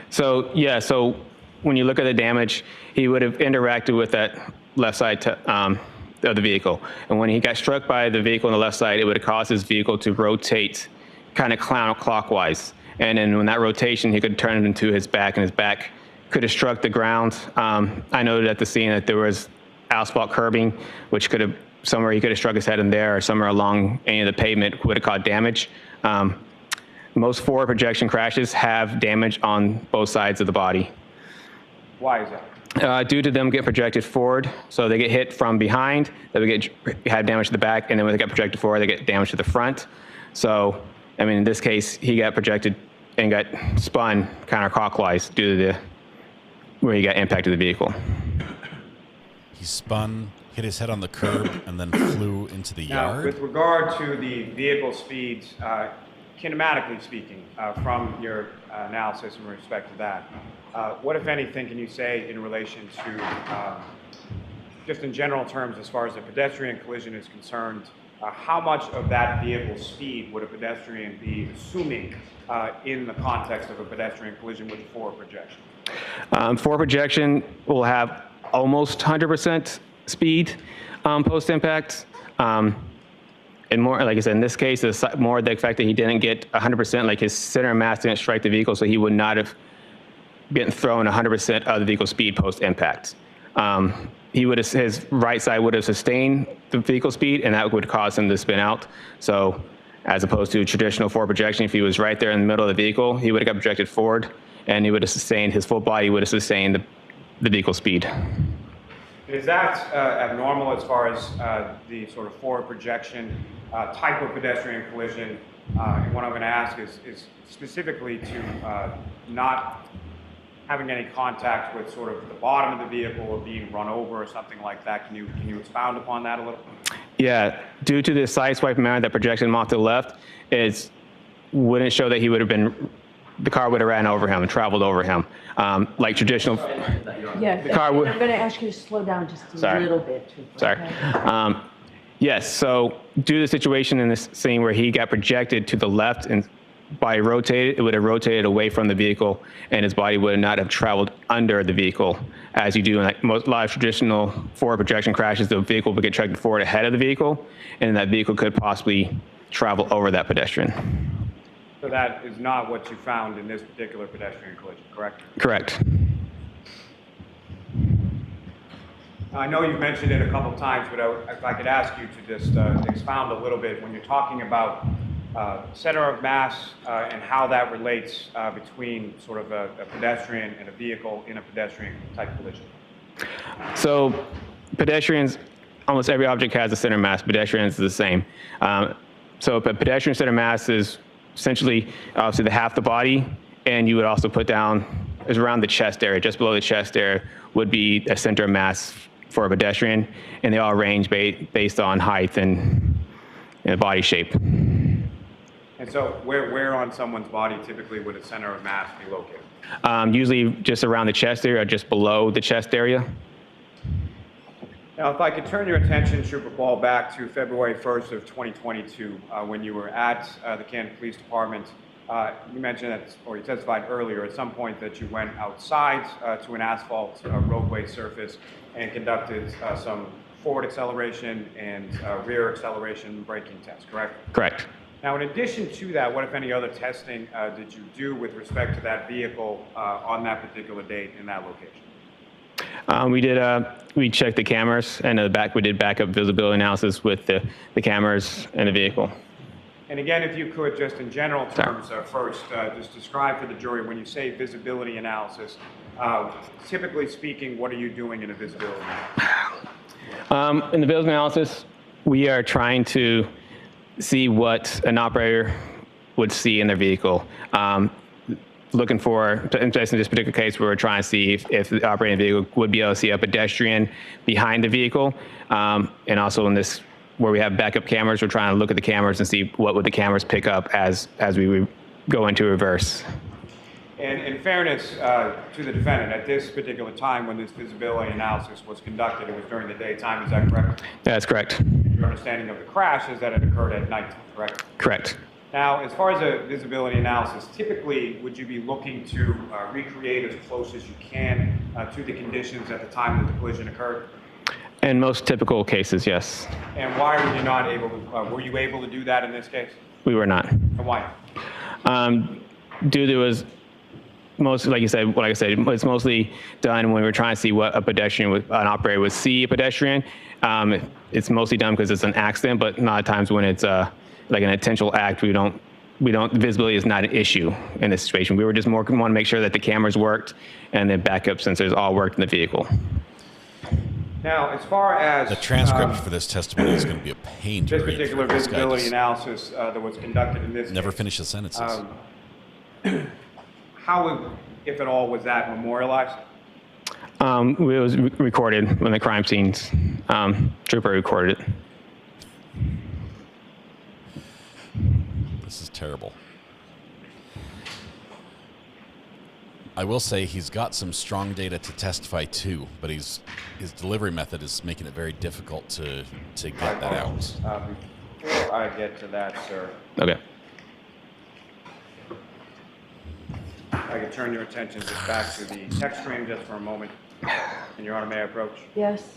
[SPEAKER 12] So, yeah, so when you look at the damage, he would have interacted with that left side of the vehicle. And when he got struck by the vehicle on the left side, it would have caused his vehicle to rotate kind of counterclockwise. And then when that rotation, he could turn it into his back, and his back could have struck the ground. I noted at the scene that there was asphalt curbing, which could have, somewhere he could have struck his head in there, or somewhere along any of the pavement would have caused damage. Most forward projection crashes have damage on both sides of the body.
[SPEAKER 6] Why is that?
[SPEAKER 12] Due to them getting projected forward. So they get hit from behind, they would have damage to the back, and then when they get projected forward, they get damage to the front. So, I mean, in this case, he got projected and got spun counterclockwise due to where he got impacted the vehicle.
[SPEAKER 3] He spun, hit his head on the curb, and then flew into the yard?
[SPEAKER 6] With regard to the vehicle speeds, kinematically speaking, from your analysis in respect to that, what, if anything, can you say in relation to, just in general terms, as far as the pedestrian collision is concerned, how much of that vehicle's speed would a pedestrian be assuming in the context of a pedestrian collision with forward projection?
[SPEAKER 12] Forward projection will have almost 100% speed post-impact. And more, like I said, in this case, it's more the fact that he didn't get 100%, like his center of mass didn't strike the vehicle, so he would not have been thrown 100% of the vehicle speed post-impact. His right side would have sustained the vehicle speed, and that would cause him to spin out. So as opposed to traditional forward projection, if he was right there in the middle of the vehicle, he would have got projected forward, and he would have sustained, his full body would have sustained the vehicle speed.
[SPEAKER 6] Is that abnormal as far as the sort of forward projection type of pedestrian collision? And what I'm going to ask is specifically to not having any contact with sort of the bottom of the vehicle or being run over or something like that. Can you expound upon that a little?
[SPEAKER 12] Yeah, due to the sideswipe manner that projection off to the left, it wouldn't show that he would have been, the car would have ran over him and traveled over him. Like traditional.
[SPEAKER 10] Yeah,
[SPEAKER 12] the car would.
[SPEAKER 10] I'm going to ask you to slow down just a little bit.
[SPEAKER 12] Sorry. Yes, so due to the situation in this scene where he got projected to the left and body rotated, it would have rotated away from the vehicle, and his body would not have traveled under the vehicle. As you do in like a lot of traditional forward projection crashes, the vehicle would get tracked forward ahead of the vehicle, and that vehicle could possibly travel over that pedestrian.
[SPEAKER 6] So that is not what you found in this particular pedestrian collision, correct?
[SPEAKER 12] Correct.
[SPEAKER 6] I know you've mentioned it a couple times, but if I could ask you to just expound a little bit when you're talking about center of mass and how that relates between sort of a pedestrian and a vehicle in a pedestrian type collision.
[SPEAKER 12] So pedestrians, almost every object has a center of mass. Pedestrians is the same. So a pedestrian center of mass is essentially obviously the half the body, and you would also put down, is around the chest area, just below the chest area would be a center of mass for a pedestrian, and they all range based on height and body shape.
[SPEAKER 6] And so where on someone's body typically would a center of mass be located?
[SPEAKER 12] Usually just around the chest area or just below the chest area.
[SPEAKER 6] Now, if I could turn your attention, Trooper Paul, back to February 1st of 2022, when you were at the Canton Police Department. You mentioned that, or you testified earlier, at some point that you went outside to an asphalt roadway surface and conducted some forward acceleration and rear acceleration braking tests, correct?
[SPEAKER 12] Correct.
[SPEAKER 6] Now, in addition to that, what, if any, other testing did you do with respect to that vehicle on that particular date in that location?
[SPEAKER 12] We checked the cameras, and we did backup visibility analysis with the cameras and the vehicle.
[SPEAKER 6] And again, if you could, just in general terms, first, just describe for the jury, when you say visibility analysis, typically speaking, what are you doing in a visibility analysis?
[SPEAKER 12] In the visibility analysis, we are trying to see what an operator would see in their vehicle. Looking for, in this particular case, we were trying to see if the operating vehicle would be able to see a pedestrian behind the vehicle. And also in this, where we have backup cameras, we're trying to look at the cameras and see what would the cameras pick up as we go into reverse.
[SPEAKER 6] And in fairness to the defendant, at this particular time when this visibility analysis was conducted, it was during the daytime, is that correct?
[SPEAKER 12] That's correct.
[SPEAKER 6] Your understanding of the crash is that it occurred at night, correct?
[SPEAKER 12] Correct.
[SPEAKER 6] Now, as far as a visibility analysis, typically would you be looking to recreate as close as you can to the conditions at the time that the collision occurred?
[SPEAKER 12] In most typical cases, yes.
[SPEAKER 6] And why were you not able to, were you able to do that in this case?
[SPEAKER 12] We were not.
[SPEAKER 6] And why?
[SPEAKER 12] Due to was most, like I said, it's mostly done when we're trying to see what a pedestrian, an operator would see a pedestrian. It's mostly done because it's an accident, but a lot of times when it's like an intentional act, visibility is not an issue in this situation. We were just want to make sure that the cameras worked and the backup sensors all worked in the vehicle.
[SPEAKER 6] Now, as far as
[SPEAKER 3] the transcript for this testimony is going to be a pain to read.
[SPEAKER 6] This particular visibility analysis that was conducted in this
[SPEAKER 3] never
[SPEAKER 6] case,
[SPEAKER 3] finish the sentences.
[SPEAKER 6] How, if at all, was that memorialized?
[SPEAKER 12] It was recorded when the crime scenes. Trooper recorded it.
[SPEAKER 3] This is terrible. I will say he's got some strong data to testify to, but his delivery method is making it very difficult to get that out.
[SPEAKER 6] Before I get to that, sir,
[SPEAKER 12] Okay.
[SPEAKER 6] I could turn your attention just back to the text stream just for a moment. And Your Honor, may I approach?
[SPEAKER 10] Yes.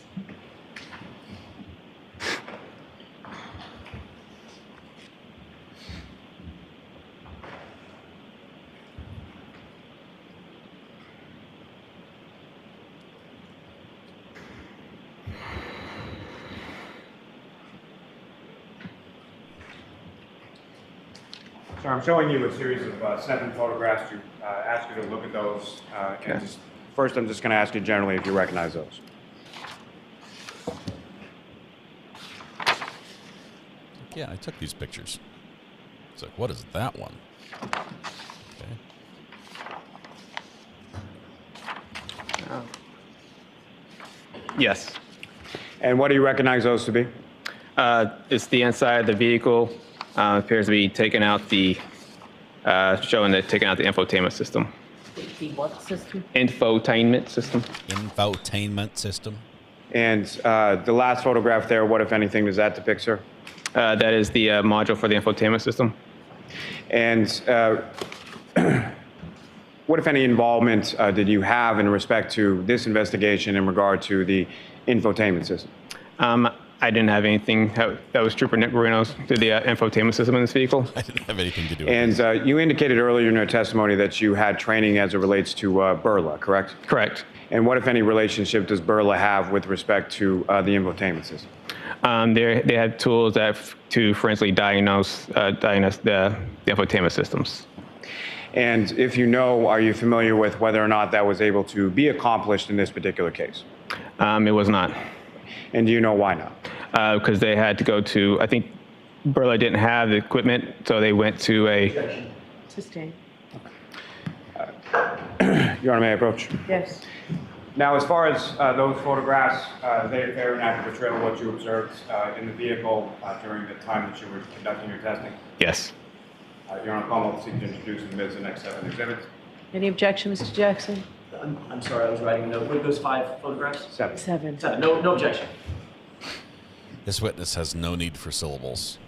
[SPEAKER 6] So I'm showing you a series of 7 photographs. To ask you to look at those.
[SPEAKER 12] Okay.
[SPEAKER 6] And first, I'm just going to ask you generally if you recognize those.
[SPEAKER 3] Yeah, I took these pictures. It's like, what is that one? Okay.
[SPEAKER 12] Yes.
[SPEAKER 6] And what do you recognize those to be?
[SPEAKER 12] It's the inside of the vehicle. Appears to be taking out the, showing that taking out the infotainment system.
[SPEAKER 16] The what system?
[SPEAKER 12] Infotainment system.
[SPEAKER 3] Infotainment system.
[SPEAKER 6] And the last photograph there, what, if anything, does that depict, sir?
[SPEAKER 12] That is the module for the infotainment system.
[SPEAKER 6] And what, if any, involvement did you have in respect to this investigation in regard to the infotainment system?
[SPEAKER 12] I didn't have anything. That was Trooper Nick Marino's to the infotainment system in this vehicle.
[SPEAKER 3] I didn't have anything to do with
[SPEAKER 6] it. And you indicated earlier in your testimony that you had training as it relates to Burla, correct?
[SPEAKER 12] Correct.
[SPEAKER 6] And what, if any, relationship does Burla have with respect to the infotainment system?
[SPEAKER 12] They have tools to forensically diagnose the infotainment systems.
[SPEAKER 6] And if you know, are you familiar with whether or not that was able to be accomplished in this particular case?
[SPEAKER 12] It was not.
[SPEAKER 6] And do you know why not?
[SPEAKER 12] Because they had to go to, I think Burla didn't have the equipment, so they went to a...
[SPEAKER 10] Sustained.
[SPEAKER 6] Your Honor, may I approach?
[SPEAKER 10] Yes.
[SPEAKER 6] Now, as far as those photographs, they're an accurate portrayal of what you observed in the vehicle during the time that you were conducting your testing?
[SPEAKER 12] Yes.
[SPEAKER 6] Your Honor, Palmer will seek to introduce and admit the next 7 exhibits.
[SPEAKER 10] Any objection, Mr. Jackson?
[SPEAKER 13] I'm sorry, I was writing a note. What are those 5 photographs?
[SPEAKER 6] 7.
[SPEAKER 10] 7.
[SPEAKER 13] No objection.
[SPEAKER 3] This witness has no need for syllables.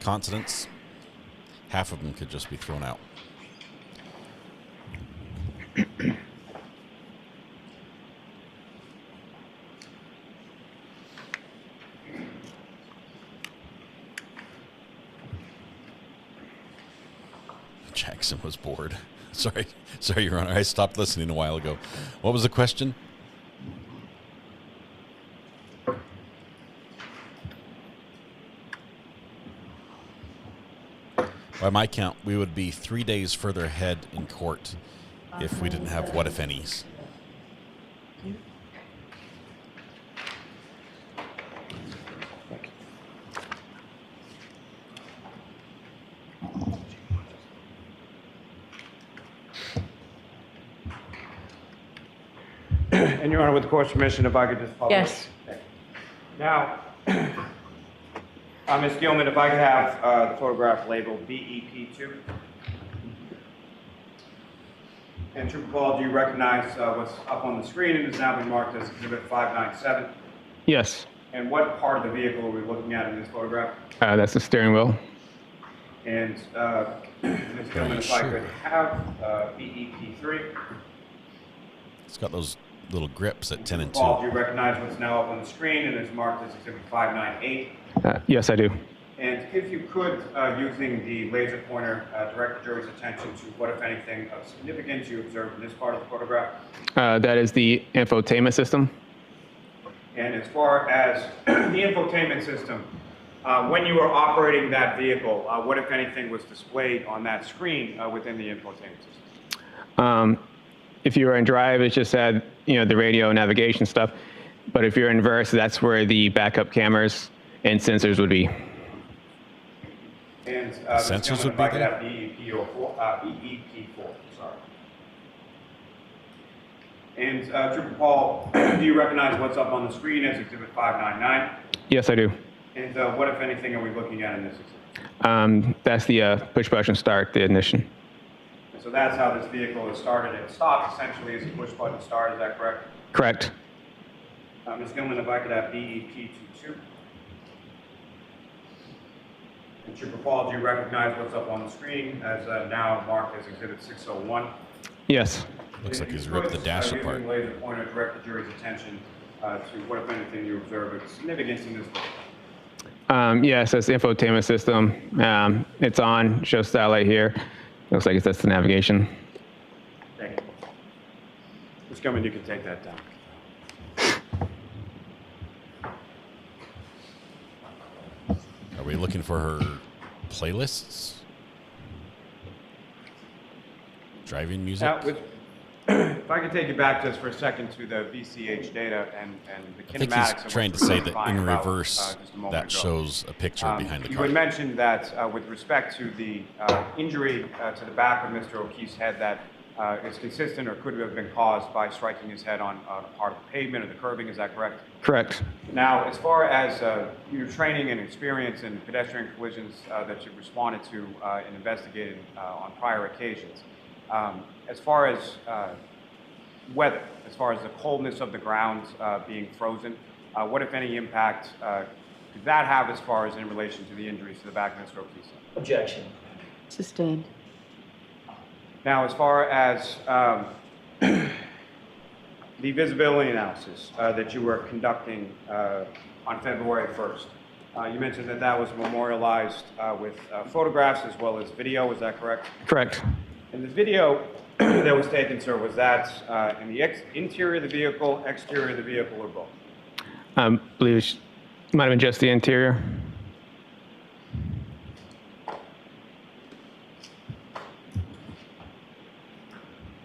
[SPEAKER 3] Consonants, half of them could just be thrown out. Jackson was bored. Sorry, Your Honor. I stopped listening a while ago. What was the question? By my count, we would be 3 days further ahead in court if we didn't have what if any's.
[SPEAKER 6] And Your Honor, with the court's permission, if I could just follow.
[SPEAKER 10] Yes.
[SPEAKER 6] Now, Ms. Gilman, if I could have the photograph labeled BEP2. And Trooper Paul, do you recognize what's up on the screen and is now been marked as Exhibit 597?
[SPEAKER 12] Yes.
[SPEAKER 6] And what part of the vehicle are we looking at in this photograph?
[SPEAKER 12] That's the steering wheel.
[SPEAKER 6] And Ms. Gilman, if I could have BEP3.
[SPEAKER 3] It's got those little grips at 10 and 2.
[SPEAKER 6] Paul, do you recognize what's now up on the screen and is marked as Exhibit 598?
[SPEAKER 12] Yes, I do.
[SPEAKER 6] And if you could, using the laser pointer, direct the jury's attention to what, if anything, of significance you observed in this part of the photograph.
[SPEAKER 12] That is the infotainment system.
[SPEAKER 6] And as far as the infotainment system, when you were operating that vehicle, what, if anything, was displayed on that screen within the infotainment system?
[SPEAKER 12] If you were in drive, it just had, the radio navigation stuff. But if you're in reverse, that's where the backup cameras and sensors would be.
[SPEAKER 6] And
[SPEAKER 3] sensors would be
[SPEAKER 6] there?
[SPEAKER 3] there?
[SPEAKER 6] BEP4, sorry. And Trooper Paul, do you recognize what's up on the screen as Exhibit 599?
[SPEAKER 12] Yes, I do.
[SPEAKER 6] And what, if anything, are we looking at in this exhibit?
[SPEAKER 12] That's the push button start, the ignition.
[SPEAKER 6] And so that's how this vehicle is started and stopped, essentially, as a push button start. Is that correct?
[SPEAKER 12] Correct.
[SPEAKER 6] Ms. Gilman, if I could have BEP22. And Trooper Paul, do you recognize what's up on the screen as now marked as Exhibit 601?
[SPEAKER 12] Yes.
[SPEAKER 3] Looks like he's ripped the dash apart.
[SPEAKER 6] Using laser pointer, direct the jury's attention to what, if anything, you observe of significance in this video.
[SPEAKER 12] Yes, that's the infotainment system. It's on, shows satellite here. Looks like it sets the navigation.
[SPEAKER 6] Thank you. Ms. Gilman, you can take that down.
[SPEAKER 3] Are we looking for her playlists? Driving music?
[SPEAKER 6] Now, if I could take you back just for a second to the VCH data and the kinematics.
[SPEAKER 3] I think he's trying to say that in reverse, that shows a picture behind the car.
[SPEAKER 6] You had mentioned that with respect to the injury to the back of Mr. O'Keefe's head that is consistent or could have been caused by striking his head on a part of the pavement or the curbing, is that correct?
[SPEAKER 12] Correct.
[SPEAKER 6] Now, as far as your training and experience in pedestrian collisions that you've responded to and investigated on prior occasions, as far as weather, as far as the coldness of the ground being frozen, what, if any, impact could that have as far as in relation to the injuries to the back of Mr. O'Keefe's head?
[SPEAKER 13] Objection.
[SPEAKER 10] Sustained.
[SPEAKER 6] Now, as far as the visibility analysis that you were conducting on February 1st, you mentioned that that was memorialized with photographs as well as video, is that correct?
[SPEAKER 12] Correct.
[SPEAKER 6] And the video that was taken, sir, was that in the interior of the vehicle, exterior of the vehicle, or both?
[SPEAKER 12] I believe it might have been just the interior.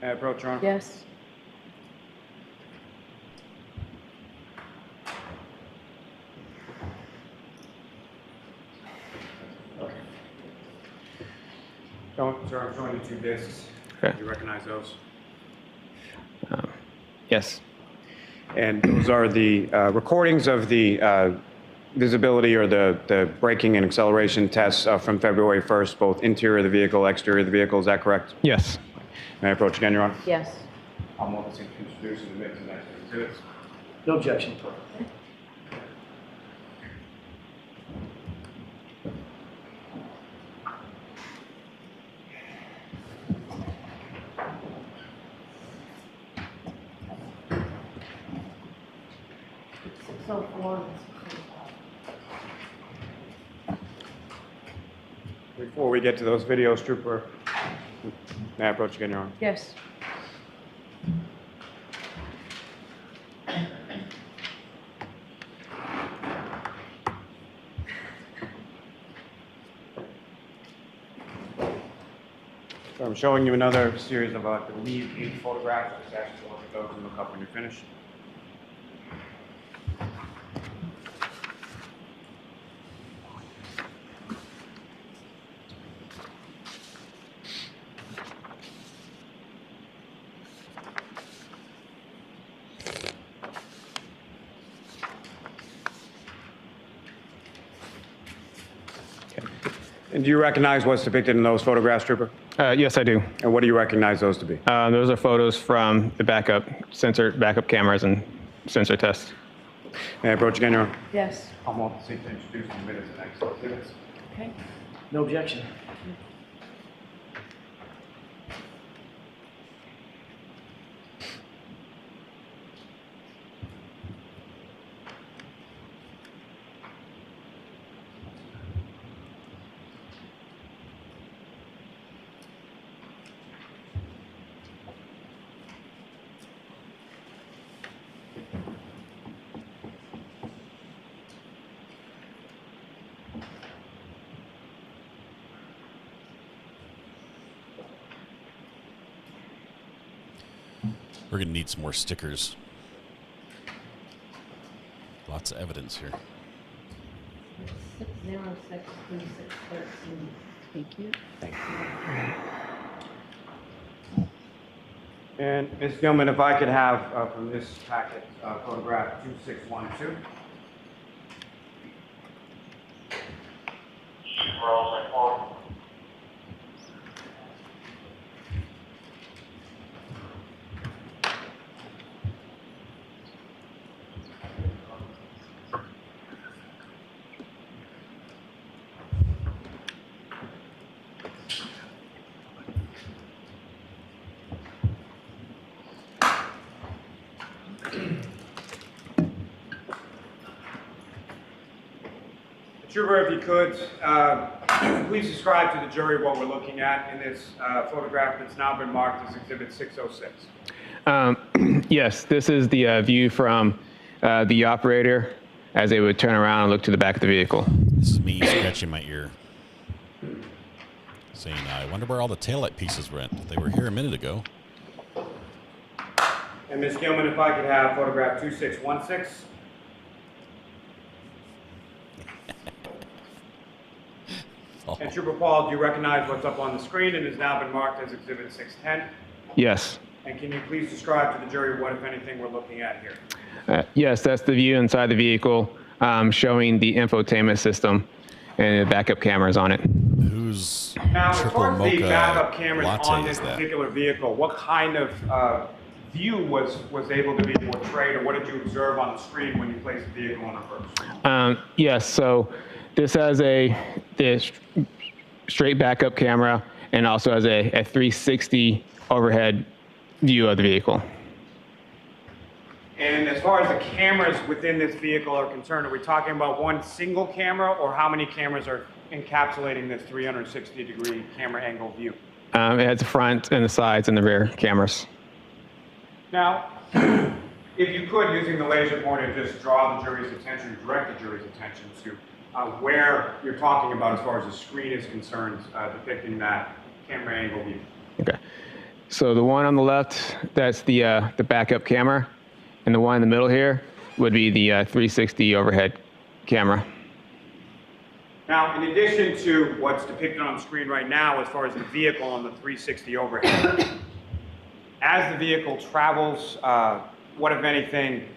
[SPEAKER 6] Approach, Your Honor.
[SPEAKER 10] Yes.
[SPEAKER 6] Sir, I'm showing you two discs.
[SPEAKER 12] Okay.
[SPEAKER 6] Do you recognize those?
[SPEAKER 12] Yes.
[SPEAKER 6] And those are the recordings of the visibility or the braking and acceleration tests from February 1st, both interior of the vehicle, exterior of the vehicle. Is that correct?
[SPEAKER 12] Yes.
[SPEAKER 6] May I approach again, Your Honor?
[SPEAKER 10] Yes.
[SPEAKER 6] I'm welcome to introduce and admit to the next exhibits.
[SPEAKER 13] No objection.
[SPEAKER 6] Before we get to those videos, Trooper, may I approach again, Your Honor?
[SPEAKER 10] Yes.
[SPEAKER 6] So I'm showing you another series of, I believe, 8 photographs. Just ask you to look at those and look up when you're finished. And do you recognize what's depicted in those photographs, Trooper?
[SPEAKER 12] Yes, I do.
[SPEAKER 6] And what do you recognize those to be?
[SPEAKER 12] Those are photos from the backup cameras and sensor tests.
[SPEAKER 6] May I approach again, Your Honor?
[SPEAKER 10] Yes.
[SPEAKER 6] I'm welcome to introduce and admit to the next exhibits.
[SPEAKER 10] Okay.
[SPEAKER 13] No objection.
[SPEAKER 3] We're going to need some more stickers. Lots of evidence here.
[SPEAKER 10] 6063613. Thank you.
[SPEAKER 6] Thank you. And Ms. Gilman, if I could have from this packet photograph 2612. Trooper, if you could, please describe to the jury what we're looking at in this photograph that's now been marked as Exhibit 606.
[SPEAKER 12] Yes, this is the view from the operator as they would turn around and look to the back of the vehicle.
[SPEAKER 3] This is me scratching my ear, saying, I wonder where all the taillight pieces went. They were here a minute ago.
[SPEAKER 6] And Ms. Gilman, if I could have photograph 2616. And Trooper Paul, do you recognize what's up on the screen and has now been marked as Exhibit 610?
[SPEAKER 12] Yes.
[SPEAKER 6] And can you please describe to the jury what, if anything, we're looking at here?
[SPEAKER 12] Yes, that's the view inside the vehicle showing the infotainment system and the backup cameras on it.
[SPEAKER 3] Who's
[SPEAKER 6] now, as far as the backup cameras
[SPEAKER 3] latte
[SPEAKER 6] on this particular vehicle, what kind of view was able to be portrayed, or what did you observe on the screen when you placed the vehicle in reverse?
[SPEAKER 12] Yes, so this has this straight backup camera and also has a 360 overhead view of the vehicle.
[SPEAKER 6] And as far as the cameras within this vehicle are concerned, are we talking about one single camera, or how many cameras are encapsulating this 360-degree camera angle view?
[SPEAKER 12] It has the front and the sides and the rear cameras.
[SPEAKER 6] Now, if you could, using the laser pointer, just draw the jury's attention, direct the jury's attention to where you're talking about as far as the screen is concerned, depicting that camera angle view.
[SPEAKER 12] Okay. So the one on the left, that's the backup camera, and the one in the middle here would be the 360 overhead camera.
[SPEAKER 6] Now, in addition to what's depicted on the screen right now, as far as the vehicle and the 360 overhead, as the vehicle travels, what, if anything,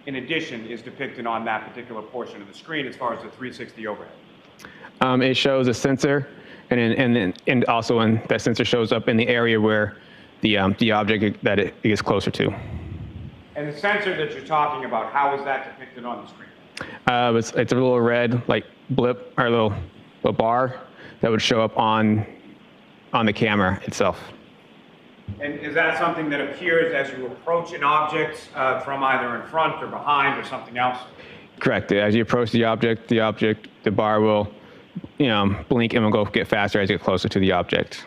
[SPEAKER 6] in addition, is depicted on that particular portion of the screen as far as the 360 overhead?
[SPEAKER 12] It shows a sensor, and also when that sensor shows up in the area where the object that it gets closer to.
[SPEAKER 6] And the sensor that you're talking about, how is that depicted on the screen?
[SPEAKER 12] It's a little red, like blip, or little bar that would show up on the camera itself.
[SPEAKER 6] And is that something that appears as you approach an object from either in front or behind or something else?
[SPEAKER 12] Correct. As you approach the object, the bar will, blink and will go get faster as you get closer to the object.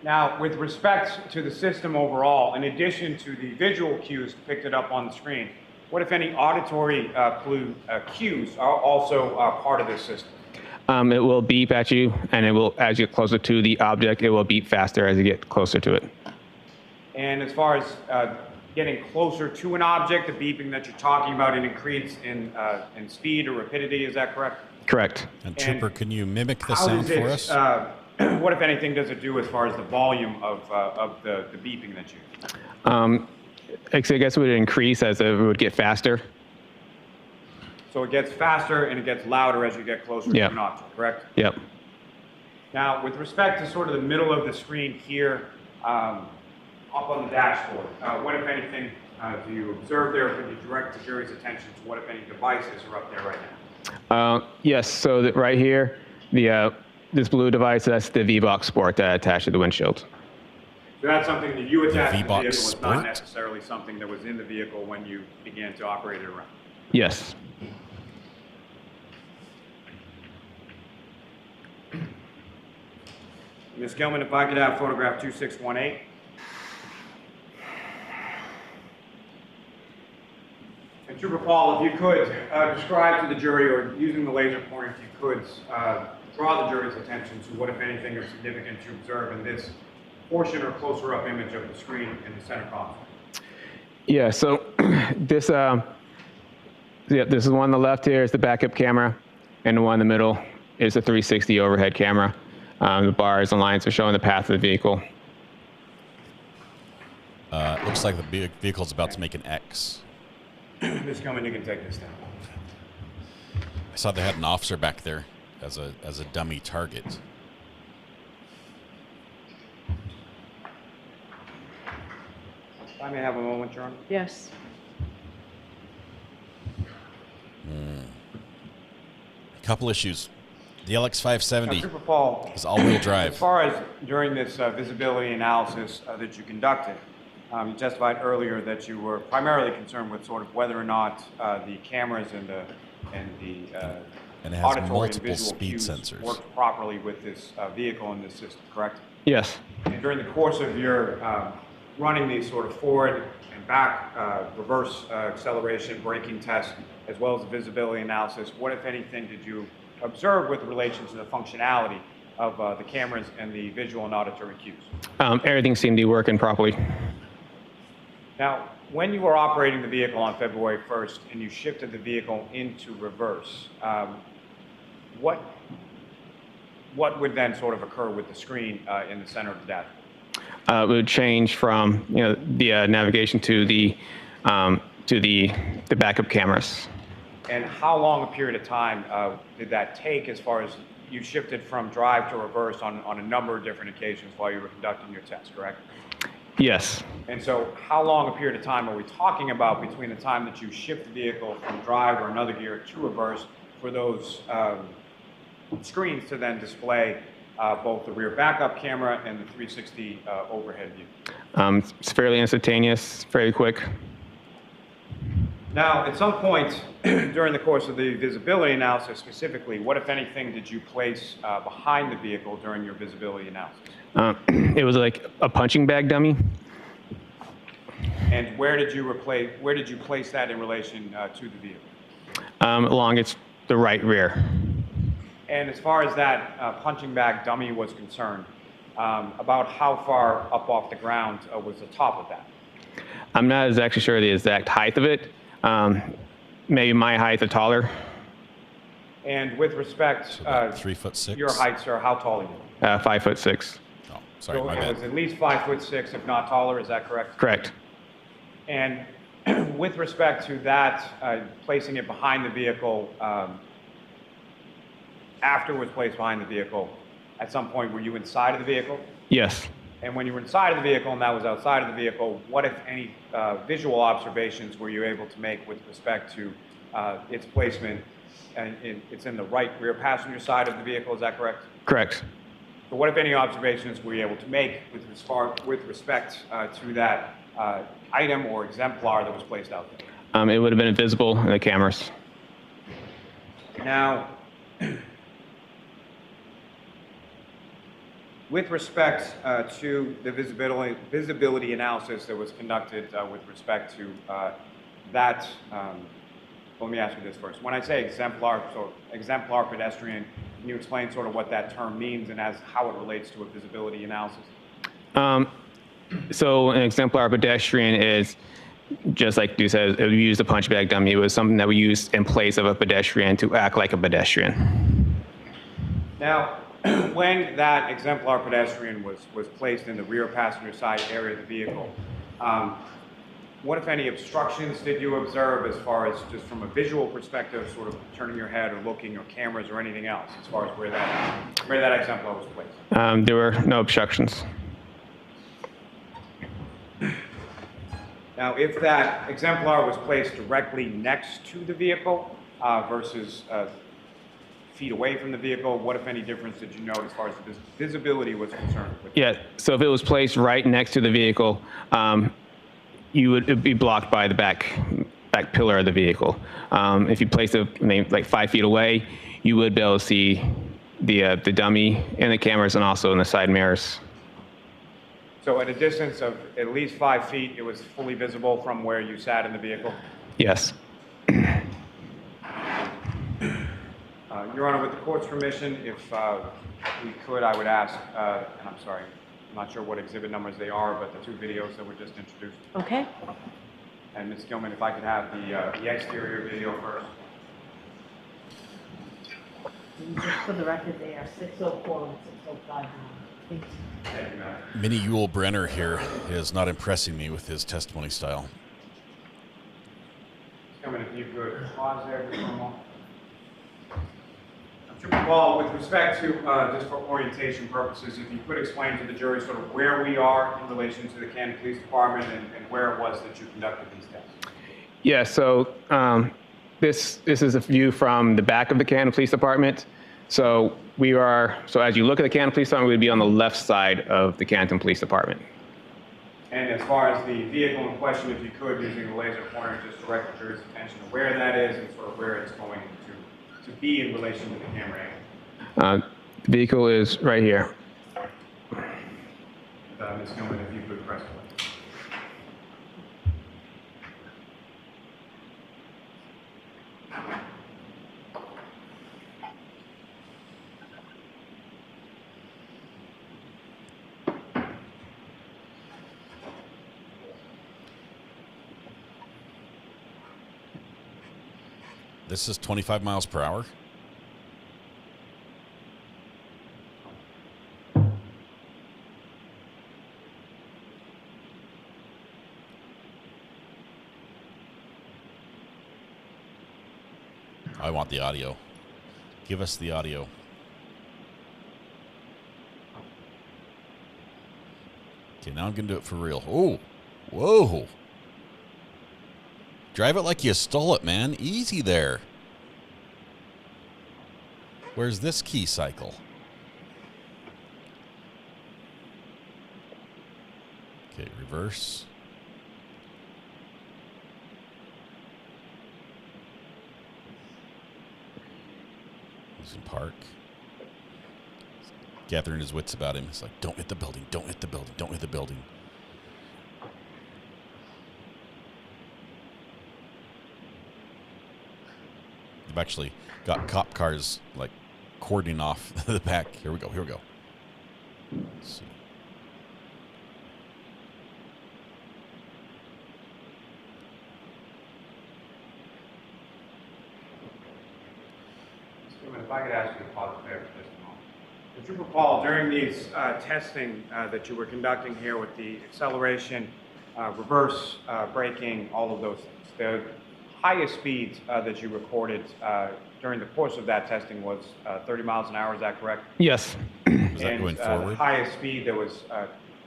[SPEAKER 6] Now, with respect to the system overall, in addition to the visual cues depicted up on the screen, what, if any, auditory cues are also part of this system?
[SPEAKER 12] It will beep at you, and it will, as you get closer to the object, it will beep faster as you get closer to it.
[SPEAKER 6] And as far as getting closer to an object, the beeping that you're talking about, it increases in speed or rapidity, is that correct?
[SPEAKER 12] Correct.
[SPEAKER 3] And Trooper, can you mimic the sound for us?
[SPEAKER 6] What, if anything, does it do as far as the volume of the beeping that you
[SPEAKER 12] I guess it would increase as it would get faster.
[SPEAKER 6] So it gets faster and it gets louder as you get closer to an object, correct?
[SPEAKER 12] Yep.
[SPEAKER 6] Now, with respect to sort of the middle of the screen here, up on the dashboard, what, if anything, do you observe there? Could you direct the jury's attention to what, if any, devices are up there right now?
[SPEAKER 12] Yes, so that right here, this blue device, that's the V-Box Sport that attached to the windshield.
[SPEAKER 6] So that's something that you attached to the vehicle.
[SPEAKER 3] Sport?
[SPEAKER 6] It's not necessarily something that was in the vehicle when you began to operate it around.
[SPEAKER 12] Yes.
[SPEAKER 6] Ms. Gilman, if I could have photograph 2618. And Trooper Paul, if you could describe to the jury, or using the laser pointer, if you could, draw the jury's attention to what, if anything, of significance you observe in this portion or closer up image of the screen in the center console.
[SPEAKER 12] Yeah, so this is one on the left here is the backup camera, and the one in the middle is the 360 overhead camera. The bars and lines are showing the path of the vehicle.
[SPEAKER 3] Looks like the vehicle's about to make an X.
[SPEAKER 6] Ms. Gilman, you can take this down.
[SPEAKER 3] I saw they had an officer back there as a dummy target.
[SPEAKER 6] I may have a moment, Your Honor.
[SPEAKER 10] Yes.
[SPEAKER 3] Couple issues. The LX570
[SPEAKER 6] Trooper Paul,
[SPEAKER 3] is all-wheel drive.
[SPEAKER 6] As far as during this visibility analysis that you conducted, You testified earlier that you were primarily concerned with sort of whether or not the cameras and the
[SPEAKER 3] and it has
[SPEAKER 6] auditory and
[SPEAKER 3] multiple
[SPEAKER 6] visual
[SPEAKER 3] speed
[SPEAKER 6] cues
[SPEAKER 3] sensors.
[SPEAKER 6] worked properly with this vehicle and this system, correct?
[SPEAKER 12] Yes.
[SPEAKER 6] And during the course of your running these sort of forward and back reverse acceleration braking tests, as well as the visibility analysis, what, if anything, did you observe with relation to the functionality of the cameras and the visual and auditory cues?
[SPEAKER 12] Everything seemed to be working properly.
[SPEAKER 6] Now, when you were operating the vehicle on February 1st and you shifted the vehicle into reverse, what would then sort of occur with the screen in the center of the data?
[SPEAKER 12] It would change from the navigation to the backup cameras.
[SPEAKER 6] And how long a period of time did that take as far as you shifted from drive to reverse on a number of different occasions while you were conducting your test, correct?
[SPEAKER 12] Yes.
[SPEAKER 6] And so how long a period of time are we talking about between the time that you shift the vehicle from drive or another gear to reverse for those screens to then display both the rear backup camera and the 360 overhead view?
[SPEAKER 12] It's fairly instantaneous, fairly quick.
[SPEAKER 6] Now, at some point during the course of the visibility analysis specifically, what, if anything, did you place behind the vehicle during your visibility analysis?
[SPEAKER 12] It was like a punching bag dummy.
[SPEAKER 6] And where did you place that in relation to the vehicle?
[SPEAKER 12] Along the right rear.
[SPEAKER 6] And as far as that punching bag dummy was concerned, about how far up off the ground was the top of that?
[SPEAKER 12] I'm not exactly sure the exact height of it. Maybe my height or taller.
[SPEAKER 6] And with respect,
[SPEAKER 3] 3'6".
[SPEAKER 6] Your height, sir, how tall are you?
[SPEAKER 12] 5'6".
[SPEAKER 3] Oh, sorry,
[SPEAKER 6] so
[SPEAKER 3] my
[SPEAKER 6] it
[SPEAKER 3] bad.
[SPEAKER 6] was at least 5'6", if not taller. Is that correct?
[SPEAKER 12] Correct.
[SPEAKER 6] And with respect to that, placing it behind the vehicle, after it was placed behind the vehicle, at some point were you inside of the vehicle?
[SPEAKER 12] Yes.
[SPEAKER 6] And when you were inside of the vehicle and that was outside of the vehicle, what, if any, visual observations were you able to make with respect to its placement? And it's in the right rear passenger side of the vehicle, is that correct?
[SPEAKER 12] Correct.
[SPEAKER 6] So what, if any, observations were you able to make with respect to that item or exemplar that was placed out there?
[SPEAKER 12] It would have been invisible in the cameras.
[SPEAKER 6] Now, with respect to the visibility analysis that was conducted with respect to that, let me ask you this first. When I say exemplar pedestrian, can you explain sort of what that term means and how it relates to a visibility analysis?
[SPEAKER 12] So an exemplar pedestrian is, just like you said, we used a punch bag dummy. It was something that we used in place of a pedestrian to act like a pedestrian.
[SPEAKER 6] Now, when that exemplar pedestrian was placed in the rear passenger side area of the vehicle, what, if any, obstructions did you observe as far as just from a visual perspective, sort of turning your head or looking or cameras or anything else as far as where that exemplar was placed?
[SPEAKER 12] There were no obstructions.
[SPEAKER 6] Now, if that exemplar was placed directly next to the vehicle versus feet away from the vehicle, what, if any, difference did you note as far as the visibility was concerned?
[SPEAKER 12] Yeah, so if it was placed right next to the vehicle, it'd be blocked by the back pillar of the vehicle. If you placed it like 5 feet away, you would be able to see the dummy in the cameras and also in the side mirrors.
[SPEAKER 6] So at a distance of at least 5 feet, it was fully visible from where you sat in the vehicle?
[SPEAKER 12] Yes.
[SPEAKER 6] Your Honor, with the court's permission, if we could, I would ask, and I'm sorry, I'm not sure what exhibit numbers they are, but the 2 videos that were just introduced.
[SPEAKER 10] Okay.
[SPEAKER 6] And Ms. Gilman, if I could have the exterior video first.
[SPEAKER 16] Just for the record, they are 604 and 605 now. Thank you.
[SPEAKER 6] Thank you, ma'am.
[SPEAKER 3] Minnie Yule Brenner here is not impressing me with his testimony style.
[SPEAKER 6] Ms. Gilman, if you could pause there just for a moment. Mr. Paul, with respect to, just for orientation purposes, if you could explain to the jury sort of where we are in relation to the Canton Police Department and where it was that you conducted these tests.
[SPEAKER 12] Yeah, so this is a view from the back of the Canton Police Department. So as you look at the Canton Police Department, we'd be on the left side of the Canton Police Department.
[SPEAKER 6] And as far as the vehicle in question, if you could, using the laser pointer, just direct the jury's attention to where that is and sort of where it's going to be in relation to the camera angle.
[SPEAKER 12] The vehicle is right here.
[SPEAKER 6] Ms. Gilman, if you could press play.
[SPEAKER 3] This is 25 miles per hour. I want the audio. Give us the audio. Okay, now I'm going to do it for real. Oh, whoa. Drive it like you stole it, man. Easy there. Where's this key cycle? Okay, reverse. He's in park. Gathering his wits about him. He's like, don't hit the building, don't hit the building, don't hit the building. I've actually got cop cars like cordoning off the back. Here we go, here we go. Let's see.
[SPEAKER 6] If I could ask you to pause there for just a moment. Would you recall during these testing that you were conducting here with the acceleration, reverse braking, all of those things, the highest speed that you recorded during the course of that testing was 30 miles an hour, is that correct?
[SPEAKER 12] Yes.
[SPEAKER 3] Was that going forward?
[SPEAKER 6] The highest speed that was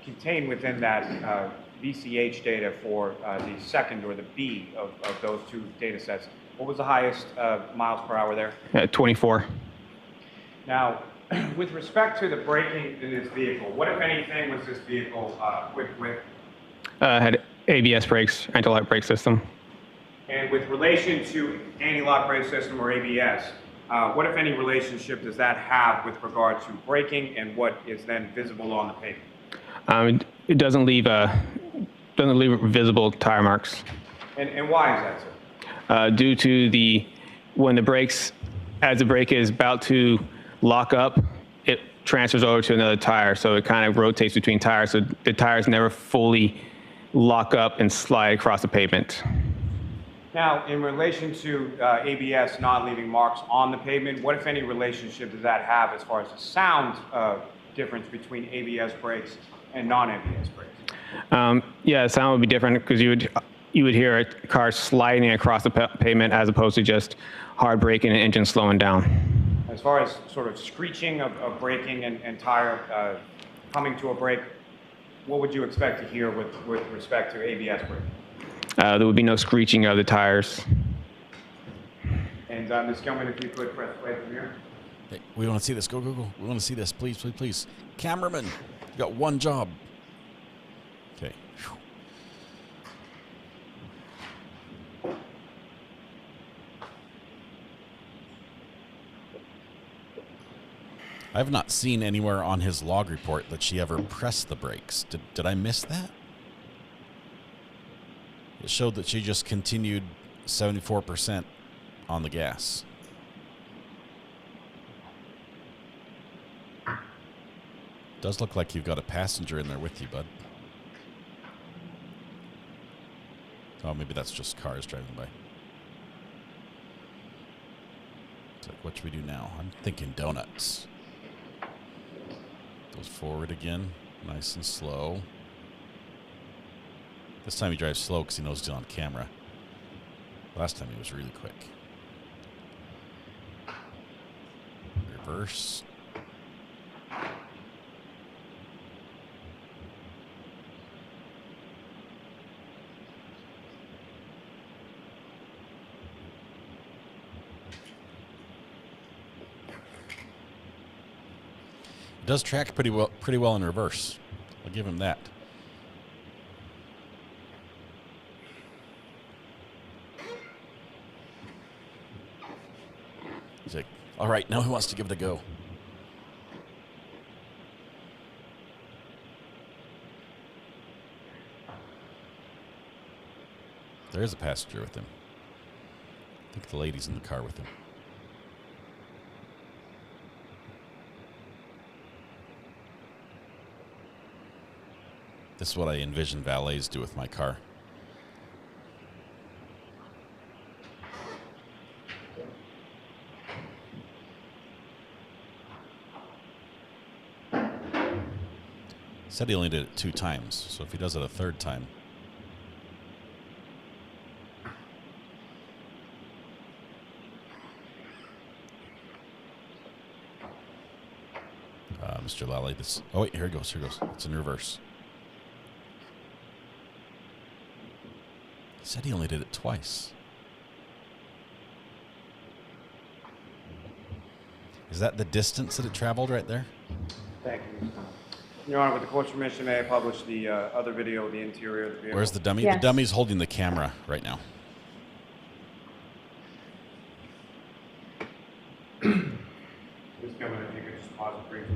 [SPEAKER 6] contained within that VCH data for the second or the B of those two data sets, what was the highest miles per hour there?
[SPEAKER 12] 24.
[SPEAKER 6] Now, with respect to the braking in this vehicle, what, if anything, was this vehicle equipped with?
[SPEAKER 12] Had ABS brakes, anti-lock brake system.
[SPEAKER 6] And with relation to anti-lock brake system or ABS, what, if any, relationship does that have with regard to braking and what is then visible on the pavement?
[SPEAKER 12] It doesn't leave visible tire marks.
[SPEAKER 6] And why is that so?
[SPEAKER 12] Due to when the brakes, as the brake is about to lock up, it transfers over to another tire, so it kind of rotates between tires, so the tires never fully lock up and slide across the pavement.
[SPEAKER 6] Now, in relation to ABS not leaving marks on the pavement, what, if any, relationship does that have as far as the sound difference between ABS brakes and non-ABS brakes?
[SPEAKER 12] Yeah, the sound would be different because you would hear a car sliding across the pavement as opposed to just hard braking and engine slowing down.
[SPEAKER 6] As far as sort of screeching of braking and tire coming to a brake, what would you expect to hear with respect to ABS braking?
[SPEAKER 12] There would be no screeching of the tires.
[SPEAKER 6] And Ms. Gilman, if you could press play from here.
[SPEAKER 3] Hey, we want to see this. Go, go, go. We want to see this. Please, please, please. Cameraman, you got one job. Okay. I have not seen anywhere on his log report that she ever pressed the brakes. Did I miss that? It showed that she just continued 74% on the gas. Does look like you've got a passenger in there with you, bud. Oh, maybe that's just cars driving by. It's like, what should we do now? I'm thinking donuts. Goes forward again, nice and slow. This time he drives slow because he knows he's on camera. Last time he was really quick. Reverse. It does track pretty well in reverse. I'll give him that. He's like, all right, now who wants to give it a go? There is a passenger with him. I think the lady's in the car with him. This is what I envision valets do with my car. Said he only did it 2 times, so if he does it a 3rd time. Mr. Lally, this. Oh wait, here it goes. Here it goes. It's in reverse. He said he only did it twice. Is that the distance that it traveled right there?
[SPEAKER 6] Thank you. Your Honor, with the court's permission, may I publish the other video of the interior of the vehicle?
[SPEAKER 3] Where's the dummy?
[SPEAKER 8] Yes.
[SPEAKER 3] The dummy's holding the camera right now.
[SPEAKER 6] Ms. Gilman, if you could just pause it briefly.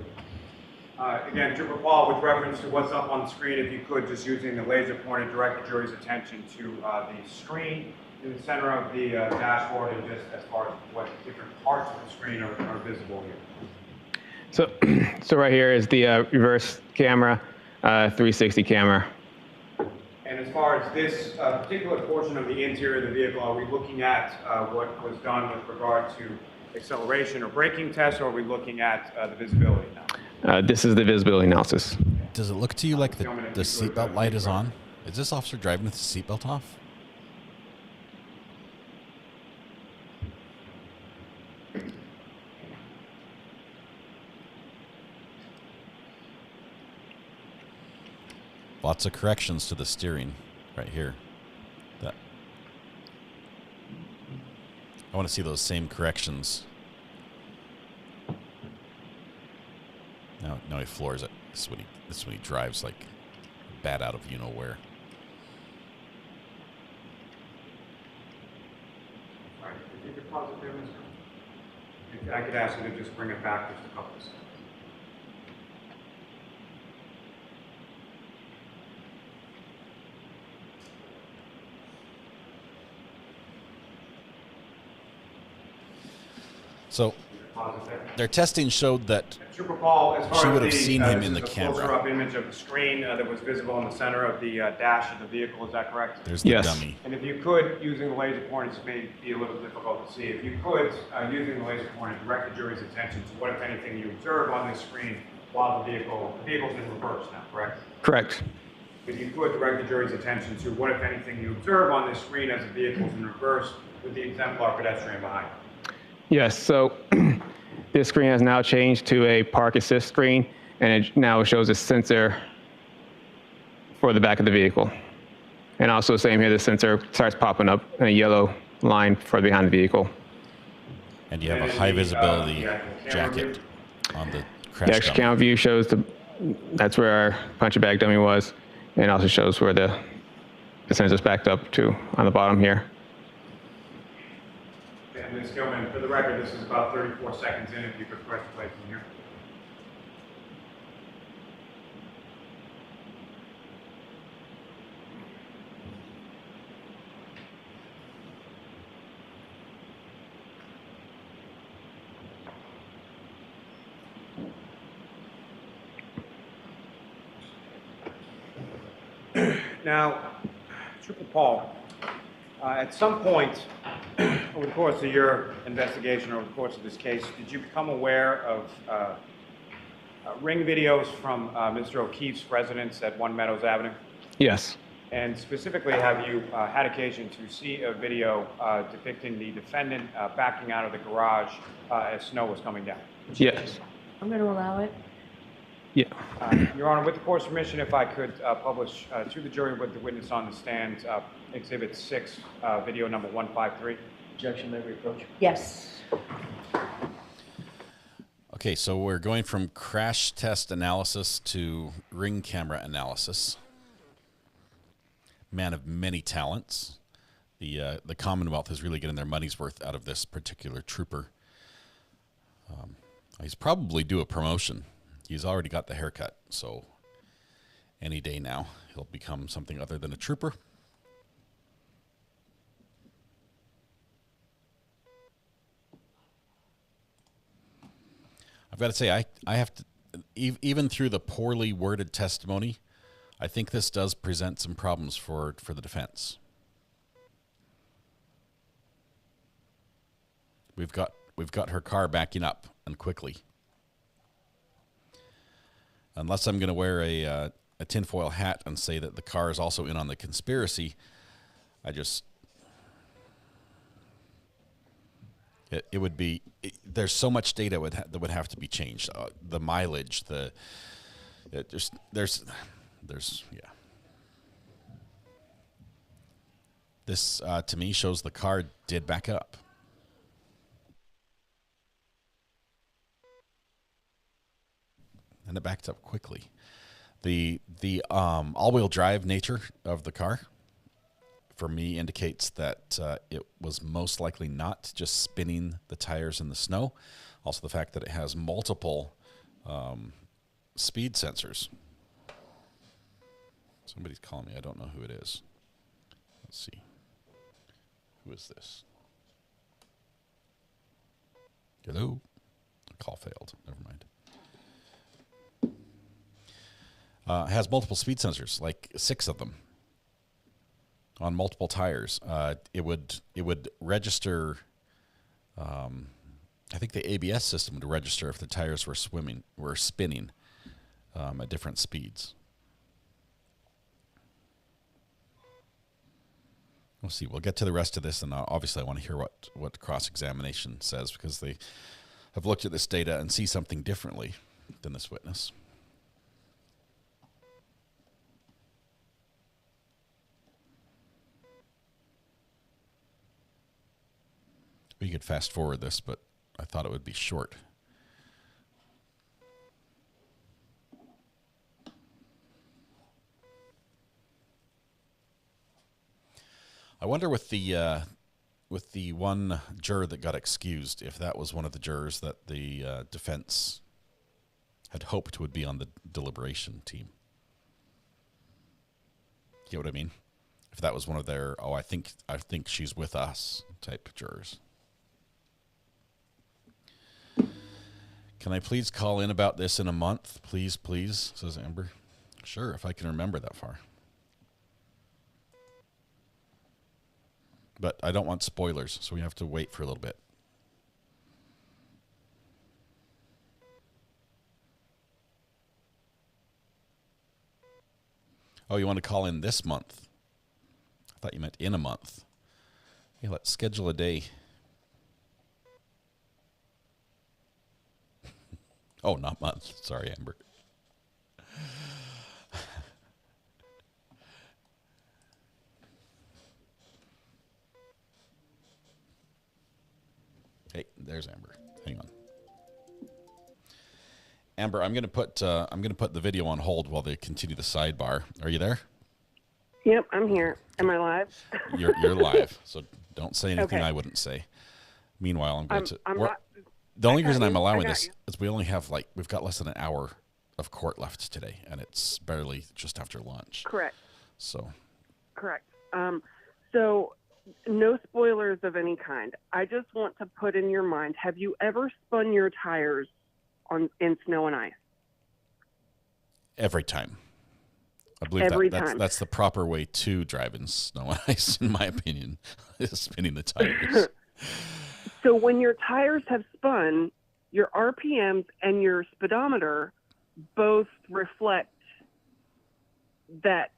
[SPEAKER 6] Again, Trooper Paul, with reference to what's up on the screen, if you could, just using the laser pointer, direct the jury's attention to the screen in the center of the dashboard, and just as far as what different parts of the screen are visible here.
[SPEAKER 12] So right here is the reverse camera, 360 camera.
[SPEAKER 6] And as far as this particular portion of the interior of the vehicle, are we looking at what was done with regard to acceleration or braking tests, or are we looking at the visibility now?
[SPEAKER 12] This is the visibility analysis.
[SPEAKER 3] Does it look to you like the seatbelt light is on? Is this officer driving with the seatbelt off? Lots of corrections to the steering right here. That. I want to see those same corrections. No, he floors it. This is when he drives like bat out of you know where.
[SPEAKER 6] All right, if you could pause it there, Mr. I could ask you to just bring it back just a couple of seconds.
[SPEAKER 3] So their testing showed that
[SPEAKER 6] Trooper Paul, as far
[SPEAKER 3] she
[SPEAKER 6] as
[SPEAKER 3] would have seen him in the camera.
[SPEAKER 6] Closer-up image of the screen that was visible in the center of the dash of the vehicle. Is that correct?
[SPEAKER 3] There's the dummy.
[SPEAKER 6] And if you could, using the laser pointer, this may be a little difficult to see. If you could, using the laser pointer, direct the jury's attention to what, if anything, you observe on this screen while the vehicle's in reverse now. Correct?
[SPEAKER 12] Correct.
[SPEAKER 6] If you could direct the jury's attention to what, if anything, you observe on this screen as the vehicle's in reverse with the exemplar pedestrian behind it.
[SPEAKER 12] Yes. So. This screen has now changed to a park assist screen, and it now shows a sensor for the back of the vehicle. And also same here, the sensor starts popping up in a yellow line further behind the vehicle.
[SPEAKER 3] And you have a high visibility jacket on the crash
[SPEAKER 12] The extra camera view shows that's where our punching bag dummy was, and also shows where the sensor's backed up to on the bottom here.
[SPEAKER 6] And Ms. Gilman, for the record, this is about 34 seconds in. If you could press play from here. Now, Trooper Paul, at some point over the course of your investigation, over the course of this case, did you become aware of ring videos from Mr. O'Keefe's residence at 1 Meadows Avenue?
[SPEAKER 12] Yes.
[SPEAKER 6] And specifically, have you had occasion to see a video depicting the defendant backing out of the garage as snow was coming down?
[SPEAKER 12] Yes.
[SPEAKER 10] I'm going to allow it.
[SPEAKER 12] Yeah.
[SPEAKER 6] Your Honor, with the court's permission, if I could publish to the jury with the witness on the stand, Exhibit 6, video number 153.
[SPEAKER 13] Objection, may reproach.
[SPEAKER 10] Yes.
[SPEAKER 3] Okay, so we're going from crash test analysis to ring camera analysis. Man of many talents. The Commonwealth is really getting their money's worth out of this particular trooper. He's probably due a promotion. He's already got the haircut, so any day now he'll become something other than a trooper. I've got to say, I have to, even through the poorly worded testimony, I think this does present some problems for the defense. We've got her car backing up and quickly. Unless I'm going to wear a tinfoil hat and say that the car is also in on the conspiracy, it would be, there's so much data that would have to be changed. The mileage, there's yeah. This, to me, shows the car did back up. And it backed up quickly. The all-wheel drive nature of the car, for me, indicates that it was most likely not just spinning the tires in the snow. Also, the fact that it has multiple speed sensors. Somebody's calling me. I don't know who it is. Let's see. Who is this? Hello? The call failed. Never mind. Has multiple speed sensors, like 6 of them, on multiple tires. It would register. I think the ABS system would register if the tires were spinning at different speeds. We'll see. We'll get to the rest of this, and obviously I want to hear what cross-examination says, because they have looked at this data and see something differently than this witness. We could fast forward this, but I thought it would be short. I wonder with the one juror that got excused, if that was one of the jurors that the defense had hoped would be on the deliberation team. You know what I mean? If that was one of their, I think she's with us type jurors. Can I please call in about this in a month? Please, please, says Amber. Sure, if I can remember that far. But I don't want spoilers, so we have to wait for a little bit. Oh, you want to call in this month? I thought you meant in a month. Yeah, let's schedule a day. Oh, not month. Sorry, Amber. Hey, there's Amber. Hang on. Amber, I'm going to put the video on hold while they continue the sidebar. Are you there?
[SPEAKER 17] Yep, I'm here. Am I live?
[SPEAKER 3] You're live, so don't say anything
[SPEAKER 17] Okay.
[SPEAKER 3] I wouldn't say. Meanwhile, I'm going to.
[SPEAKER 17] I'm not,
[SPEAKER 3] the only reason I'm allowing
[SPEAKER 17] got
[SPEAKER 3] this
[SPEAKER 17] you.
[SPEAKER 3] is we've got less than an hour of court left today, and it's barely just after lunch.
[SPEAKER 17] Correct.
[SPEAKER 3] So.
[SPEAKER 17] Correct. So no spoilers of any kind. I just want to put in your mind, have you ever spun your tires in snow and ice?
[SPEAKER 3] Every time. I believe that's the proper way to drive in snow and ice, in my opinion, is spinning the tires.
[SPEAKER 17] So when your tires have spun, your RPMs and your speedometer both reflect that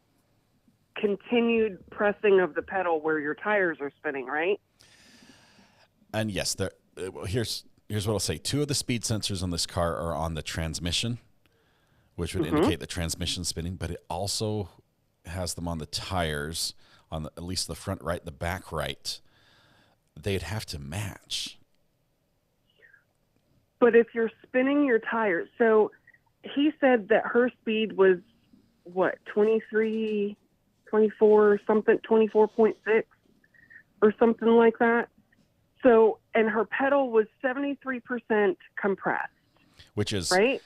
[SPEAKER 17] continued pressing of the pedal where your tires are spinning, right?
[SPEAKER 3] And yes, here's what I'll say. 2 of the speed sensors on this car are on the transmission, which would indicate the transmission spinning, but it also has them on the tires, on at least the front right, the back right. They'd have to match.
[SPEAKER 17] But if you're spinning your tires, so he said that her speed was, what, 24 something, 24.6 or something like that. So, and her pedal was 73% compressed.
[SPEAKER 3] Which is
[SPEAKER 17] right.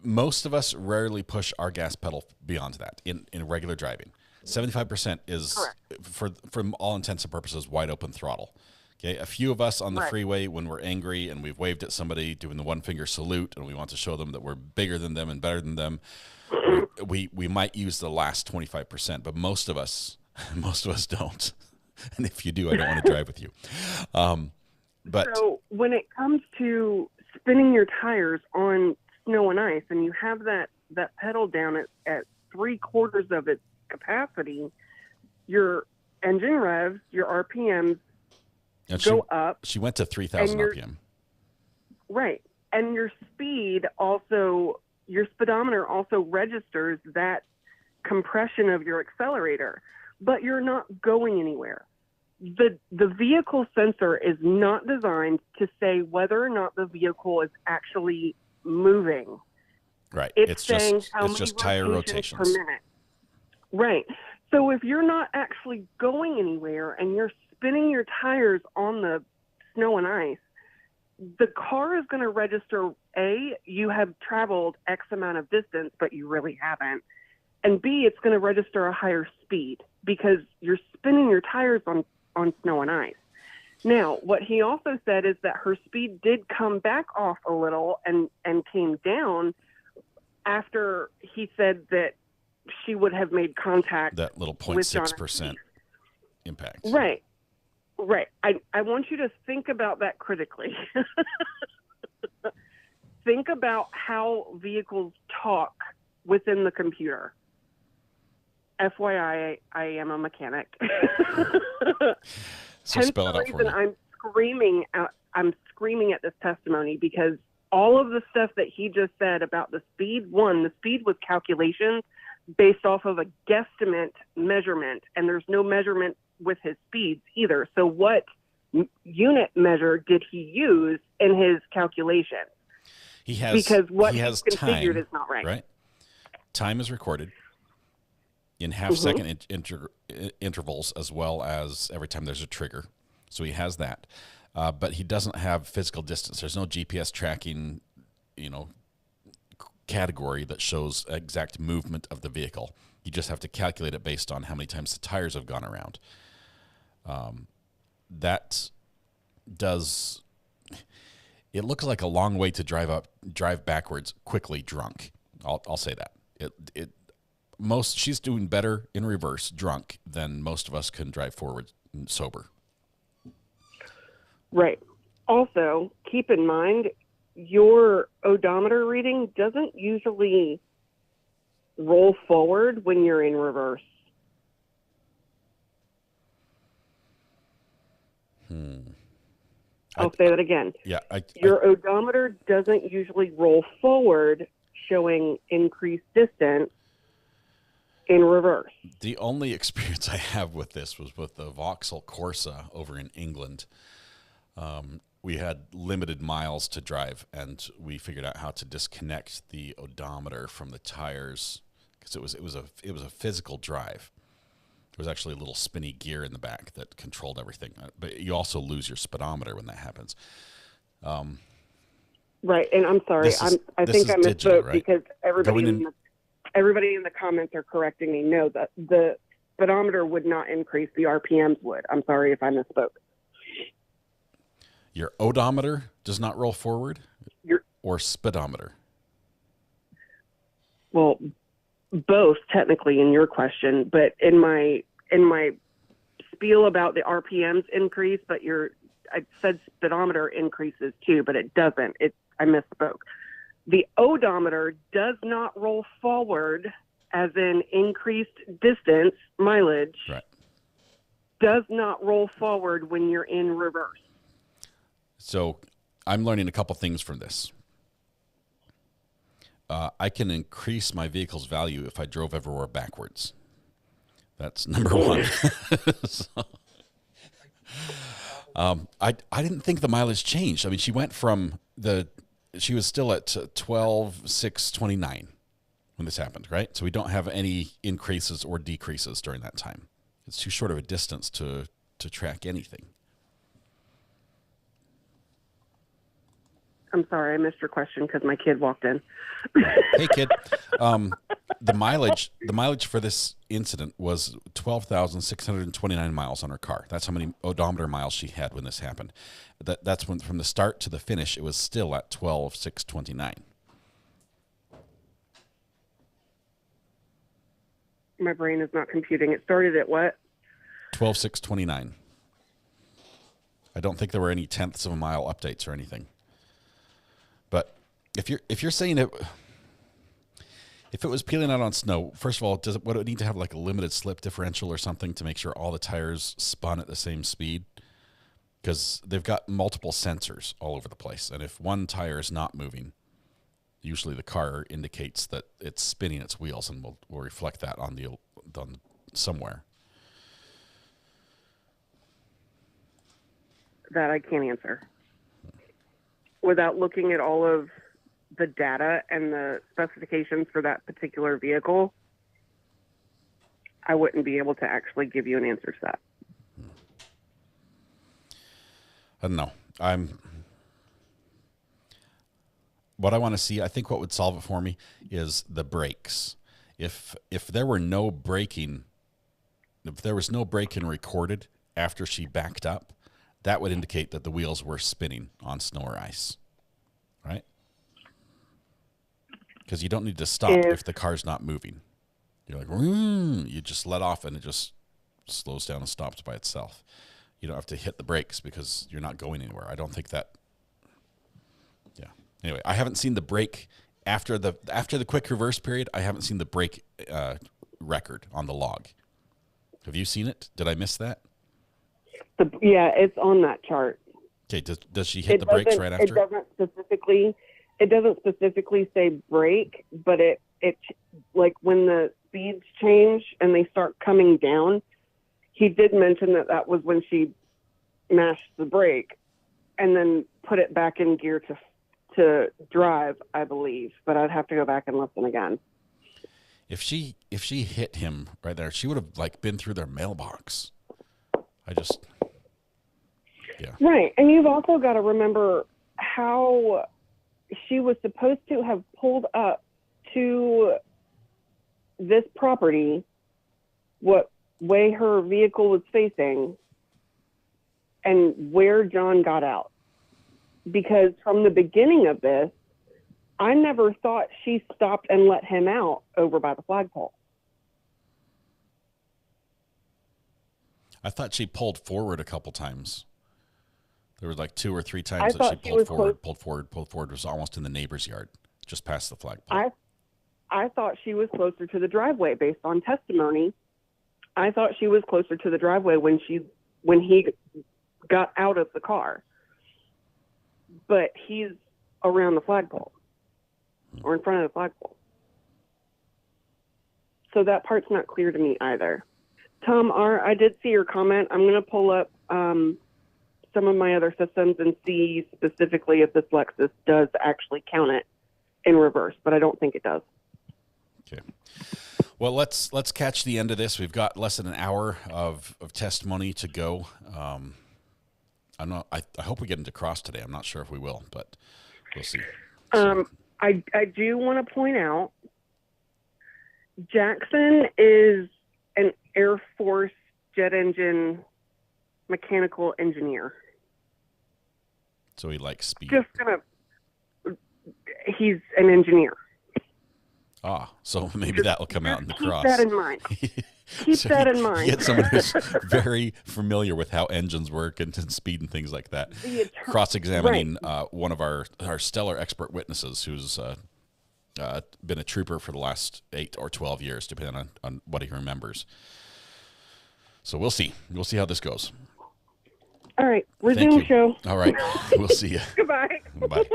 [SPEAKER 3] Most of us rarely push our gas pedal beyond that in regular driving. 75% is, for all intents and purposes, wide open throttle. Okay, a few of us on the freeway, when we're angry and we've waved at somebody doing the one finger salute, and we want to show them that we're bigger than them and better than them, we might use the last 25%. But most of us don't. And if you do, I don't want to drive with you. But
[SPEAKER 17] so when it comes to spinning your tires on snow and ice, and you have that pedal down at 3/4 of its capacity, your engine revs, your RPMs go up.
[SPEAKER 3] She went to 3,000 RPM.
[SPEAKER 17] Right. And your speed also, your speedometer also registers that compression of your accelerator, but you're not going anywhere. The vehicle sensor is not designed to say whether or not the vehicle is actually moving.
[SPEAKER 3] Right.
[SPEAKER 17] It's saying how many
[SPEAKER 3] just tire rotations
[SPEAKER 17] per minute. Right. So if you're not actually going anywhere and you're spinning your tires on the snow and ice, the car is going to register, A, you have traveled X amount of distance, but you really haven't. And B, it's going to register a higher speed because you're spinning your tires on snow and ice. Now, what he also said is that her speed did come back off a little and came down after he said that she would have made contact.
[SPEAKER 3] That little 0.6% impact.
[SPEAKER 17] Right. Right. I want you to think about that critically. Think about how vehicles talk within the computer. FYI, I am a mechanic.
[SPEAKER 3] So spell it out for me.
[SPEAKER 17] I'm screaming at this testimony because all of the stuff that he just said about the speed, the speed was calculations based off of a guesstimate measurement, and there's no measurement with his speeds either. So what unit measure did he use in his calculation? Because what he has configured
[SPEAKER 3] time,
[SPEAKER 17] is not right.
[SPEAKER 3] Right. Time is recorded in half-second intervals, as well as every time there's a trigger. So he has that. But he doesn't have physical distance. There's no GPS tracking, category that shows exact movement of the vehicle. You just have to calculate it based on how many times the tires have gone around. It looks like a long way to drive backwards quickly drunk. I'll say that. She's doing better in reverse drunk than most of us can drive forward sober.
[SPEAKER 17] Right. Also, keep in mind, your odometer reading doesn't usually roll forward when you're in reverse. I'll say that again.
[SPEAKER 3] Yeah.
[SPEAKER 17] Your odometer doesn't usually roll forward, showing increased distance in reverse.
[SPEAKER 3] The only experience I have with this was with the Vauxhall Corsa over in England. We had limited miles to drive, and we figured out how to disconnect the odometer from the tires because it was a physical drive. There was actually a little spinny gear in the back that controlled everything, but you also lose your speedometer when that happens.
[SPEAKER 17] Right, and I'm sorry, I think I misspoke
[SPEAKER 3] digital, right?
[SPEAKER 17] Because everybody in the comments are correcting me. No, the speedometer would not increase; the RPMs would. I'm sorry if I misspoke.
[SPEAKER 3] Your odometer does not roll forward, or speedometer?
[SPEAKER 17] Well, both technically in your question, but in my spiel about the RPMs increase, but I said speedometer increases too, but it doesn't. I misspoke. The odometer does not roll forward as in increased distance, mileage.
[SPEAKER 3] Right.
[SPEAKER 17] Does not roll forward when you're in reverse.
[SPEAKER 3] So I'm learning a couple things from this. I can increase my vehicle's value if I drove everywhere backwards. That's number one. I didn't think the mileage changed. I mean, she went from she was still at 12,629 when this happened, right? So we don't have any increases or decreases during that time. It's too short of a distance to track anything.
[SPEAKER 17] I'm sorry, I missed your question because my kid walked in.
[SPEAKER 3] Hey, kid. The mileage for this incident was 12,629 miles on her car. That's how many odometer miles she had when this happened. That's when, from the start to the finish, it was still at 12,629.
[SPEAKER 17] My brain is not computing. It started at what?
[SPEAKER 3] 12,629. I don't think there were any tenths of a mile updates or anything. But if you're saying it, if it was peeling out on snow, first of all, would it need to have like a limited slip differential or something to make sure all the tires spun at the same speed? Because they've got multiple sensors all over the place, and if one tire is not moving, usually the car indicates that it's spinning its wheels, and will reflect that on somewhere.
[SPEAKER 17] That I can't answer. Without looking at all of the data and the specifications for that particular vehicle, I wouldn't be able to actually give you an answer to that.
[SPEAKER 3] I don't know. What I want to see, I think what would solve it for me is the brakes. If there was no braking recorded after she backed up, that would indicate that the wheels were spinning on snow or ice, right? Because you don't need to stop if the car's not moving. You're like, you just let off and it just slows down and stops by itself. You don't have to hit the brakes because you're not going anywhere. I don't think that. Yeah. Anyway, I haven't seen the brake after the quick reverse period. I haven't seen the brake record on the log. Have you seen it? Did I miss that?
[SPEAKER 17] Yeah, it's on that chart.
[SPEAKER 3] Okay. Does she hit the brakes right after?
[SPEAKER 17] It doesn't specifically say brake, but it like when the speeds change and they start coming down. He did mention that was when she mashed the brake and then put it back in gear to drive, I believe. But I'd have to go back and listen again.
[SPEAKER 3] If she hit him right there, she would have like been through their mailbox. Yeah.
[SPEAKER 17] Right, and you've also got to remember how she was supposed to have pulled up to this property, what way her vehicle was facing, and where John got out. Because from the beginning of this, I never thought she stopped and let him out over by the flagpole.
[SPEAKER 3] I thought she pulled forward a couple times. There was like 2 or 3 times that she pulled forward. It was almost in the neighbor's yard, just past the flagpole.
[SPEAKER 17] I thought she was closer to the driveway based on testimony. I thought she was closer to the driveway when he got out of the car. But he's around the flagpole or in front of the flagpole. So that part's not clear to me either. Tom R., I did see your comment. I'm going to pull up some of my other systems and see specifically if this Lexus does actually count it in reverse, but I don't think it does.
[SPEAKER 3] Okay. Well, let's catch the end of this. We've got less than an hour of testimony to go. I hope we get into cross today. I'm not sure if we will, but we'll see.
[SPEAKER 17] I do want to point out Jackson is an Air Force jet engine mechanical engineer.
[SPEAKER 3] So he likes speed.
[SPEAKER 17] He's an engineer.
[SPEAKER 3] So maybe that will come out in the cross.
[SPEAKER 17] Keep that in mind. Keep that in mind.
[SPEAKER 3] Get someone who's very familiar with how engines work and speed and things like that. Cross-examining one of our stellar expert witnesses who's been a trooper for the last 8 or 12 years, depending on what he remembers. So we'll see. We'll see how this goes.
[SPEAKER 17] All right. Resume show.
[SPEAKER 3] All right. We'll see you.
[SPEAKER 17] Goodbye.
[SPEAKER 3] Bye.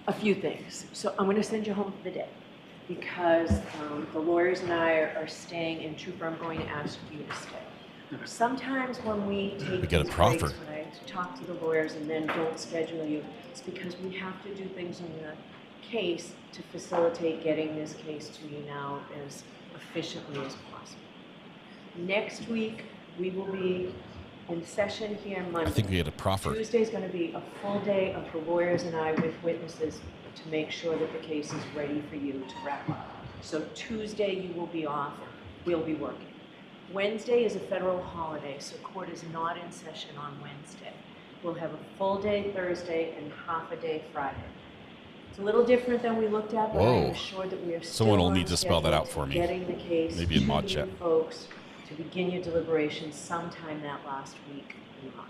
[SPEAKER 10] A few things. So I'm going to send you home for the day because the lawyers and I are staying, and Trooper, I'm going to ask you to stay. Sometimes when we take
[SPEAKER 3] get a proffer.
[SPEAKER 10] breaks, when I talk to the lawyers and then don't schedule you, it's because we have to do things in the case to facilitate getting this case to you now as efficiently as possible. Next week, we will be in session here Monday.
[SPEAKER 3] I think we had a proffer.
[SPEAKER 10] Tuesday's going to be a full day of the lawyers and I with witnesses to make sure that the case is ready for you to wrap up. So Tuesday you will be off, we'll be working. Wednesday is a federal holiday, so court is not in session on Wednesday. We'll have a full day Thursday and half a day Friday. It's a little different than we looked at, but I'm assured that we are still
[SPEAKER 3] Someone will
[SPEAKER 10] on
[SPEAKER 3] need to spell that out for me.
[SPEAKER 10] getting the case
[SPEAKER 3] Maybe in
[SPEAKER 10] to
[SPEAKER 3] mod
[SPEAKER 10] you
[SPEAKER 3] chat.
[SPEAKER 10] folks to begin your deliberations sometime that last week in March.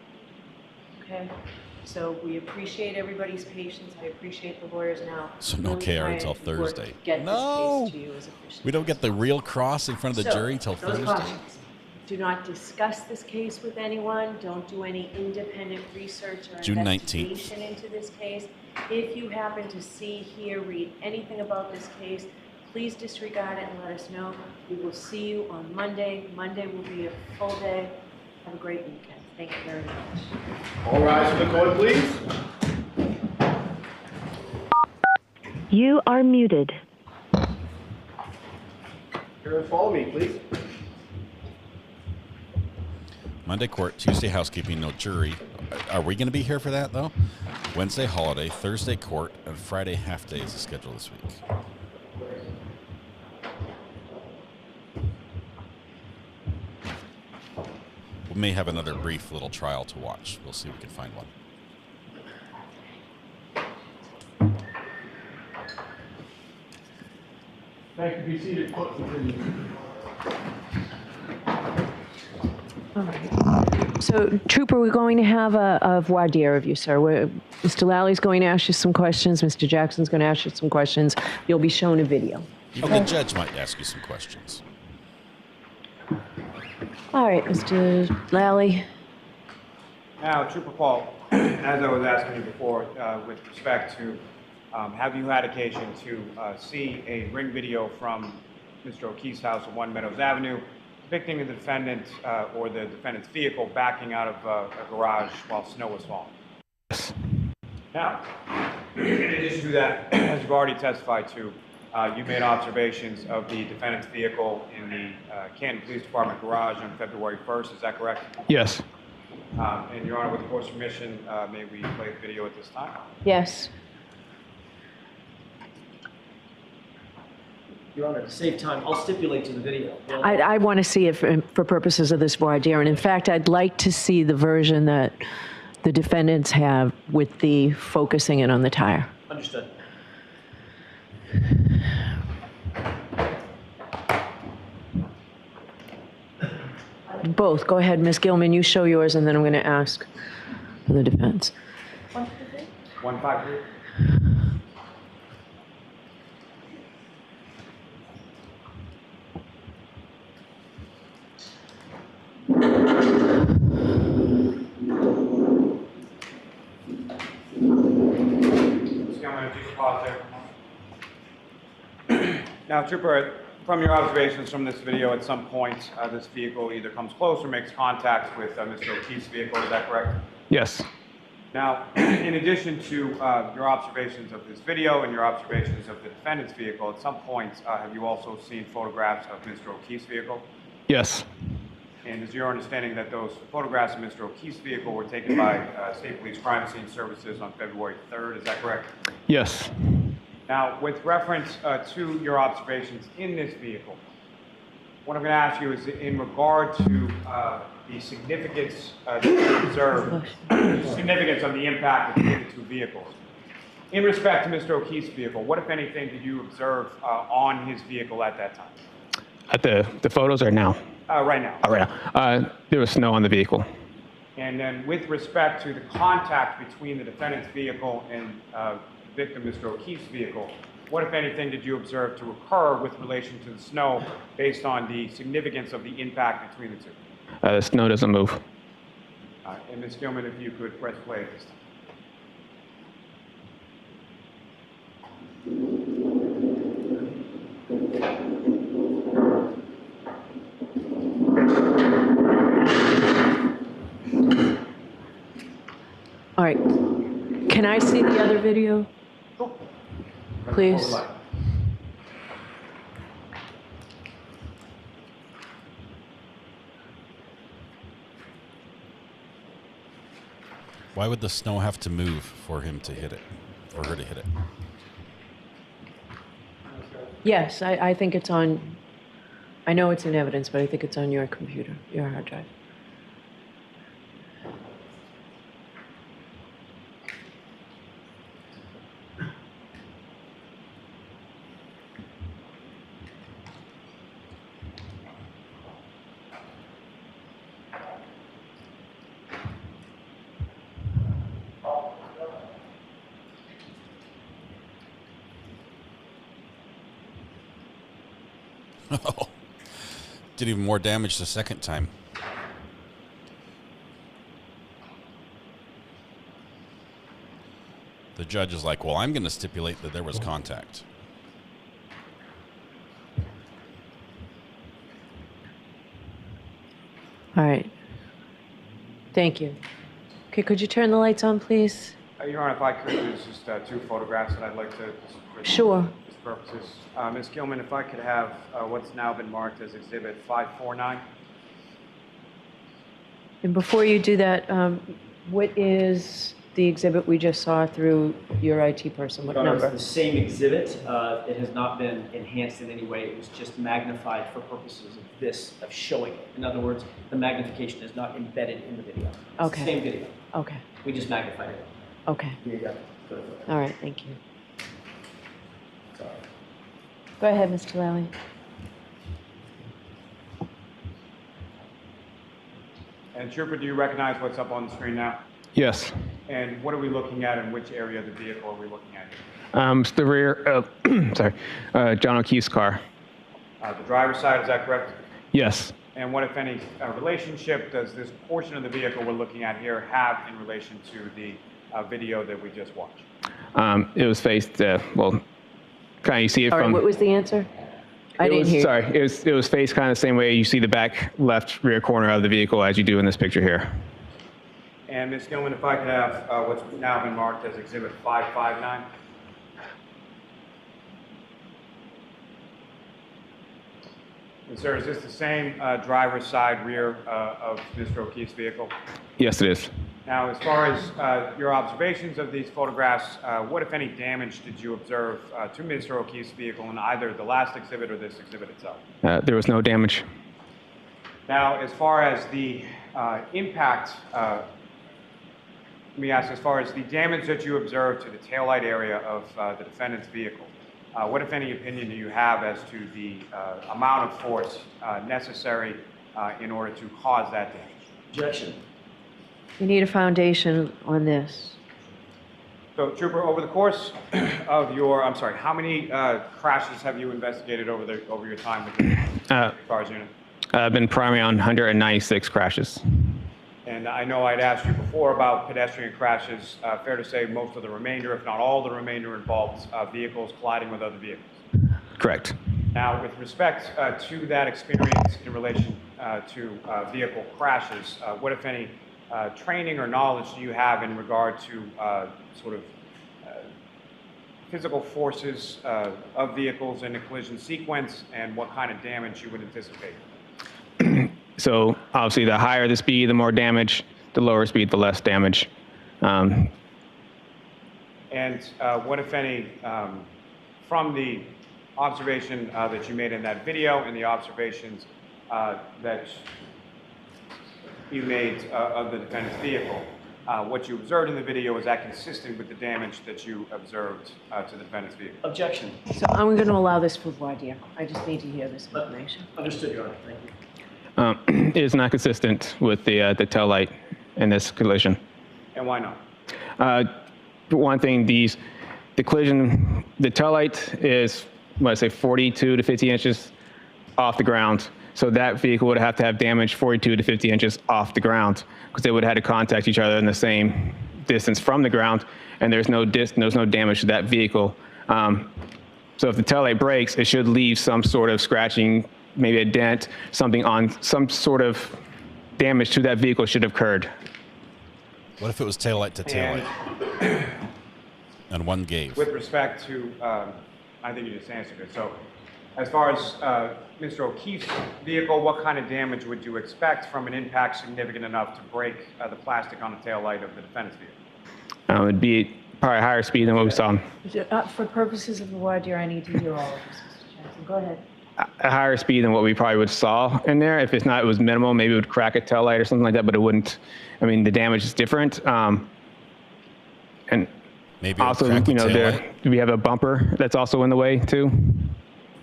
[SPEAKER 10] Okay? So we appreciate everybody's patience. I appreciate the lawyers now.
[SPEAKER 3] So no
[SPEAKER 10] really
[SPEAKER 3] KR
[SPEAKER 10] trying
[SPEAKER 3] until
[SPEAKER 10] to work
[SPEAKER 3] Thursday.
[SPEAKER 10] to get
[SPEAKER 3] No!
[SPEAKER 10] this case to you as efficiently.
[SPEAKER 3] We don't get the real cross in front of the
[SPEAKER 10] So,
[SPEAKER 3] jury till
[SPEAKER 10] those
[SPEAKER 3] Thursday.
[SPEAKER 10] cautions. Do not discuss this case with anyone. Don't do any independent research or
[SPEAKER 3] June 19th.
[SPEAKER 10] investigation into this case. If you happen to see, hear, read anything about this case, please disregard it and let us know. We will see you on Monday. Monday will be a full day. Have a great weekend. Thank you very much.
[SPEAKER 15] All rise for the court, please.
[SPEAKER 18] You are muted.
[SPEAKER 15] Here and follow me, please.
[SPEAKER 3] Monday court, Tuesday housekeeping, no jury. Are we going to be here for that, though? Wednesday holiday, Thursday court, and Friday half day is the schedule this week. We may have another brief little trial to watch. We'll see if we can find one.
[SPEAKER 15] Thank you. Be seated. Court continue.
[SPEAKER 10] All right. So, Trooper, we're going to have a voir dire of you, sir. Mr. Lally's going to ask you some questions. Mr. Jackson's going to ask you some questions. You'll be shown a video.
[SPEAKER 3] Even the judge might ask you some questions.
[SPEAKER 10] All right, Mr. Lally.
[SPEAKER 6] Now, Trooper Paul, as I was asking you before, with respect to, have you had occasion to see a ring video from Mr. O'Keefe's house on One Meadows Avenue depicting the defendant or the defendant's vehicle backing out of a garage while snow was falling? Now, in addition to that, as you've already testified to, you made observations of the defendant's vehicle in the Canton Police Department garage on February 1st. Is that correct?
[SPEAKER 12] Yes.
[SPEAKER 6] And Your Honor, with the court's permission, may we play the video at this time?
[SPEAKER 10] Yes.
[SPEAKER 13] Your Honor, to save time, I'll stipulate to the video.
[SPEAKER 10] I want to see it for purposes of this voir dire. And in fact, I'd like to see the version that the defendants have with the focusing in on the tire.
[SPEAKER 13] Understood.
[SPEAKER 10] Both. Go ahead, Ms. Gilman. You show yours, and then I'm going to ask for the defense.
[SPEAKER 6] 153. Now, Trooper, from your observations from this video, at some point, this vehicle either comes close or makes contact with Mr. O'Keefe's vehicle. Is that correct?
[SPEAKER 12] Yes.
[SPEAKER 6] Now, in addition to your observations of this video and your observations of the defendant's vehicle, at some point, have you also seen photographs of Mr. O'Keefe's vehicle?
[SPEAKER 12] Yes.
[SPEAKER 6] And is your understanding that those photographs of Mr. O'Keefe's vehicle were taken by State Police Crime Scene Services on February 3rd? Is that correct?
[SPEAKER 12] Yes.
[SPEAKER 6] Now, with reference to your observations in this vehicle, what I'm going to ask you is in regard to the significance that you observe, significance of the impact between the two vehicles. In respect to Mr. O'Keefe's vehicle, what, if anything, did you observe on his vehicle at that time?
[SPEAKER 12] At the photos or now?
[SPEAKER 6] Right now.
[SPEAKER 12] Right now. There was snow on the vehicle.
[SPEAKER 6] And then with respect to the contact between the defendant's vehicle and victim, Mr. O'Keefe's vehicle, what, if anything, did you observe to occur with relation to the snow based on the significance of the impact between the two?
[SPEAKER 12] The snow doesn't move.
[SPEAKER 6] And Ms. Gilman, if you could press play at this time.
[SPEAKER 10] All right. Can I see the other video? Please.
[SPEAKER 3] Why would the snow have to move for him to hit it, for her to hit it?
[SPEAKER 10] Yes, I think it's on, I know it's in evidence, but I think it's on your computer, your hard drive.
[SPEAKER 3] Did even more damage the second time. The judge is like, well, I'm going to stipulate that there was contact.
[SPEAKER 10] All right. Thank you. Okay, could you turn the lights on, please?
[SPEAKER 6] Your Honor, if I could, there's just 2 photographs that I'd like to...
[SPEAKER 10] Sure.
[SPEAKER 6] For purposes. Ms. Gilman, if I could have what's now been marked as Exhibit 549.
[SPEAKER 10] And before you do that, what is the exhibit we just saw through your IT person? What number?
[SPEAKER 13] It's the same exhibit. It has not been enhanced in any way. It was just magnified for purposes of this, of showing it. In other words, the magnification is not embedded in the video. It's
[SPEAKER 10] Okay.
[SPEAKER 13] the same video.
[SPEAKER 10] Okay.
[SPEAKER 13] We just magnified it.
[SPEAKER 10] Okay.
[SPEAKER 13] Here you go.
[SPEAKER 10] All right, thank you. Go ahead, Mr. Lally.
[SPEAKER 6] And Trooper, do you recognize what's up on the screen now?
[SPEAKER 19] Yes.
[SPEAKER 6] And what are we looking at, and which area of the vehicle are we looking at here?
[SPEAKER 19] It's the rear, John O'Keefe's car.
[SPEAKER 6] The driver's side, is that correct?
[SPEAKER 19] Yes.
[SPEAKER 6] And what, if any, relationship does this portion of the vehicle we're looking at here have in relation to the video that we just watched?
[SPEAKER 19] It was faced, well, kind of you see it
[SPEAKER 10] All right,
[SPEAKER 19] from...
[SPEAKER 10] what was the answer? I didn't hear.
[SPEAKER 19] Sorry, it was faced kind of the same way you see the back left rear corner of the vehicle as you do in this picture here.
[SPEAKER 6] And Ms. Gilman, if I could have what's now been marked as Exhibit 559. And sir, is this the same driver's side rear of Mr. O'Keefe's vehicle?
[SPEAKER 19] Yes, it is.
[SPEAKER 6] Now, as far as your observations of these photographs, what, if any, damage did you observe to Mr. O'Keefe's vehicle in either the last exhibit or this exhibit itself?
[SPEAKER 19] There was no damage.
[SPEAKER 6] Now, as far as the impact, let me ask, as far as the damage that you observed to the taillight area of the defendant's vehicle, what, if any, opinion do you have as to the amount of force necessary in order to cause that damage?
[SPEAKER 13] Objection.
[SPEAKER 10] You need a foundation on this.
[SPEAKER 6] So, Trooper, over the course of your, I'm sorry, how many crashes have you investigated over your time with the cars unit?
[SPEAKER 19] I've been primarily on 196 crashes.
[SPEAKER 6] And I know I'd asked you before about pedestrian crashes. Fair to say most of the remainder, if not all the remainder, involves vehicles colliding with other vehicles.
[SPEAKER 19] Correct.
[SPEAKER 6] Now, with respect to that experience in relation to vehicle crashes, what, if any, training or knowledge do you have in regard to sort of physical forces of vehicles in a collision sequence, and what kind of damage you would anticipate?
[SPEAKER 19] So obviously the higher the speed, the more damage, the lower speed, the less damage.
[SPEAKER 6] And what, if any, from the observation that you made in that video and the observations that you made of the defendant's vehicle, what you observed in the video, is that consistent with the damage that you observed to the defendant's vehicle?
[SPEAKER 13] Objection.
[SPEAKER 10] So I'm going to allow this for voir dire. I just need to hear this information.
[SPEAKER 13] Understood, Your Honor. Thank you.
[SPEAKER 19] It is not consistent with the tail light in this collision.
[SPEAKER 6] And why not?
[SPEAKER 19] One thing, the collision, the tail light is, what I say, 42 to 50 inches off the ground. So that vehicle would have to have damage 42 to 50 inches off the ground, because they would have had to contact each other in the same distance from the ground, and there's no damage to that vehicle. So if the tail light breaks, it should leave some sort of scratching, maybe a dent, something on, some sort of damage to that vehicle should have occurred.
[SPEAKER 3] What if it was taillight to taillight and one gave?
[SPEAKER 6] With respect to, I think you just answered it. So As far as Mr. O'Keefe's vehicle, what kind of damage would you expect from an impact significant enough to break the plastic on the taillight of the defendant's vehicle?
[SPEAKER 19] It would be probably higher speed than what we saw.
[SPEAKER 10] For purposes of the voir dire, I need to hear all of this, Mr. Jackson. Go ahead.
[SPEAKER 19] A higher speed than what we probably would saw in there. If it's not, it was minimal. Maybe it would crack a tail light or something like that, but it wouldn't. I mean, the damage is different. And
[SPEAKER 3] maybe
[SPEAKER 19] also, you know, we have a bumper that's also in the way too.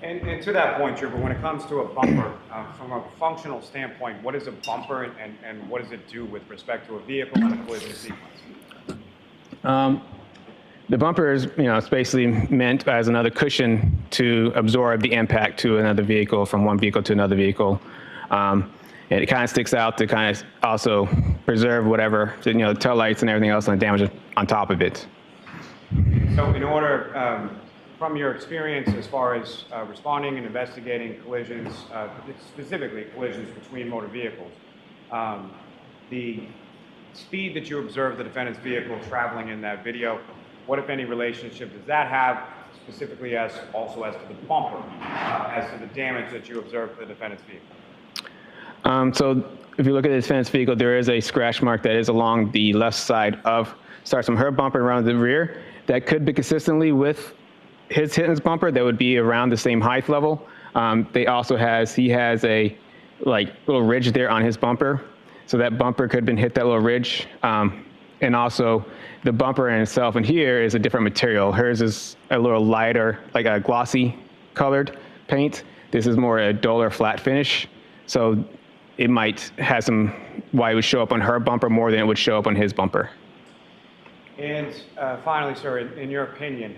[SPEAKER 6] And to that point, Trooper, when it comes to a bumper, from a functional standpoint, what is a bumper and what does it do with respect to a vehicle and a collision sequence?
[SPEAKER 19] The bumper is, you know, it's basically meant as another cushion to absorb the impact to another vehicle, from one vehicle to another vehicle. And it kind of sticks out to kind of also preserve whatever, you know, tail lights and everything else and the damage on top of it.
[SPEAKER 6] So in order, from your experience as far as responding and investigating collisions, specifically collisions between motor vehicles, the speed that you observed the defendant's vehicle traveling in that video, what, if any, relationship does that have, specifically as also as to the bumper, as to the damage that you observed to the defendant's vehicle?
[SPEAKER 19] So if you look at the defendant's vehicle, there is a scratch mark that is along the left side of, starts from her bumper around the rear. That could be consistently with his hitting his bumper. That would be around the same height level. He has a like little ridge there on his bumper. So that bumper could have been hit that little ridge. And also the bumper in itself and here is a different material. Hers is a little lighter, like a glossy colored paint. This is more a duller flat finish. So it might have some, why it would show up on her bumper more than it would show up on his bumper.
[SPEAKER 6] And finally, sir, in your opinion,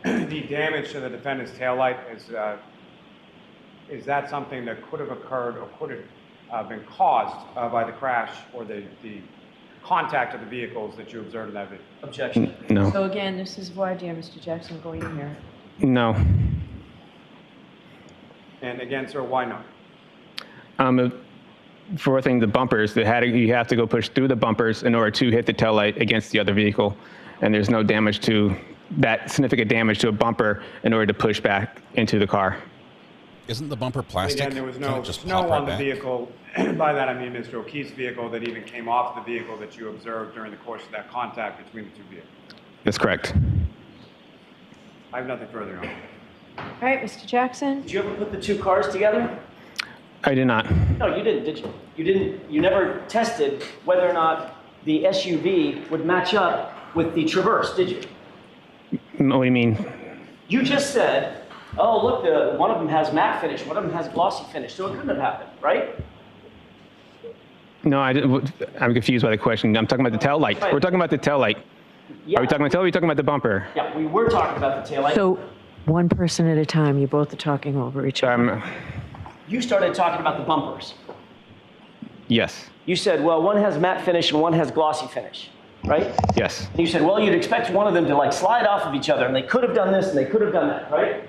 [SPEAKER 6] the damage to the defendant's taillight is that something that could have occurred or could have been caused by the crash or the contact of the vehicles that you observed in that video?
[SPEAKER 13] Objection.
[SPEAKER 19] No.
[SPEAKER 10] So again, this is voir dire, Mr. Jackson, going in here.
[SPEAKER 19] No.
[SPEAKER 6] And again, sir, why not?
[SPEAKER 19] For one thing, the bumpers, you have to go push through the bumpers in order to hit the taillight against the other vehicle. And there's no damage to that, significant damage to a bumper in order to push back into the car.
[SPEAKER 3] Isn't the bumper plastic?
[SPEAKER 6] Again, there was no snow on the vehicle. By that I mean Mr. O'Keefe's vehicle that even came off the vehicle that you observed during the course of that contact between the two vehicles.
[SPEAKER 19] That's correct.
[SPEAKER 6] I have nothing further on.
[SPEAKER 10] All right, Mr. Jackson.
[SPEAKER 13] Did you ever put the two cars together?
[SPEAKER 19] I did not.
[SPEAKER 13] No, you didn't, did you? You never tested whether or not the SUV would match up with the Traverse, did you?
[SPEAKER 19] What do you mean? You
[SPEAKER 13] just said, oh, look, one of them has matte finish, one of them has glossy finish, so it couldn't have happened, right?
[SPEAKER 19] No, I'm confused by the question. I'm talking about the tail light. We're talking about the tail light.
[SPEAKER 13] Yeah.
[SPEAKER 19] Are we talking about the tail light or are we talking about the bumper?
[SPEAKER 13] Yeah, we were talking about the tail light.
[SPEAKER 10] So one person at a time, you both are talking over each other.
[SPEAKER 13] You started talking about the bumpers.
[SPEAKER 19] Yes.
[SPEAKER 13] You said, well, one has matte finish and one has glossy finish, right?
[SPEAKER 19] Yes.
[SPEAKER 13] And you said, well, you'd expect one of them to like slide off of each other, and they could have done this and they could have done that, right?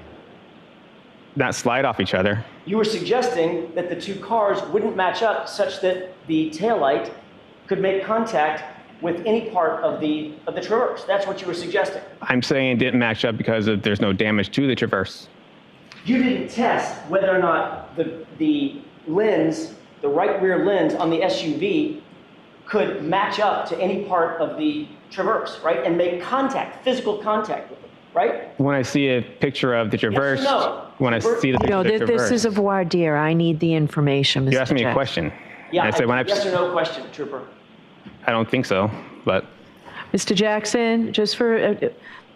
[SPEAKER 19] Not slide off each other.
[SPEAKER 13] You were suggesting that the two cars wouldn't match up such that the taillight could make contact with any part of the Traverse. That's what you were suggesting.
[SPEAKER 19] I'm saying it didn't match up because there's no damage to the Traverse.
[SPEAKER 13] You didn't test whether or not the lens, the right rear lens on the SUV could match up to any part of the Traverse, right? And make contact, physical contact with it, right?
[SPEAKER 19] When I see a picture of the Traverse,
[SPEAKER 13] yes or no?
[SPEAKER 19] When I see the picture of the Traverse.
[SPEAKER 10] This is a voir dire. I need the information, Mr.
[SPEAKER 19] You asked me
[SPEAKER 10] Jackson.
[SPEAKER 19] a question.
[SPEAKER 13] Yeah,
[SPEAKER 19] I said,
[SPEAKER 13] yes or no question, Trooper.
[SPEAKER 19] I don't think so, but.
[SPEAKER 10] Mr. Jackson, just for,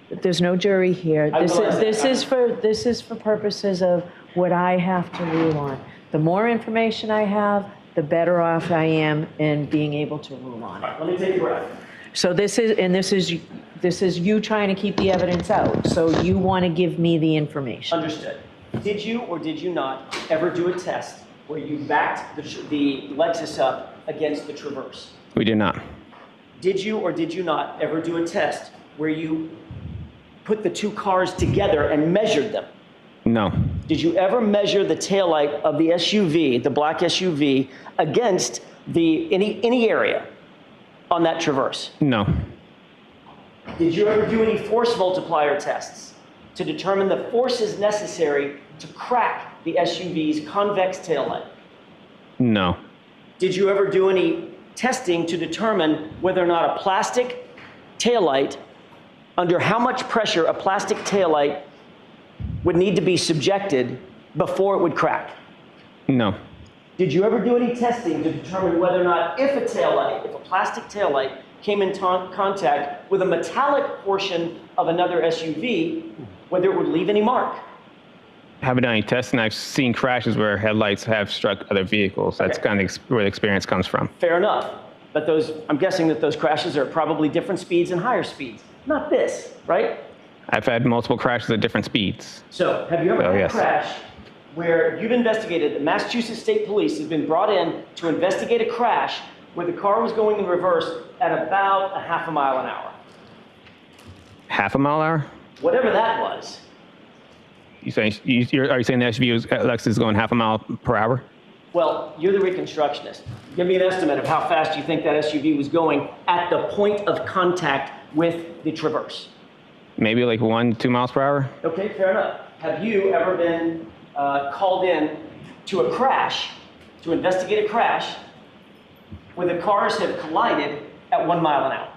[SPEAKER 10] there's no jury here. This is for purposes of what I have to rule on. The more information I have, the better off I am in being able to rule on it.
[SPEAKER 13] Let me take a breath.
[SPEAKER 10] So this is you trying to keep the evidence out. So you want to give me the information.
[SPEAKER 13] Understood. Did you or did you not ever do a test where you backed the Lexus up against the Traverse?
[SPEAKER 19] We did not.
[SPEAKER 13] Did you or did you not ever do a test where you put the two cars together and measured them?
[SPEAKER 19] No.
[SPEAKER 13] Did you ever measure the taillight of the SUV, the black SUV, against any area on that Traverse?
[SPEAKER 19] No.
[SPEAKER 13] Did you ever do any force multiplier tests to determine the forces necessary to crack the SUV's convex taillight?
[SPEAKER 19] No.
[SPEAKER 13] Did you ever do any testing to determine whether or not a plastic taillight, under how much pressure a plastic taillight would need to be subjected before it would crack?
[SPEAKER 19] No.
[SPEAKER 13] Did you ever do any testing to determine whether or not if a plastic taillight came in contact with a metallic portion of another SUV, whether it would leave any mark?
[SPEAKER 19] I haven't done any testing. I've seen crashes where headlights have struck other vehicles. That's kind of where the experience comes from.
[SPEAKER 13] Fair enough. But I'm guessing that those crashes are probably different speeds and higher speeds. Not this, right?
[SPEAKER 19] I've had multiple crashes at different speeds.
[SPEAKER 13] So, have you ever had a crash where you've investigated, the Massachusetts State Police has been brought in to investigate a crash where the car was going in reverse at about a half a mile an hour?
[SPEAKER 19] Half a mile an hour?
[SPEAKER 13] Whatever that was.
[SPEAKER 19] Are you saying the SUV Lexus is going half a mile per hour?
[SPEAKER 13] Well, you're the reconstructionist. Give me an estimate of how fast you think that SUV was going at the point of contact with the Traverse.
[SPEAKER 19] Maybe like 1 to 2 miles per hour.
[SPEAKER 13] Okay, fair enough. Have you ever been called in to a crash, to investigate a crash, where the cars have collided at 1 mile an hour?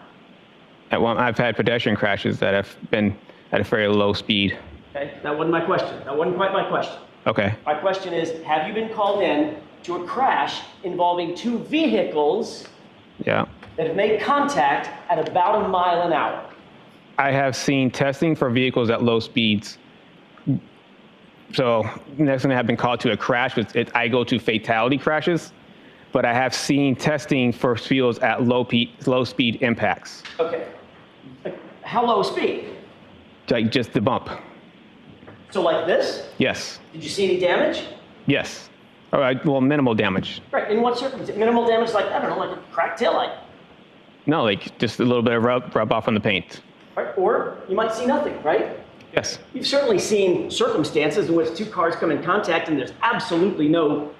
[SPEAKER 19] I've had pedestrian crashes that have been at a very low speed.
[SPEAKER 13] Okay, that wasn't my question. That wasn't quite my question.
[SPEAKER 19] Okay.
[SPEAKER 13] My question is, have you been called in to a crash involving two vehicles
[SPEAKER 19] that
[SPEAKER 13] have made contact at about 1 mile an hour?
[SPEAKER 19] I have seen testing for vehicles at low speeds. So next time I have been called to a crash, I go to fatality crashes, but I have seen testing for vehicles at low speed impacts.
[SPEAKER 13] Okay. How low speed?
[SPEAKER 19] Like just the bump.
[SPEAKER 13] So like this?
[SPEAKER 19] Yes.
[SPEAKER 13] Did you see any damage?
[SPEAKER 19] Yes. All right, well, minimal damage.
[SPEAKER 13] Right, in what circumstance? Minimal damage like, I don't know, like a cracked taillight?
[SPEAKER 19] No, like just a little bit of rub off on the paint.
[SPEAKER 13] Right, or you might see nothing, right?
[SPEAKER 19] Yes.
[SPEAKER 13] You've certainly seen circumstances in which two cars come in contact and there's absolutely no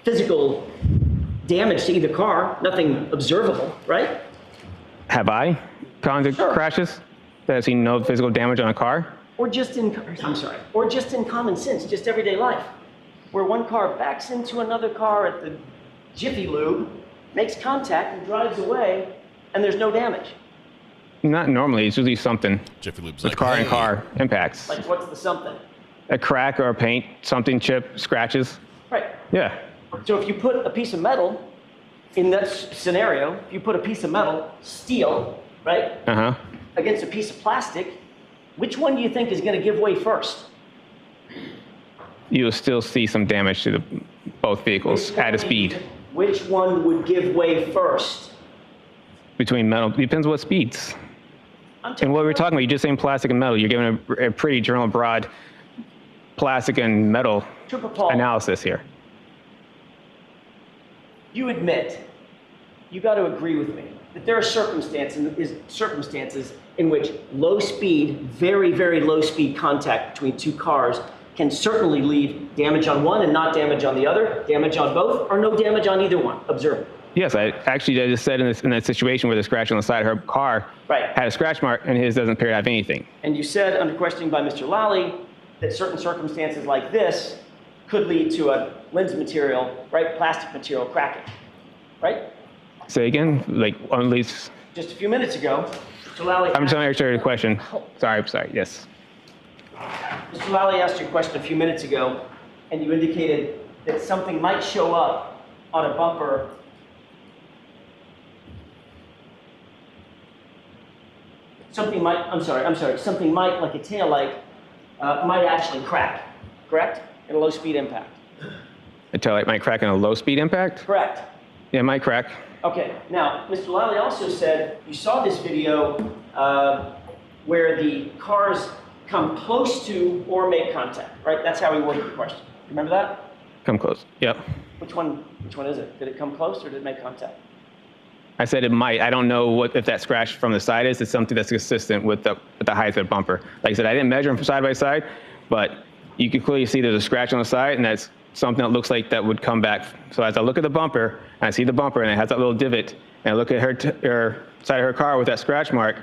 [SPEAKER 13] physical damage to either car, nothing observable, right?
[SPEAKER 19] Have I gone to crashes that I've seen no physical damage on a car?
[SPEAKER 13] Or just in common sense, just everyday life, where one car backs into another car at the Jiffy Lube, makes contact and drives away, and there's no damage.
[SPEAKER 19] Not normally. It's usually something.
[SPEAKER 3] Jiffy Lube's
[SPEAKER 19] with car and car impacts.
[SPEAKER 13] Like what's the something?
[SPEAKER 19] A crack or a paint, something chip, scratches.
[SPEAKER 13] Right.
[SPEAKER 19] Yeah.
[SPEAKER 13] So if you put a piece of metal in that scenario, if you put a piece of metal, steel, right, against a piece of plastic, which one do you think is going to give way first?
[SPEAKER 19] You'll still see some damage to both vehicles at a speed.
[SPEAKER 13] Which one would give way first?
[SPEAKER 19] Between metal, depends what speeds. And what we're talking about, you're just saying plastic and metal. You're giving a pretty general, broad plastic and metal analysis here.
[SPEAKER 13] You admit, you got to agree with me, that there are circumstances in which low speed, very, very low speed contact between two cars can certainly leave damage on one and not damage on the other, damage on both, or no damage on either one. Observe.
[SPEAKER 19] Yes, I just said in that situation where the scratch on the side of her car had a scratch mark and his doesn't appear to have anything.
[SPEAKER 13] And you said under questioning by Mr. Lally that certain circumstances like this could lead to a lens material, right, plastic material cracking, right?
[SPEAKER 19] Say again, like at least.
[SPEAKER 13] Just a few minutes ago, Mr. Lally.
[SPEAKER 19] I'm trying to answer your question. Sorry, yes.
[SPEAKER 13] Mr. Lally asked you a question a few minutes ago, and you indicated that something might show up on a bumper. Something might, like a taillight, might actually crack, correct? In a low-speed impact.
[SPEAKER 19] A taillight might crack in a low-speed impact?
[SPEAKER 13] Correct.
[SPEAKER 19] Yeah, it might crack.
[SPEAKER 13] Okay, now, Mr. Lally also said you saw this video where the cars come close to or make contact, right? That's how he worded the question. Remember that?
[SPEAKER 19] Come close, yep.
[SPEAKER 13] Which one is it? Did it come close or did it make contact?
[SPEAKER 19] I said it might. I don't know if that scratch from the side is. It's something that's consistent with the height of the bumper. Like I said, I didn't measure them side by side, but you can clearly see there's a scratch on the side, and that's something that looks like that would come back. So as I look at the bumper, and I see the bumper, and it has that little divot, and I look at her side of her car with that scratch mark,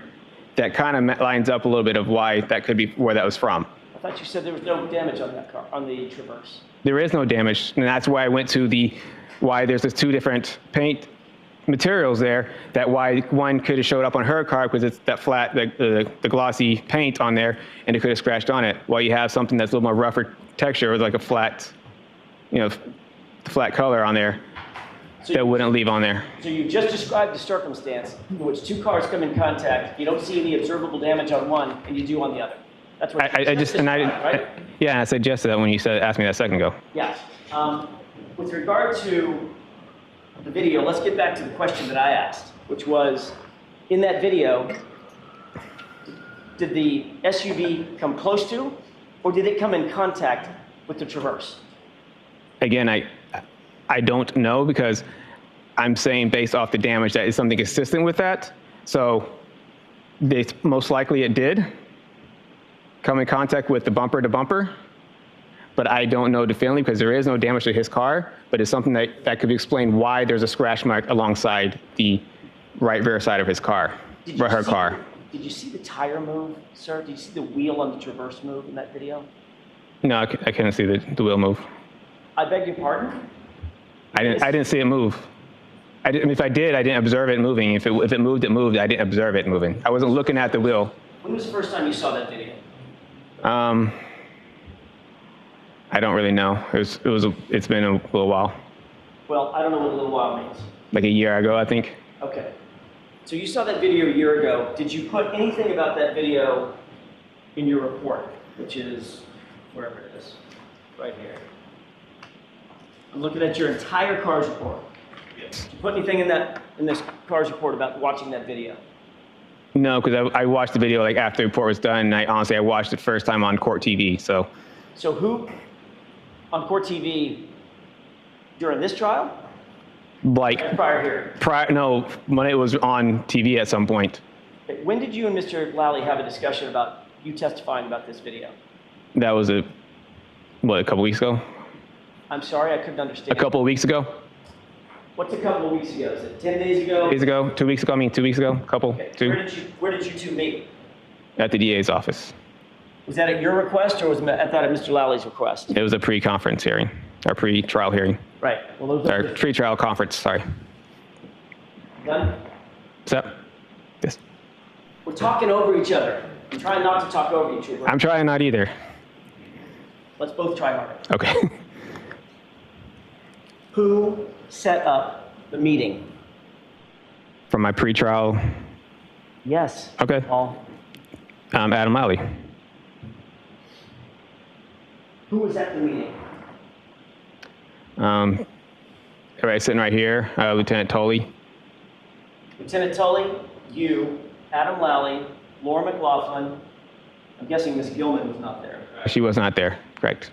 [SPEAKER 19] that kind of lines up a little bit of why that could be where that was from.
[SPEAKER 13] I thought you said there was no damage on that car, on the Traverse.
[SPEAKER 19] There is no damage, and that's why I went to why there's two different paint materials there, that why one could have showed up on her car because it's that flat, the glossy paint on there, and it could have scratched on it, while you have something that's a little more rougher texture with like a flat, flat color on there that wouldn't leave on there.
[SPEAKER 13] So you just described the circumstance in which two cars come in contact, you don't see any observable damage on one, and you do on the other. That's what
[SPEAKER 19] I suggested that when you asked me that a second ago.
[SPEAKER 13] Yes. With regard to the video, let's get back to the question that I asked, which was, in that video, did the SUV come close to, or did it come in contact with the Traverse?
[SPEAKER 19] Again, I don't know, because I'm saying based off the damage that is something consistent with that. So most likely it did come in contact with the bumper to bumper, but I don't know definitively because there is no damage to his car, but it's something that could explain why there's a scratch mark alongside the right rear side of his car, or her car.
[SPEAKER 13] Did you see the tire move, sir? Did you see the wheel on the Traverse move in that video?
[SPEAKER 19] No, I couldn't see the wheel move.
[SPEAKER 13] I beg your pardon?
[SPEAKER 19] I didn't see it move. If I did, I didn't observe it moving. If it moved, it moved. I didn't observe it moving. I wasn't looking at the wheel.
[SPEAKER 13] When was the first time you saw that video?
[SPEAKER 19] I don't really know. It's been a little while.
[SPEAKER 13] Well, I don't know what a little while means.
[SPEAKER 19] Like a year ago, I think.
[SPEAKER 13] Okay. So you saw that video a year ago. Did you put anything about that video in your report, which is wherever it is, right here? I'm looking at your entire CARS report. Yes. Did you put anything in this CARS report about watching that video?
[SPEAKER 19] No, because I watched the video like after the report was done, and I watched it first time on court TV. So
[SPEAKER 13] who on court TV during this trial?
[SPEAKER 19] Like
[SPEAKER 13] prior hearing?
[SPEAKER 19] No, when it was on TV at some point.
[SPEAKER 13] When did you and Mr. Lally have a discussion about you testifying about this video?
[SPEAKER 19] That was a couple weeks ago?
[SPEAKER 13] I'm sorry, I couldn't understand.
[SPEAKER 19] A couple of weeks ago?
[SPEAKER 13] What's a couple of weeks ago? Is it 10 days ago?
[SPEAKER 19] Days ago? 2 weeks ago? I mean, 2 weeks ago? Couple?
[SPEAKER 13] Okay.
[SPEAKER 19] Two?
[SPEAKER 13] Where did you two meet?
[SPEAKER 19] At the DA's office.
[SPEAKER 13] Was that at your request, or was that at Mr. Lally's request?
[SPEAKER 19] It was a pre-conference hearing, or pre-trial hearing.
[SPEAKER 13] Right. Well, those are
[SPEAKER 19] pre-trial conference, sorry.
[SPEAKER 13] Done?
[SPEAKER 19] What's up? Yes.
[SPEAKER 13] We're talking over each other. I'm trying not to talk over each other.
[SPEAKER 19] I'm trying not either.
[SPEAKER 13] Let's both try harder.
[SPEAKER 19] Okay.
[SPEAKER 13] Who set up the meeting?
[SPEAKER 19] From my pre-trial?
[SPEAKER 13] Yes.
[SPEAKER 19] Okay.
[SPEAKER 13] Paul.
[SPEAKER 19] Adam Lally.
[SPEAKER 13] Who was at the meeting?
[SPEAKER 19] Everybody sitting right here, Lieutenant Tully.
[SPEAKER 13] Lieutenant Tully, you, Adam Lally, Laura McLaughlin. I'm guessing Ms. Gilman was not there.
[SPEAKER 19] She was not there, correct.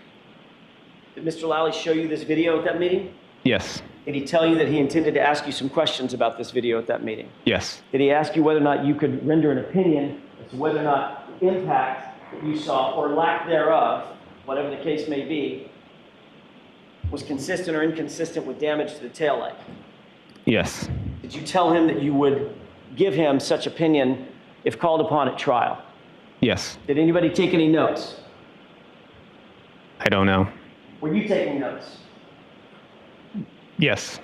[SPEAKER 13] Did Mr. Lally show you this video at that meeting?
[SPEAKER 19] Yes.
[SPEAKER 13] Did he tell you that he intended to ask you some questions about this video at that meeting?
[SPEAKER 19] Yes.
[SPEAKER 13] Did he ask you whether or not you could render an opinion as to whether or not the impact that you saw, or lack thereof, whatever the case may be, was consistent or inconsistent with damage to the taillight?
[SPEAKER 19] Yes.
[SPEAKER 13] Did you tell him that you would give him such opinion if called upon at trial?
[SPEAKER 19] Yes.
[SPEAKER 13] Did anybody take any notes?
[SPEAKER 19] I don't know.
[SPEAKER 13] Were you taking notes?
[SPEAKER 19] Yes.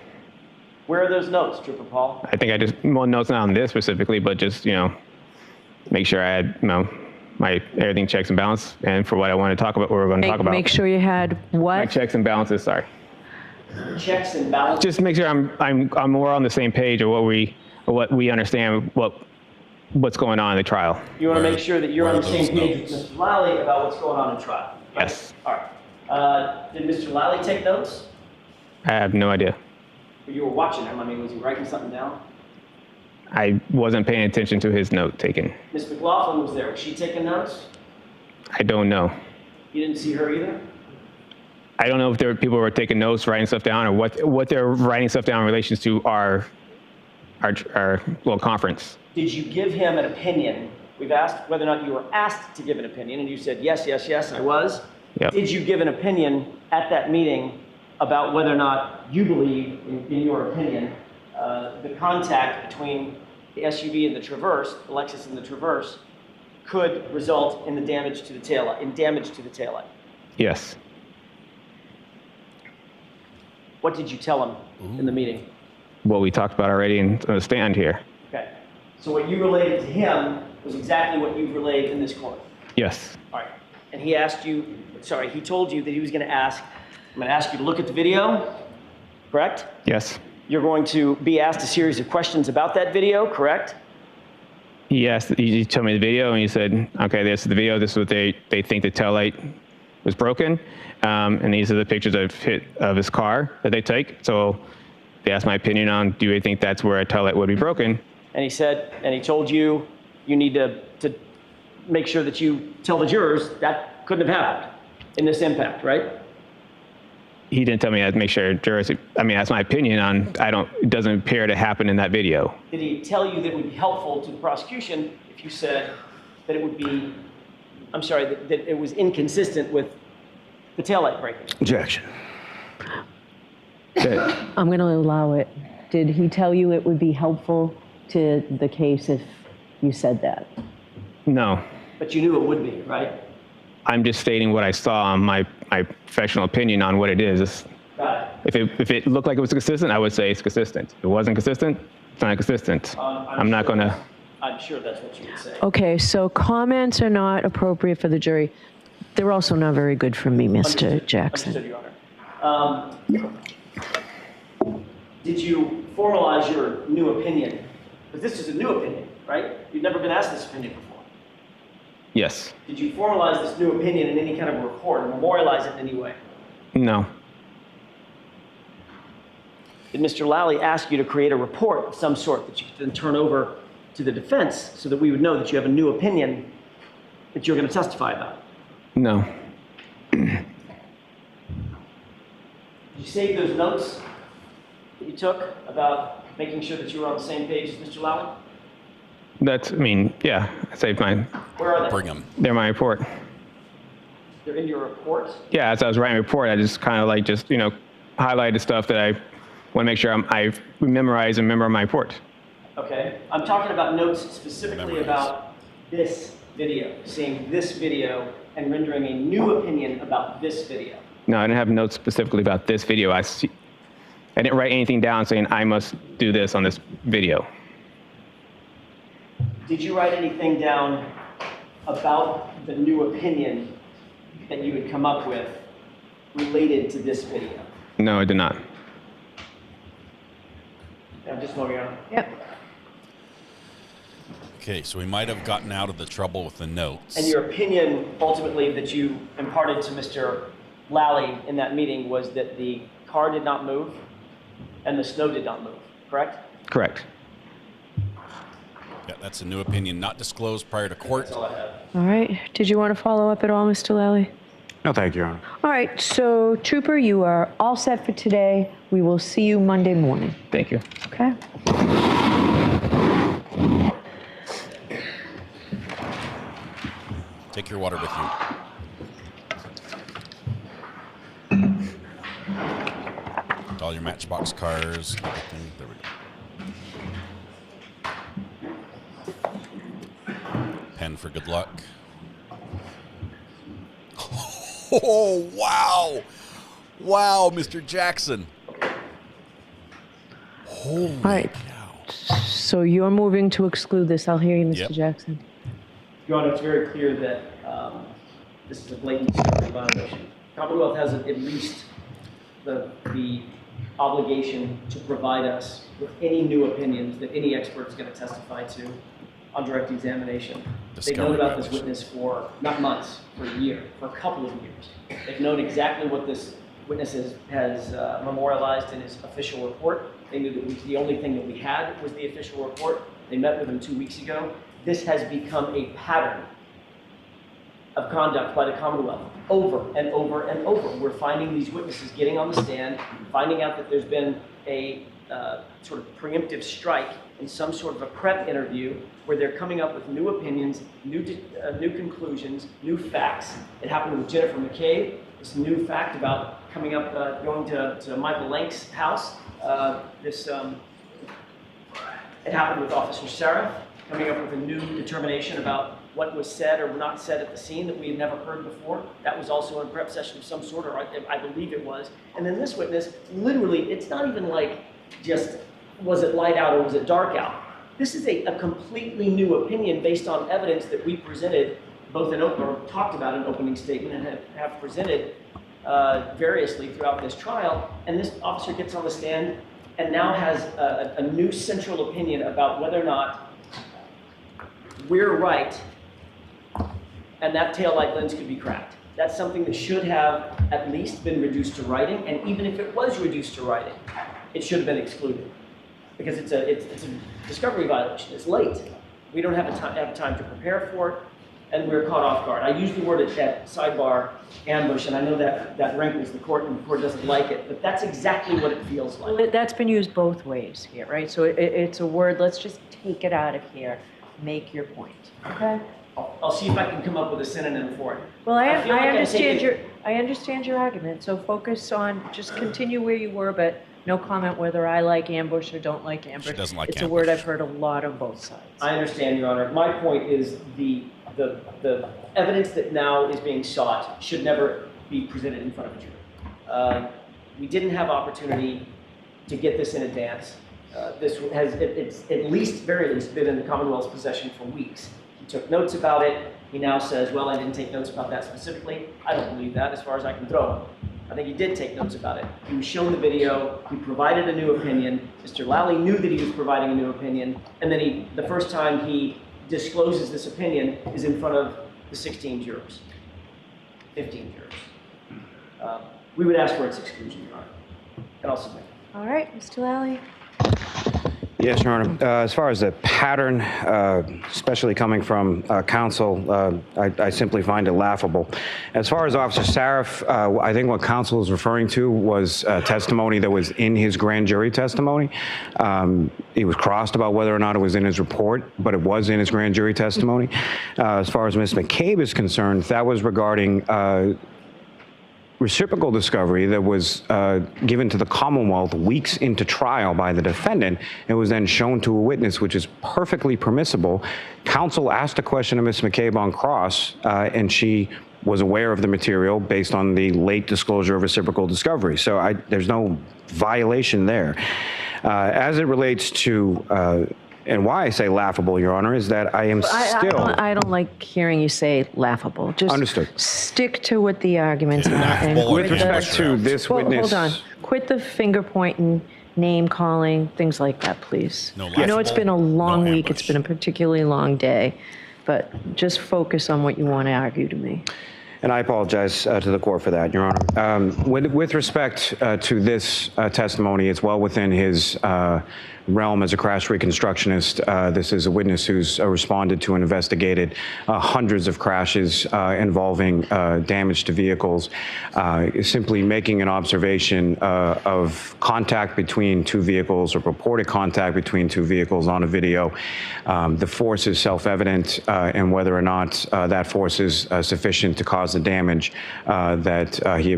[SPEAKER 13] Where are those notes, Trooper Paul?
[SPEAKER 19] I think notes not on this specifically, but just, make sure I had, my everything checks and balance, and for what I want to talk about, what we're going to talk about.
[SPEAKER 10] Make sure you had what?
[SPEAKER 19] My checks and balances, sorry.
[SPEAKER 13] Checks and balances?
[SPEAKER 19] Just make sure I'm more on the same page of what we understand what's going on in the trial.
[SPEAKER 13] You want to make sure that you're on the same page with Mr. Lally about what's going on in trial? Right?
[SPEAKER 19] Yes.
[SPEAKER 13] All right. Did Mr. Lally take notes?
[SPEAKER 19] I have no idea.
[SPEAKER 13] You were watching him. I mean, was he writing something down?
[SPEAKER 19] I wasn't paying attention to his note taking.
[SPEAKER 13] Ms. McLaughlin was there. Was she taking notes?
[SPEAKER 19] I don't know.
[SPEAKER 13] You didn't see her either?
[SPEAKER 19] I don't know if people were taking notes, writing stuff down, or what they're writing stuff down in relation to our little conference.
[SPEAKER 13] Did you give him an opinion? We've asked whether or not you were asked to give an opinion, and you said, yes, yes, yes, I was.
[SPEAKER 19] Yep.
[SPEAKER 13] Did you give an opinion at that meeting about whether or not you believe, in your opinion, the contact between the SUV and the Traverse, the Lexus and the Traverse, could result in the damage to the taillight.
[SPEAKER 19] Yes.
[SPEAKER 13] What did you tell him in the meeting?
[SPEAKER 19] What we talked about already on the stand here.
[SPEAKER 13] Okay. So what you related to him was exactly what you've relayed in this court.
[SPEAKER 19] Yes.
[SPEAKER 13] All right. And he told you that he was going to ask, I'm going to ask you to look at the video, correct?
[SPEAKER 19] Yes.
[SPEAKER 13] You're going to be asked a series of questions about that video, correct?
[SPEAKER 19] He told me the video and he said, okay, this is the video. This is what they think the taillight was broken. And these are the pictures of his car that they take. So they asked my opinion on, do you think that's where a taillight would be broken?
[SPEAKER 13] And he told you, you need to make sure that you tell the jurors that couldn't have happened in this impact, right?
[SPEAKER 19] He didn't tell me I had to make sure jurors, that's my opinion on, it doesn't appear to happen in that video.
[SPEAKER 13] Did he tell you that it would be helpful to the prosecution if you said that it would be, that it was inconsistent with the taillight breaking?
[SPEAKER 20] Objection.
[SPEAKER 10] I'm going to allow it. Did he tell you it would be helpful to the case if you said that?
[SPEAKER 19] No.
[SPEAKER 13] But you knew it would be, right?
[SPEAKER 19] I'm just stating what I saw on my professional opinion on what it is.
[SPEAKER 13] Got it.
[SPEAKER 19] If it looked like it was consistent, I would say it's consistent. If it wasn't consistent, it's not consistent. I'm not going to.
[SPEAKER 13] I'm sure that's what you would say.
[SPEAKER 10] Okay, so comments are not appropriate for the jury. They're also not very good for me, Mr. Jackson.
[SPEAKER 13] Understood, Your Honor. Did you formalize your new opinion? Because this is a new opinion, right? You've never been asked this opinion before.
[SPEAKER 19] Yes.
[SPEAKER 13] Did you formalize this new opinion in any kind of report or memorialize it in any way?
[SPEAKER 19] No.
[SPEAKER 13] Did Mr. Lally ask you to create a report of some sort that you could then turn over to the defense so that we would know that you have a new opinion that you're going to testify about?
[SPEAKER 19] No.
[SPEAKER 13] Did you save those notes that you took about making sure that you were on the same page as Mr. Lally?
[SPEAKER 19] Yeah, I saved mine.
[SPEAKER 13] Where are they?
[SPEAKER 3] Bring them.
[SPEAKER 19] They're my report.
[SPEAKER 13] They're in your report?
[SPEAKER 19] Yeah, as I was writing a report, I just kind of highlighted stuff that I want to make sure I memorize and remember my report.
[SPEAKER 13] Okay. I'm talking about notes specifically about this video, seeing this video and rendering a new opinion about this video.
[SPEAKER 19] No, I didn't have notes specifically about this video. I didn't write anything down saying I must do this on this video.
[SPEAKER 13] Did you write anything down about the new opinion that you had come up with related to this video?
[SPEAKER 19] No, I did not.
[SPEAKER 13] Just moving on.
[SPEAKER 10] Yep.
[SPEAKER 3] Okay, so we might have gotten out of the trouble with the notes.
[SPEAKER 13] And your opinion, ultimately, that you imparted to Mr. Lally in that meeting was that the car did not move and the snow did not move, correct?
[SPEAKER 19] Correct.
[SPEAKER 3] Yeah, that's a new opinion not disclosed prior to court.
[SPEAKER 13] That's all I have.
[SPEAKER 10] All right. Did you want to follow up at all, Mr. Lally?
[SPEAKER 20] No, thank you, Your Honor.
[SPEAKER 10] All right. So, Trooper, you are all set for today. We will see you Monday morning.
[SPEAKER 19] Thank you.
[SPEAKER 10] Okay?
[SPEAKER 3] Take your water with you. All your Matchbox cars, everything. There we go. Pen for good luck. Oh, wow. Wow, Mr. Jackson. Holy
[SPEAKER 10] All right.
[SPEAKER 3] cow.
[SPEAKER 10] So you're moving to exclude this. I'll hear you, Mr.
[SPEAKER 3] Yep.
[SPEAKER 10] Jackson.
[SPEAKER 13] Your Honor, it's very clear that this is a blatant discovery violation. Commonwealth has at least the obligation to provide us with any new opinions that any expert is going to testify to on direct examination. They've known about this witness for not months, for a year, for a couple of years. They've known exactly what this witness has memorialized in his official report. They knew that the only thing that we had was the official report. They met with him 2 weeks ago. This has become a pattern of conduct by the Commonwealth over and over and over. We're finding these witnesses getting on the stand, finding out that there's been a sort of preemptive strike in some sort of a prep interview where they're coming up with new opinions, new conclusions, new facts. It happened with Jennifer McCabe, this new fact about coming up, going to Michael Lank's house, It happened with Officer Saraf coming up with a new determination about what was said or not said at the scene that we had never heard before. That was also in a prep session of some sort, or I believe it was. And then this witness, literally, it's not even like just, was it light out or was it dark out? This is a completely new opinion based on evidence that we presented, both in or talked about in opening statement and have presented variously throughout this trial. And this officer gets on the stand and now has a new central opinion about whether or not we're right and that taillight lens could be cracked. That's something that should have at least been reduced to writing, and even if it was reduced to writing, it should have been excluded because it's a discovery violation. It's late. We don't have time to prepare for it, and we're caught off guard. I use the word at sidebar ambush, and I know that rankles the court, and the court doesn't like it, but that's exactly what it feels like.
[SPEAKER 10] Well, that's been used both ways here, right? So it's a word, let's just take it out of here, make your point, okay?
[SPEAKER 13] I'll see if I can come up with a synonym for it.
[SPEAKER 10] Well, I understand your argument, so focus on, just continue where you were, but no comment whether I like ambush or don't like ambush.
[SPEAKER 3] She doesn't like
[SPEAKER 10] It's
[SPEAKER 3] ambush.
[SPEAKER 10] a word I've heard a lot on both sides.
[SPEAKER 13] I understand, Your Honor. My point is the evidence that now is being sought should never be presented in front of a jury. We didn't have opportunity to get this in advance. It's at least, very least, been in the Commonwealth's possession for weeks. He took notes about it. He now says, well, I didn't take notes about that specifically. I don't believe that as far as I can throw him. I think he did take notes about it. He was shown the video. He provided a new opinion. Mr. Lally knew that he was providing a new opinion. And then the first time he discloses this opinion is in front of the 16 jurors, 15 jurors. We would ask for its exclusion, Your Honor. And I'll submit.
[SPEAKER 10] All right, Mr. Lally.
[SPEAKER 20] Yes, Your Honor. As far as the pattern, especially coming from counsel, I simply find it laughable. As far as Officer Saraf, I think what counsel is referring to was testimony that was in his grand jury testimony. He was crossed about whether or not it was in his report, but it was in his grand jury testimony. As far as Ms. McCabe is concerned, that was regarding reciprocal discovery that was given to the Commonwealth weeks into trial by the defendant. It was then shown to a witness, which is perfectly permissible. Counsel asked a question of Ms. McCabe on cross, and she was aware of the material based on the late disclosure of reciprocal discovery. So there's no violation there. As it relates to and why I say laughable, Your Honor, is that I am still...
[SPEAKER 10] I don't like hearing you say laughable. Just
[SPEAKER 20] understood.
[SPEAKER 10] Stick to what the arguments are. And
[SPEAKER 20] with respect to this witness...
[SPEAKER 10] Hold on. Quit the finger pointing, name calling, things like that, please. I know it's been a long week. It's been a particularly long day. But just focus on what you want to argue to me.
[SPEAKER 20] And I apologize to the court for that, Your Honor. With respect to this testimony, it's well within his realm as a crash reconstructionist. This is a witness who's responded to and investigated hundreds of crashes involving damage to vehicles. Simply making an observation of contact between two vehicles or purported contact between two vehicles on a video. The force is self-evident, and whether or not that force is sufficient to cause the damage that he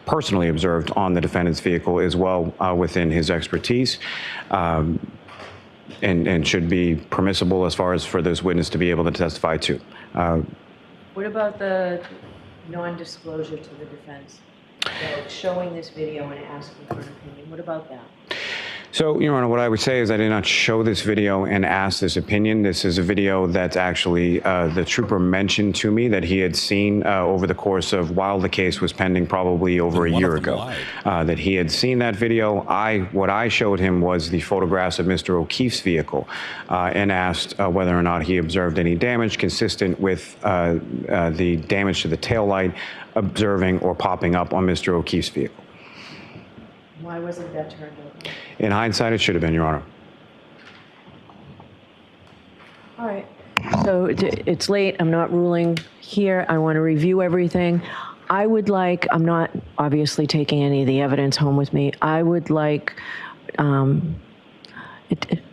[SPEAKER 20] personally observed on the defendant's vehicle is well within his expertise. And should be permissible as far as for this witness to be able to testify to.
[SPEAKER 10] What about the non-disclosure to the defense? Showing this video and asking for an opinion. What about that?
[SPEAKER 20] So, Your Honor, what I would say is I did not show this video and ask this opinion. This is a video that actually the trooper mentioned to me that he had seen over the course of while the case was pending, probably over a year ago. That he had seen that video. What I showed him was the photographs of Mr. O'Keefe's vehicle and asked whether or not he observed any damage consistent with the damage to the taillight observing or popping up on Mr. O'Keefe's vehicle.
[SPEAKER 10] Why wasn't that turned over?
[SPEAKER 20] In hindsight, it should have been, Your Honor.
[SPEAKER 10] All right. So it's late. I'm not ruling here. I want to review everything. I would like, I'm not obviously taking any of the evidence home with me. I would like,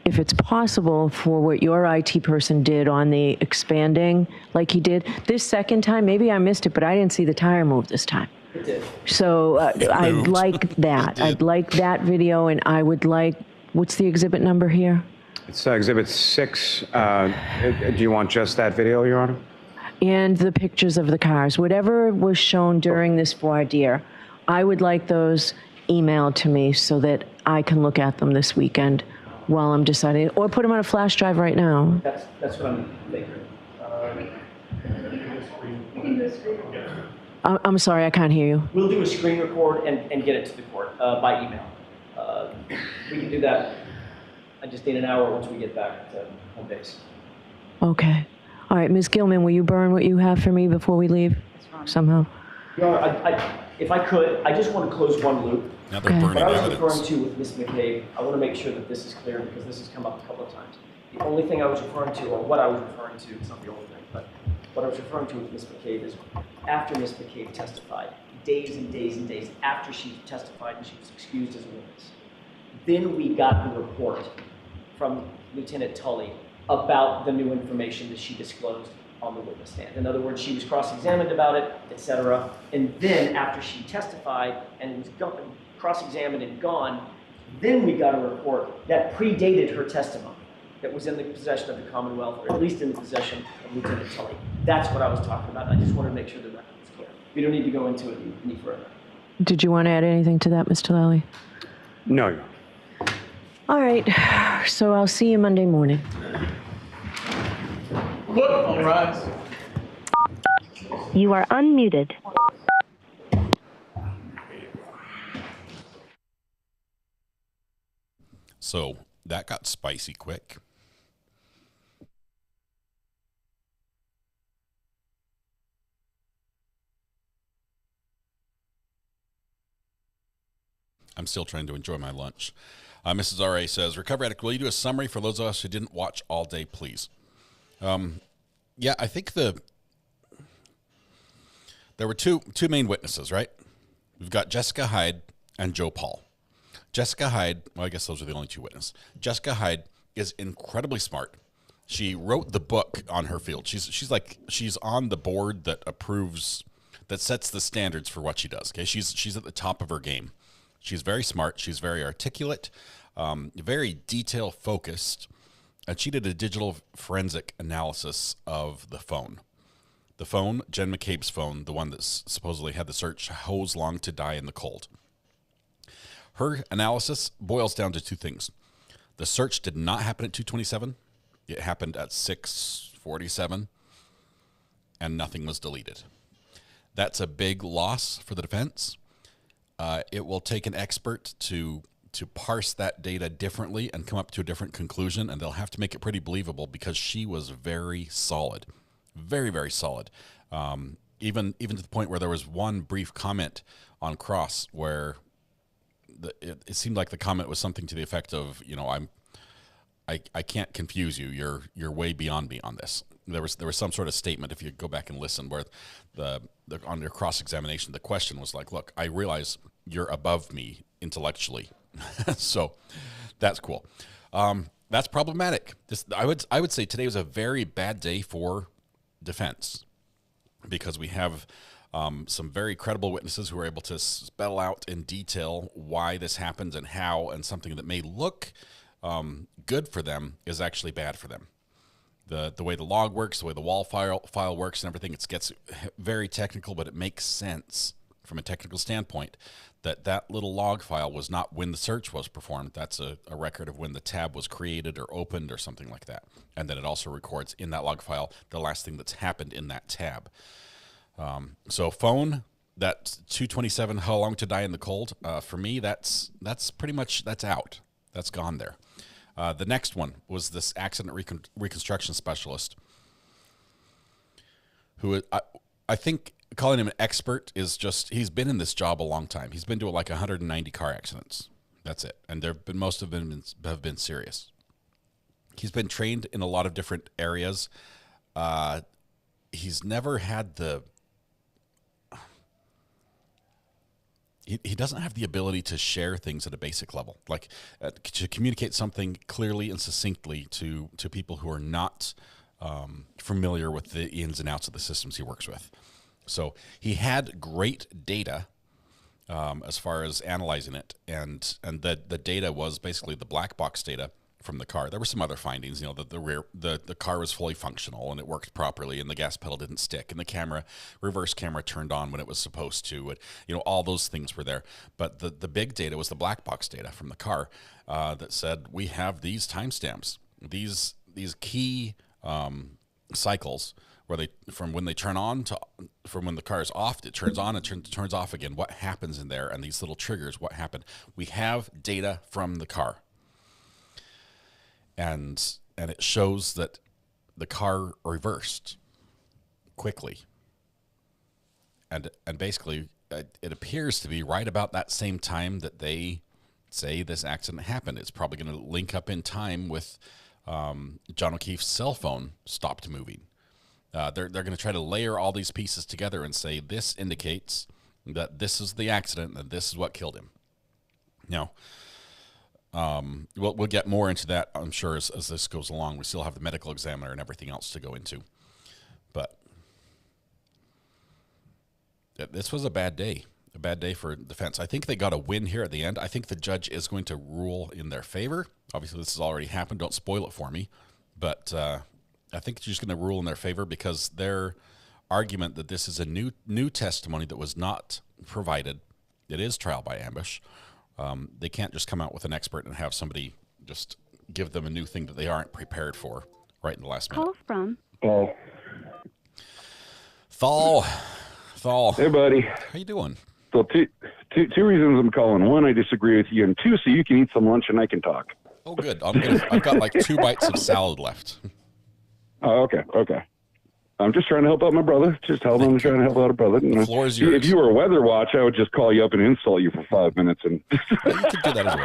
[SPEAKER 10] if it's possible, for what your IT person did on the expanding, like he did, this second time, maybe I missed it, but I didn't see the tire move this time.
[SPEAKER 13] It did.
[SPEAKER 10] So I'd like that. I'd like that video, and I would like, what's the exhibit number here?
[SPEAKER 20] It's Exhibit 6. Do you want just that video, Your Honor?
[SPEAKER 10] And the pictures of the cars, whatever was shown during this voir dire, I would like those emailed to me so that I can look at them this weekend while I'm deciding, or put them on a flash drive right now.
[SPEAKER 13] That's what I'm thinking.
[SPEAKER 10] I'm sorry, I can't hear you.
[SPEAKER 13] We'll do a screen record and get it to the court by email. We can do that. I just need an hour once we get back to home base.
[SPEAKER 10] Okay. All right, Ms. Gilman, will you burn what you have for me before we leave somehow?
[SPEAKER 13] Your Honor, if I could, I just want to close one loop.
[SPEAKER 3] Now they're burning
[SPEAKER 13] What I was
[SPEAKER 3] evidence.
[SPEAKER 13] referring to with Ms. McCabe, I want to make sure that this is clear because this has come up a couple of times. The only thing I was referring to, or what I was referring to, it's not the only thing, but what I was referring to with Ms. McCabe is after Ms. McCabe testified, days and days and days after she testified and she was excused as a witness, then we got the report from Lieutenant Tully about the new information that she disclosed on the witness stand. In other words, she was cross-examined about it, etc. And then after she testified and was cross-examined and gone, then we got a report that predated her testimony that was in the possession of the Commonwealth, or at least in the possession of Lieutenant Tully. That's what I was talking about. I just wanted to make sure the record was clear. We don't need to go into it any further.
[SPEAKER 10] Did you want to add anything to that, Mr. Lally?
[SPEAKER 20] No, Your Honor.
[SPEAKER 10] All right, so I'll see you Monday morning.
[SPEAKER 15] All rise.
[SPEAKER 18] You are unmuted.
[SPEAKER 3] So that got spicy quick. I'm still trying to enjoy my lunch. Mrs. R.A. says, Recovery Addict, will you do a summary for those of us who didn't watch all day, please? Yeah, I think there were two main witnesses, right? We've got Jessica Hyde and Joe Paul. Jessica Hyde, well, I guess those are the only two witnesses. Jessica Hyde is incredibly smart. She wrote the book on her field. She's on the board that approves, that sets the standards for what she does. Okay, she's at the top of her game. She's very smart. She's very articulate, very detail focused, and she did a digital forensic analysis of the phone. The phone, Jen McCabe's phone, the one that supposedly had the search hose long to die in the cold. Her analysis boils down to two things. The search did not happen at 2:27. It happened at 6:47, and nothing was deleted. That's a big loss for the defense. It will take an expert to parse that data differently and come up to a different conclusion, and they'll have to make it pretty believable because she was very solid, very, very solid. Even to the point where there was one brief comment on cross where it seemed like the comment was something to the effect of, I can't confuse you. You're way beyond me on this. There was some sort of statement, if you go back and listen, where on your cross-examination, the question was like, look, I realize you're above me intellectually. So that's cool. That's problematic. I would say today was a very bad day for defense because we have some very credible witnesses who are able to spell out in detail why this happens and how, and something that may look good for them is actually bad for them. The way the log works, the way the wall file works and everything, it gets very technical, but it makes sense from a technical standpoint that little log file was not when the search was performed. That's a record of when the tab was created or opened or something like that. And then it also records in that log file the last thing that's happened in that tab. So phone, that 2:27, how long to die in the cold, for me, that's pretty much, that's out. That's gone there. The next one was this accident reconstruction specialist who I think calling him an expert is just, he's been in this job a long time. He's been to like 190 car accidents. That's it. And most of them have been serious. He's been trained in a lot of different areas. He's never had he doesn't have the ability to share things at a basic level, like to communicate something clearly and succinctly to people who are not familiar with the ins and outs of the systems he works with. So he had great data as far as analyzing it, and the data was basically the black box data from the car. There were some other findings, that the car was fully functional and it worked properly and the gas pedal didn't stick and the reverse camera turned on when it was supposed to. And, all those things were there. But the big data was the black box data from the car that said we have these timestamps, these key cycles where from when they turn on to from when the car is off, it turns on and turns off again. What happens in there, and these little triggers, what happened? We have data from the car, and it shows that the car reversed quickly, and basically it appears to be right about that same time that they say this accident happened. It's probably going to link up in time with John O'Keefe's cell phone stopped moving. They're going to try to layer all these pieces together and say this indicates that this is the accident and this is what killed him. Now, we'll get more into that, I'm sure, as this goes along. We still have the medical examiner and everything else to go into. But this was a bad day for defense. I think they got a win here at the end. I think the judge is going to rule in their favor. Obviously, this has already happened. Don't spoil it for me. But I think she's going to rule in their favor because their argument that this is a new testimony that was not provided, it is trial by ambush. They can't just come out with an expert and have somebody just give them a new thing that they aren't prepared for right in the last minute.
[SPEAKER 8] Call from
[SPEAKER 3] Thal.
[SPEAKER 21] Hey, buddy.
[SPEAKER 3] How you doing?
[SPEAKER 21] So two reasons I'm calling. One, I disagree with you, and two, so you can eat some lunch and I can talk.
[SPEAKER 3] Oh, good. I've got like 2 bites of salad left.
[SPEAKER 21] Oh, okay. I'm just trying to help out my brother. Just tell him I'm trying to help out a brother.
[SPEAKER 3] The floor is yours.
[SPEAKER 21] If you were Weather Watch, I would just call you up and insult you for 5 minutes. And
[SPEAKER 3] you could do that as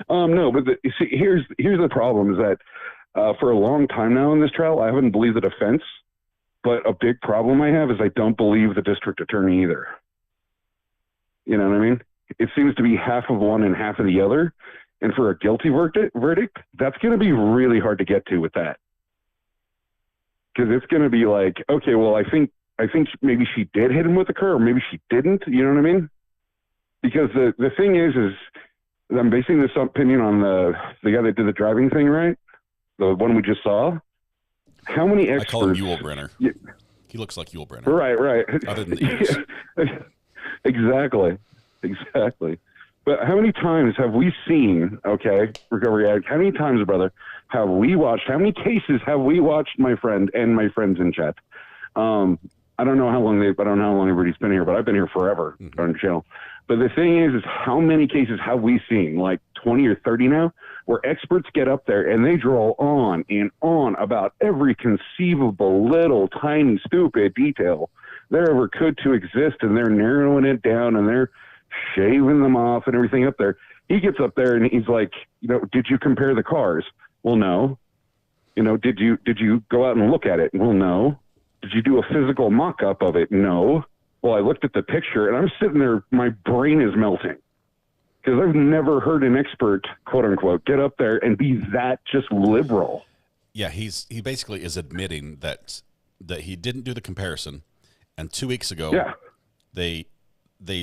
[SPEAKER 3] well.
[SPEAKER 21] No, but see, here's the problem is that for a long time now in this trial, I haven't believed the defense. But a big problem I have is I don't believe the district attorney either. You know what I mean? It seems to be half of one and half of the other. And for a guilty verdict, that's going to be really hard to get to with that. Because it's going to be like, okay, well, I think maybe she did hit him with the car, or maybe she didn't. You know what I mean? Because the thing is I'm basing this opinion on the guy that did the driving thing, right? The one we just saw. How many experts?
[SPEAKER 3] I call him Yul Brenner. Yeah. He looks like Yul Brenner.
[SPEAKER 21] Right.
[SPEAKER 3] Other than the
[SPEAKER 21] ears. Exactly. But how many times have we seen, Recovery Addict, how many times, brother, how many cases have we watched, my friend and my friends in chat? I don't know how long everybody's been here, but I've been here forever on the channel. But the thing is how many cases have we seen, like 20 or 30 now, where experts get up there and they draw on and on about every conceivable little tiny stupid detail there ever could to exist, and they're narrowing it down and they're shaving them off and everything up there. He gets up there and he's like, did you compare the cars? Well, no. Did you go out and look at it? Well, no. Did you do a physical mock-up of it? No. Well, I looked at the picture and I'm sitting there, my brain is melting. Because I've never heard an expert, quote unquote, get up there and be that just liberal.
[SPEAKER 3] Yeah, he basically is admitting that he didn't do the comparison, and 2 weeks ago, they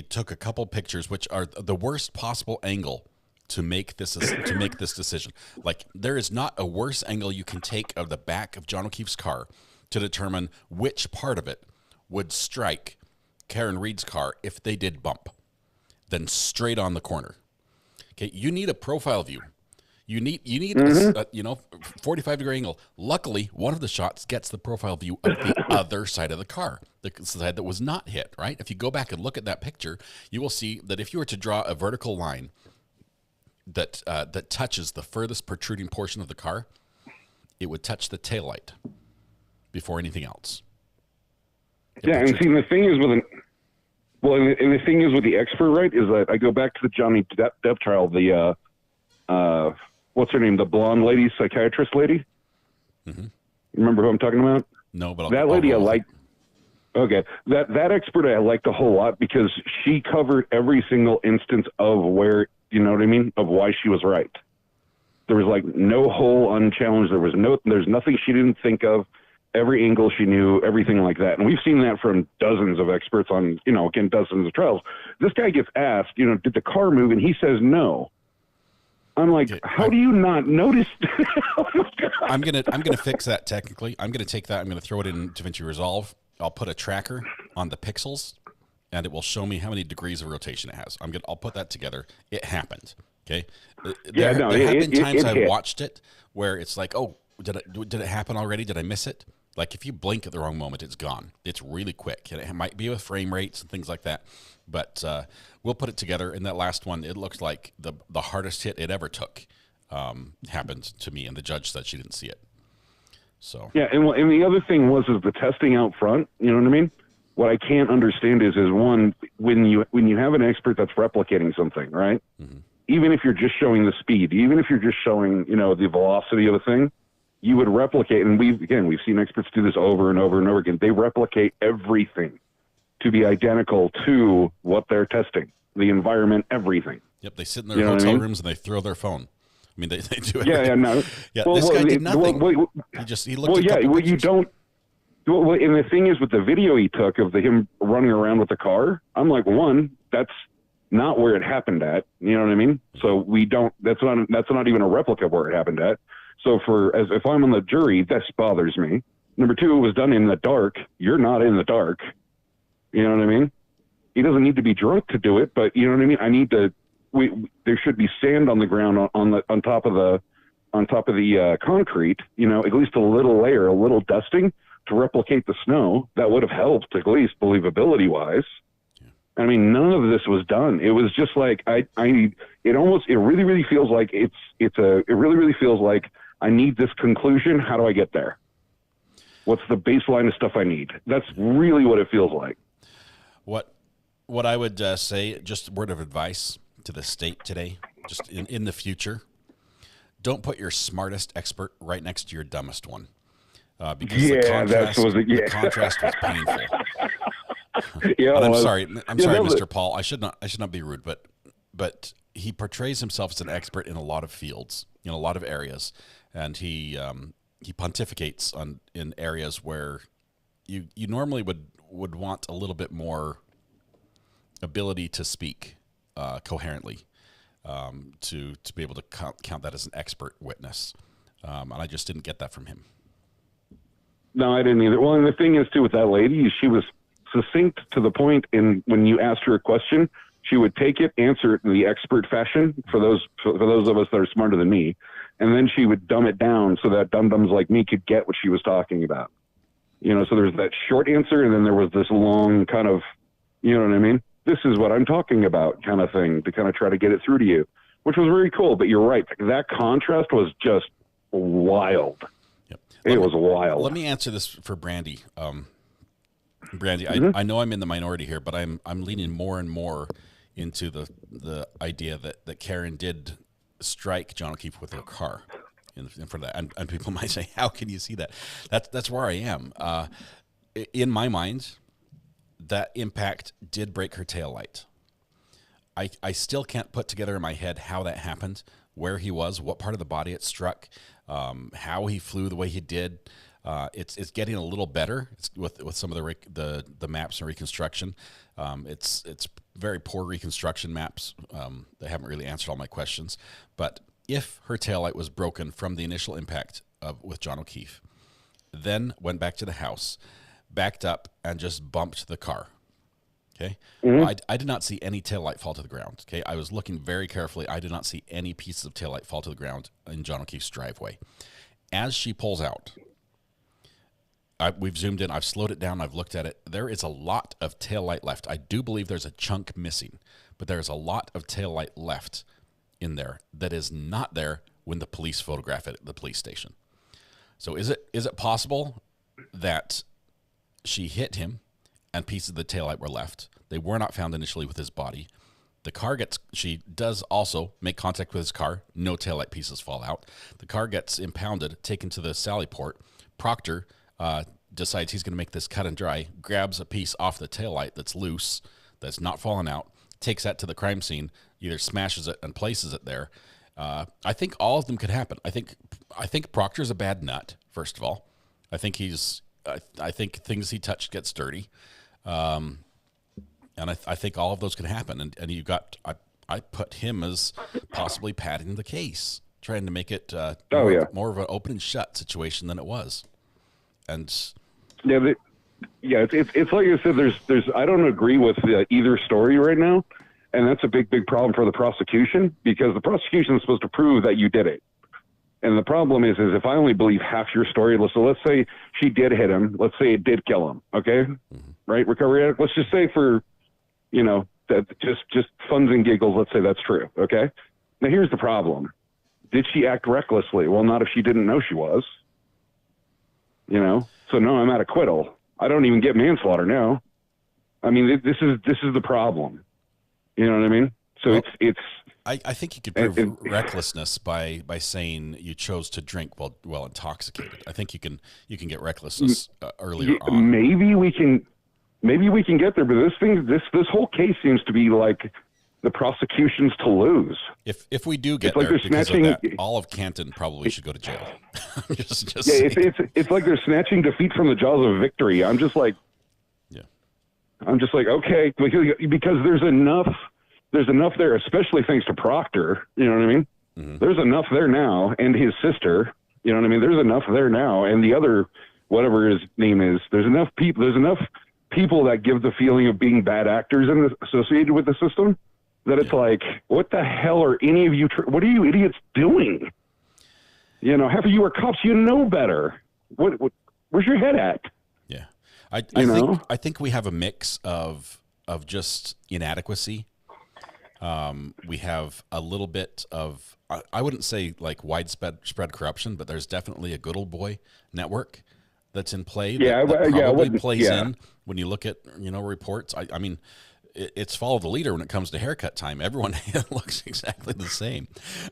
[SPEAKER 3] took a couple pictures, which are the worst possible angle to make this decision. Like, there is not a worse angle you can take of the back of John O'Keefe's car to determine which part of it would strike Karen Reed's car if they did bump than straight on the corner. Okay, you need a profile view. You need a 45-degree angle. Luckily, one of the shots gets the profile view of the other side of the car, the side that was not hit, right? If you go back and look at that picture, you will see that if you were to draw a vertical line that touches the furthest protruding portion of the car, it would touch the taillight before anything else.
[SPEAKER 21] And see, the thing is the thing is with the expert, right, is that I go back to the Johnny Depp trial, the what's her name? The blonde lady, psychiatrist lady.
[SPEAKER 3] Mm-hmm.
[SPEAKER 21] Remember who I'm talking about?
[SPEAKER 3] No, but
[SPEAKER 21] that lady I like. Okay, that expert I liked a whole lot because she covered every single instance of where, you know what I mean, of why she was right. There was like no hole unchallenged. There's nothing she didn't think of. Every angle she knew, everything like that. And we've seen that from dozens of experts on, dozens of trials. This guy gets asked, did the car move? And he says no. I'm like, how do you not notice? Oh my God.
[SPEAKER 3] I'm gonna fix that technically. I'm gonna take that. I'm gonna throw it in DaVinci Resolve. I'll put a tracker on the Pickles, and it will show me how many degrees of rotation it has. I'll put that together. It happened. Okay. There have been times I watched it where it's like, oh, did it happen already? Did I miss it? Like if you blink at the wrong moment, it's gone. It's really quick. And it might be with frame rates and things like that. But we'll put it together. And that last one, it looked like the hardest hit it ever took happened to me, and the judge said she didn't see it. So
[SPEAKER 21] yeah, and the other thing is the testing out front. You know what I mean? What I can't understand is one, when you have an expert that's replicating something, right? Mm-hmm. Even if you're just showing the speed, even if you're just showing the velocity of a thing, you would replicate. And we've seen experts do this over and over and over again. They replicate everything to be identical to what they're testing, the environment, everything.
[SPEAKER 3] Yep, they sit in their hotel rooms and they throw their phone. I mean, they do it.
[SPEAKER 21] Yeah, no.
[SPEAKER 3] Yeah, this guy did nothing. He looked at a couple pictures.
[SPEAKER 21] You don't. Well, and the thing is, with the video he took of him running around with the car, I'm like, one, that's not where it happened at. You know what I mean? So we don't. That's not even a replica of where it happened at. So if I'm on the jury, this bothers me. Number two, it was done in the dark. You're not in the dark. You know what I mean? He doesn't need to be drunk to do it, but you know what I mean? There should be sand on the ground on top of the concrete, at least a little layer, a little dusting to replicate the snow. That would have helped, at least believability wise. Yeah. I mean, none of this was done. It was just like, it really, really feels like it really, really feels like I need this conclusion. How do I get there? What's the baseline of stuff I need? That's really what it feels like.
[SPEAKER 3] What I would say, just a word of advice to the state today, just in the future, don't put your smartest expert right next to your dumbest one, because the contrast was painful. Yeah, I'm sorry, Mr. Paul. I should not be rude, but he portrays himself as an expert in a lot of fields, in a lot of areas, and he pontificates in areas where you normally would want a little bit more ability to speak coherently, to be able to count that as an expert witness, and I just didn't get that from him.
[SPEAKER 21] No, I didn't either. Well, and the thing is too with that lady, she was succinct to the point, and when you asked her a question, she would take it, answer it in the expert fashion for those of us that are smarter than me, and then she would dumb it down so that dum-dums like me could get what she was talking about. So there's that short answer, and then there was this long kind of, you know what I mean? This is what I'm talking about kind of thing to kind of try to get it through to you, which was very cool. But you're right. That contrast was just wild.
[SPEAKER 3] Yep.
[SPEAKER 21] It was wild.
[SPEAKER 3] Let me answer this for Brandy. Brandy, I know I'm in the minority here, but I'm leaning more and more into the idea that Karen did strike John O'Keefe with her car in front of that. And people might say, how can you see that? That's where I am. In my mind, that impact did break her taillight. I still can't put together in my head how that happened, where he was, what part of the body it struck, how he flew the way he did. It's getting a little better with some of the maps and reconstruction. It's very poor reconstruction maps. They haven't really answered all my questions. But if her taillight was broken from the initial impact with John O'Keefe, then went back to the house, backed up, and just bumped the car. Okay. Mm-hmm. Well, I did not see any taillight fall to the ground. Okay. I was looking very carefully. I did not see any pieces of taillight fall to the ground in John O'Keefe's driveway. As she pulls out, we've zoomed in. I've slowed it down. I've looked at it. There is a lot of taillight left. I do believe there's a chunk missing, but there's a lot of taillight left in there that is not there when the police photograph it at the police station. So is it possible that she hit him and pieces of the taillight were left? They were not found initially with his body. She does also make contact with his car. No taillight pieces fall out. The car gets impounded, taken to the Sally port. Proctor decides he's going to make this cut and dry, grabs a piece off the taillight that's loose, that's not fallen out, takes that to the crime scene, either smashes it and places it there. I think all of them could happen. I think Proctor's a bad nut, first of all. I think things he touched gets dirty. And I think all of those could happen. And you got, I put him as possibly padding the case, trying to make it more of an open and shut situation than it was. And
[SPEAKER 21] it's like I said. There's I don't agree with either story right now, and that's a big problem for the prosecution, because the prosecution is supposed to prove that you did it. And the problem is if I only believe half your story, so let's say she did hit him, let's say it did kill him, okay? Right, Recovery Addict? Let's just say for, that just funs and giggles, let's say that's true, okay? Now here's the problem. Did she act recklessly? Well, not if she didn't know she was. So no, I'm at acquittal. I don't even get manslaughter now. I mean, this is the problem. You know what I mean? So it's
[SPEAKER 3] I think you could prove recklessness by saying you chose to drink while intoxicated. I think you can get recklessness earlier on.
[SPEAKER 21] Maybe we can get there, but this whole case seems to be like the prosecution's to lose.
[SPEAKER 3] If we do get there, because of that, all of Canton probably should go to jail.
[SPEAKER 21] It's like they're snatching defeat from the jaws of victory. I'm just like, okay, because there's enough there, especially thanks to Proctor. You know what I mean? Mm-hmm. There's enough there now, and his sister. You know what I mean? There's enough there now, and the other, whatever his name is, there's enough people that give the feeling of being bad actors associated with the system, that it's like, what the hell are any of you? What are you idiots doing? Half of you are cops. You know better. Where's your head at?
[SPEAKER 3] Yeah, I think we have a mix of just inadequacy. We have a little bit of, I wouldn't say like widespread corruption, but there's definitely a good old boy network that's in play. That probably plays in when you look at, reports. I mean, it's follow the leader when it comes to haircut time. Everyone looks exactly the same.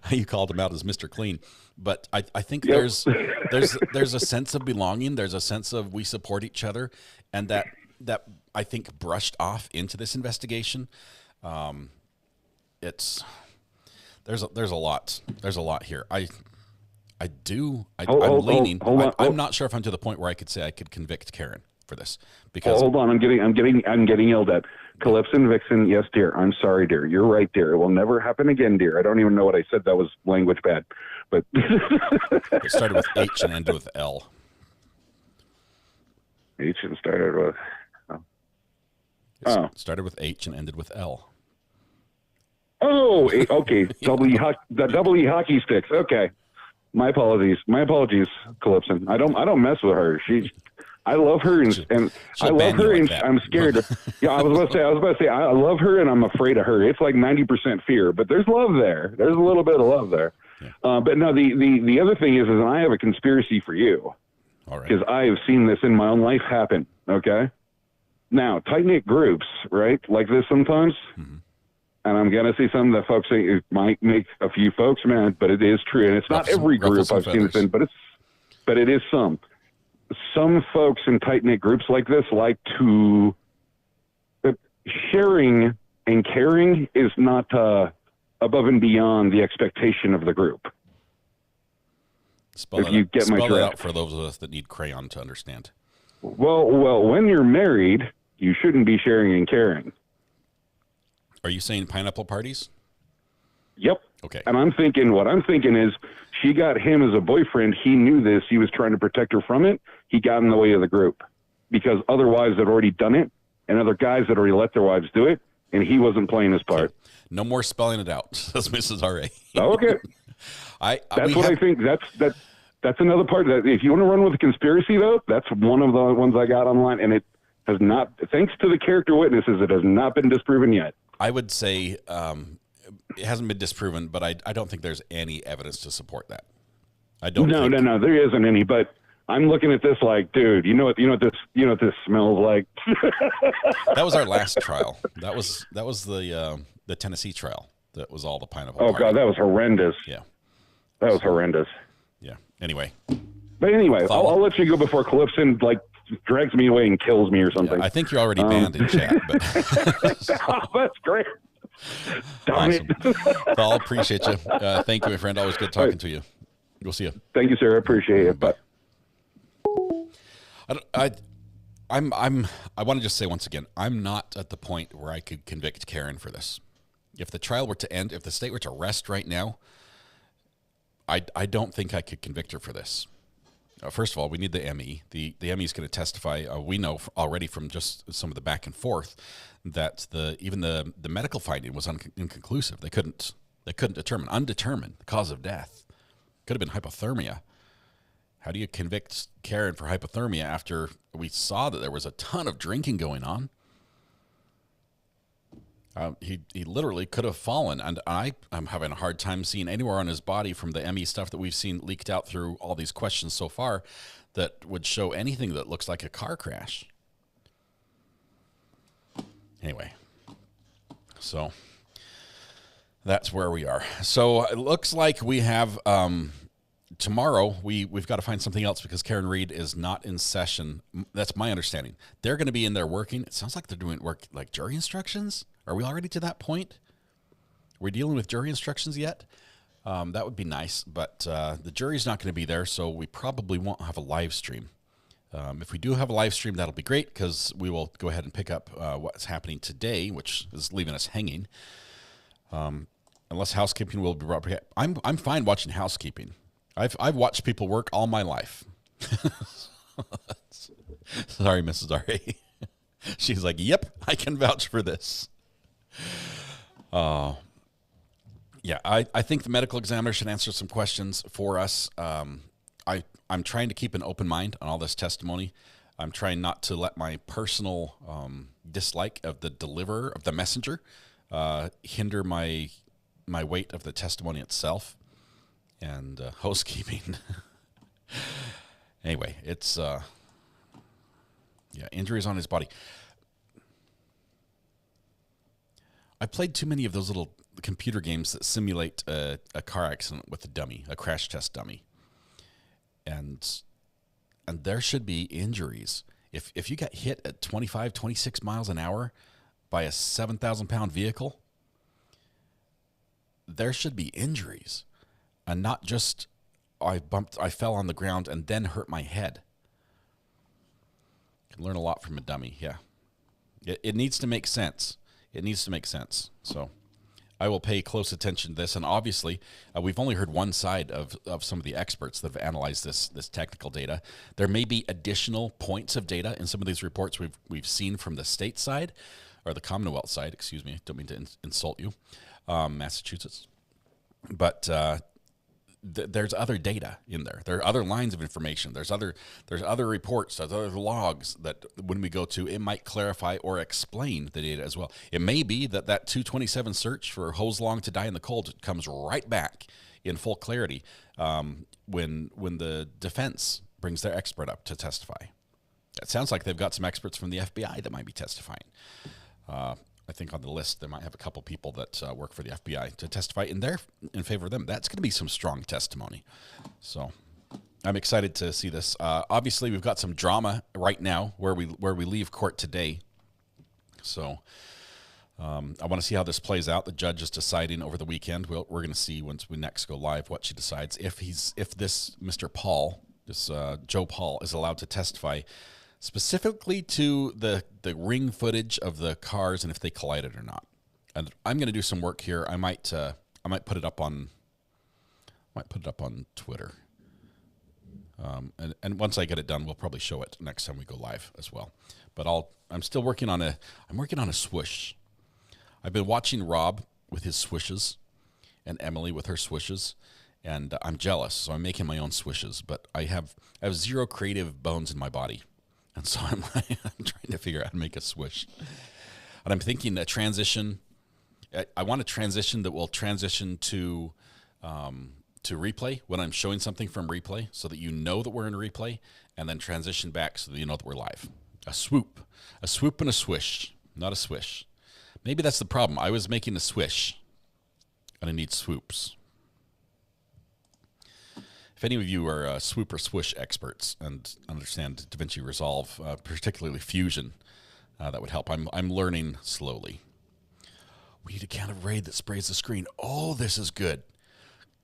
[SPEAKER 3] You called him out as Mr. Clean, but I think there's a sense of belonging. There's a sense of we support each other, and that I think brushed off into this investigation. There's a lot here. I'm leaning. I'm not sure if I'm to the point where I could say I could convict Karen for this, because
[SPEAKER 21] hold on, I'm getting yelled at. Calypso and Vixen, yes, dear. I'm sorry, dear. You're right, dear. It will never happen again, dear. I don't even know what I said. That was language bad, but
[SPEAKER 3] it started with H and ended with L.
[SPEAKER 21] H and started with.
[SPEAKER 3] Started with H and ended with L.
[SPEAKER 21] Oh, okay. The double E hockey sticks. Okay. My apologies, Calypso. I don't mess with her. I love her, and I love her, and I'm scared. I was about to say, I love her, and I'm afraid of her. It's like 90% fear, but there's love there. There's a little bit of love there. Yeah. But no, the other thing is I have a conspiracy for you.
[SPEAKER 3] All right.
[SPEAKER 21] Because I have seen this in my own life happen. Okay. Now, tight-knit groups, right, like this sometimes. Mm-hmm. And I'm going to see some that folks say it might make a few folks mad, but it is true. And it's not every group I've seen this in, but it is some. Some folks in tight-knit groups like this like to sharing and caring is not above and beyond the expectation of the group.
[SPEAKER 3] Spell that out for those of us that need crayon to understand.
[SPEAKER 21] Well, when you're married, you shouldn't be sharing and caring.
[SPEAKER 3] Are you saying pineapple parties?
[SPEAKER 21] Yep.
[SPEAKER 3] Okay.
[SPEAKER 21] And what I'm thinking is she got him as a boyfriend. He knew this. He was trying to protect her from it. He got in the way of the group because other wives had already done it and other guys had already let their wives do it, and he wasn't playing his part.
[SPEAKER 3] Okay. No more spelling it out, says Mrs. R.A.
[SPEAKER 21] Okay. I think. That's another part. That if you want to run with a conspiracy, though, that's one of the ones I got online, and it has not, thanks to the character witnesses, it has not been disproven yet.
[SPEAKER 3] I would say it hasn't been disproven, but I don't think there's any evidence to support that. I don't.
[SPEAKER 21] No, there isn't any. But I'm looking at this like, dude, you know what this smells like.
[SPEAKER 3] That was our last trial. That was the Tennessee trial. That was all the pineapple.
[SPEAKER 21] Oh
[SPEAKER 3] party.
[SPEAKER 21] God, that was horrendous.
[SPEAKER 3] Yeah,
[SPEAKER 21] that was horrendous.
[SPEAKER 3] Yeah. Anyway,
[SPEAKER 21] I'll let you go before Calypso drags me away and kills me or something.
[SPEAKER 3] Yeah, I think you're already banned in chat. But
[SPEAKER 21] oh, that's great.
[SPEAKER 3] Awesome. Paul, appreciate you. Thank you, my friend. Always good talking to you. We'll see you.
[SPEAKER 21] Thank you, sir. I appreciate it. But
[SPEAKER 3] I want to just say once again, I'm not at the point where I could convict Karen for this. If the trial were to end, if the state were to rest right now, I don't think I could convict her for this. First of all, we need the ME. The ME is going to testify. We know already from just some of the back and forth that even the medical finding was inconclusive. They couldn't determine, undetermined, the cause of death. Could have been hypothermia. How do you convict Karen for hypothermia after we saw that there was a ton of drinking going on? He literally could have fallen, and I'm having a hard time seeing anywhere on his body from the ME stuff that we've seen leaked out through all these questions so far that would show anything that looks like a car crash. Anyway, so that's where we are. So it looks like we have tomorrow. We've got to find something else because Karen Reed is not in session. That's my understanding. They're going to be in there working. It sounds like they're doing work like jury instructions. Are we already to that point? Are we dealing with jury instructions yet? That would be nice, but the jury's not going to be there, so we probably won't have a live stream. If we do have a live stream, that'll be great because we will go ahead and pick up what's happening today, which is leaving us hanging. Unless housekeeping will be brought back. I'm fine watching housekeeping. I've watched people work all my life. Sorry, Mrs. R.A. She's like, yep, I can vouch for this. Yeah, I think the medical examiner should answer some questions for us. I'm trying to keep an open mind on all this testimony. I'm trying not to let my personal dislike of the deliverer, of the messenger, hinder my weight of the testimony itself. And housekeeping. Anyway, it's injuries on his body. I played too many of those little computer games that simulate a car accident with a dummy, a crash test dummy. And there should be injuries. If you got hit at 25, 26 miles an hour by a 7,000-pound vehicle, there should be injuries. And not just I fell on the ground and then hurt my head. Can learn a lot from a dummy, yeah. It needs to make sense. It needs to make sense. So I will pay close attention to this. And obviously, we've only heard one side of some of the experts that have analyzed this technical data. There may be additional points of data in some of these reports we've seen from the state side, or the Commonwealth side, excuse me. Don't mean to insult you, Massachusetts. But there's other data in there. There are other lines of information. There's other reports, there's other logs that when we go to, it might clarify or explain the data as well. It may be that 227 search for hose long to die in the cold comes right back in full clarity when the defense brings their expert up to testify. It sounds like they've got some experts from the FBI that might be testifying. I think on the list, they might have a couple people that work for the FBI to testify in favor of them. That's going to be some strong testimony. So I'm excited to see this. Obviously, we've got some drama right now where we leave court today. So I want to see how this plays out. The judge is deciding over the weekend. We're going to see once we next go live what she decides. If this Mr. Paul, this Joe Paul, is allowed to testify specifically to the ring footage of the cars and if they collided or not. And I'm going to do some work here. I might put it up on Twitter. And once I get it done, we'll probably show it next time we go live as well. But I'm still working on a swoosh. I've been watching Rob with his swishes and Emily with her swishes, and I'm jealous, so I'm making my own swishes. But I have zero creative bones in my body. And so I'm trying to figure out how to make a swish. And I'm thinking a transition. I want a transition that will transition to replay when I'm showing something from replay so that you know that we're in replay, and then transition back so that you know that we're live. A swoop and a swish, not a swish. Maybe that's the problem. I was making a swish, and I need swoops. If any of you are swoop or swish experts and understand DaVinci Resolve, particularly Fusion, that would help. I'm learning slowly. We need a can of Raid that sprays the screen. Oh, this is good.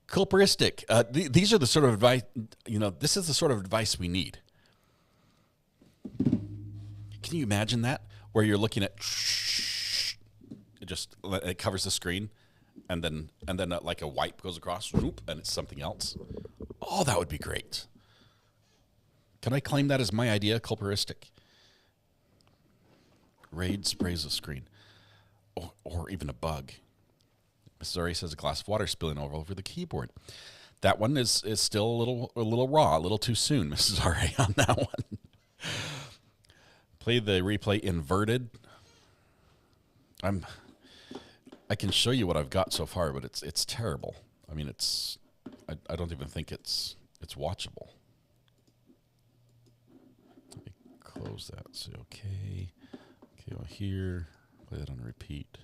[SPEAKER 3] Culperistic. These are the sort of advice, this is the sort of advice we need. Can you imagine that? Where you're looking at, it covers the screen, and then like a wipe goes across, whoop, and it's something else. Oh, that would be great. Can I claim that as my idea, culpuristic? Raid sprays the screen, or even a bug. Mrs. Ari says a glass of water spilling over the keyboard. That one is still a little raw, a little too soon, Mrs. Ari, on that one. Play the replay inverted. I can show you what I've got so far, but it's terrible. I mean, I don't even think it's watchable. Let me close that. Say okay. Okay, well here, play that on repeat.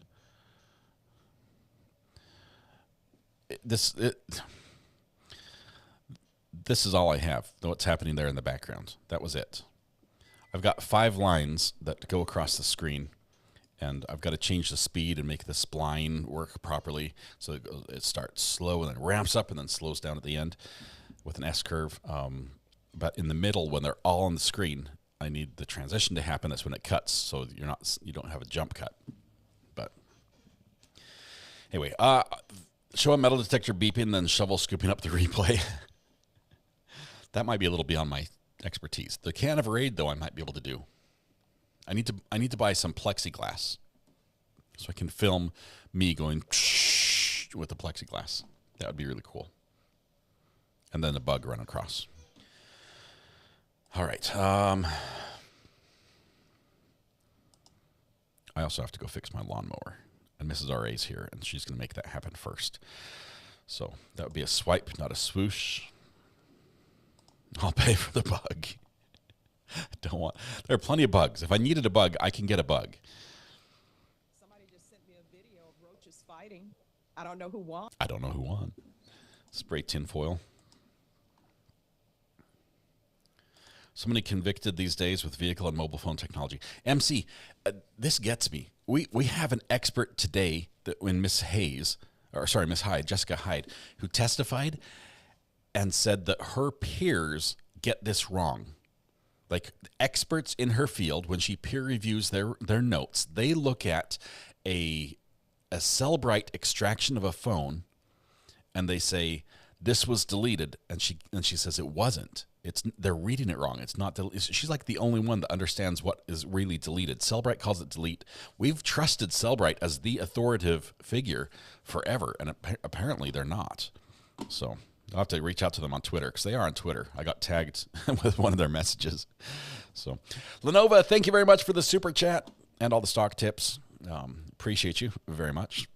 [SPEAKER 3] This is all I have. What's happening there in the background? That was it. I've got 5 lines that go across the screen, and I've got to change the speed and make the spline work properly. So it starts slow and then ramps up and then slows down at the end with an S curve. But in the middle, when they're all on the screen, I need the transition to happen. That's when it cuts, so you don't have a jump cut. But anyway, show a metal detector beeping, then shovel scooping up the replay. That might be a little beyond my expertise. The can of Raid, though, I might be able to do. I need to buy some plexiglass so I can film me going with the plexiglass. That would be really cool. And then the bug run across. All right. I also have to go fix my lawnmower. And Mrs. R.A.'s here, and she's going to make that happen first. So that would be a swipe, not a swoosh. I'll pay for the bug. There are plenty of bugs. If I needed a bug, I can get a bug.
[SPEAKER 9] Somebody just sent me a video of roaches fighting. I don't know who won.
[SPEAKER 3] Spray tinfoil. So many convicted these days with vehicle and mobile phone technology. MC, this gets me. We have an expert today when Miss Hyde, Jessica Hyde, who testified and said that her peers get this wrong. Like experts in her field, when she peer reviews their notes, they look at a Cellbrite extraction of a phone, and they say this was deleted, and she says it wasn't. They're reading it wrong. It's not. She's like the only one that understands what is really deleted. Cellbrite calls it delete. We've trusted Cellbrite as the authoritative figure forever, and apparently they're not. So I'll have to reach out to them on Twitter, because they are on Twitter. I got tagged with one of their messages. So Lenova, thank you very much for the super chat and all the stock tips. Appreciate you very much.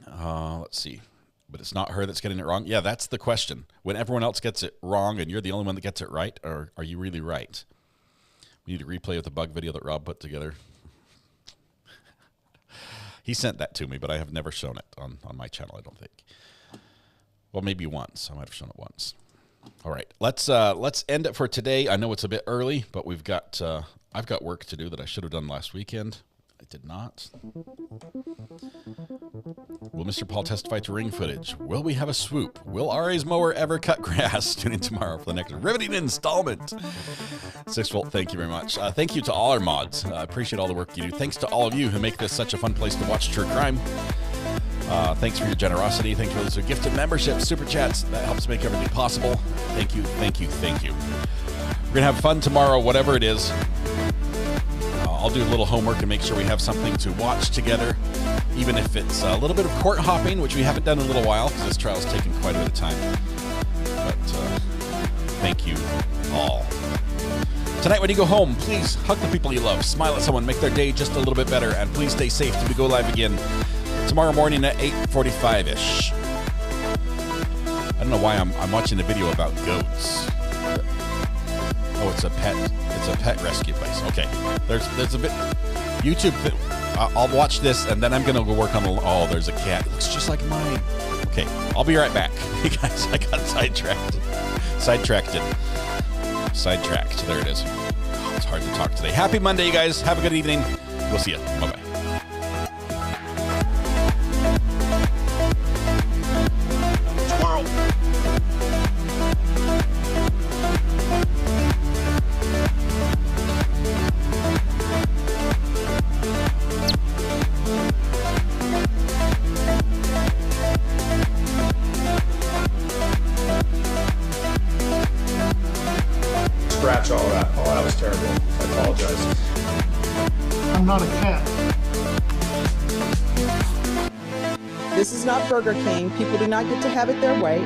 [SPEAKER 3] Let's see. But it's not her that's getting it wrong. Yeah, that's the question. When everyone else gets it wrong and you're the only one that gets it right, or are you really right? We need a replay of the bug video that Rob put together. He sent that to me, but I have never shown it on my channel, I don't think. Well, maybe once. I might have shown it once. All right, let's end it for today. I know it's a bit early, but I've got work to do that I should have done last weekend. I did not. Will Mr. Paul testify to ring footage? Will we have a swoop? Will RA's mower ever cut grass? Tune in tomorrow for the next riveting installment. 6volt, thank you very much. Thank you to all our mods. I appreciate all the work you do. Thanks to all of you who make this such a fun place to watch true crime. Thanks for your generosity. Thanks for those who gifted memberships, super chats. That helps make everything possible. Thank you, thank you, thank you. We're going to have fun tomorrow, whatever it is. I'll do a little homework and make sure we have something to watch together, even if it's a little bit of court hopping, which we haven't done in a little while because this trial's taken quite a bit of time. But thank you all. Tonight when you go home, please hug the people you love, smile at someone, make their day just a little bit better, and please stay safe till we go live again tomorrow morning at 8:45-ish. I don't know why I'm watching a video about goats. Oh, it's a pet rescue place. Okay, there's a bit YouTube. I'll watch this and then I'm gonna go work on the. Oh, there's a cat. It looks just like mine. Okay, I'll be right back. You guys, I got sidetracked. There it is. Oh, it's hard to talk today. Happy Monday, you guys. Have a good evening. We'll see you. Bye bye.
[SPEAKER 2] Tomorrow.
[SPEAKER 15] scratch all that. Oh, that was terrible. I apologize.
[SPEAKER 2] I'm not a cat.
[SPEAKER 9] This is not Burger King. People do not get to have it their way.